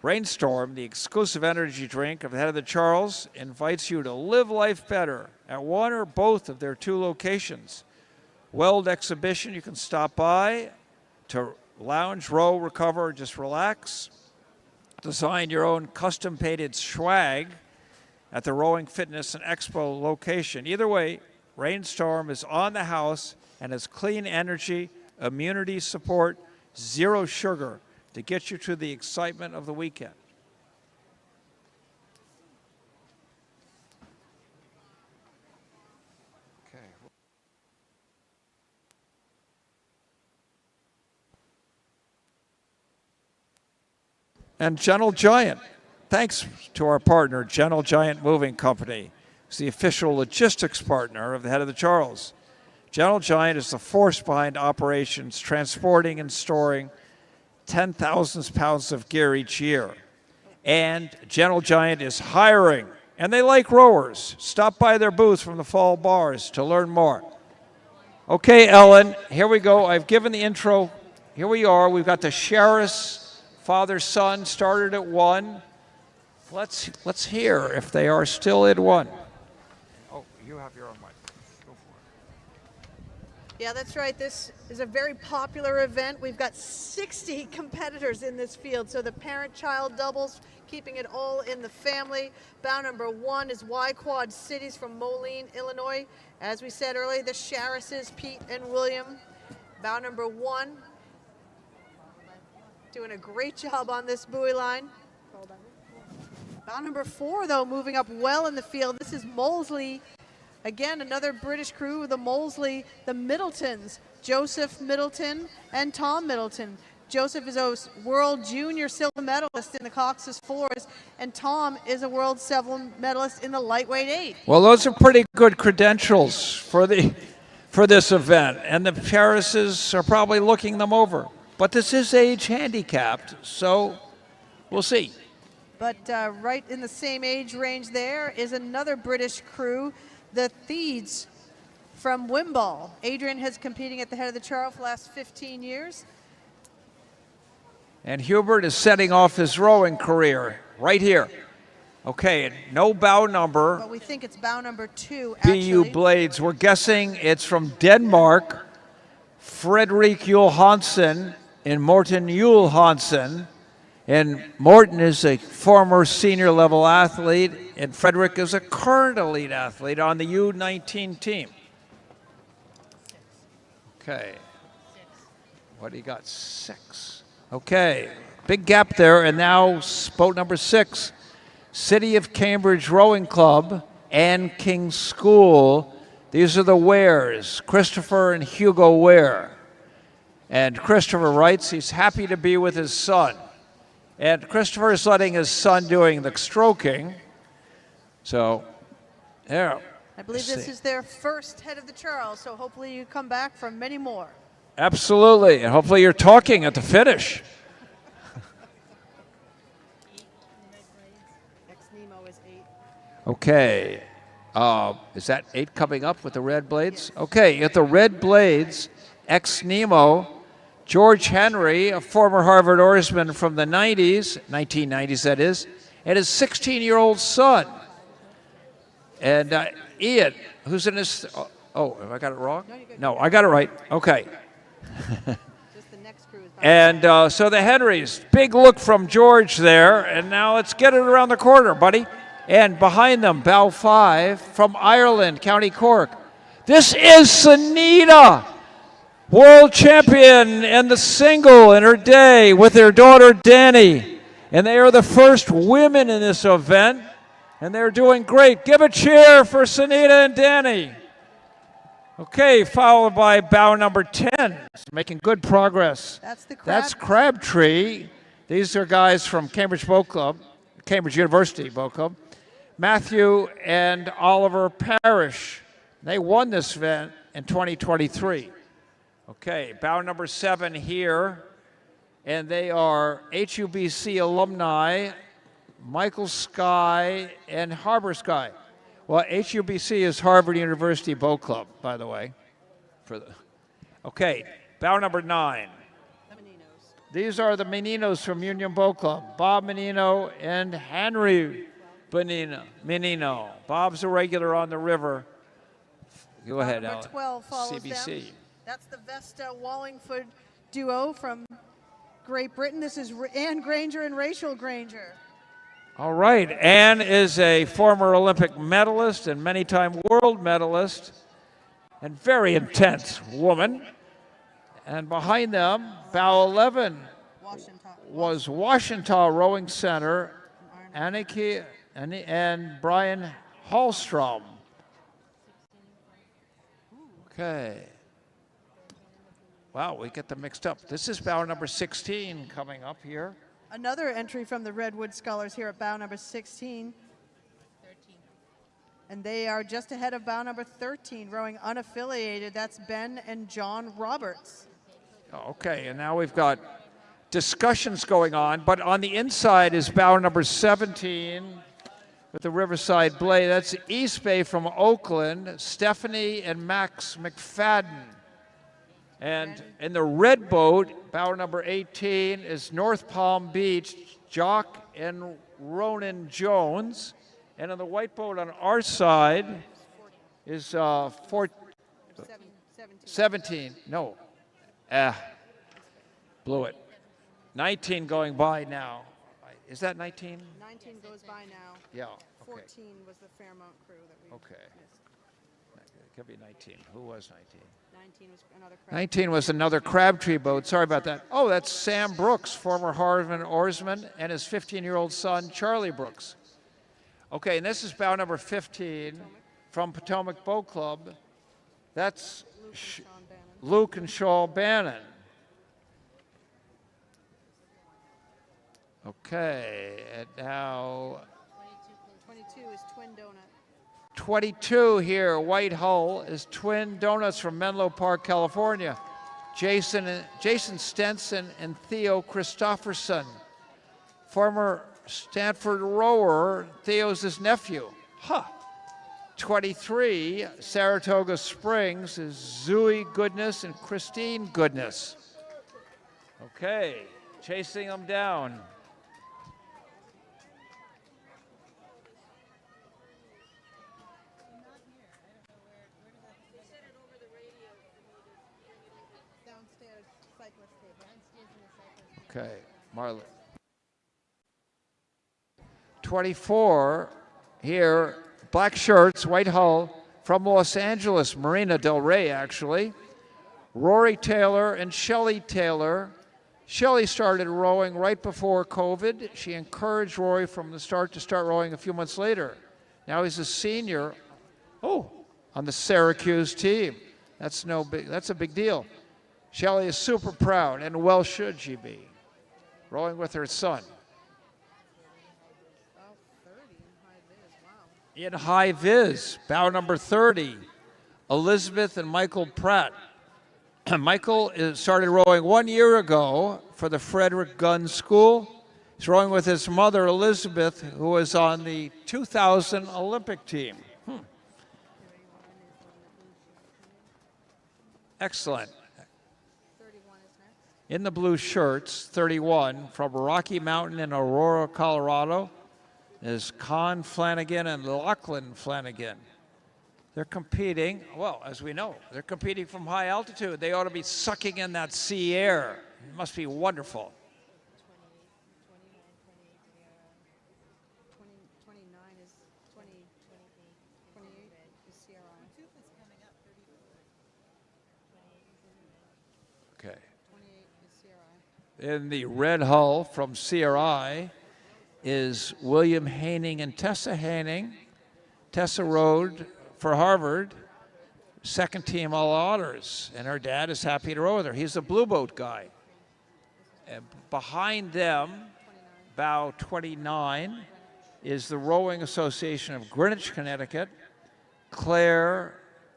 Rainstorm, the exclusive energy drink of the Head of the Charles, invites you to live life better at one or both of their 2 locations. Weld exhibition, you can stop by to lounge, row, recover, or just relax. Design your own custom painted swag at the Rowing Fitness and Expo location. Either way, Rainstorm is on the house and has clean energy, immunity support, 0 sugar to get you to the excitement of the weekend. Okay. And Gentle Giant. Thanks to our partner, Gentle Giant Moving Company. It's the official logistics partner of the Head of the Charles. Gentle Giant is the force behind operations, transporting and storing 10,000 pounds of gear each year. And Gentle Giant is hiring, and they like rowers. Stop by their booth from the fall bars to learn more. Okay, Ellen, here we go. I've given the intro. Here we are. We've got the Sheriff's father-son started at 1. Let's hear if they are still at 1. Oh, you have your own mic. Go for it. Yeah, that's right. This is a very popular event. We've got 60 competitors in this field. So the parent-child doubles, keeping it all in the family. Bow number 1 is Y-Quad Cities from Moline, Illinois. As we said earlier, the Sharises, Pete and William. Bow number 1, doing a great job on this buoy line. Bow number 4, though, moving up well in the field. This is Molesley. Again, another British crew, the Molesley, the Middletons, Joseph Middleton and Tom Middleton. Joseph is a world junior silver medalist in the coxed 4s, and Tom is a world silver medalist in the lightweight 8. Well, those are pretty good credentials for this event, and the Harrises are probably looking them over. But this is age handicapped, so we'll see. But right in the same age range there is another British crew, the Theeds from Wimball. Adrian has competing at the Head of the Charles for the last 15 years. And Hubert is setting off his rowing career right here. Okay, no bow number. But we think it's bow number 2, actually. BU Blades. We're guessing it's from Denmark. Frederik Johansson and Morten Juhl Hansen. And Morten is a former senior level athlete, and Frederick is a current elite athlete on the U19 team. Okay. What do you got? 6. Okay. Big gap there, and now boat number 6. City of Cambridge Rowing Club and King School. These are the Wares, Christopher and Hugo Ware. And Christopher writes he's happy to be with his son. And Christopher is letting his son doing the stroking. So, there. I believe this is their first Head of the Charles, so hopefully you come back for many more. Absolutely, and hopefully you're talking at the finish. Ex-Nemo is 8. Okay, is that 8 coming up with the red blades? Yes. Okay, at the red blades, ex-Nemo, George Henry, a former Harvard oarsman from the 1990s that is, and his 16-year-old son. And Ian, who's in his, oh, have I got it wrong? No, I got it right. Okay. Just the next crew is and so the Henrys, big look from George there, and now let's get it around the corner, buddy. And behind them, bow 5 from Ireland, County Cork. This is Sunita, world champion in the single in her day with their daughter Danny. And they are the first women in this event, and they're doing great. Give a cheer for Sunita and Danny. Okay, followed by bow number 10, making good progress. That's Crabtree. These are guys from Cambridge Boat Club, Cambridge University Boat Club. Matthew and Oliver Parrish. They won this event in 2023. Okay, bow number 7 here, and they are HUBC alumni, Michael Sky and Harbor Sky. Well, HUBC is Harvard University Boat Club, by the way. Okay, bow number 9. These are the Meninos from Union Boat Club, Bob Menino and Henry Menino. Bob's a regular on the river. Go ahead, Number Alan. 12 follows CBC. them. That's the Vesta Wallingford duo from Great Britain. This is Anne Granger and Rachel Granger. All right. Anne is a former Olympic medalist and many-time world medalist and very intense woman. And behind them, bow 11 was Washington Rowing Center, Anneke and Brian Hallstrom. Okay. Wow, we get them mixed up. This is bow number 16 coming up here. Another entry from the Redwood Scullers here at bow number 16. And they are just ahead of bow number 13, rowing unaffiliated. That's Ben and John Roberts. Okay, and now we've got discussions going on, but on the inside is bow number 17 with the Riverside Blade. That's East Bay from Oakland, Stephanie and Max McFadden. And in the red boat, bow number 18 is North Palm Beach, Jock and Ronan Jones. And on the white boat on our side is 17. No. Blew it. 19 going by now. Is that 19? 19 goes by now. Yeah. Okay. 14 was the Fairmount crew that we missed. It could be 19. Who was 19? 19 was another 19 was another Crabtree boat. Sorry about that. Oh, that's Sam Brooks, former Harvard oarsman, and his 15-year-old son, Charlie Brooks. Okay, and this is bow number 15 from Potomac Boat Club. That's Luke and Shaw Bannon. Okay, and now 22 is Twin Donut. 22 here, White Hull, is Twin Donuts from Menlo Park, California. Jason Stenson and Theo Christofferson. Former Stanford rower, Theo's his nephew. 23, Saratoga Springs, is Zooey Goodness and Christine Goodness. Okay, chasing them down. Okay, Marlon. 24 here, black shirts, white hull, from Los Angeles, Marina Del Rey, actually. Rory Taylor and Shelley Taylor. Shelley started rowing right before COVID. She encouraged Rory from the start to start rowing a few months later. Now he's a senior, on the Syracuse team. That's a big deal. Shelley is super proud, and well should she be, rowing with her son. In high viz, bow number 30, Elizabeth and Michael Pratt. Michael started rowing 1 year ago for the Frederick Gunn School. He's rowing with his mother, Elizabeth, who was on the 2000 Olympic team. Excellent. In the blue shirts, 31, from Rocky Mountain in Aurora, Colorado, is Con Flanagan and Lachlan Flanagan. They're competing, well, as we know, they're competing from high altitude. They ought to be sucking in that sea air. It must be wonderful. 29 is 28 is CRI. Okay. 28 is CRI. In the red hull from CRI is William Haining and Tessa Haining. Tessa rowed for Harvard, second team all honors, and her dad is happy to row with her. He's a blue boat guy. And behind them, bow 29, is the Rowing Association of Greenwich, Connecticut, Claire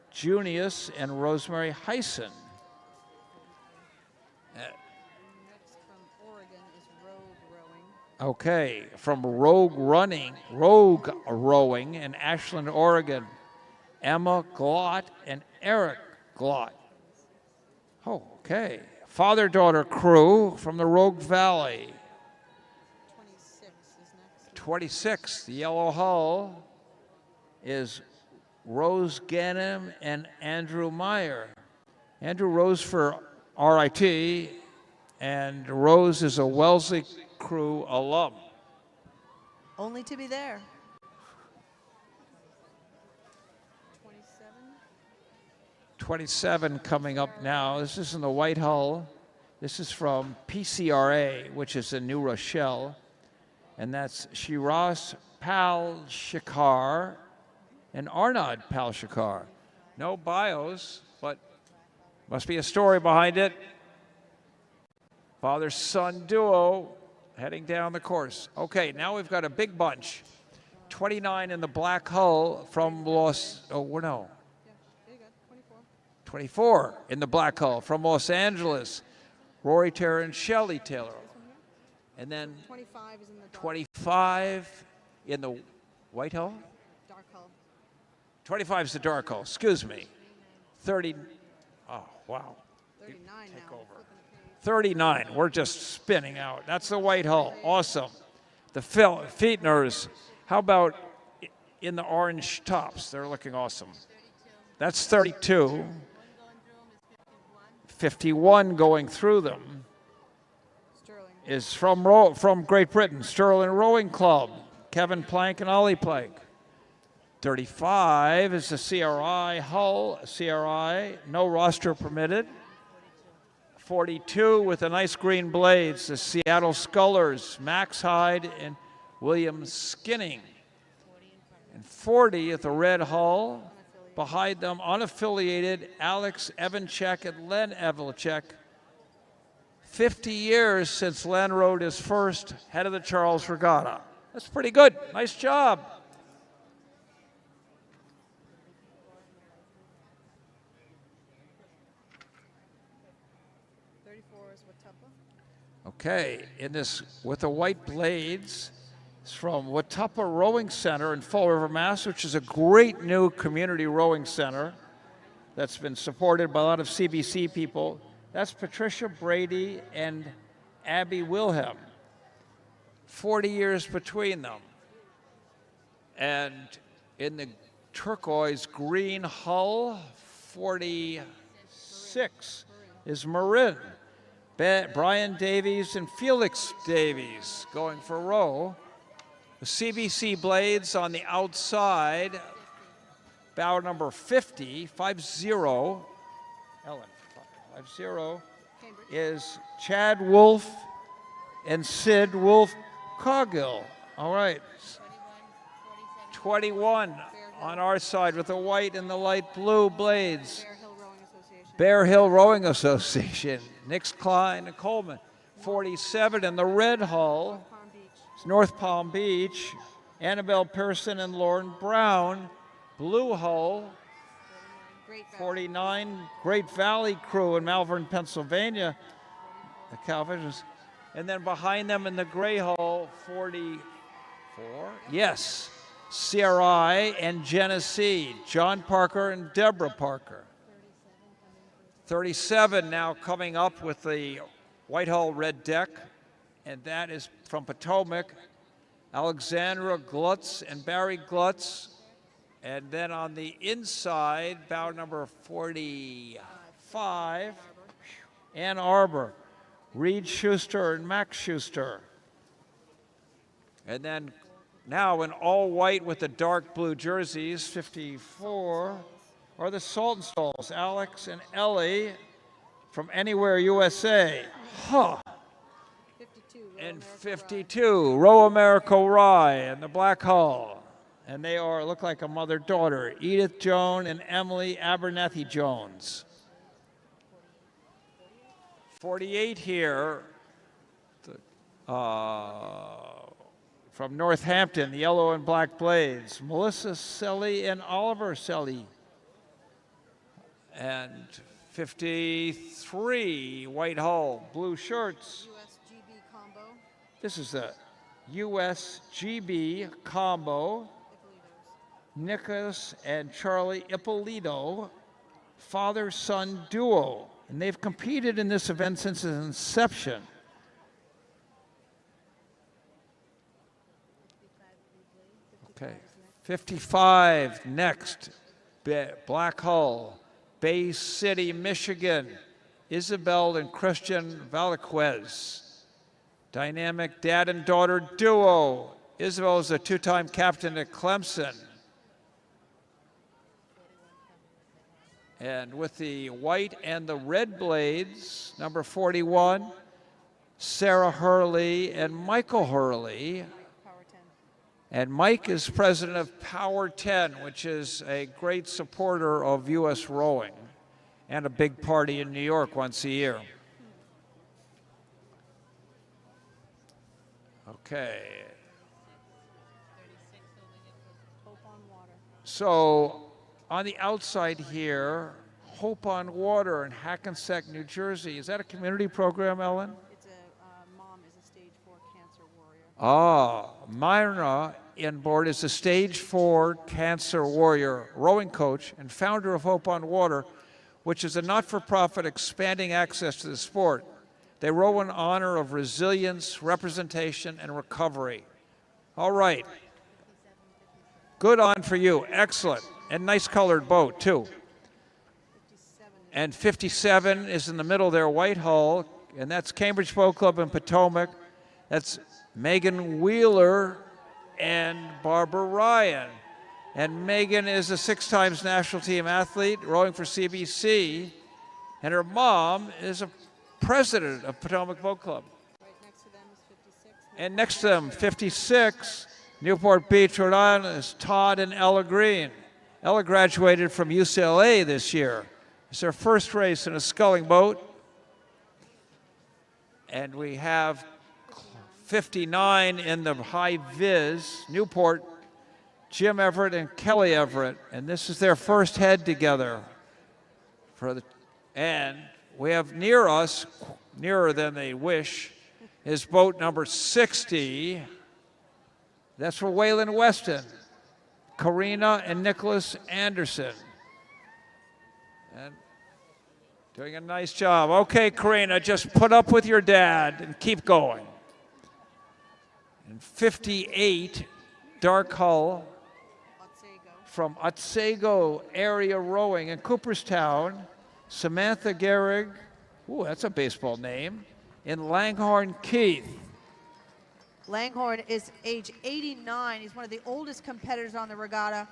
Junius and Rosemary Hyson. Next from Oregon is Rogue Rowing. Okay, from Rogue Rowing in Ashland, Oregon, Emma Glott and Eric Glott. Oh, okay. Father-daughter crew from the Rogue Valley. 26 is next. 26, the yellow hull is Rose Ganem and Andrew Meyer. Andrew rose for RIT, and Rose is a Wellesley crew alum. Only to be there. 27. 27 coming up now. This is in the white hull. This is from PCRA, which is in New Rochelle. And that's Shiraz Palshikar and Arnaud Palshikar. No bios, but must be a story behind it. Father-son duo heading down the course. Okay, now we've got a big bunch. 29 in the black hull from Los, oh, no. 24 in the black hull from Los Angeles. Rory Taylor and Shelley Taylor. And then 25 is in the dark, 25 in the white hull? dark hull. 25 is the dark hull, excuse me. 30, oh, wow. 39 Take now. over. 39, we're just spinning out. That's the white hull, awesome. The Feetners, how about in the orange tops? They're looking awesome. That's 32. 51 going through them Sterling. is from Great Britain, Sterling Rowing Club, Kevin Plank and Ollie Plank. 35 is the CRI hull, CRI, no roster permitted. 42 with the nice green blades, the Seattle Scullers, Max Hyde and William Skinning. And 40 at the red hull. Behind them, unaffiliated, Alex Evanchek and Len Evanchek. 50 years since Len rode his first head of the Charles Regatta. That's pretty good. Nice job. Okay, in this with the white blades, it's from Watuppa Rowing Center in Fall River, Mass., which is a great new community rowing center that's been supported by a lot of CBC people. That's Patricia Brady and Abby Wilhelm. 40 years between them. And in the turquoise green hull, 46 is Marin. Brian Davies and Felix Davies going for row. The CBC blades on the outside, bow number 50, 50, Ellen, 50 is Chad Wolf and Sid Wolf Coggill. All right. 21 on our side with the white and the light blue blades. Bear Hill Rowing Association. Nix Klein and Coleman. 47 in the red hull. It's North Palm Beach. Annabelle Pearson and Lauren Brown. Blue hull. 49 Great Valley crew in Malvern, Pennsylvania. The Calvisions. And then behind them in the gray hull, 44. Yes. CRI and Genesee. John Parker and Deborah Parker. 37 now coming up with the Whitehall red deck, and that is from Potomac, Alexandra Glutz and Barry Glutz. And then on the inside, bow number 45, Ann Arbor, Reed Schuster and Max Schuster. And then now in all white with the dark blue jerseys, 54, are the Saltonstalls, Alex and Ellie from Anywhere USA. Huh. 52. And 52, Row America Rye and the Black Hull. And they look like a mother-daughter, Edith Joan and Emily Abernathy Jones. 48 here, from Northampton, the yellow and black blades, Melissa Selly and Oliver Selly. And 53, white hull, blue shirts. USGB combo. This is the USGB combo. Nicholas and Charlie Ippolito, father-son duo. and they've competed in this event since its inception. Okay, 55 next, Black Hull, Bay City, Michigan, Isabel and Christian Valaquez. Dynamic dad and daughter duo. Isabel is a two-time captain at Clemson. And with the white and the red blades, number 41, Sarah Hurley and Michael Hurley. And Mike is president of Power 10, which is a great supporter of U.S. rowing and a big party in New York once a year. Okay. So on the outside here, Hope on Water in Hackensack, New Jersey. Is that a community program, Ellen? It's a mom is a stage 4 cancer warrior. Ah, Myra Inboard is a stage 4 cancer warrior, rowing coach, and founder of Hope on Water, which is a not-for-profit expanding access to the sport. They row in honor of resilience, representation, and recovery. All right. Good on for you. Excellent. And nice colored boat, too. And 57 is in the middle there, Whitehall, and that's Cambridge Boat Club in Potomac. That's Megan Wheeler and Barbara Ryan. And Megan is a 6-time national team athlete, rowing for CBC, and her mom is a president of Potomac Boat Club. Right next to them is 56. And next to them, 56, Newport Beach, Rhode Island, is Todd and Ella Green. Ella graduated from UCLA this year. It's her first race in a sculling boat. And we have 59 in the high vis, Newport, Jim Everett and Kelly Everett. And this is their first head together. And we have near us, nearer than they wish, is boat number 60. That's for Waylon Weston, Karina and Nicholas Anderson. And doing a nice job. Okay, Karina, just put up with your dad and keep going. And 58, Dark Hull, from Otsego Area Rowing in Cooperstown, Samantha Gehrig, ooh, that's a baseball name, in Langhorne Keith. Langhorne is age 89. He's one of the oldest competitors on the regatta,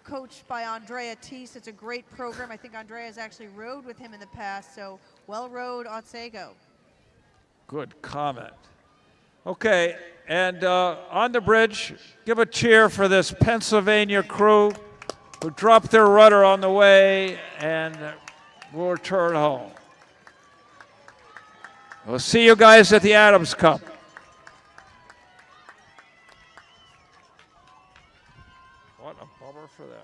coached by Andrea Teese. It's a great program. I think Andrea has actually rowed with him in the past, so well rowed Otsego. Good comment. Okay, and on the bridge, give a cheer for this Pennsylvania crew who dropped their rudder on the way and will return home. We'll see you guys at the Adams Cup. What a bummer for them.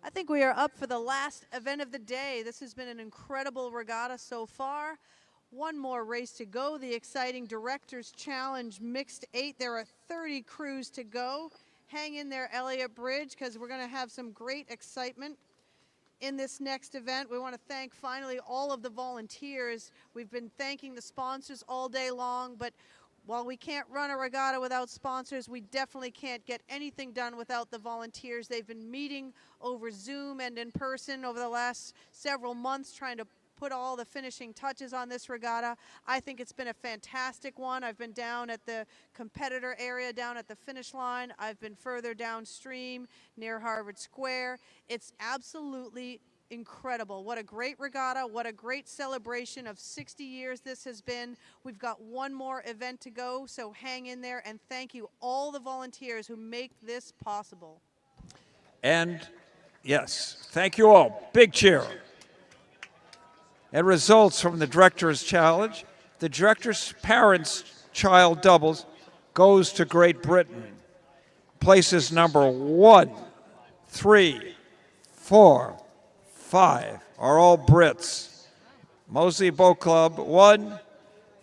I think we are up for the last event of the day. This has been an incredible regatta so far. One more race to go, the exciting Directors Challenge Mixed 8. There are 30 crews to go, hang in there, Elliott Bridge, because we're going to have some great excitement in this next event. We want to thank finally all of the volunteers. We've been thanking the sponsors all day long, but while we can't run a regatta without sponsors, we definitely can't get anything done without the volunteers. They've been meeting over Zoom and in person over the last several months trying to put all the finishing touches on this regatta. I think it's been a fantastic one. I've been down at the competitor area, down at the finish line. I've been further downstream near Harvard Square. It's absolutely incredible. What a great regatta. What a great celebration of 60 years this has been. We've got one more event to go, so hang in there, and thank you all the volunteers who make this possible. And yes, thank you all. Big cheer. And results from the Director's Challenge. The Director's Parents Child Doubles goes to Great Britain. Places number 1, 3, 4, 5 are all Brits. Moseley Boat Club won.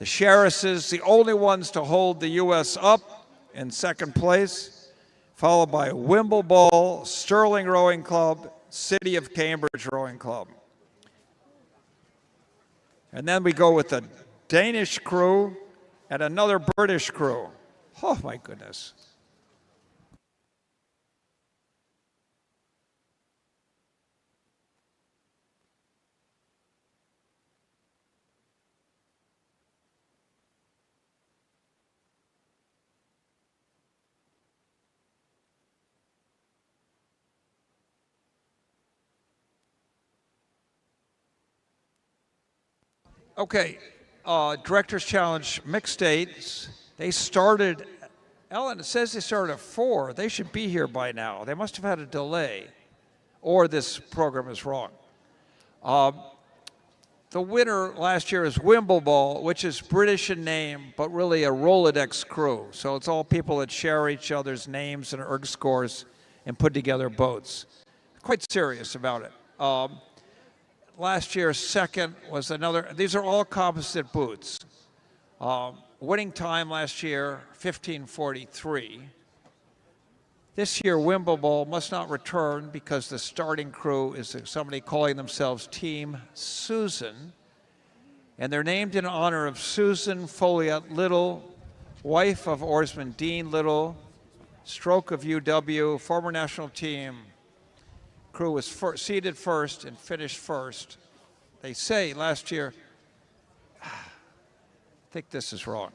The Sherises, the only ones to hold the U.S. up in second place, followed by Wimbledon, Stirling Rowing Club, City of Cambridge Rowing Club. And then we go with a Danish crew and another British crew. Oh, my goodness. Okay, Director's Challenge mixed dates. They started, Ellen, it says they started at 4. They should be here by now. They must have had a delay, or this program is wrong. The winner last year is Wimbledon, which is British in name, but really a Rolodex crew. So it's all people that share each other's names and erg scores and put together boats. Quite serious about it. Last year's second was another, these are all composite boots. Winning time last year, 15:43. This year, Wimbledon must not return because the starting crew is somebody calling themselves Team Susan. And they're named in honor of Susan Folliott Little, wife of oarsman Dean Little, stroke of UW, former national team. Crew was seeded first and finished first. They say last year, I think this is wrong.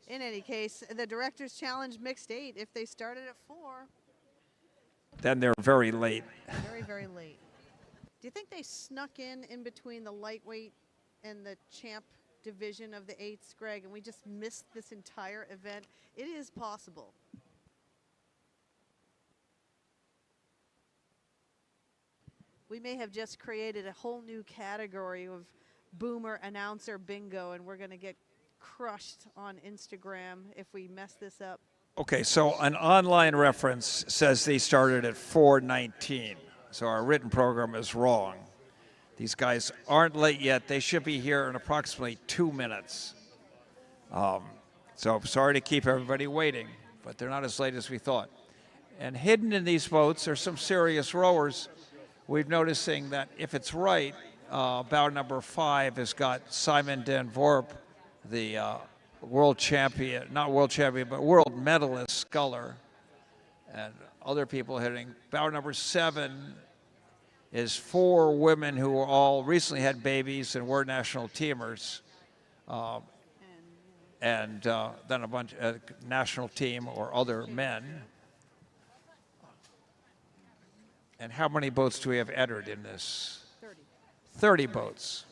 In any case, the Director's Challenge Mixed 8, if they started at 4, Then they're very late. very, very late. Do you think they snuck in between the lightweight and the champ division of the 8s, Greg, and we just missed this entire event? It is possible. We may have just created a whole new category of boomer announcer bingo, and we're going to get crushed on Instagram if we mess this up. Okay, so an online reference says they started at 4:19. So our written program is wrong. These guys aren't late yet. They should be here in approximately 2 minutes. So sorry to keep everybody waiting, but they're not as late as we thought. And hidden in these boats are some serious rowers. We're noticing that if it's right, bow number 5 has got Simon Den Vorp, the world champion, not world champion, but world medalist sculler, and other people hitting. Bow number 7 is 4 women who all recently had babies and were national teamers, and then a bunch of national team or other men. And how many boats do we have entered in this? 30. 30 boats.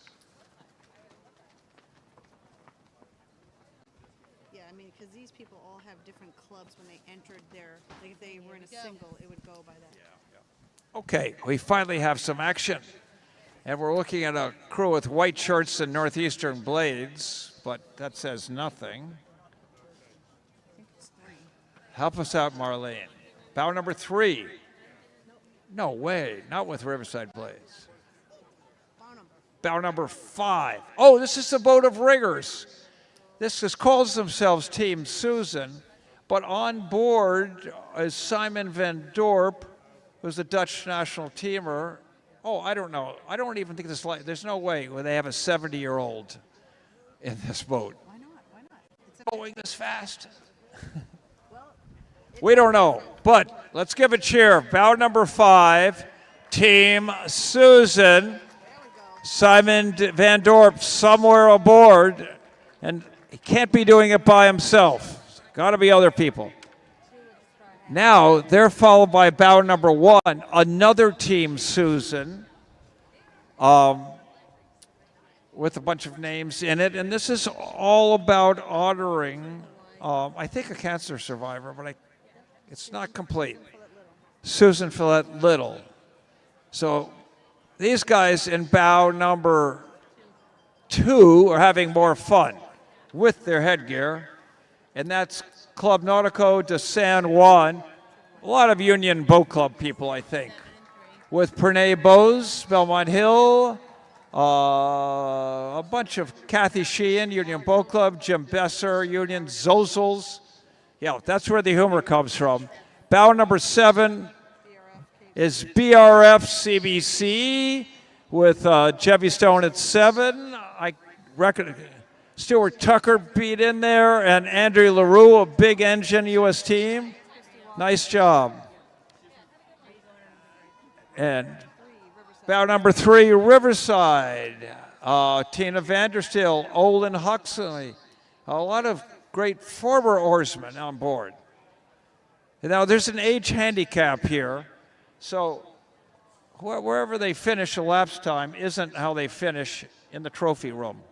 Yeah, I mean, because these people all have different clubs when they entered their, like if they were in a single, it would go by that. Okay, we finally have some action. And we're looking at a crew with white shirts and northeastern blades, but that says nothing. Help us out, Marlene. Bow number 3. No way, not with Riverside blades. Bow number 5. Oh, this is the boat of riggers. This calls themselves Team Susan, but on board is Simon van Dorp, who's the Dutch national teamer. Oh, I don't know. I don't even think there's no way where they have a 70-year-old in this boat. Why not? Why not? It's Going this fast? We don't know, but let's give a cheer. Bow number 5, Team Susan. Simon van Dorp somewhere aboard, and he can't be doing it by himself. Got to be other people. Now they're followed by bow number 1, another Team Susan, with a bunch of names in it, and this is all about honoring, I think, a cancer survivor, but it's not complete. Susan Follett Little. So these guys in bow number 2 are having more fun with their headgear, and that's Club Nautico de San Juan. A lot of Union Boat Club people, I think. With Pernay Bose, Belmont Hill, a bunch of Kathy Sheehan, Union Boat Club, Jim Besser, Union Zozels. Yeah, that's where the humor comes from. Bow number 7 is BRF CBC with Chevy Stone at 7. I reckon Stuart Tucker beat in there, and Andrew LaRue, a big engine U.S. team. Nice job. And bow number 3, Riverside. Tina Vanderstill, Olin Huxley. A lot of great former oarsmen on board. Now, there's an age handicap here, so wherever they finish elapsed time isn't how they finish in the trophy room.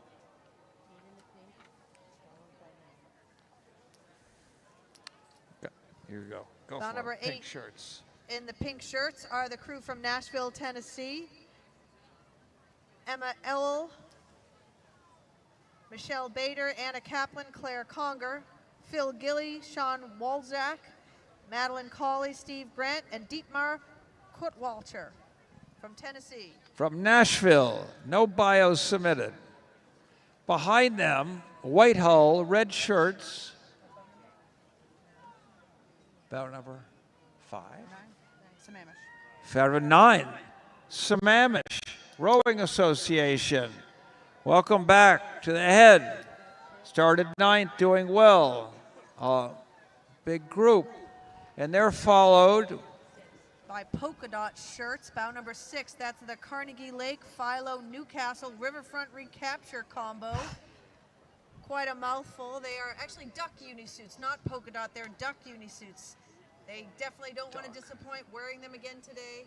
Here you go. Go Bow for number it. Pink 8. shirts. In the pink shirts are the crew from Nashville, Tennessee. Emma Ell, Michelle Bader, Anna Kaplan, Claire Conger, Phil Gilly, Sean Walzak, Madeline Cawley, Steve Grant, and Dietmar Kutwalcher from Tennessee. From Nashville, no bios submitted. Behind them, white hull, red shirts. Bow number 5. Bow number 9, Sammamish Rowing Association. Welcome back to the head. Started 9th, doing well. Big group. And they're followed by polka dot shirts. Bow number 6, that's the Carnegie Lake, Philo, Newcastle, Riverfront Recapture combo. quite a mouthful. They are actually duck unisuits, not polka dot. They're duck unisuits. They definitely don't want to disappoint wearing them again today.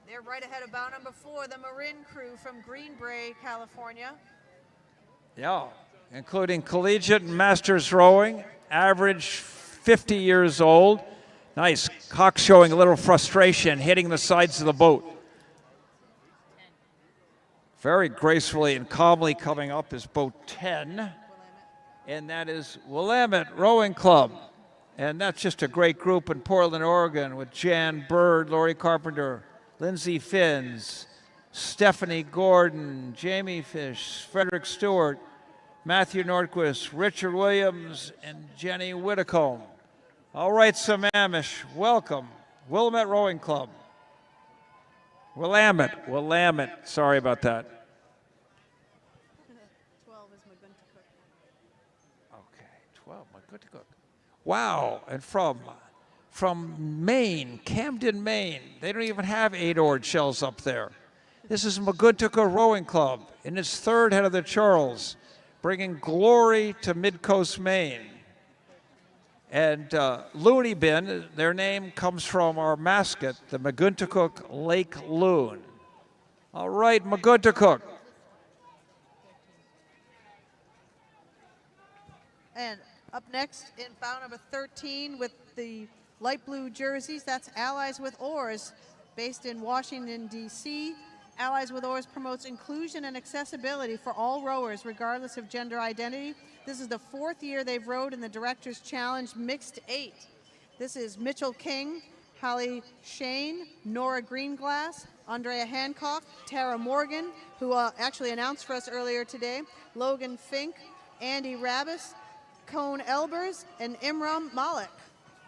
They're right ahead of bow number 4, the Marin crew from Green Bay, California. Yeah, including collegiate and masters rowing, average 50 years old. Nice. Cox showing a little frustration, hitting the sides of the boat. Very gracefully and calmly coming up is boat 10, and that is Willamette Rowing Club. And that's just a great group in Portland, Oregon, with Jan Bird, Lori Carpenter, Lindsay Finns, Stephanie Gordon, Jamie Fish, Frederick Stewart, Matthew Nordquist, Richard Williams, and Jenny Whitcomb. All right, Sammamish, welcome. Willamette Rowing Club. Willamette, sorry about that. 12 is Maguntacook. Okay, 12, Maguntacook. Wow, and from Maine, Camden, Maine. They don't even have 8-oared shells up there. This is Maguntacook Rowing Club in its 3rd head of the Charles, bringing glory to Mid-Coast Maine. And Looney Bin, their name comes from our mascot, the Maguntacook Lake Loon. All right, Maguntacook. And up next in bow number 13 with the light blue jerseys, that's Allies with Oars, based in Washington, D.C. Allies with Oars promotes inclusion and accessibility for all rowers, regardless of gender identity. This is the 4th year they've rowed in the Director's Challenge Mixed 8. This is Mitchell King, Holly Shane, Nora Greenglass, Andrea Hancock, Tara Morgan, who actually announced for us earlier today, Logan Fink, Andy Rabis, Cone Elbers, and Imram Malik.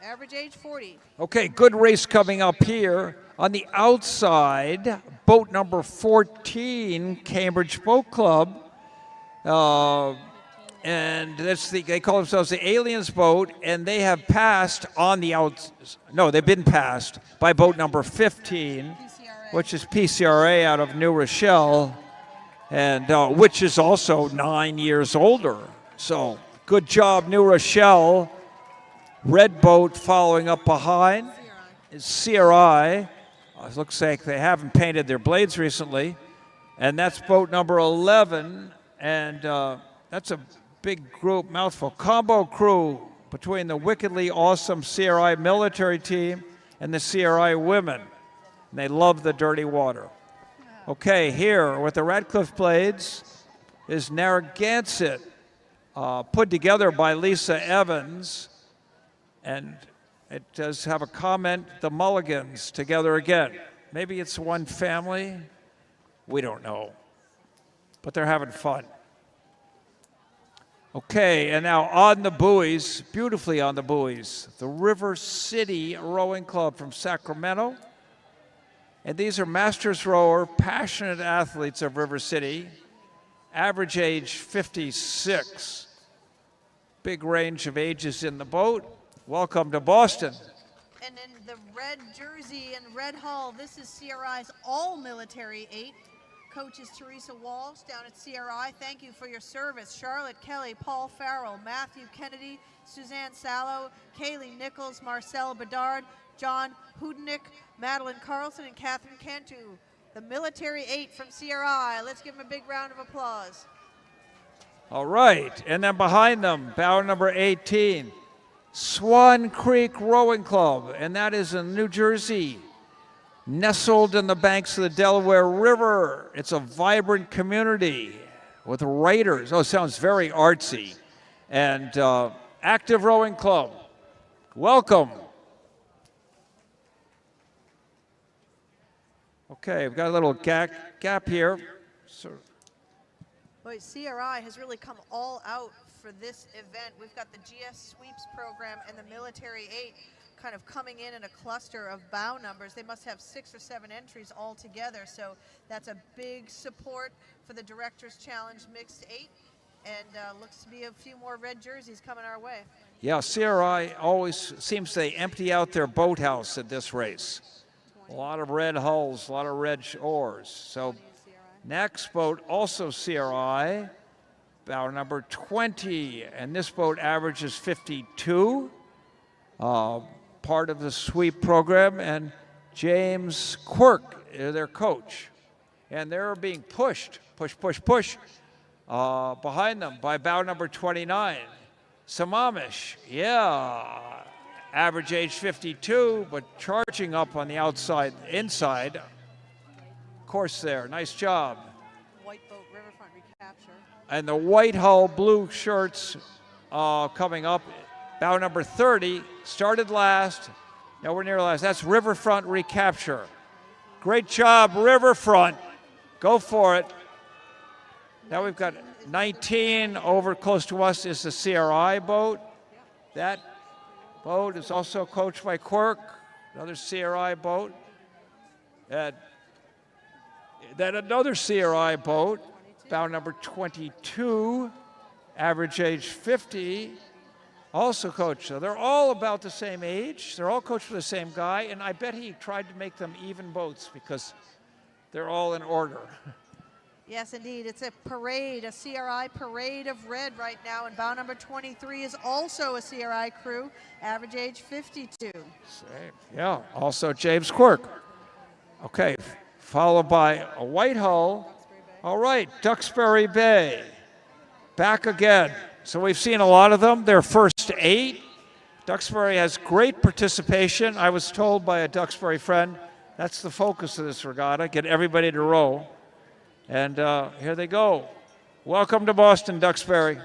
Average age 40. Okay, good race coming up here. On the outside, boat number 14, Cambridge Boat Club. And that's they call themselves the Aliens boat, and they have passed on the they've been passed by boat number 15, which is PCRA out of New Rochelle, and which is also 9 years older. So good job, New Rochelle. Red boat following up behind is CRI. It looks like they haven't painted their blades recently. And that's boat number 11. And that's a big group, mouthful. Combo crew between the wickedly awesome CRI military team and the CRI women. And they love the dirty water. Okay, here with the Radcliffe blades is Narragansett, put together by Lisa Evans. And it does have a comment, the Mulligans together again. Maybe it's one family. We don't know. But they're having fun. Okay, and now on the buoys, beautifully on the buoys, the River City Rowing Club from Sacramento. And these are masters rower, passionate athletes of River City, average age 56. Big range of ages in the boat. Welcome to Boston. And in the red jersey and red hull, this is CRI's all-military 8. Coach is Teresa Walsh down at CRI. Thank you for your service. Charlotte Kelly, Paul Farrell, Matthew Kennedy, Suzanne Sallow, Kaylee Nichols, Marcel Bedard, John Hudnick, Madeline Carlson, and Catherine Cantu. The military 8 from CRI. Let's give them a big round of applause. All right, and then behind them, bow number 18. Swan Creek Rowing Club, and that is in New Jersey, nestled in the banks of the Delaware River. It's a vibrant community with writers. Oh, it sounds very artsy. And active rowing club. Welcome. Okay, we've got a little gap here. Boy, CRI has really come all out for this event. We've got the GS Sweeps program and the Military 8 kind of coming in a cluster of bow numbers. They must have 6 or 7 entries all together, so that's a big support for the Director's Challenge Mixed 8, and looks to be a few more red jerseys coming our way. Yeah, CRI always seems they empty out their boathouse at this race. A lot of red hulls, a lot of red oars. So next boat, also CRI, bow number 20, and this boat averages 52, part of the sweep program, and James Quirk, their coach. And they're being pushed, push, behind them by bow number 29. Samamish, yeah, average age 52, but charging up on the inside. Course there, nice job. White boat riverfront recapture. And the white hull blue shirts coming up. Bow number 30, started last. Now we're near last. That's riverfront recapture. Great job, riverfront. Go for it. Now we've got 19 over close to us is the CRI boat. That boat is also coached by Quirk, another CRI boat. Then another CRI boat, bow number 22, average age 50, also coached. So they're all about the same age. They're all coached by the same guy, and I bet he tried to make them even boats because they're all in order. Yes, indeed. It's a parade, a CRI parade of red right now, and bow number 23 is also a CRI crew, average age 52. Same. Yeah, also James Quirk. Okay, followed by a white hull. All right, Duxbury Bay, back again. So we've seen a lot of them. Their first 8. Duxbury has great participation. I was told by a Duxbury friend, that's the focus of this regatta, get everybody to row. And here they go. Welcome to Boston, Duxbury.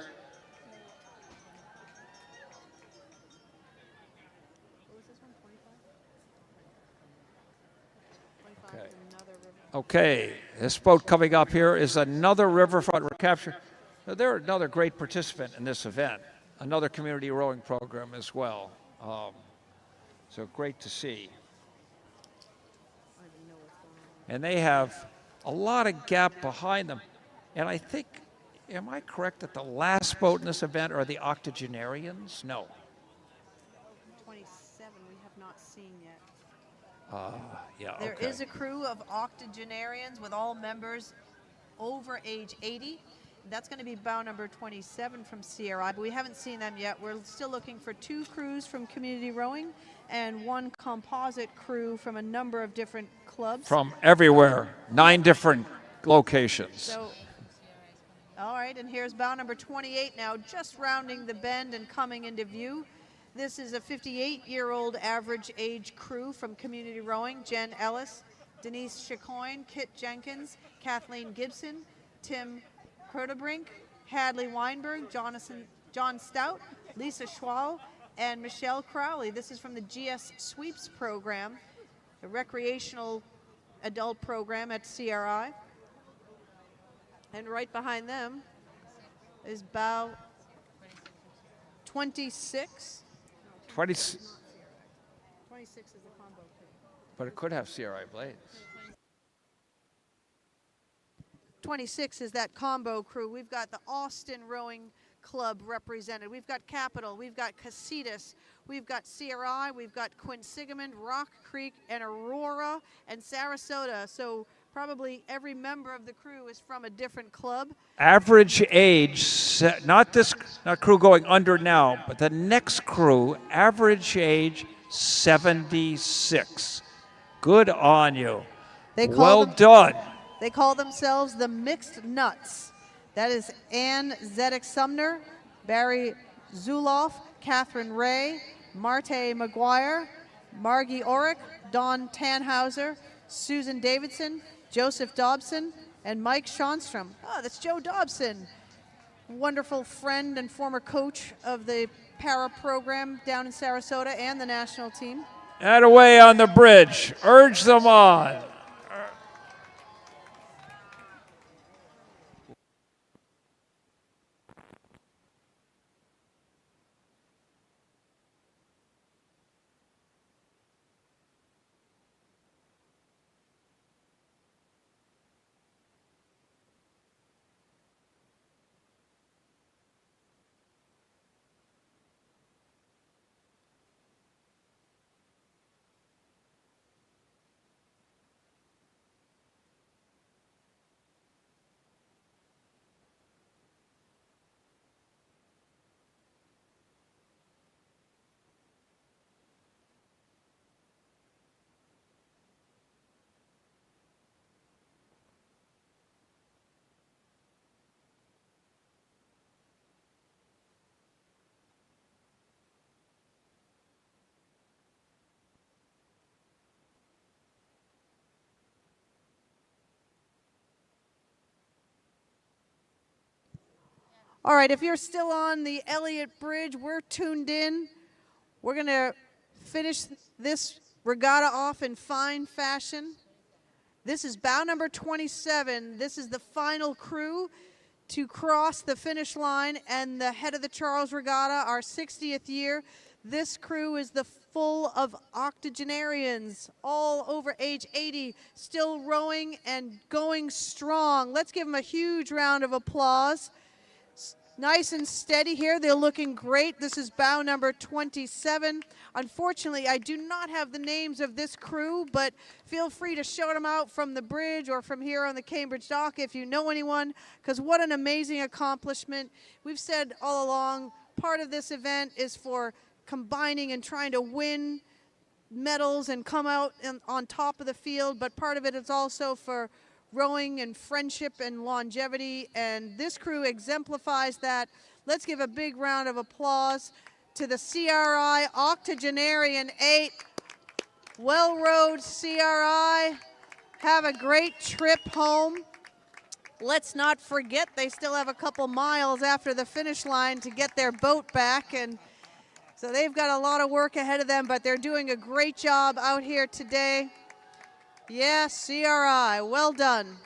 Okay, this boat coming up here is another riverfront recapture. Now, they're another great participant in this event, another community rowing program as well. So great to see. And they have a lot of gap behind them. And I think, am I correct that the last boat in this event are the octogenarians? No. 27 we have not seen yet. Yeah, There okay. is a crew of octogenarians with all members over age 80. That's going to be bow number 27 from CRI, but we haven't seen them yet. We're still looking for 2 crews from community rowing and 1 composite crew from a number of different clubs. From everywhere, 9 different locations. So, all right, and here's bow number 28 now, just rounding the bend and coming into view. This is a 58-year-old average age crew from community rowing. Jen Ellis, Denise Chicoine, Kit Jenkins, Kathleen Gibson, Tim Herdebrink, Hadley Weinberg, John Stout, Lisa Schwal, and Michelle Crowley. This is from the GS Sweeps program, the recreational adult program at CRI. And right behind them is bow 26. 26, 26 is the combo crew. but it could have CRI blades. 26 is that combo crew. We've got the Austin Rowing Club represented. We've got Capital. We've got Casitas. We've got CRI. We've got Quinsigamond, Rock Creek, and Aurora, and Sarasota. So probably every member of the crew is from a different club. Average age, not crew going under now, but the next crew, average age 76. Good on you. Well done. They call themselves the Mixed Nuts. That is Ann Zedek-Sumner, Barry Zuloff, Catherine Ray, Marte McGuire, Margie Orick, Dawn Tannhauser, Susan Davidson, Joseph Dobson, and Mike Schonstrom. Oh, that's Joe Dobson. Wonderful friend and former coach of the para program down in Sarasota and the national team. And away on the bridge. Urge them on. All right, if you're still on the Elliott Bridge, we're tuned in. We're going to finish this regatta off in fine fashion. This is bow number 27. This is the final crew to cross the finish line and the head of the Charles Regatta, our 60th year. This crew is the full of octogenarians, all over age 80, still rowing and going strong. Let's give them a huge round of applause. Nice and steady here. They're looking great. This is bow number 27. Unfortunately, I do not have the names of this crew, but feel free to shout them out from the bridge or from here on the Cambridge dock if you know anyone, because what an amazing accomplishment. We've said all along, part of this event is for combining and trying to win medals and come out on top of the field, but part of it is also for rowing and friendship and longevity, and this crew exemplifies that. Let's give a big round of applause to the CRI Octogenarian 8. Well rowed, CRI. Have a great trip home. Let's not forget they still have a couple miles after the finish line to get their boat back, and so they've got a lot of work ahead of them, but they're doing a great job out here today. Yes, CRI, well done.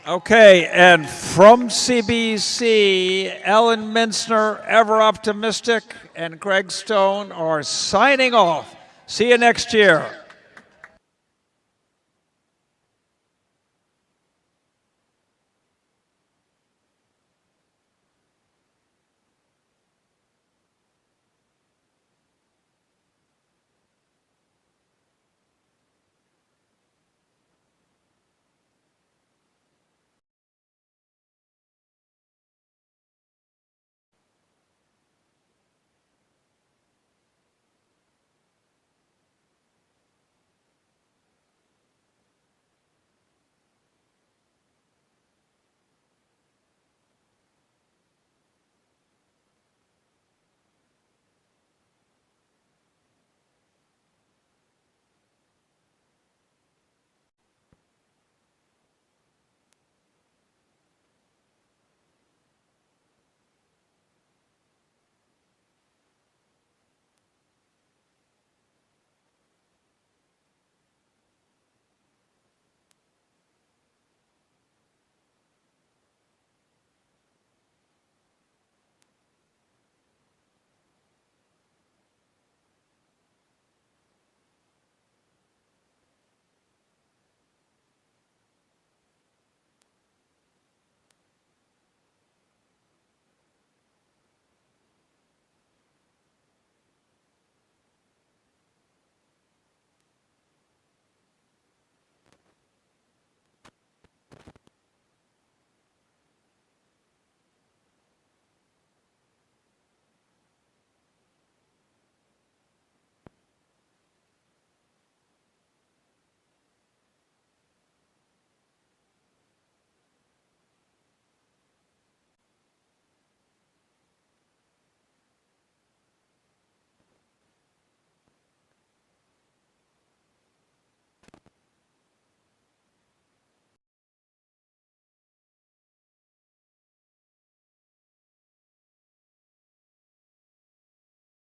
Okay, and from CBC, Ellen Mintzner, Ever Optimistic, and Greg Stone are signing off. See you next year.